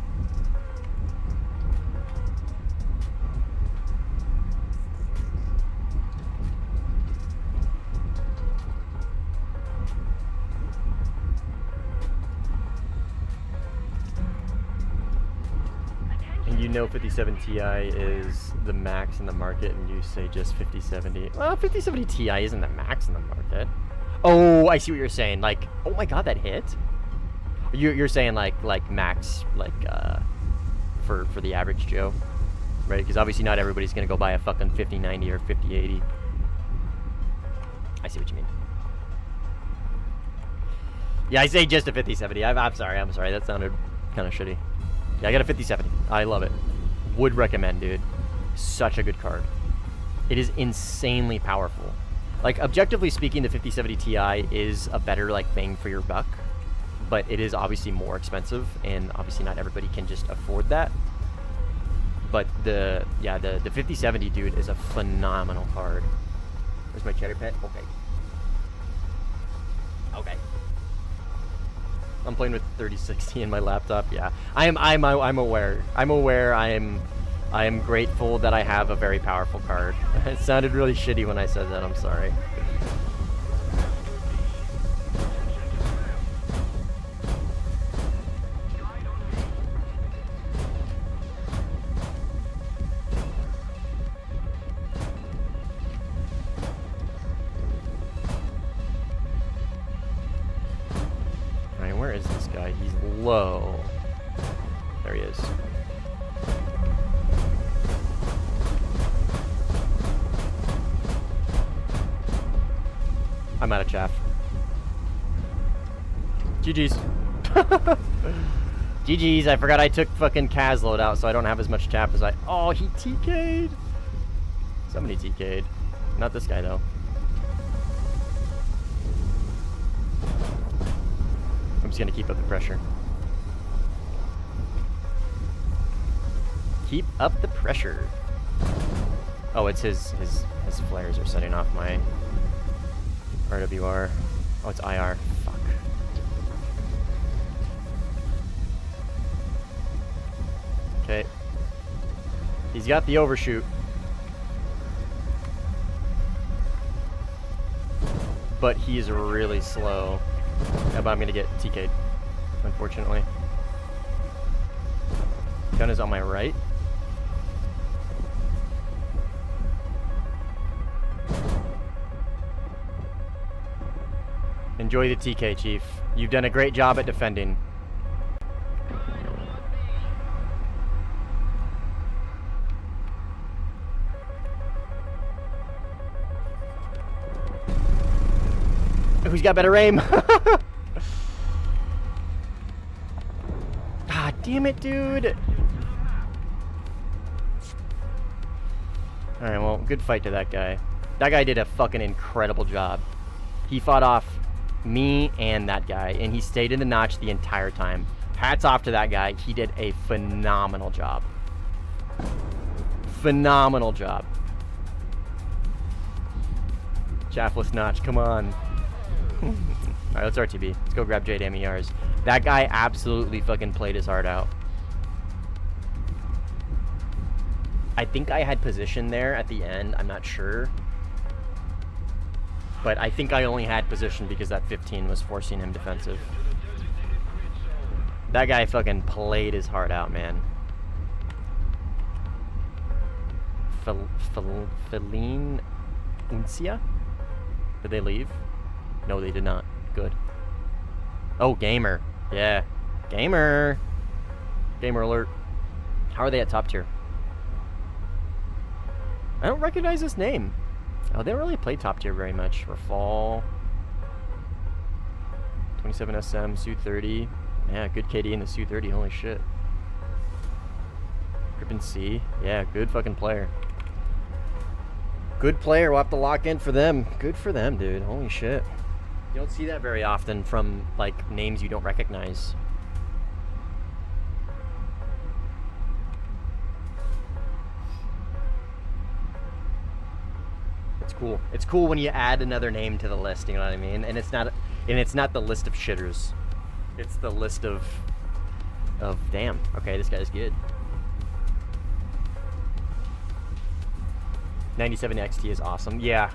And you know 5070 Ti is the max in the market, and you say just 5070. Well, 5070 Ti isn't the max in the market. Oh, I see what you're saying. Like, oh my god, that hit? You're saying like max, like for the average Joe, right? Because obviously not everybody's gonna go buy a fucking 5090 or 5080. I see what you mean. Yeah, I say just a 5070. I'm sorry. That sounded kind of shitty. Yeah, I got a 5070. I love it. Would recommend, dude. Such a good card. It is insanely powerful. Like, objectively speaking, the 5070 Ti is a better, like, bang for your buck. But it is obviously more expensive, and obviously not everybody can just afford that. But the 5070, dude, is a phenomenal card. Where's my cheddar pet? Okay. I'm playing with 3060 in my laptop. Yeah, I'm aware. I am grateful that I have a very powerful card. It sounded really shitty when I said that. I'm sorry. Where is this guy? He's low. There he is. I'm out of chaff. GG's. GG's. I forgot I took fucking Kaz load out, so I don't have as much chaff as I... Oh, he TK'd. Somebody TK'd. Not this guy, though. I'm just gonna keep up the pressure. Keep up the pressure. Oh, it's his flares are setting off my RWR. Oh, it's IR. Fuck. Okay. He's got the overshoot. But he's really slow. Yeah, but I'm gonna get TK'd, unfortunately. Gun is on my right. Enjoy the TK, Chief. You've done a great job at defending. Who's got better aim? Ah, damn it, dude. Alright, well, good fight to that guy. That guy did a fucking incredible job. He fought off me and that guy, and he stayed in the notch the entire time. Hats off to that guy. He did a phenomenal job. Phenomenal job. Chaffless notch, come on. Alright, let's RTB. Let's go grab Jade MERs. That guy absolutely fucking played his heart out. I think I had position there at the end. I'm not sure. But I think I only had position because that 15 was forcing him defensive. That guy fucking played his heart out, man. Feline Uncia? Did they leave? No, they did not. Good. Oh, Gamer. Yeah. Gamer. Gamer alert. How are they at top tier? I don't recognize this name. Oh, they don't really play top tier very much. Rafal. 27 SM, Su 30. Yeah, good KD in the Su 30. Holy shit. Crippen C. Yeah, good fucking player. Good player. We'll have to lock in for them. Good for them, dude. Holy shit. You don't see that very often from, like, names you don't recognize. It's cool. It's cool when you add another name to the list, you know what I mean? And it's not the list of shitters. It's the list of damn, okay, this guy's good. 97 XT is awesome. Yeah.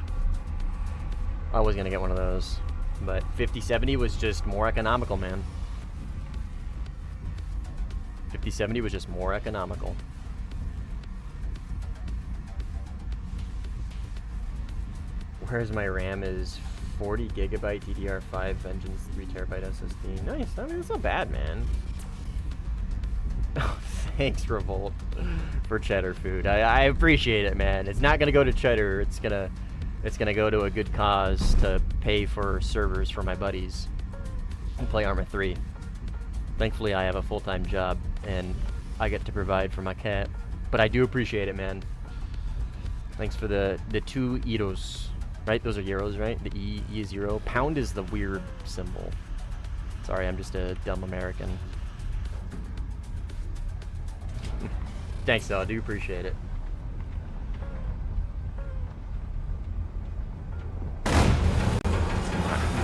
I was gonna get one of those. But 5070 was just more economical, man. 5070 was just more economical. Where's my RAM is 40 gigabyte DDR5 Vengeance 3 terabyte SSD. Nice. I mean, it's not bad, man. Oh, thanks, Revolt, for cheddar food. I appreciate it, man. It's not gonna go to cheddar. It's gonna go to a good cause to pay for servers for my buddies and play Arma 3. Thankfully, I have a full-time job and I get to provide for my cat. But I do appreciate it, man. Thanks for the 2 Eros. Right? Those are euros, right? The E is euro. Pound is the weird symbol. Sorry, I'm just a dumb American. Thanks, though. I do appreciate it.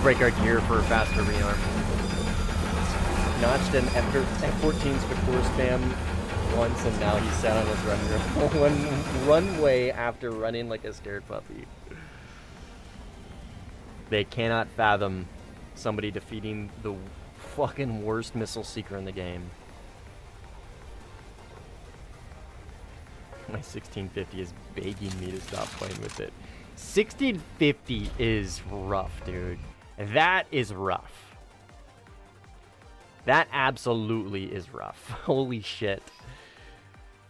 Break our gear for a faster rearm. Notched an F14's Victor spam once, and now he's sat on his runway after running like a scared puppy. They cannot fathom somebody defeating the fucking worst missile seeker in the game. My 1650 is begging me to stop playing with it. 1650 is rough, dude. That is rough. That absolutely is rough. Holy shit.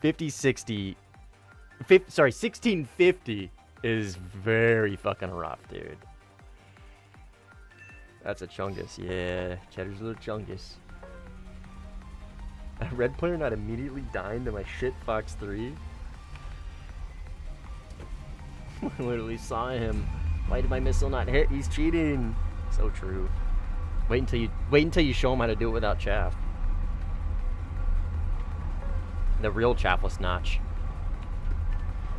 1650 is very fucking rough, dude. That's a chungus, yeah. Cheddar's a little chungus. A red player not immediately dying to my shit Fox 3? I literally saw him. Why did my missile not hit? He's cheating. So true. Wait until you show him how to do it without chaff. The real chaffless notch.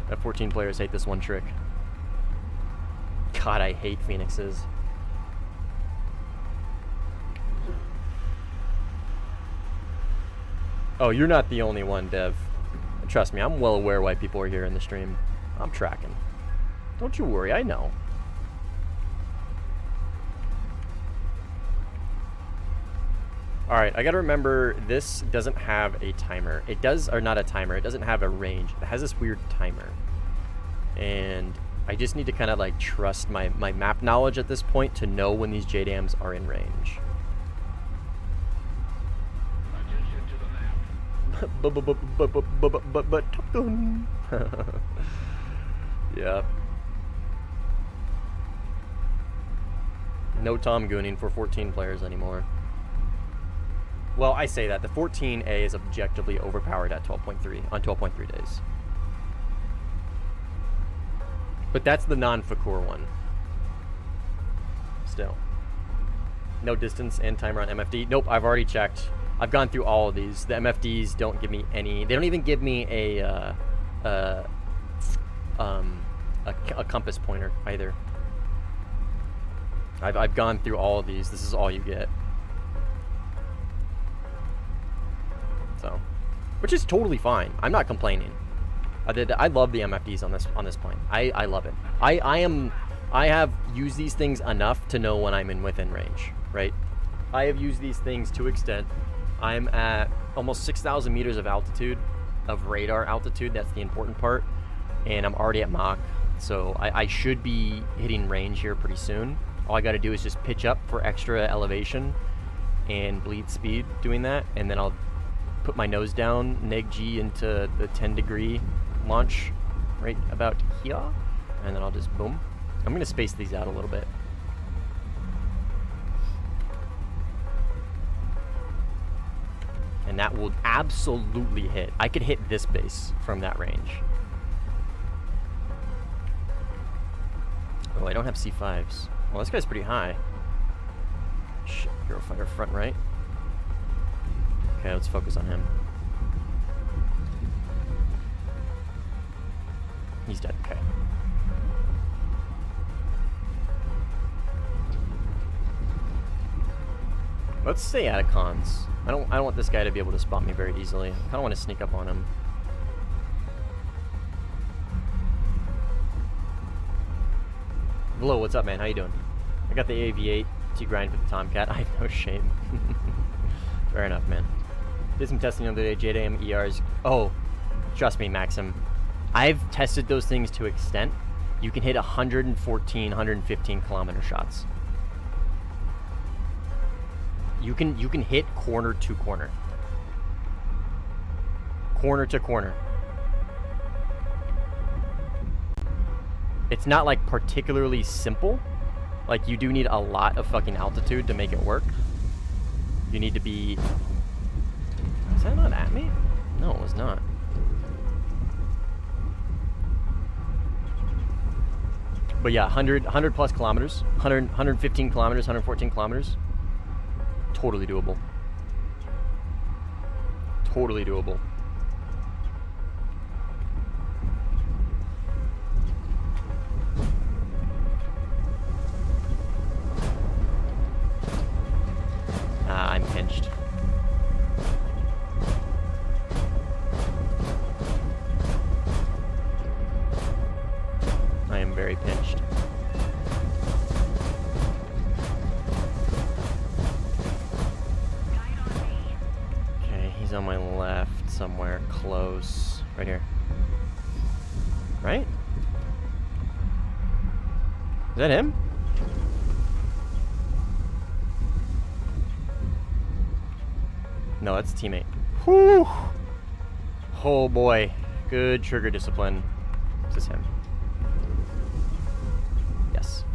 F14 players hate this one trick. God, I hate Phoenixes. Oh, you're not the only one, Dev. Trust me, I'm well aware why people are here in the stream. I'm tracking. Don't you worry, I know. Alright, I gotta remember, this doesn't have a timer. It does, or not a timer, it doesn't have a range. It has this weird timer. And I just need to kind of like trust my map knowledge at this point to know when these JDAMs are in range. But Top Gun. Yeah. No Tom Gooning for 14 players anymore. Well, I say that. The 14A is objectively overpowered at 12.3 on 12.3 days. But that's the non-Fakur one. Still. No distance and timer on MFD. Nope, I've already checked. I've gone through all of these. The MFDs don't give me any. They don't even give me a compass pointer either. I've gone through all of these. This is all you get. So, which is totally fine. I'm not complaining. I love the MFDs on this point. I love it. I have used these things enough to know when I'm within range, right? I have used these things to extent. I'm at almost 6,000 meters of altitude, of radar altitude. That's the important part. And I'm already at Mach. So I should be hitting range here pretty soon. All I got to do is just pitch up for extra elevation and bleed speed doing that. And then I'll put my nose down, neg G into the 10-degree launch right about here. And then I'll just boom. I'm going to space these out a little bit. And and that will absolutely hit. I could hit this base from that range. Oh, I don't have C5s. Well, this guy's pretty high. Shit, Hero Fighter front right. Okay, let's focus on him. He's dead, okay. Let's stay out of cons. I don't want this guy to be able to spot me very easily. I kinda wanna sneak up on him. Hello, what's up, man? How you doing? I got the AV8 to grind for the Tomcat. I have no shame. Fair enough, man. Did some testing the other day. JDM ERs. Oh, trust me, Maxim. I've tested those things to extent. You can hit 114, 115 kilometer shots. You can hit corner to corner. Corner to corner. It's not like particularly simple. Like, you do need a lot of fucking altitude to make it work. You need to be... Is that not at me? No, it was not. But yeah, 100 plus kilometers. 115 kilometers, 114 kilometers. Totally doable. Totally doable. I'm pinched. I am very pinched. Okay, he's on my left somewhere close. Right here. Right? Is that him? No, that's a teammate. Whew! Oh boy. Good trigger discipline. Is this him? Yes.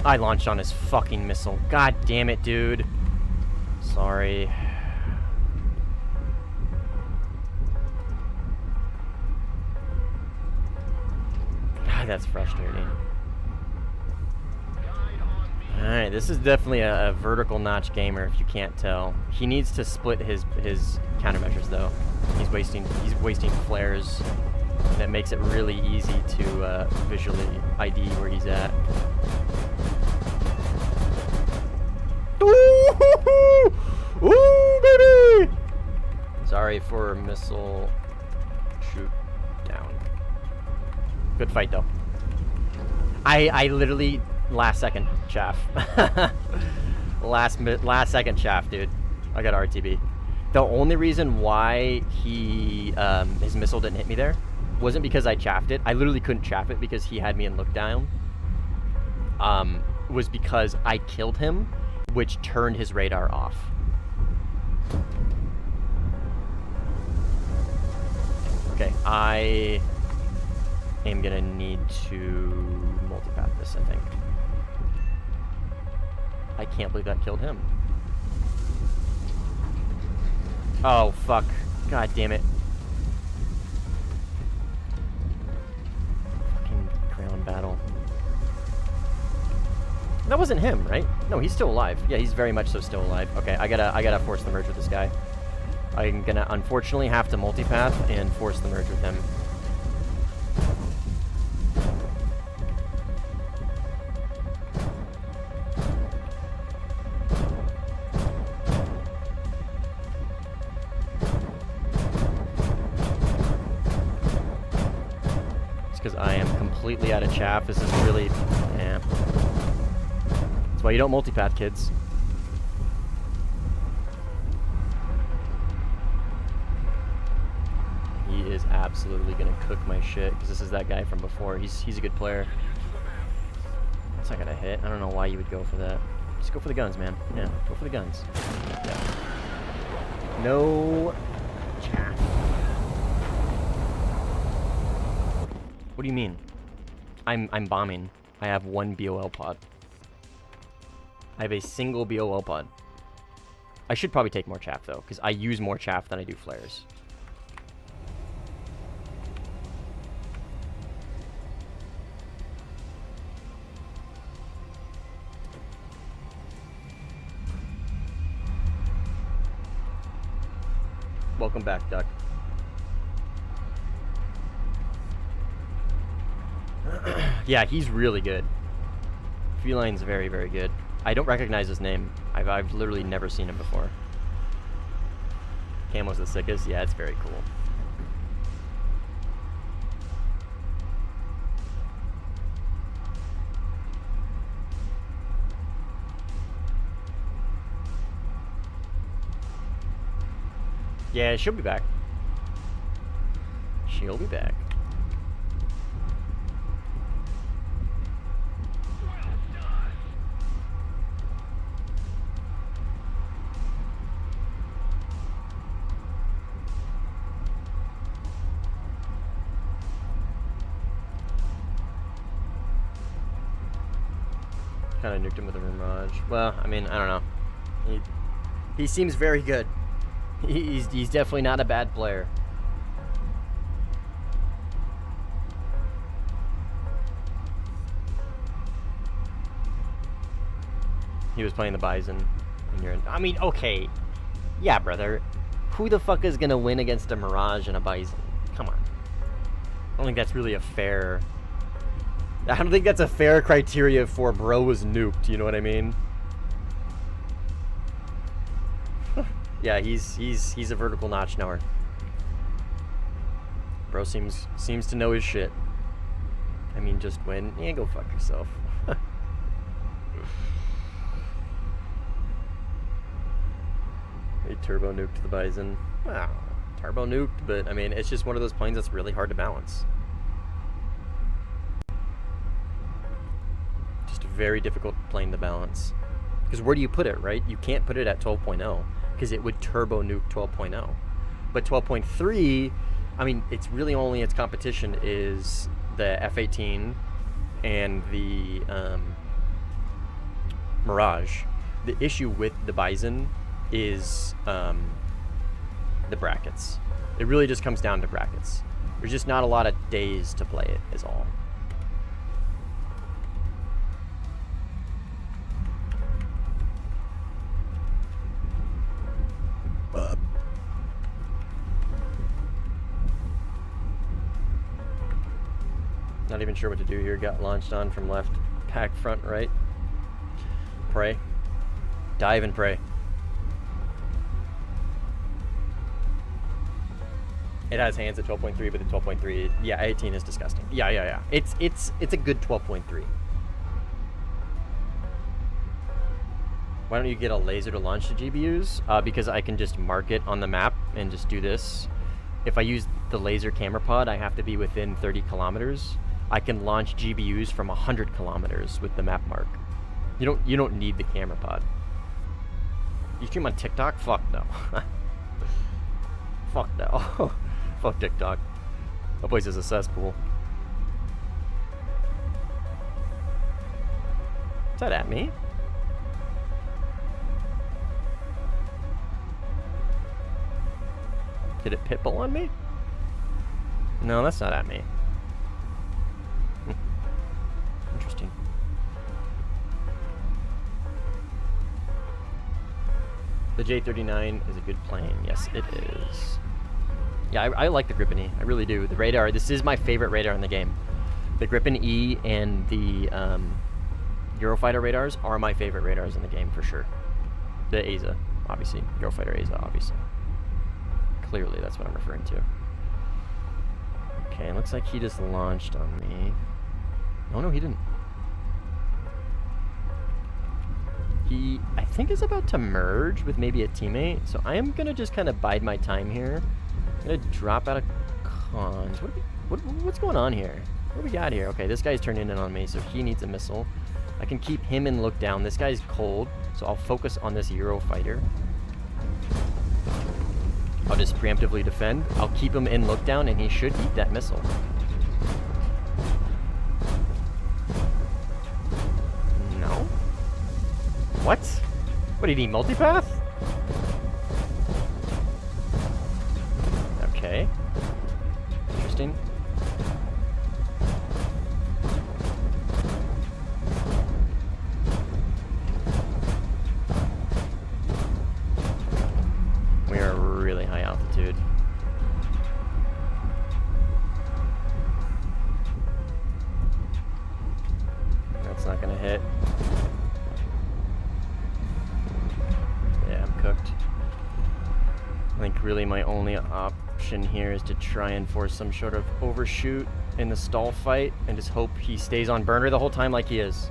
I launched on his fucking missile. God damn it, dude. Sorry. That's frustrating. Alright, this is definitely a vertical notch gamer if you can't tell. He needs to split his countermeasures though. He's wasting flares. That makes it really easy to visually ID where he's at. Ooh, ooh, baby! Sorry for missile shoot down. Good fight though. I literally last second chaff. last second chaff, dude. I got RTB. The only reason why his missile didn't hit me there wasn't because I chaffed it. I literally couldn't chaff it because he had me in look down. Was because I killed him, which turned his radar off. Okay, I am gonna need to multipath this, I think. I can't believe that killed him. Oh, fuck. God damn it. Fucking ground battle. That wasn't him, right? No, he's still alive. Yeah, he's very much so still alive. Okay, I gotta force the merge with this guy. I'm gonna unfortunately have to multipath and force the merge with him. Because I am completely out of chaff. This is really... yeah. That's why you don't multipath, kids. He is absolutely going to cook my shit, because this is that guy from before. He's a good player. That's not going to hit. I don't know why you would go for that. Just go for the guns, man. Yeah, go for the guns. Yeah. No chaff. What do you mean? I'm bombing. I have one BOL pod. I have a single BOL pod. I should probably take more chaff though, because I use more chaff than I do flares. Welcome back, Duck. Yeah, he's really good. Feline's very, very good. I don't recognize his name. I've literally never seen him before. Camo's the sickest. Yeah, it's very cool. Yeah, she'll be back. She'll be back. Kind of nuked him with a Mirage. Well, I mean, I don't know. He seems very good. He's definitely not a bad player. He was playing the Bison, and you're in. I mean, okay, yeah, brother. Who the fuck is gonna win against a Mirage and a Bison? Come on. I don't think that's really a fair. I don't think that's a fair criteria for bro was nuked. You know what I mean? Yeah, he's a vertical notch knower. Bro seems to know his shit. I mean, just win. Yeah, go fuck yourself. He turbo nuked the Bison. Wow, turbo nuked, but I mean, it's just one of those planes that's really hard to balance. Just a very difficult plane to balance. Because where do you put it, right? You can't put it at 12.0 because it would turbo nuke 12.0. But 12.3, I mean, it's really only its competition is the F-18 and the Mirage. The issue with the Bison is the brackets. It really just comes down to brackets. There's just not a lot of days to play it, is all. Not even sure what to do here. Got launched on from left. Pack front right. Pray. Dive and pray. It has hands at 12.3, but the 12.3, yeah, 18 is disgusting. Yeah. It's a good 12.3. Why don't you get a laser to launch the GBUs? Because I can just mark it on the map and just do this. If I use the laser camera pod, I have to be within 30 kilometers. I can launch GBUs from 100 kilometers with the map mark. You don't need the camera pod. You stream on TikTok? Fuck no. Fuck no. Fuck TikTok. That place is a cesspool. Is that at me? Did it pitbull on me? No, that's not at me. Interesting. The J39 is a good plane. Yes, it is. Yeah, I like the Gripen E. I really do. The radar, this is my favorite radar in the game. The Gripen E and the Eurofighter radars are my favorite radars in the game for sure. The AZA, obviously. Eurofighter AZA, obviously. Clearly, that's what I'm referring to. Okay, it looks like he just launched on me. Oh no, he didn't. He, I think, is about to merge with maybe a teammate, so I am gonna just kind of bide my time here. I'm gonna drop out of cons. What's going on here? What do we got here? Okay, this guy's turning in on me, so he needs a missile. I can keep him in look down. This guy's cold, so I'll focus on this Eurofighter. I'll just preemptively defend. I'll keep him in look down, and he should eat that missile. What? What, do you need multipath? Okay. Interesting. We are really high altitude. That's not gonna hit. Yeah, I'm cooked. I think really my only option here is to try and force some sort of overshoot in the stall fight and just hope he stays on burner the whole time like he is.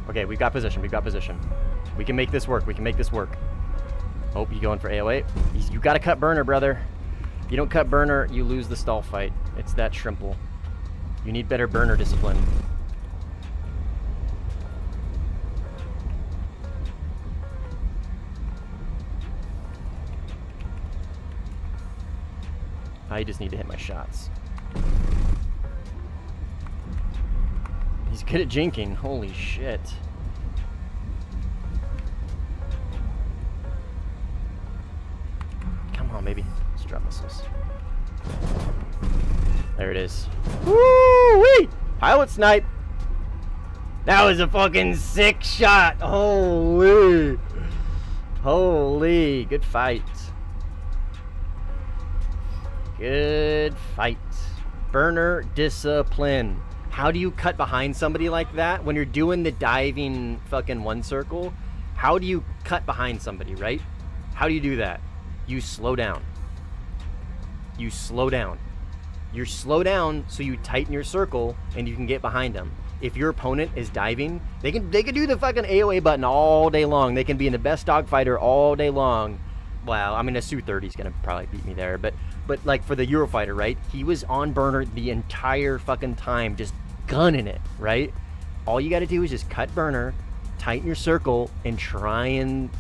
Okay, we've got position, we've got position. We can make this work, we can make this work. Oh, you going for AOA? You gotta cut burner, brother. If you don't cut burner, you lose the stall fight. It's that simple. You need better burner discipline. I just need to hit my shots. He's good at jinking. Holy shit. Come on, baby. Let's drop missiles. There it is. Woo-wee! Pilot snipe! That was a fucking sick shot! Holy! Holy! Good fight. Good fight. Burner discipline. How do you cut behind somebody like that when you're doing the diving fucking one circle? How do you cut behind somebody, right? How do you do that? You slow down. You slow down. You slow down so you tighten your circle and you can get behind them. If your opponent is diving, they can do the fucking AOA button all day long. They can be in the best dogfighter all day long. Well, I mean, a Su-30 is gonna probably beat me there, but like for the Eurofighter, right? He was on burner the entire fucking time, just gunning it, right? All you gotta do is just cut burner, tighten your circle, and try and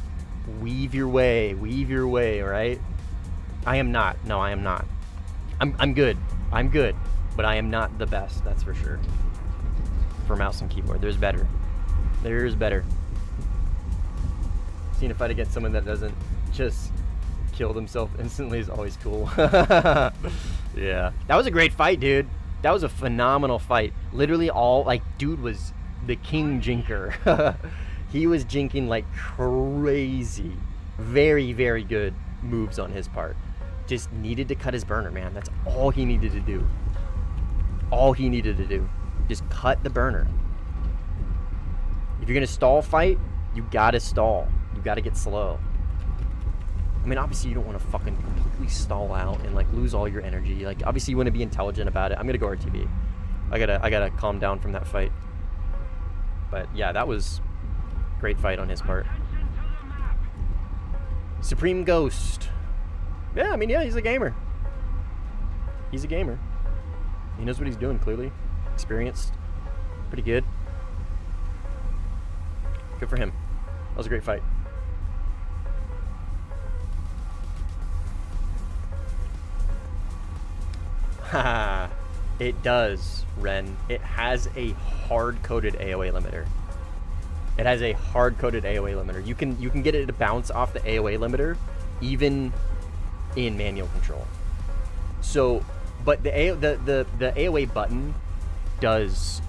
weave your way, right? I am not. No, I am not. I'm good. I'm good, but I am not the best, that's for sure. For mouse and keyboard, there's better. There's better. Seeing a fight against someone that doesn't just kill themselves instantly is always cool. Yeah. That was a great fight, dude. That was a phenomenal fight. Literally dude was the king jinker. He was jinking like crazy. Very, very good moves on his part. Just needed to cut his burner, man. That's all he needed to do. All he needed to do. Just cut the burner. If you're gonna stall fight, you gotta stall. You gotta get slow. I mean, obviously you don't want to fucking completely stall out and like lose all your energy. Like, obviously you want to be intelligent about it. I'm gonna go RTB. I gotta calm down from that fight. But yeah, that was a great fight on his part. Supreme Ghost. Yeah, I mean, yeah, he's a gamer. He's a gamer. He knows what he's doing, clearly. Experienced. Pretty good. Good for him. That was a great fight. Haha. It does, Ren. It has a hard-coded AOA limiter. It has a hard-coded AOA limiter. You can get it to bounce off the AOA limiter, even in manual control. So, but the AOA button does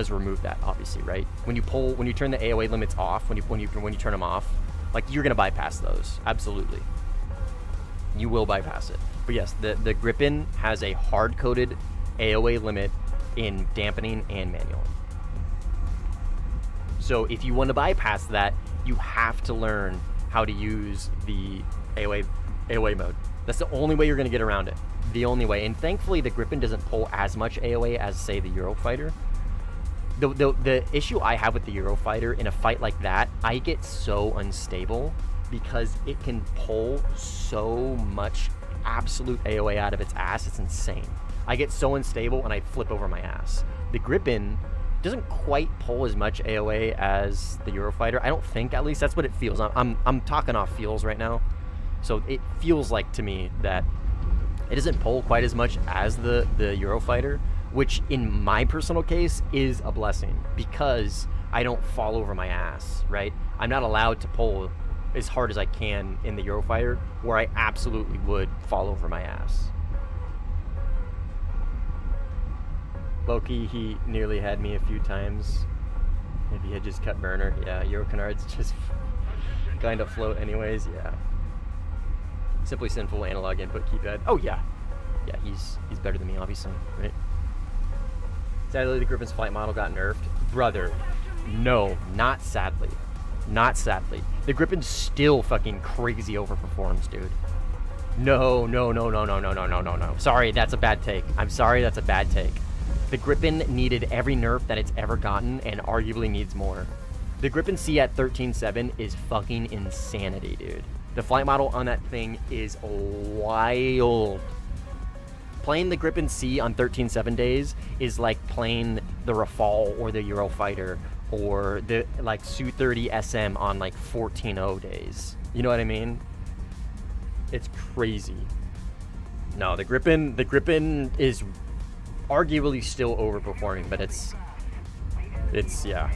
remove that, obviously, right? When you turn the AOA limits off, when you turn them off, like, you're gonna bypass those. Absolutely, you will bypass it. But yes, the Gripen has a hard-coded AOA limit in dampening and manual. So if you want to bypass that, you have to learn how to use the AOA mode. That's the only way you're going to get around it. The only way. And thankfully, the Gripen doesn't pull as much AOA as, say, the Eurofighter. The issue I have with the Eurofighter in a fight like that, I get so unstable because it can pull so much absolute AOA out of its ass. It's insane. I get so unstable and I flip over my ass. The Gripen doesn't quite pull as much AOA as the Eurofighter. I don't think, at least that's what it feels. I'm talking off feels right now. So it feels like to me that it doesn't pull quite as much as the Eurofighter, which in my personal case is a blessing because I don't fall over my ass, right? I'm not allowed to pull as hard as I can in the Eurofighter, where I absolutely would fall over my ass. Loki, he nearly had me a few times. If he had just cut burner, yeah, Euro canards just kind of float anyways, yeah. Simply sinful analog input keypad. Oh yeah. Yeah, he's better than me, obviously, right? Sadly, the Griffin's flight model got nerfed. Brother, no, not sadly. Not sadly. The Griffin's still fucking crazy overperforms, dude. No. Sorry, that's a bad take. I'm sorry, that's a bad take. The Griffin needed every nerf that it's ever gotten and arguably needs more. The Griffin C at 13.7 is fucking insanity, dude. The flight model on that thing is wild. Playing the Griffin C on 13.7 days is like playing the Rafale or the Eurofighter or the like Su-30 SM on like 14.0 days. You know what I mean? It's crazy. No, the Griffin is arguably still overperforming, but it's yeah.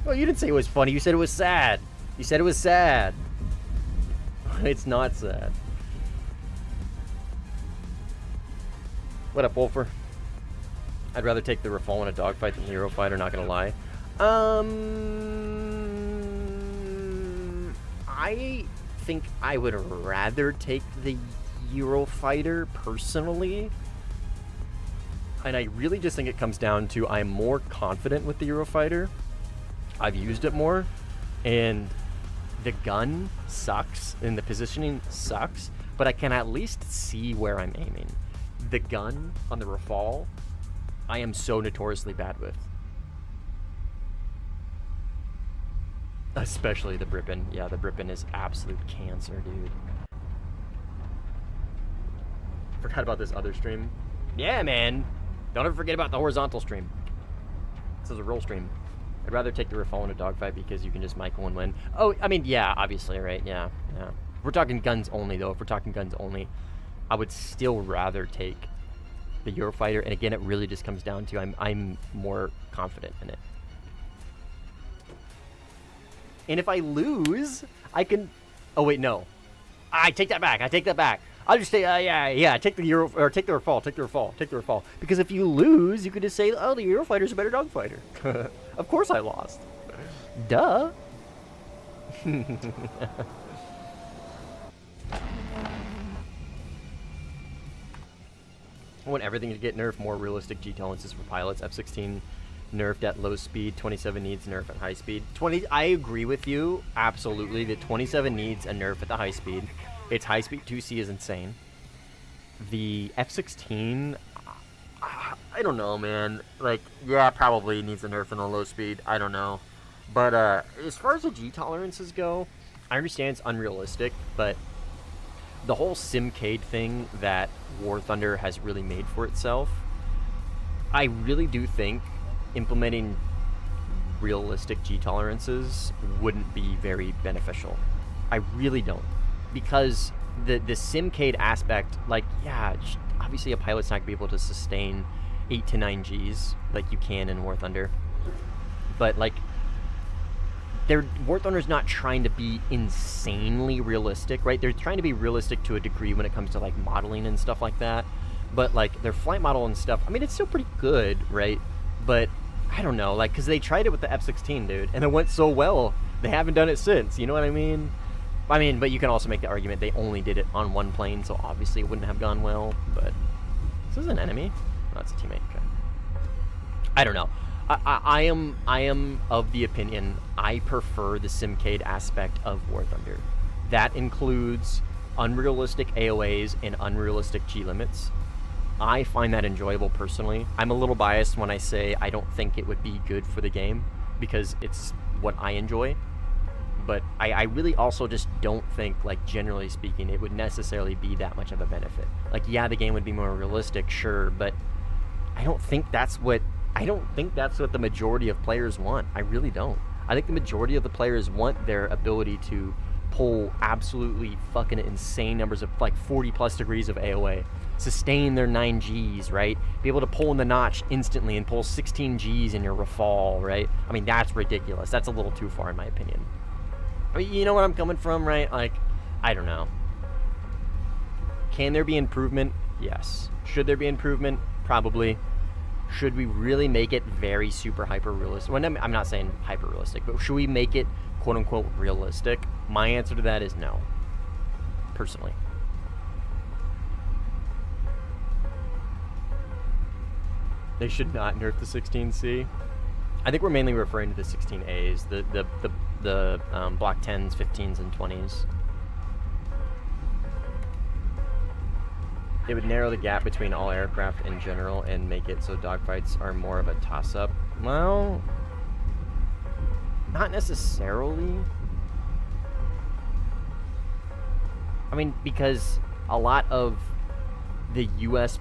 Oh, you didn't say it was funny. You said it was sad. You said it was sad. It's not sad. What up, Wolfer? I'd rather take the Rafale in a dogfight than the Eurofighter, not gonna lie. I think I would rather take the Eurofighter personally. And I really just think it comes down to I'm more confident with the Eurofighter. I've used it more, and the gun sucks, and the positioning sucks, but I can at least see where I'm aiming. The gun on the Rafale, I am so notoriously bad with. Especially the Brippen. Yeah, the Brippen is absolute cancer, dude. Forgot about this other stream. Yeah, man. Don't ever forget about the horizontal stream. This is a roll stream. I'd rather take the Rafale in a dogfight because you can just Michael and win. Oh, I mean, yeah, obviously, right? Yeah. If we're talking guns only, though, I would still rather take the Eurofighter. And again, it really just comes down to I'm more confident in it. And if I lose, I can... Oh, wait, no. I take that back. I'll just say, take the Rafale. Because if you lose, you could just say, oh, the Eurofighter's a better dogfighter. Of course I lost. Duh. I want everything to get nerfed, more realistic G tolerances for pilots. F-16 nerfed at low speed, 27 needs nerf at high speed. I agree with you, absolutely, that 27 needs a nerf at the high speed. Its high speed 2C is insane. The F-16, I don't know, man. Like, yeah, probably needs a nerf in the low speed. I don't know. But as far as the G tolerances go, I understand it's unrealistic, but the whole Simcade thing that Warthunder has really made for itself, I really do think implementing realistic G tolerances wouldn't be very beneficial. I really don't. Because the Simcade aspect, like, yeah, obviously a pilot's not going to be able to sustain 8 to 9 Gs like you can in Warthunder. But, like, Warthunder's not trying to be insanely realistic, right? They're trying to be realistic to a degree when it comes to, like, modeling and stuff like that. But, like, their flight model and stuff, I mean, it's still pretty good, right? But, I don't know, like, because they tried it with the F-16, dude, and it went so well. They haven't done it since, you know what I mean? But you can also make the argument they only did it on one plane, so obviously it wouldn't have gone well. But this is an enemy. Oh, that's a teammate. Okay. I don't know. I am of the opinion I prefer the Simcade aspect of Warthunder. That includes unrealistic AOAs and unrealistic G limits. I find that enjoyable personally. I'm a little biased when I say I don't think it would be good for the game because it's what I enjoy. But I really also just don't think, like, generally speaking, it would necessarily be that much of a benefit. Like, yeah, the game would be more realistic, sure, but I don't think that's what the majority of players want. I really don't. I think the majority of the players want their ability to pull absolutely fucking insane numbers of like 40 plus degrees of AOA, sustain their 9 Gs, right? Be able to pull in the notch instantly and pull 16 Gs in your Rafal, right? I mean, that's ridiculous. That's a little too far in my opinion. I mean, you know where I'm coming from, right? Like, I don't know. Can there be improvement? Yes. Should there be improvement? Probably. Should we really make it very super hyper realistic? Well, I'm not saying hyper realistic, but should we make it quote unquote realistic? My answer to that is no. Personally. They should not nerf the 16C. I think we're mainly referring to the 16As, the block 10s, 15s, and 20s. It would narrow the gap between all aircraft in general and make it so dogfights are more of a toss-up. Well, not necessarily. I mean, because a lot of the U.S.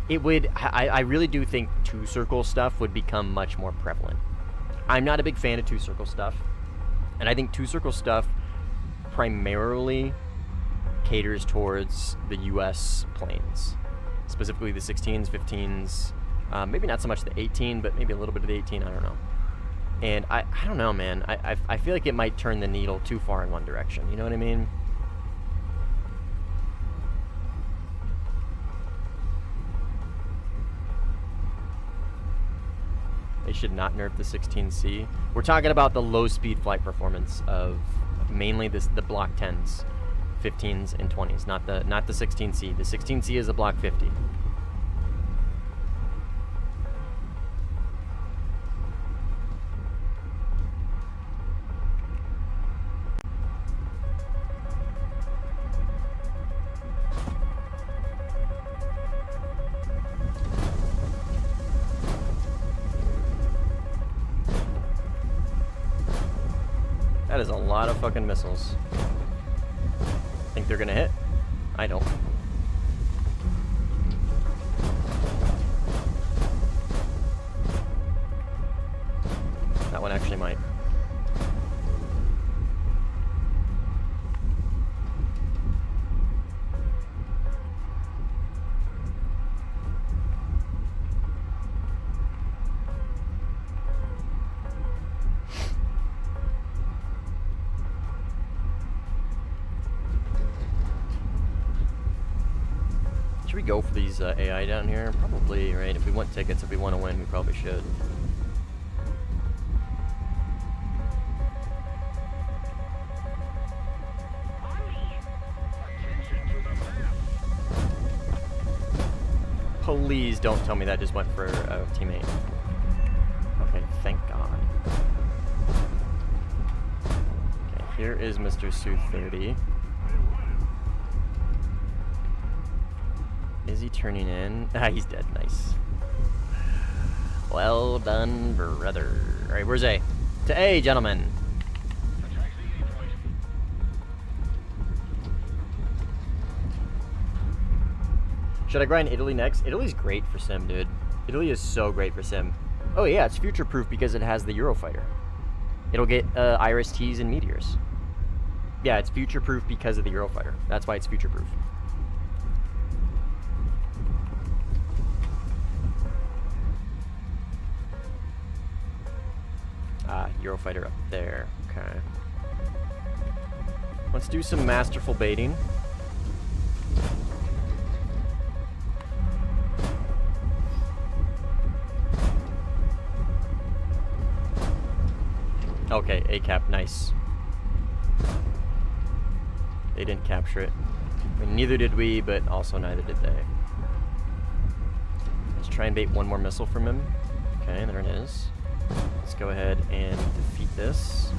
It would. I really do think two-circle stuff would become much more prevalent. I'm not a big fan of two-circle stuff, and I think two-circle stuff primarily caters towards the U.S. planes, specifically the 16s, 15s, maybe not so much the 18, but maybe a little bit of the 18, I don't know. And I don't know, man. I feel like it might turn the needle too far in one direction, you know what I mean? They should not nerf the 16C. We're talking about the low-speed flight performance of mainly the block 10s. 15s and 20s, not the 16C. The 16C is a block 50. That is a lot of fucking missiles. Think they're gonna hit? I don't. That one actually might. Should we go for these AI down here? Probably, right? If we want tickets, if we want to win, we probably should. Please don't tell me that just went for a teammate. Okay, thank God. Okay, here is Mr. Su-30. Is he turning in? Ah, he's dead. Nice. Well done, brother. Alright, where's A? To A, gentlemen. Should I grind Italy next? Italy's great for sim, dude. Italy is so great for sim. Oh yeah, it's future-proof because it has the Eurofighter. It'll get Iris T's and Meteors. Yeah, it's future-proof because of the Eurofighter. That's why it's future-proof. Eurofighter up there. Okay. Let's do some masterful baiting. Okay, A-cap, nice. They didn't capture it. I mean, neither did we, but also neither did they. Let's try and bait one more missile from him. Okay, there it is. Let's go ahead and defeat this.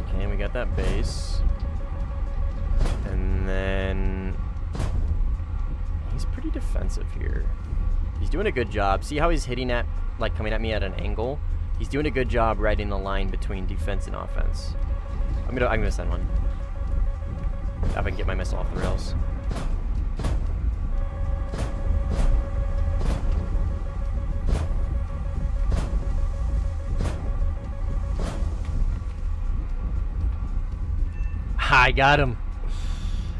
Okay, we got that base. And then he's pretty defensive here. He's doing a good job. See how he's hitting at, like, coming at me at an angle? He's doing a good job riding the line between defense and offense. I'm gonna send one. If I can get my missile off the rails. I got him.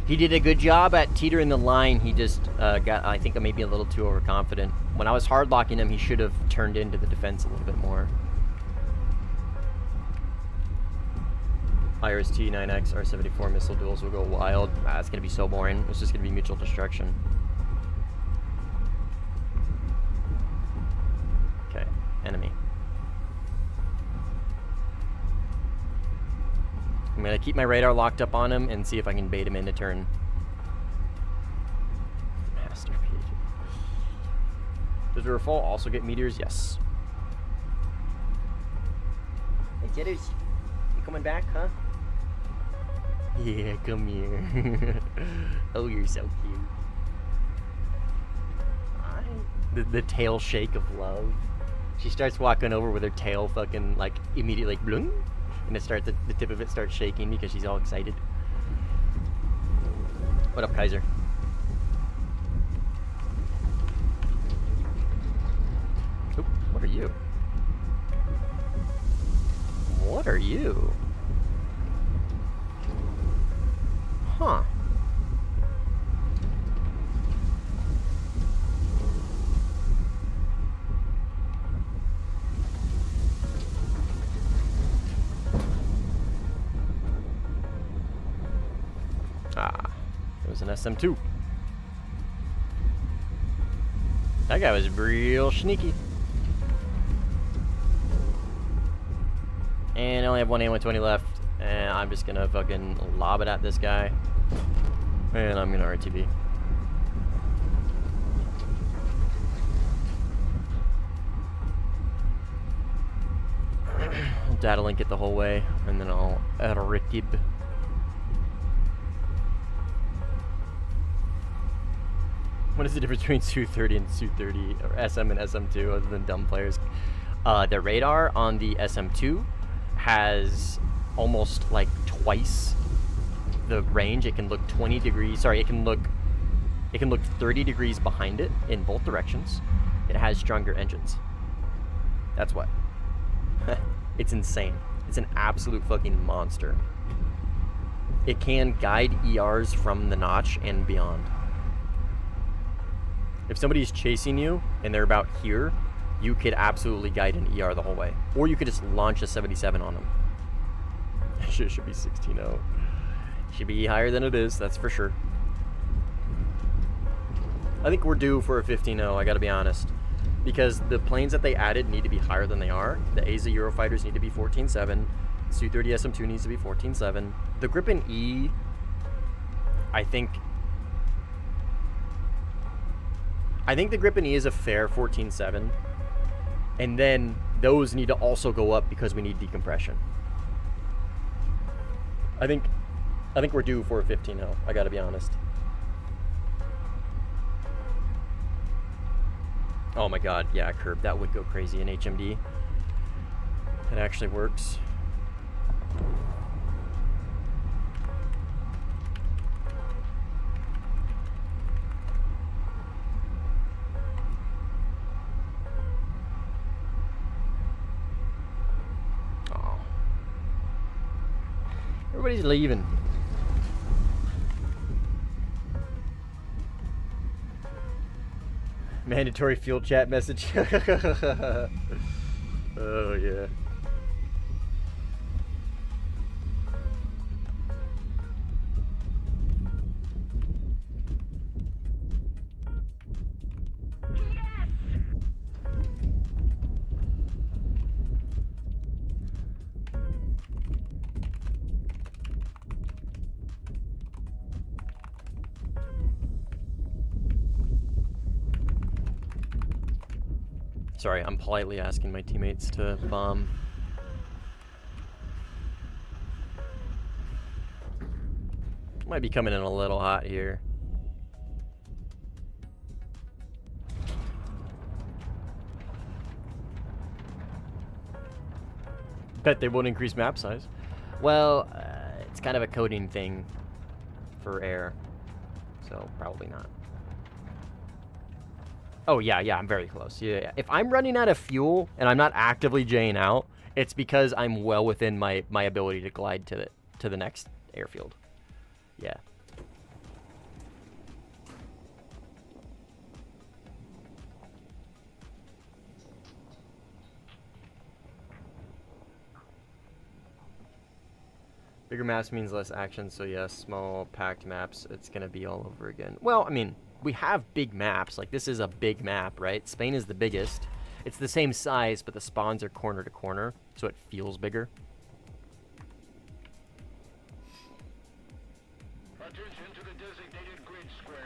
He did a good job at teetering the line. He just got, I think, maybe a little too overconfident. When I was hard locking him, he should have turned into the defense a little bit more. IRS-T 9X R-74 missile duels will go wild. Ah, it's gonna be so boring. It's just gonna be mutual destruction. Okay, enemy. I'm gonna keep my radar locked up on him and see if I can bait him into turn. Masterpiece. Does Riverfall also get meteors? Yes. Hey, Jitters. You coming back, huh? Yeah, come here. Oh, you're so cute. Hi. The tail shake of love. She starts walking over with her tail fucking, like, immediately, like, bloom. And the tip of it starts shaking because she's all excited. What up, Kaiser? Oop, what are you? What are you? Huh. Ah, it was an SM2. That guy was real sneaky. And I only have one A120 left, and I'm just gonna fucking lob it at this guy. And I'm gonna RTB. I'll data link it the whole way, and then I'll RTB. What is the difference between Su-30 and Su-30, or SM and SM2, other than dumb players? The radar on the SM2 has almost like twice the range. It can look 20 degrees. Sorry, it can look 30 degrees behind it in both directions. It has stronger engines. That's what. It's insane. It's an absolute fucking monster. It can guide ERs from the notch and beyond. If somebody's chasing you and they're about here, you could absolutely guide an ER the whole way. Or you could just launch a 77 on them. It should be 16-0. Should be higher than it is, that's for sure. I think we're due for a 15-0, I gotta be honest. Because the planes that they added need to be higher than they are. The AZA Eurofighters need to be 14.7. Su-30 SM2 needs to be 14.7. The Gripen E, I think the Gripen E is a fair 14.7. And then those need to also go up because we need decompression. I think we're due for a 15-0, I gotta be honest. Oh my god, yeah, curb, that would go crazy in HMD. It actually works. Oh. Everybody's leaving. Mandatory field chat message. Oh yeah. Sorry, I'm politely asking my teammates to bomb. Might be coming in a little hot here. Bet they won't increase map size. Well, it's kind of a coding thing. for air. So probably not. Oh, yeah, I'm very close. Yeah. If I'm running out of fuel and I'm not actively J'ing out, it's because I'm well within my ability to glide to the next airfield. Yeah. Bigger maps means less action, so yes, small packed maps, it's gonna be all over again. Well, I mean, we have big maps. Like, this is a big map, right? Spain is the biggest. It's the same size, but the spawns are corner to corner, so it feels bigger. Attention to the designated grid square.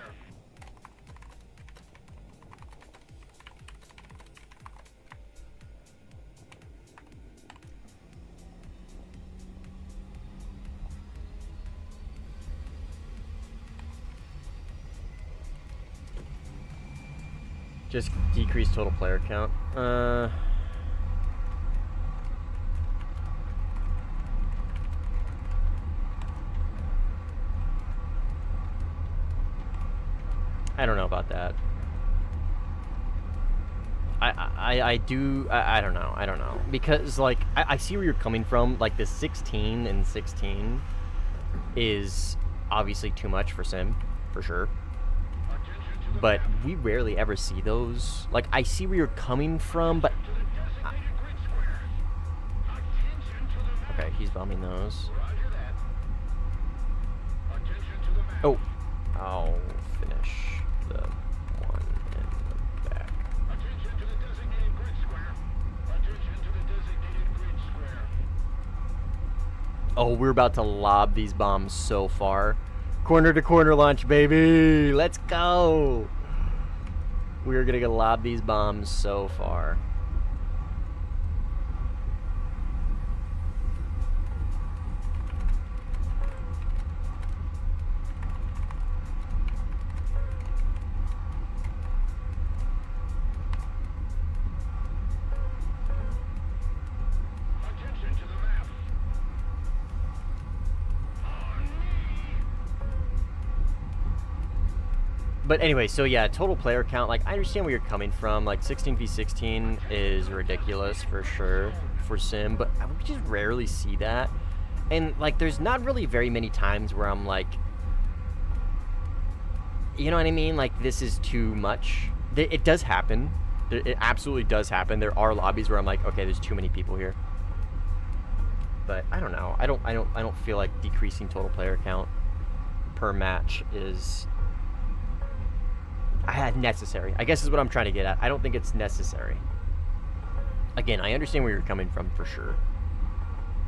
Just decrease total player count. I don't know about that. I don't know. Because, like, I see where you're coming from. Like, the 16 and 16 is obviously too much for Sim, for sure. But we rarely ever see those. Like, I see where you're coming from, but... Okay, he's bombing those. Oh. I'll finish the one in the back. Attention to the designated grid square. Attention to the designated grid square. Oh, we're about to lob these bombs so far. Corner to corner launch, baby. Let's go. We're gonna lob these bombs so far. Attention to the map. But anyway, so yeah, total player count, like, I understand where you're coming from. Like, 16v16 is ridiculous for sure for Sim, but we just rarely see that. And, like, there's not really very many times where I'm like, you know what I mean? Like, this is too much. It does happen. It absolutely does happen. There are lobbies where I'm like, okay, there's too many people here. But I don't know. I don't feel like decreasing total player count per match is necessary. I guess is what I'm trying to get at. I don't think it's necessary. Again, I understand where you're coming from for sure.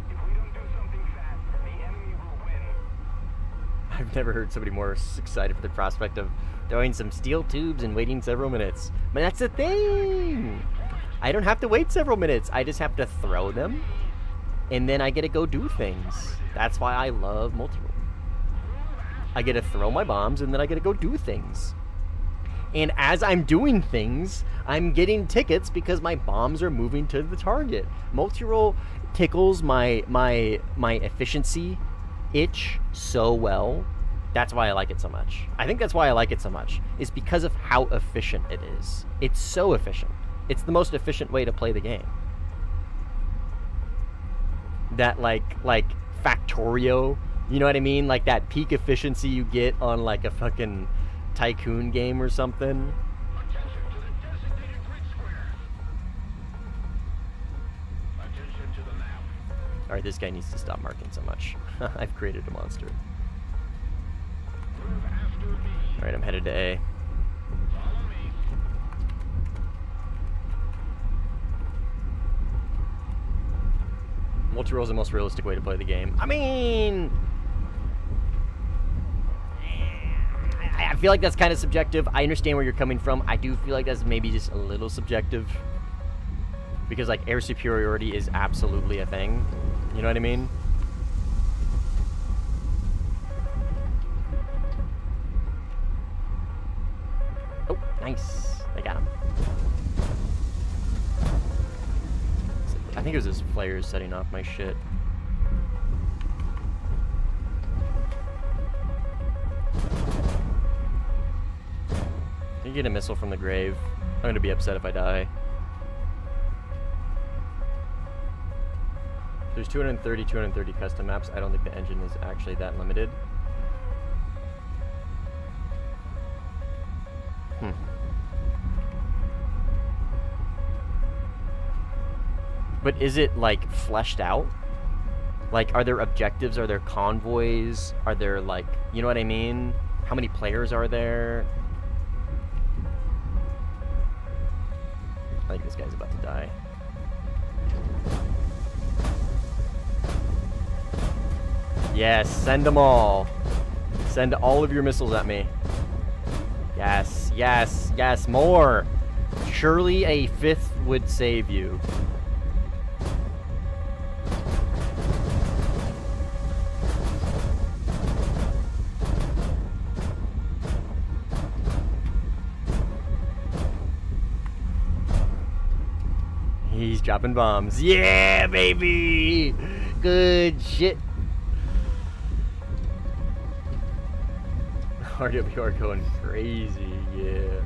If we don't do something fast, the enemy will win. I've never heard somebody more excited for the prospect of throwing some steel tubes and waiting several minutes. But that's the thing. I don't have to wait several minutes. I just have to throw them, and then I get to go do things. That's why I love multi-role. I get to throw my bombs, and then I get to go do things. And as I'm doing things, I'm getting tickets because my bombs are moving to the target. Multi-role tickles my efficiency itch so well. That's why I like it so much. I think that's why I like it so much, is because of how efficient it is. It's so efficient. It's the most efficient way to play the game. That like Factorio, you know what I mean? Like that peak efficiency you get on like a fucking tycoon game or something. Attention to the designated grid square. Attention to the map. All right, this guy needs to stop marking so much. I've created a monster. Move after me. All right, I'm headed to A. Follow me. Multi-role is the most realistic way to play the game. I mean, I feel like that's kind of subjective. I understand where you're coming from. I do feel like that's maybe just a little subjective. Because, like, air superiority is absolutely a thing. You know what I mean? Oh, nice. I got him. I think it was his flares setting off my shit. can get a missile from the grave. I'm gonna be upset if I die. There's 230 custom maps. I don't think the engine is actually that limited. But is it, like, fleshed out? Like, are there objectives? Are there convoys? Are there, like, you know what I mean? How many players are there? I think this guy's about to die. Yes, send them all. Send all of your missiles at me. Yes, yes, yes, more. Surely a fifth would save you. He's dropping bombs. Yeah, baby! Good shit. RWR going crazy, yeah.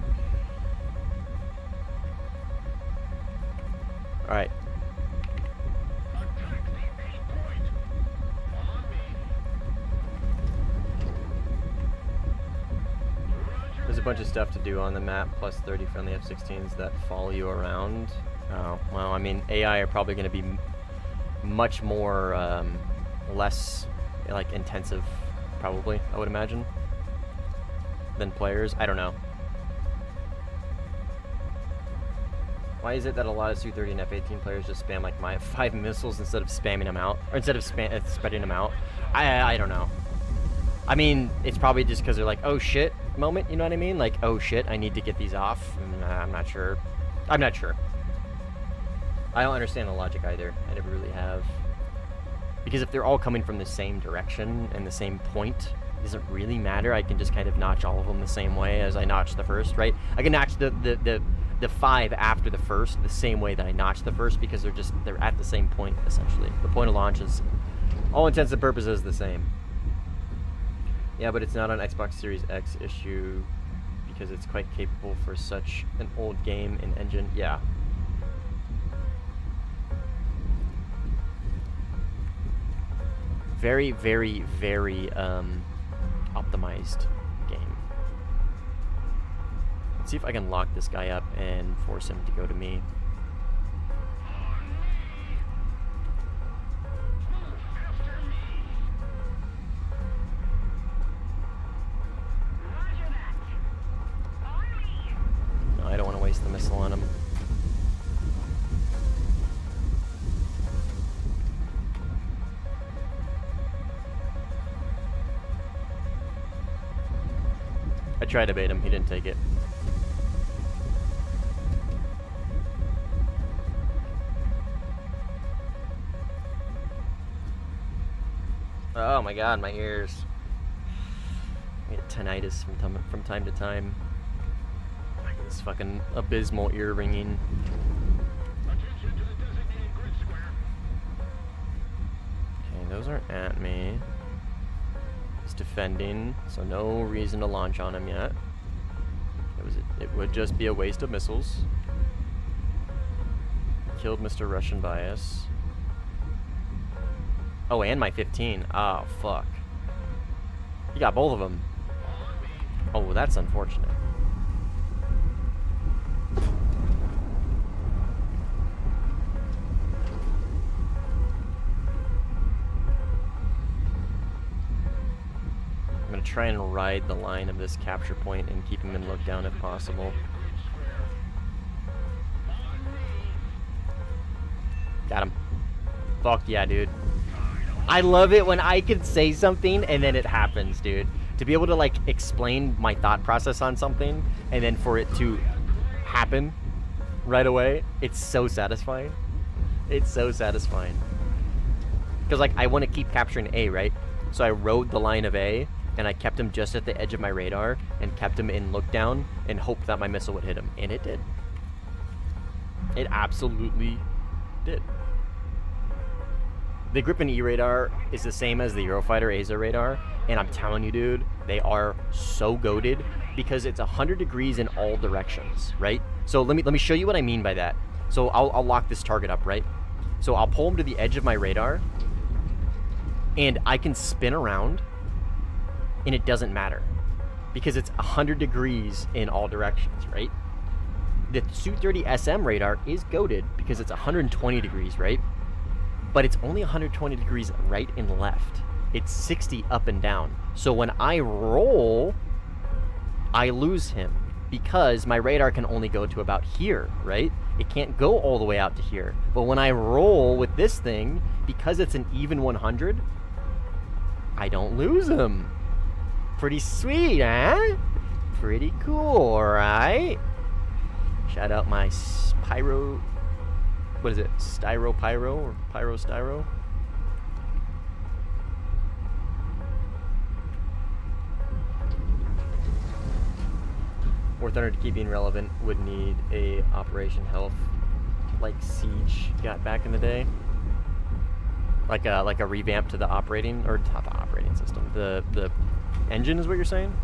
Alright. Attack the A point. On me. Roger. There's a bunch of stuff to do on the map, plus 30 friendly F-16s that follow you around. Oh, well, I mean, AI are probably going to be much more, less, like, intensive, probably, I would imagine, than players. I don't know. Why is it that a lot of Su-30 and F-18 players just spam, like, my 5 missiles instead of spamming them out? Or instead of spreading them out? I don't know. I mean, it's probably just because they're like, oh shit moment, you know what I mean? Like, oh shit, I need to get these off. I'm not sure. I'm not sure. I don't understand the logic either. I never really have. Because if they're all coming from the same direction and the same point, it doesn't really matter. I can just kind of notch all of them the same way as I notched the first, right? I can notch the 5 after the first the same way that I notched the first because they're at the same point, essentially. The point of launch is, all intents and purposes, the same. Yeah, but it's not an Xbox Series X issue because it's quite capable for such an old game and engine. Yeah. Very, very, very optimized game. Let's see if I can lock this guy up and force him to go to me. After me. Roger that. On me. No, I don't want to waste the missile on him. I tried to bait him, he didn't take it. Oh my god, my ears. I get tinnitus from time to time. I get this fucking abysmal ear ringing. Attention to the designated grid square. Okay, those aren't at me. He's defending, so no reason to launch on him yet. It would just be a waste of missiles. Killed Mr. Russian Bias. Oh, and my 15. Oh, fuck. He got both of them. Oh, well, that's unfortunate. I'm gonna try and ride the line of this capture point and keep him in lookdown if possible. Got him. Fuck yeah, dude. I love it when I can say something and then it happens, dude. To be able to, like, explain my thought process on something and then for it to happen right away, it's so satisfying. It's so satisfying. Because, like, I want to keep capturing A, right? So I rode the line of A and I kept him just at the edge of my radar and kept him in lookdown and hoped that my missile would hit him. And it did. It absolutely did. The Gripen E radar is the same as the Eurofighter ASA radar, and I'm telling you, dude, they are so goated because it's 100 degrees in all directions, right? So let me show you what I mean by that. So I'll lock this target up, right? So I'll pull him to the edge of my radar, and I can spin around, and it doesn't matter because it's 100 degrees in all directions, right? The Su-30 SM radar is goated because it's 120 degrees, right? But it's only 120 degrees right and left. It's 60 up and down. So when I roll, I lose him because my radar can only go to about here, right? It can't go all the way out to here. But when I roll with this thing, because it's an even 100, I don't lose him. Pretty sweet, huh? Pretty cool, right? Shout out my pyro... What is it? Styro Pyro or Pyro Styro? Warthunder to keep being relevant would need a Operation Health like Siege got back in the day. Like a revamp to the operating, or not the operating system. The engine is what you're saying?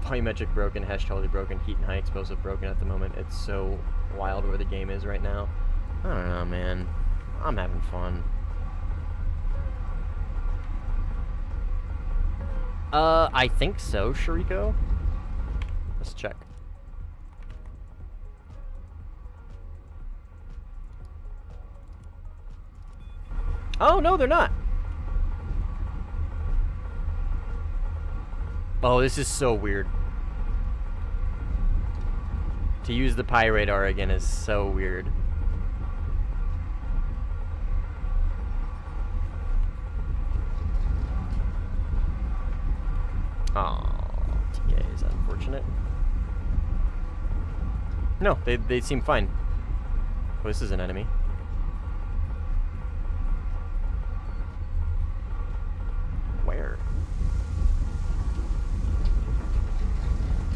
Volumetric broken, hash totally broken, heat and high explosive broken at the moment. It's so wild where the game is right now. I don't know, man. I'm having fun. I think so, Shariko. Let's check. Oh, no, they're not. Oh, this is so weird. To use the Pi radar again is so weird. Oh, TK is unfortunate. No, they seem fine. Oh, this is an enemy. Where?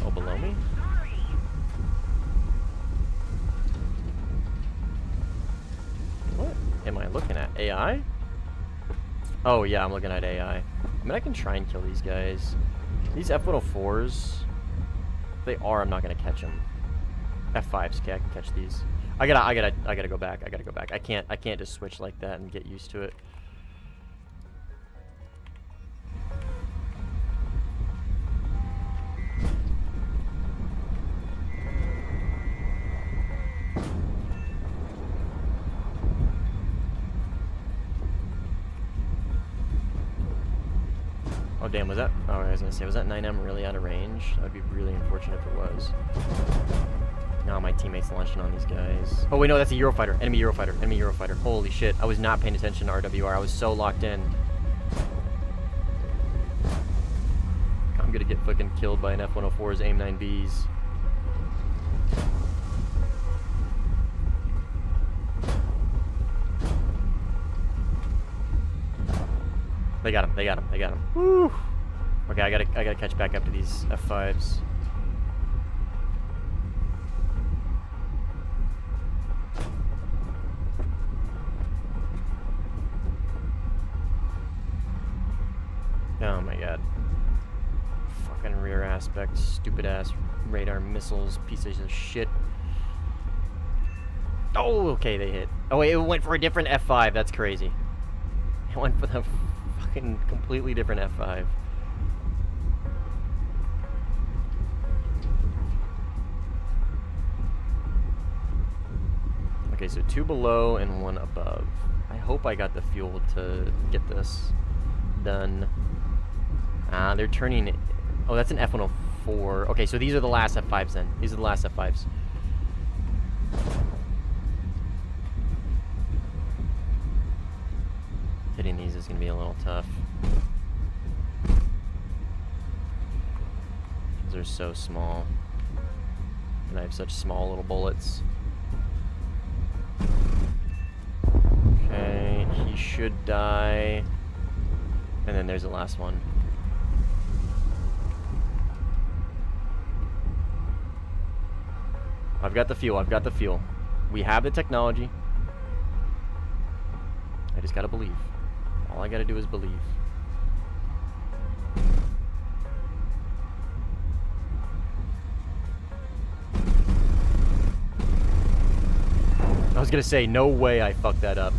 Oh, below me? What am I looking at? AI? Oh, yeah, I'm looking at AI. I mean, I can try and kill these guys. These F-104s, they are, I'm not gonna catch them. F5s, okay, I can catch these. I gotta go back. I can't just switch like that and get used to it. Oh damn, was that, oh I was gonna say, was that 9M really out of range? That would be really unfortunate if it was. No, my teammate's launching on these guys. Oh wait, no, that's a Eurofighter. Enemy Eurofighter. Enemy Eurofighter. Holy shit, I was not paying attention to RWR. I was so locked in. I'm gonna get fucking killed by an F-104's AIM-9Bs. They got him. Woo! Okay, I gotta catch back up to these F5s. Oh my god. Fucking rear aspect, stupid ass radar missiles, pieces of shit. Oh, okay, they hit. Oh wait, it went for a different F5, that's crazy. It went for the fucking completely different F5. Okay, so 2 below and 1 above. I hope I got the fuel to get this done. They're turning... Oh, that's an F-104. Okay, so these are the last F5s then. These are the last F5s. Hitting these is going to be a little tough. They're so small. And I have such small little bullets. Okay, he should die. And then there's the last one. I've got the fuel. I've got the fuel. We have the technology. I just gotta believe. All I gotta do is believe. I was gonna say, no way I fucked that up.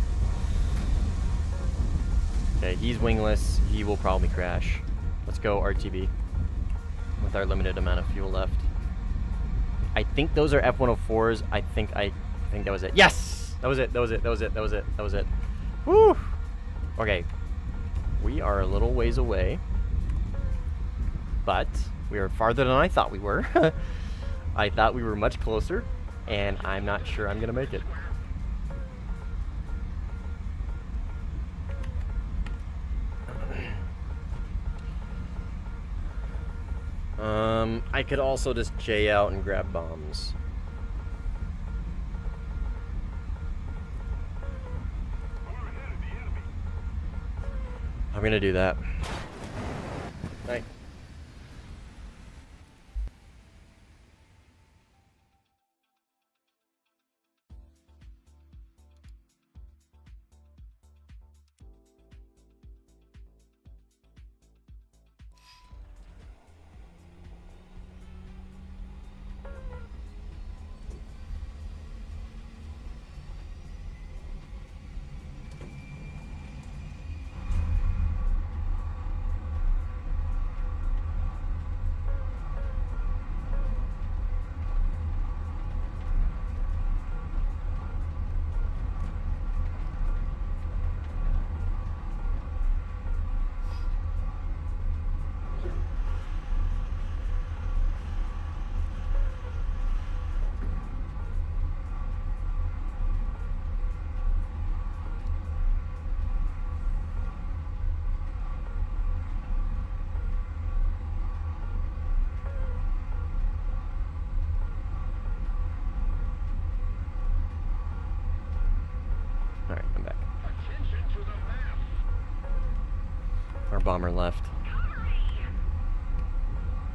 Okay, he's wingless. He will probably crash. Let's go RTB with our limited amount of fuel left. I think those are F-104s. I think that was it. Yes! That was it. That was it. That was it. That was it. That was it. Woo! Okay. We are a little ways away. But we are farther than I thought we were. I thought we were much closer. And I'm not sure I'm going to make it. I could also just J out and grab bombs. I'm gonna do that. Night. Alright, I'm back. Attention to the map. Our bomber left.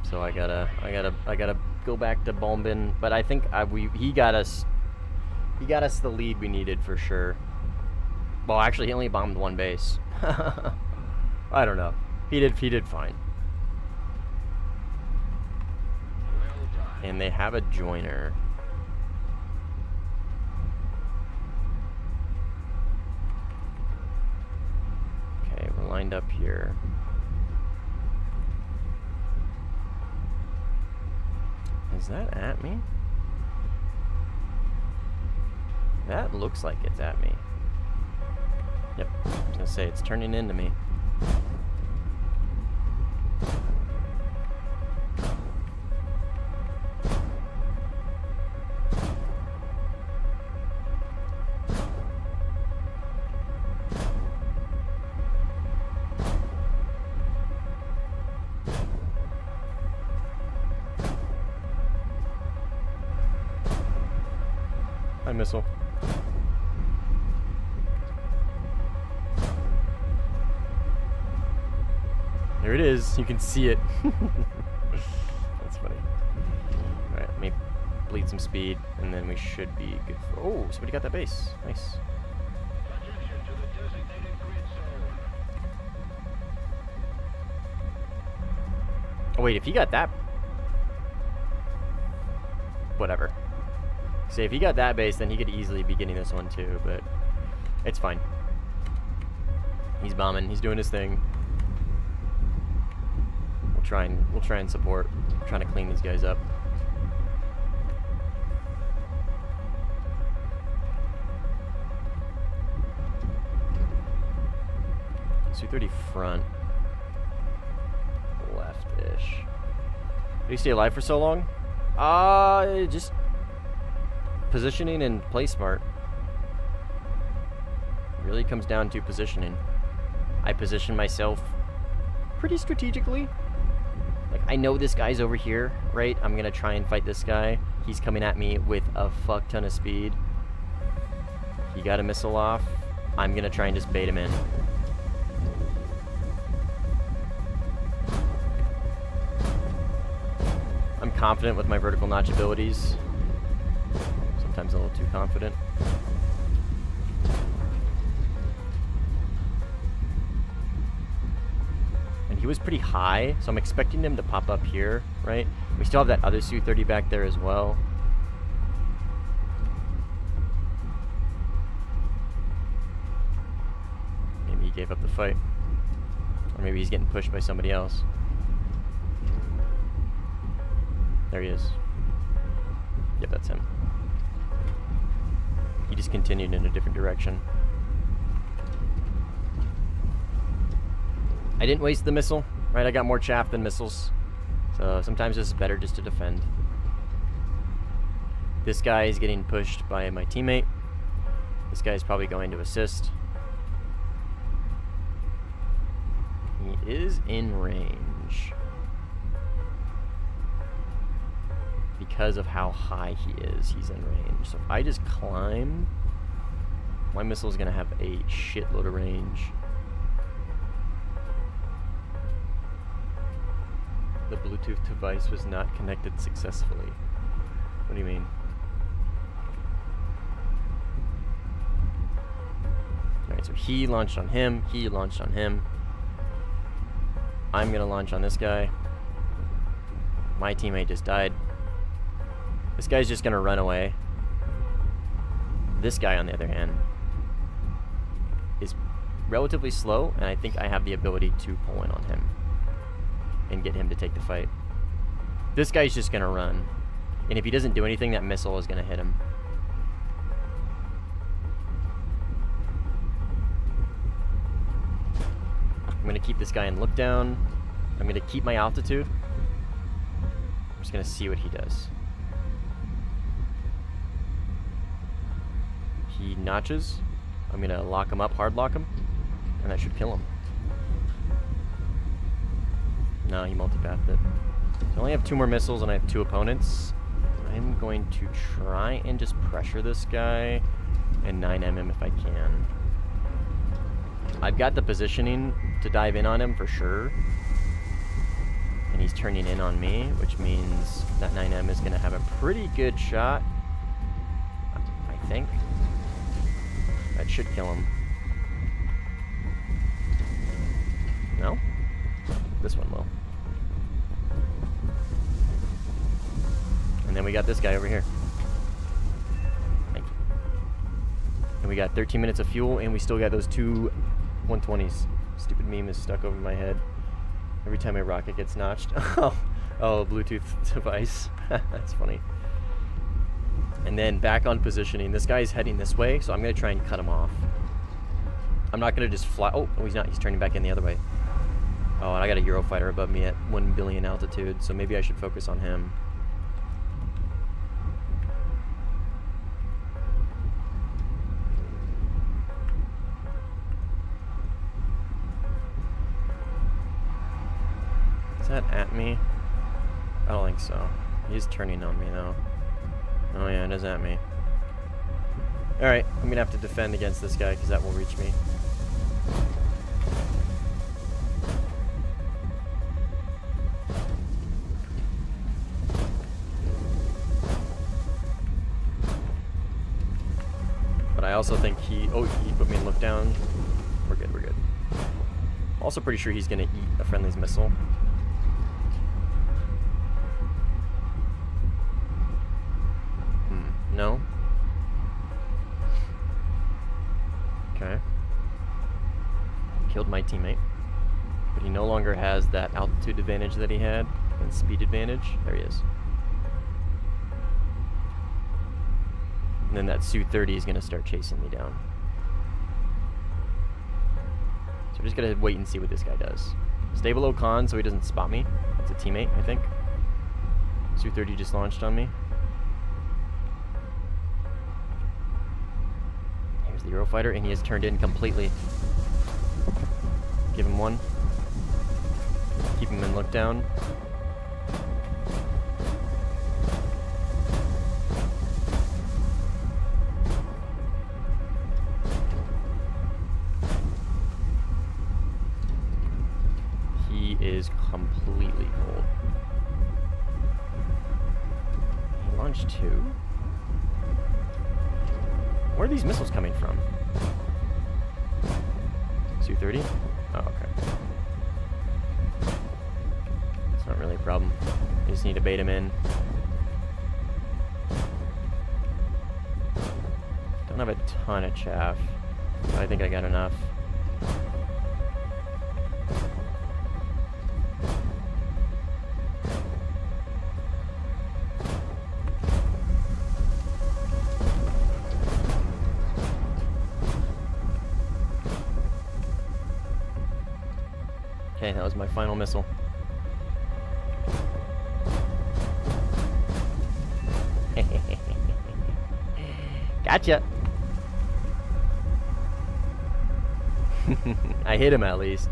So I gotta go back to bombing, but I think he got us the lead we needed for sure. Well, actually he only bombed one base. I don't know. He did fine. Well done. And they have a joiner. Okay, we're lined up here. Is that at me? That looks like it's at me. Yep, I was gonna say it's turning into me. Missile. There it is. You can see it. That's funny. Alright, let me bleed some speed, and then we should be good for... Oh, somebody got that base. Nice. Attention to the designated grid zone. Oh, wait, if he got that... Whatever. See, if he got that base, then he could easily be getting this one too, but it's fine. He's bombing. He's doing his thing. We'll try and support. We're trying to clean these guys up. Su-30 front. Left-ish. Did he stay alive for so long? Just positioning and play smart. Really comes down to positioning. I position myself pretty strategically. Like, I know this guy's over here, right? I'm gonna try and fight this guy. He's coming at me with a fuck ton of speed. He got a missile off. I'm gonna try and just bait him in. I'm confident with my vertical notch abilities. sometimes a little too confident. And he was pretty high, so I'm expecting him to pop up here, right? We still have that other Su-30 back there as well. Maybe he gave up the fight. Or maybe he's getting pushed by somebody else. There he is. Yep, that's him. He just continued in a different direction. I didn't waste the missile, right? I got more chaff than missiles. So sometimes it's better just to defend. This guy is getting pushed by my teammate. This guy is probably going to assist. He is in range. Because of how high he is, he's in range. So if I just climb, my missile is going to have a shitload of range. The Bluetooth device was not connected successfully. What do you mean? Alright, so he launched on him, he launched on him. I'm gonna launch on this guy. My teammate just died. This guy's just gonna run away. This guy, on the other hand, is relatively slow, and I think I have the ability to pull in on him and get him to take the fight. This guy's just gonna run, and if he doesn't do anything, that missile is gonna hit him. I'm gonna keep this guy in look down. I'm gonna keep my altitude. I'm just gonna see what he does. He notches. I'm gonna lock him up, hard lock him, and that should kill him. No, he multipathed it. So I only have 2 more missiles and I have 2 opponents. I'm going to try and just pressure this guy and 9M him if I can. I've got the positioning to dive in on him for sure. And he's turning in on me, which means that 9M is going to have a pretty good shot. I think. That should kill him. No? This one will. And then we got this guy over here. Thank you. And we got 13 minutes of fuel, and we still got those 2 120s. Stupid meme is stuck over my head. Every time a rocket gets notched. Oh, Bluetooth device. That's funny. And then back on positioning. This guy's heading this way, so I'm going to try and cut him off. I'm not going to just fly. Oh, he's not. He's turning back in the other way. Oh, and I got a Eurofighter above me at 1 billion altitude, so maybe I should focus on him. Is that at me? I don't think so. He's turning on me though. Oh yeah, it is at me. Alright, I'm gonna have to defend against this guy because that will reach me. But I also think he put me in look down. We're good, we're good. Also pretty sure he's gonna eat a friendly's missile. No? Okay. Killed my teammate. But he no longer has that altitude advantage that he had and speed advantage. There he is. And then that Su-30 is going to start chasing me down. So we're just going to wait and see what this guy does. Stay below con so he doesn't spot me. It's a teammate, I think. Su-30 just launched on me. The Eurofighter, and he has turned in completely. Give him 1. Keep him in look down. He is completely cold. He launched 2. Where are these missiles coming from? Su-30? Oh, okay. It's not really a problem. You just need to bait him in. Don't have a ton of chaff, but I think I got enough. Okay, that was my final missile. Gotcha! I hit him at least.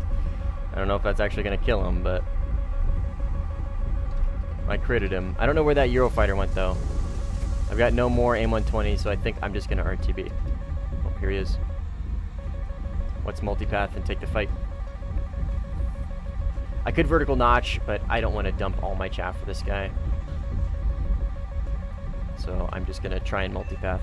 I don't know if that's actually gonna kill him, but I critted him. I don't know where that Eurofighter went though. I've got no more AIM-120, so I think I'm just gonna RTB. Oh, here he is. Let's multipath and take the fight. I could vertical notch, but I don't want to dump all my chaff for this guy. So I'm just gonna try and multipath.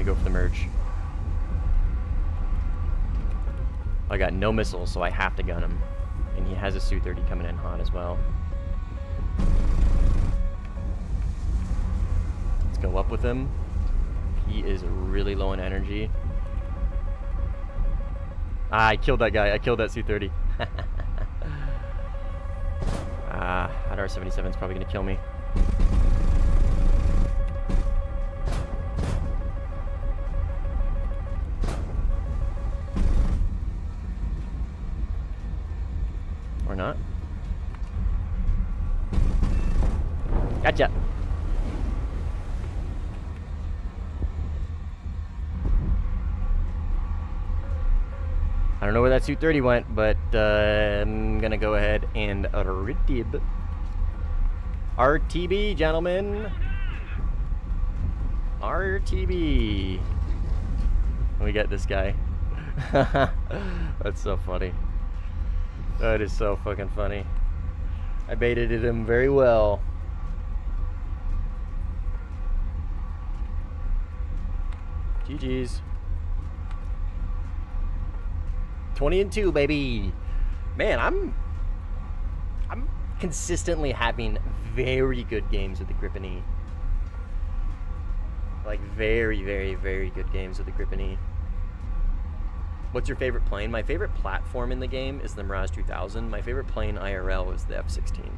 Go for the merge. I got no missiles, so I have to gun him. And he has a Su-30 coming in hot as well. Let's go up with him. He is really low in energy. Ah, I killed that guy. I killed that Su-30. That R-77 is probably going to kill me. Or not. Gotcha. I don't know where that Su-30 went, but I'm gonna go ahead and RTB. RTB, gentlemen. RTB. We got this guy. That's so funny. That is so fucking funny. I baited him very well. GG's. 20-2, baby. Man, I'm consistently having very good games with the Gripen E. Like very, very, very good games with the Gripen E. What's your favorite plane? My favorite platform in the game is the Mirage 2000. My favorite plane IRL is the F-16.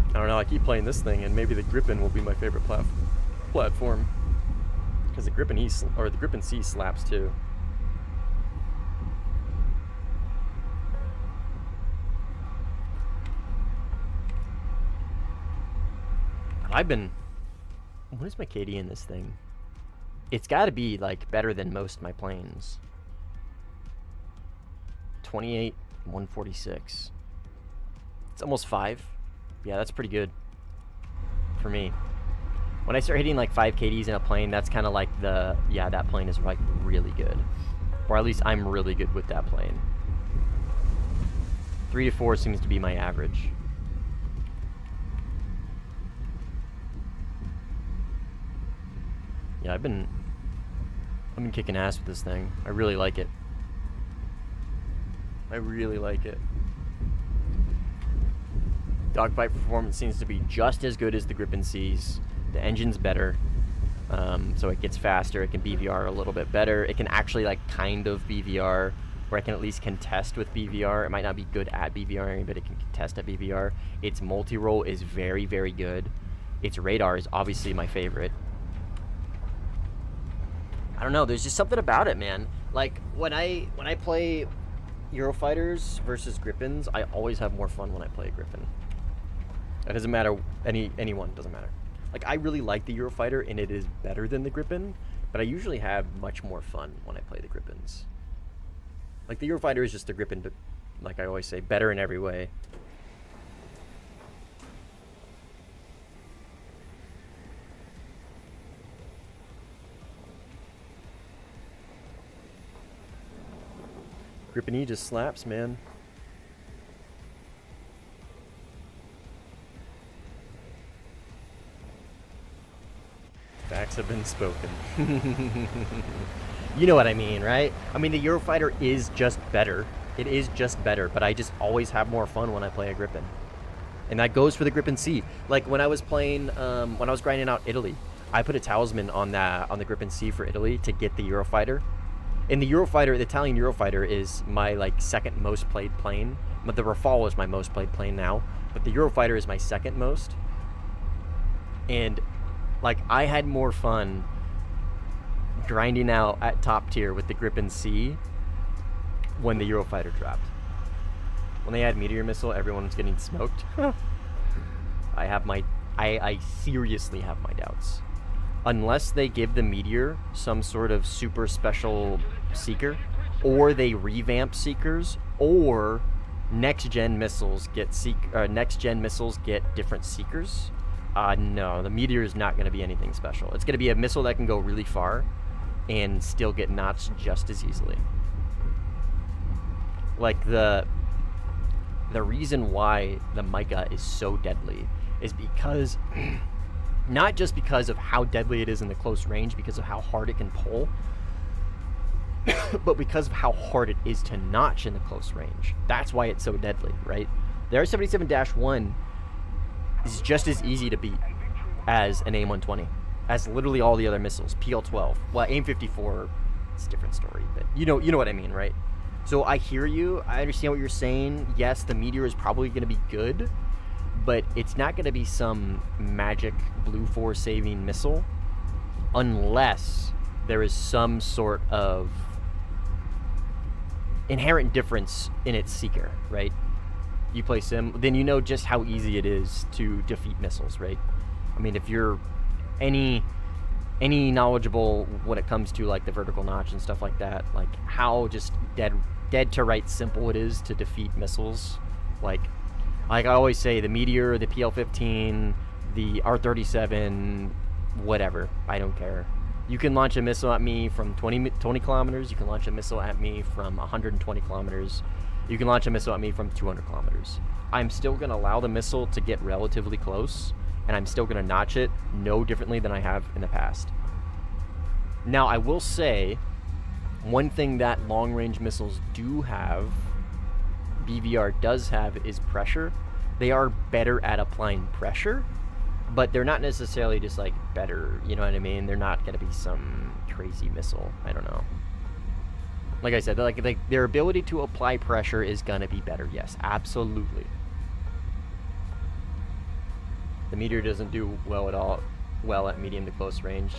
I don't know, I keep playing this thing and maybe the Gripen will be my favorite platform. Because the Gripen E, or the Gripen C slaps too. What is my KD in this thing? It's got to be like better than most of my planes. 28, 146. It's almost 5. Yeah, that's pretty good for me. When I start hitting like 5 KDs in a plane, that's kind of like yeah, that plane is like really good. Or at least I'm really good with that plane. 3 to 4 seems to be my average. Yeah, I've been kicking ass with this thing. I really like it. I really like it. Dogfight performance seems to be just as good as the Gripen C's. The engine's better, so it gets faster. It can BVR a little bit better. It can actually like kind of BVR, where I can at least contest with BVR. It might not be good at BVRing, but it can contest at BVR. Its multi-roll is very, very good. Its radar is obviously my favorite. I don't know, there's just something about it, man. Like, when I play Eurofighters versus Gripens, I always have more fun when I play a Gripen. It doesn't matter, anyone, doesn't matter. Like, I really like the Eurofighter, and it is better than the Gripen, but I usually have much more fun when I play the Gripens. Like, the Eurofighter is just the Gripen, but, like I always say, better in every way. Grippin' E just slaps, man. Facts have been spoken. You know what I mean, right? I mean, the Eurofighter is just better. It is just better, but I just always have more fun when I play a Grippin. And that goes for the Grippin C. Like when I was playing, when I was grinding out Italy, I put a Talisman on the Grippin C for Italy to get the Eurofighter. And the Eurofighter, the Italian Eurofighter is my like second most played plane. But the Rafale is my most played plane now. But the Eurofighter is my second most. And like I had more fun grinding out at top tier with the Grippin C when the Eurofighter dropped. When they had Meteor Missile, everyone was getting smoked. I seriously have my doubts. Unless they give the Meteor some sort of super special Seeker, or they revamp Seekers, or next gen missiles get different Seekers. No, the Meteor is not going to be anything special. It's going to be a missile that can go really far and still get notched just as easily. Like the reason why the Micah is so deadly is because not just because of how deadly it is in the close range, because of how hard it can pull, but because of how hard it is to notch in the close range. That's why it's so deadly, right? The R77-1 is just as easy to beat as an AIM-120, as literally all the other missiles. PL-12, well, AIM-54, it's a different story, but you know what I mean, right? So I hear you. I understand what you're saying. Yes, the Meteor is probably going to be good, but it's not going to be some magic Blue 4 saving missile unless there is some sort of inherent difference in its Seeker, right? You play Sim, then you know just how easy it is to defeat missiles, right? I mean, if you're any knowledgeable when it comes to like the vertical notch and stuff like that, like how just dead to right simple it is to defeat missiles. Like I always say, the Meteor, the PL-15, the R-37, whatever, I don't care. You can launch a missile at me from 20 kilometers. You can launch a missile at me from 120 kilometers. You can launch a missile at me from 200 kilometers. I'm still going to allow the missile to get relatively close, and I'm still going to notch it no differently than I have in the past. Now, I will say, one thing that long-range missiles do have, BVR does have, is pressure. They are better at applying pressure, but they're not necessarily just like better, you know what I mean? They're not going to be some crazy missile. I don't know. Like I said, like their ability to apply pressure is going to be better. Yes, absolutely. The Meteor doesn't do well at medium to close range.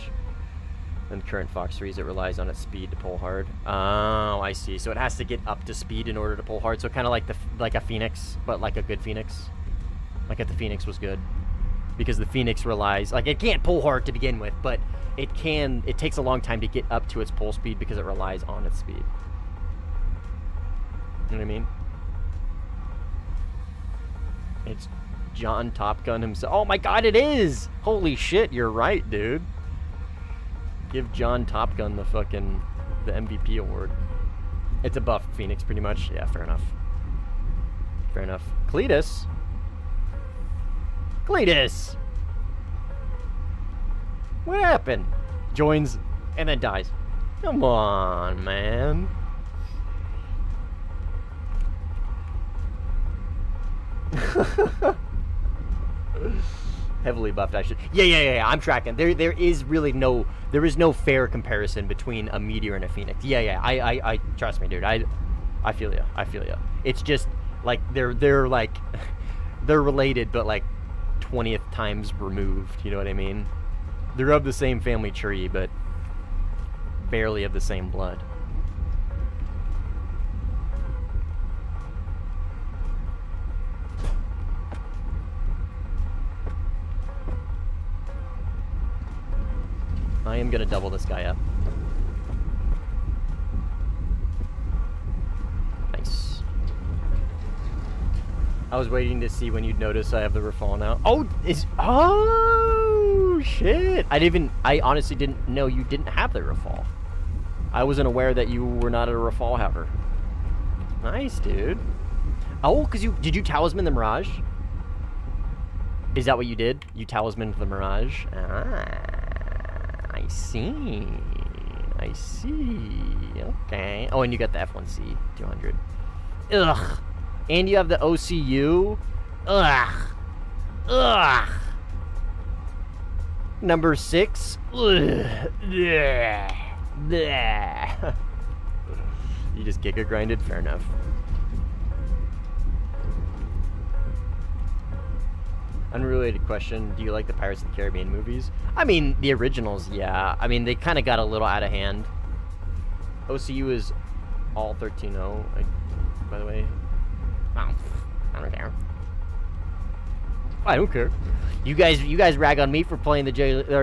In current Fox 3s, it relies on its speed to pull hard. Oh, I see. So it has to get up to speed in order to pull hard. So kind of like a Phoenix, but like a good Phoenix. Like if the Phoenix was good. Because the Phoenix relies, like it can't pull hard to begin with, but it takes a long time to get up to its pull speed because it relies on its speed. You know what I mean? It's John Top Gun himself. Oh my god, it is! Holy shit, you're right, dude. Give John Top Gun the MVP award. It's a buff Phoenix, pretty much. Yeah, fair enough. Fair enough. Cletus? Cletus! What happened? Joins and then dies. Come on, man. Heavily buffed, I should. Yeah. I'm tracking. There is no fair comparison between a Meteor and a Phoenix. Yeah. I trust me, dude. I feel ya. It's just like they're like they're related, but like 20th times removed. You know what I mean? They're of the same family tree, but barely of the same blood. I am gonna double this guy up. Nice. I was waiting to see when you'd notice I have the Rafale now. Oh, oh shit! I honestly didn't know you didn't have the Rafale. I wasn't aware that you were not a Rafale haver. Nice, dude. Oh, because did you talisman the Mirage? Is that what you did? You talismaned the Mirage? Ah, I see. I see. Okay. Oh, and you got the F1C 200. Ugh. And you have the OCU. Ugh. Ugh. Number 6. Ugh. Bleh. Bleh. You just giga grinded? Fair enough. Unrelated question, do you like the Pirates of the Caribbean movies? I mean, the originals, yeah. I mean, they kind of got a little out of hand. OCU is all 13-0, by the way. Oh, I don't care. I don't care. You guys rag on me for playing the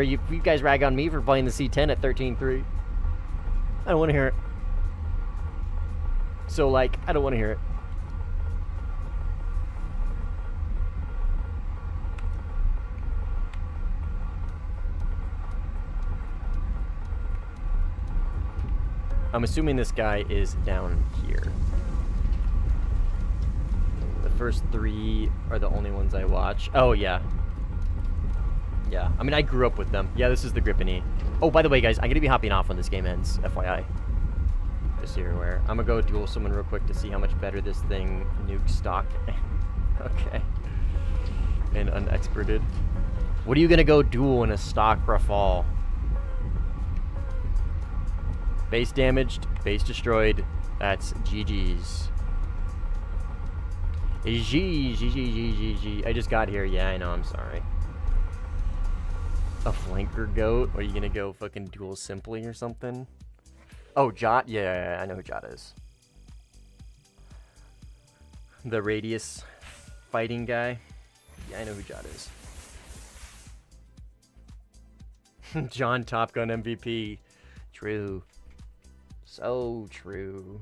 you guys rag on me for playing the C10 at 13-3. I don't want to hear it. So, like, I don't want to hear it. I'm assuming this guy is down here. The first 3 are the only ones I watch. Oh, yeah. Yeah, I mean, I grew up with them. Yeah, this is the Grippany. Oh, by the way, guys, I'm going to be hopping off when this game ends, FYI. Just so you're aware. I'm going to go duel someone real quick to see how much better this thing nukes stock. Okay. And unexperted. What are you going to go duel in a stock Rafale? Base damaged, base destroyed. That's GG's. GG. I just got here. Yeah, I know. I'm sorry. A flanker goat? Are you gonna go fucking duel simply or something? Oh, Jot? Yeah, I know who Jot is. The radius fighting guy? Yeah, I know who Jot is. John Top Gun MVP. True. So true.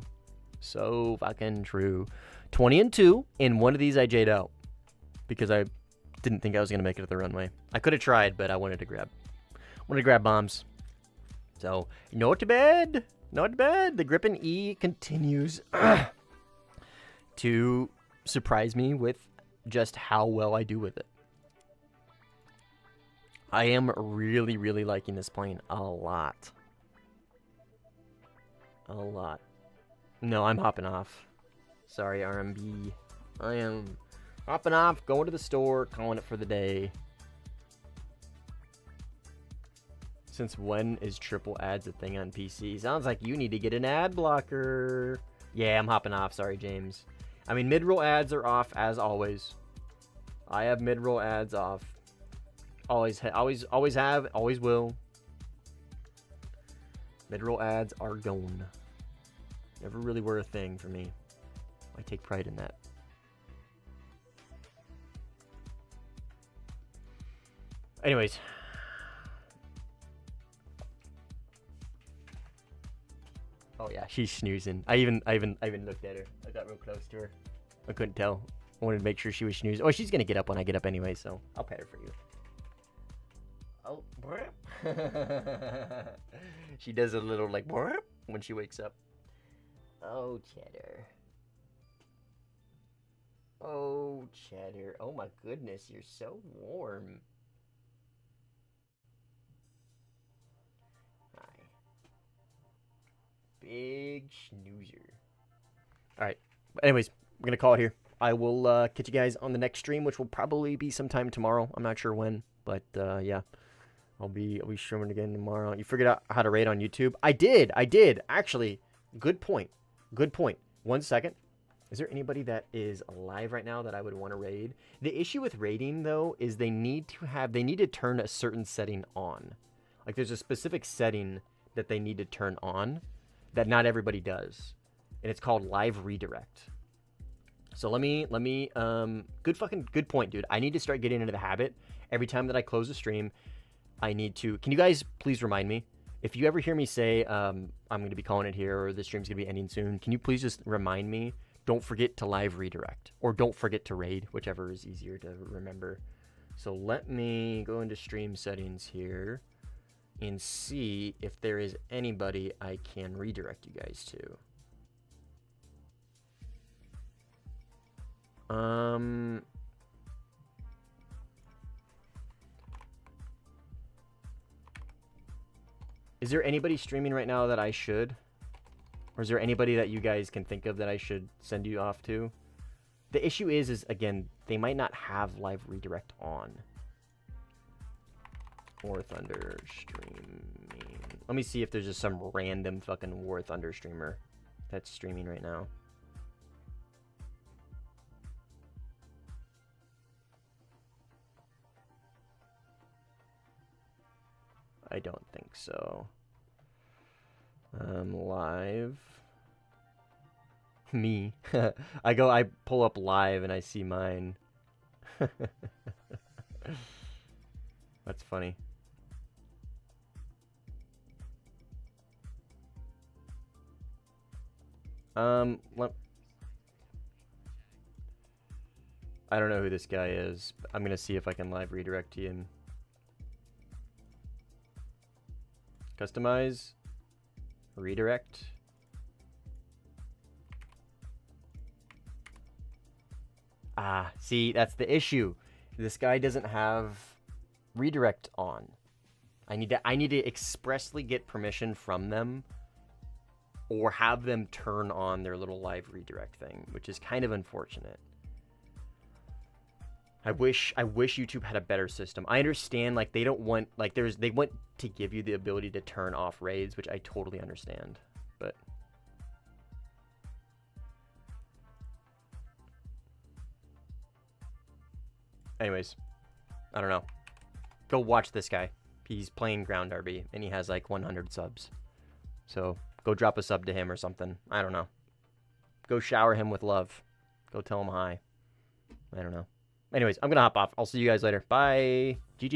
So fucking true. 20-2, and one of these I J'd out. Because I didn't think I was going to make it to the runway. I could have tried, but I wanted to grab bombs. So, not bad. Not bad. The Gripen E continues to surprise me with just how well I do with it. I am really, really liking this plane a lot. A lot. No, I'm hopping off. Sorry, RMB. I am hopping off, going to the store, calling it for the day. Since when is triple ads a thing on PC? Sounds like you need to get an ad blocker. Yeah, I'm hopping off. Sorry, James. I mean, mid-roll ads are off as always. I have mid-roll ads off. Always have, always will. Mid-roll ads are gone. Never really were a thing for me. I take pride in that. Anyways. Oh yeah, she's snoozing. I even looked at her. I got real close to her. I couldn't tell. I wanted to make sure she was snoozing. Oh, she's gonna get up when I get up anyway, so I'll pet her for you. Oh, she does a little like when she wakes up. Oh, Cheddar. Oh, Cheddar. Oh my goodness, you're so warm. Hi. Big snoozer. Alright. Anyways, we're going to call it here. I will catch you guys on the next stream, which will probably be sometime tomorrow. I'm not sure when, but yeah. I'll be streaming again tomorrow. You figured out how to raid on YouTube? I did. Actually, good point. Good point. 1 second. Is there anybody that is alive right now that I would want to raid? The issue with raiding, though, is they need to turn a certain setting on. Like, there's a specific setting that they need to turn on that not everybody does. And it's called live redirect. So let me, good point, dude. I need to start getting into the habit. Every time that I close a stream, I need to, can you guys please remind me? If you ever hear me say, I'm going to be calling it here, or the stream's going to be ending soon, can you please just remind me? Don't forget to live redirect, or don't forget to raid, whichever is easier to remember. So let me go into stream settings here and see if there is anybody I can redirect you guys to. Is there anybody streaming right now that I should? Or is there anybody that you guys can think of that I should send you off to? The issue is again, they might not have live redirect on. Warthunder streaming. Let me see if there's just some random fucking Warthunder streamer that's streaming right now. I don't think so. Live. Me. I pull up live and I see mine. That's funny. I don't know who this guy is. But I'm gonna see if I can live redirect to him. Customize. Redirect. Ah, see, that's the issue. This guy doesn't have redirect on. I need to expressly get permission from them or have them turn on their little live redirect thing, which is kind of unfortunate. I wish YouTube had a better system. I understand, like, they don't want, like, they want to give you the ability to turn off raids, which I totally understand, but anyways, I don't know. Go watch this guy. He's playing Ground Derby, and he has like 100 subs. So go drop a sub to him or something. I don't know. Go shower him with love. Go tell him hi. I don't know. Anyways, I'm going to hop off. I'll see you guys later. Bye. GG.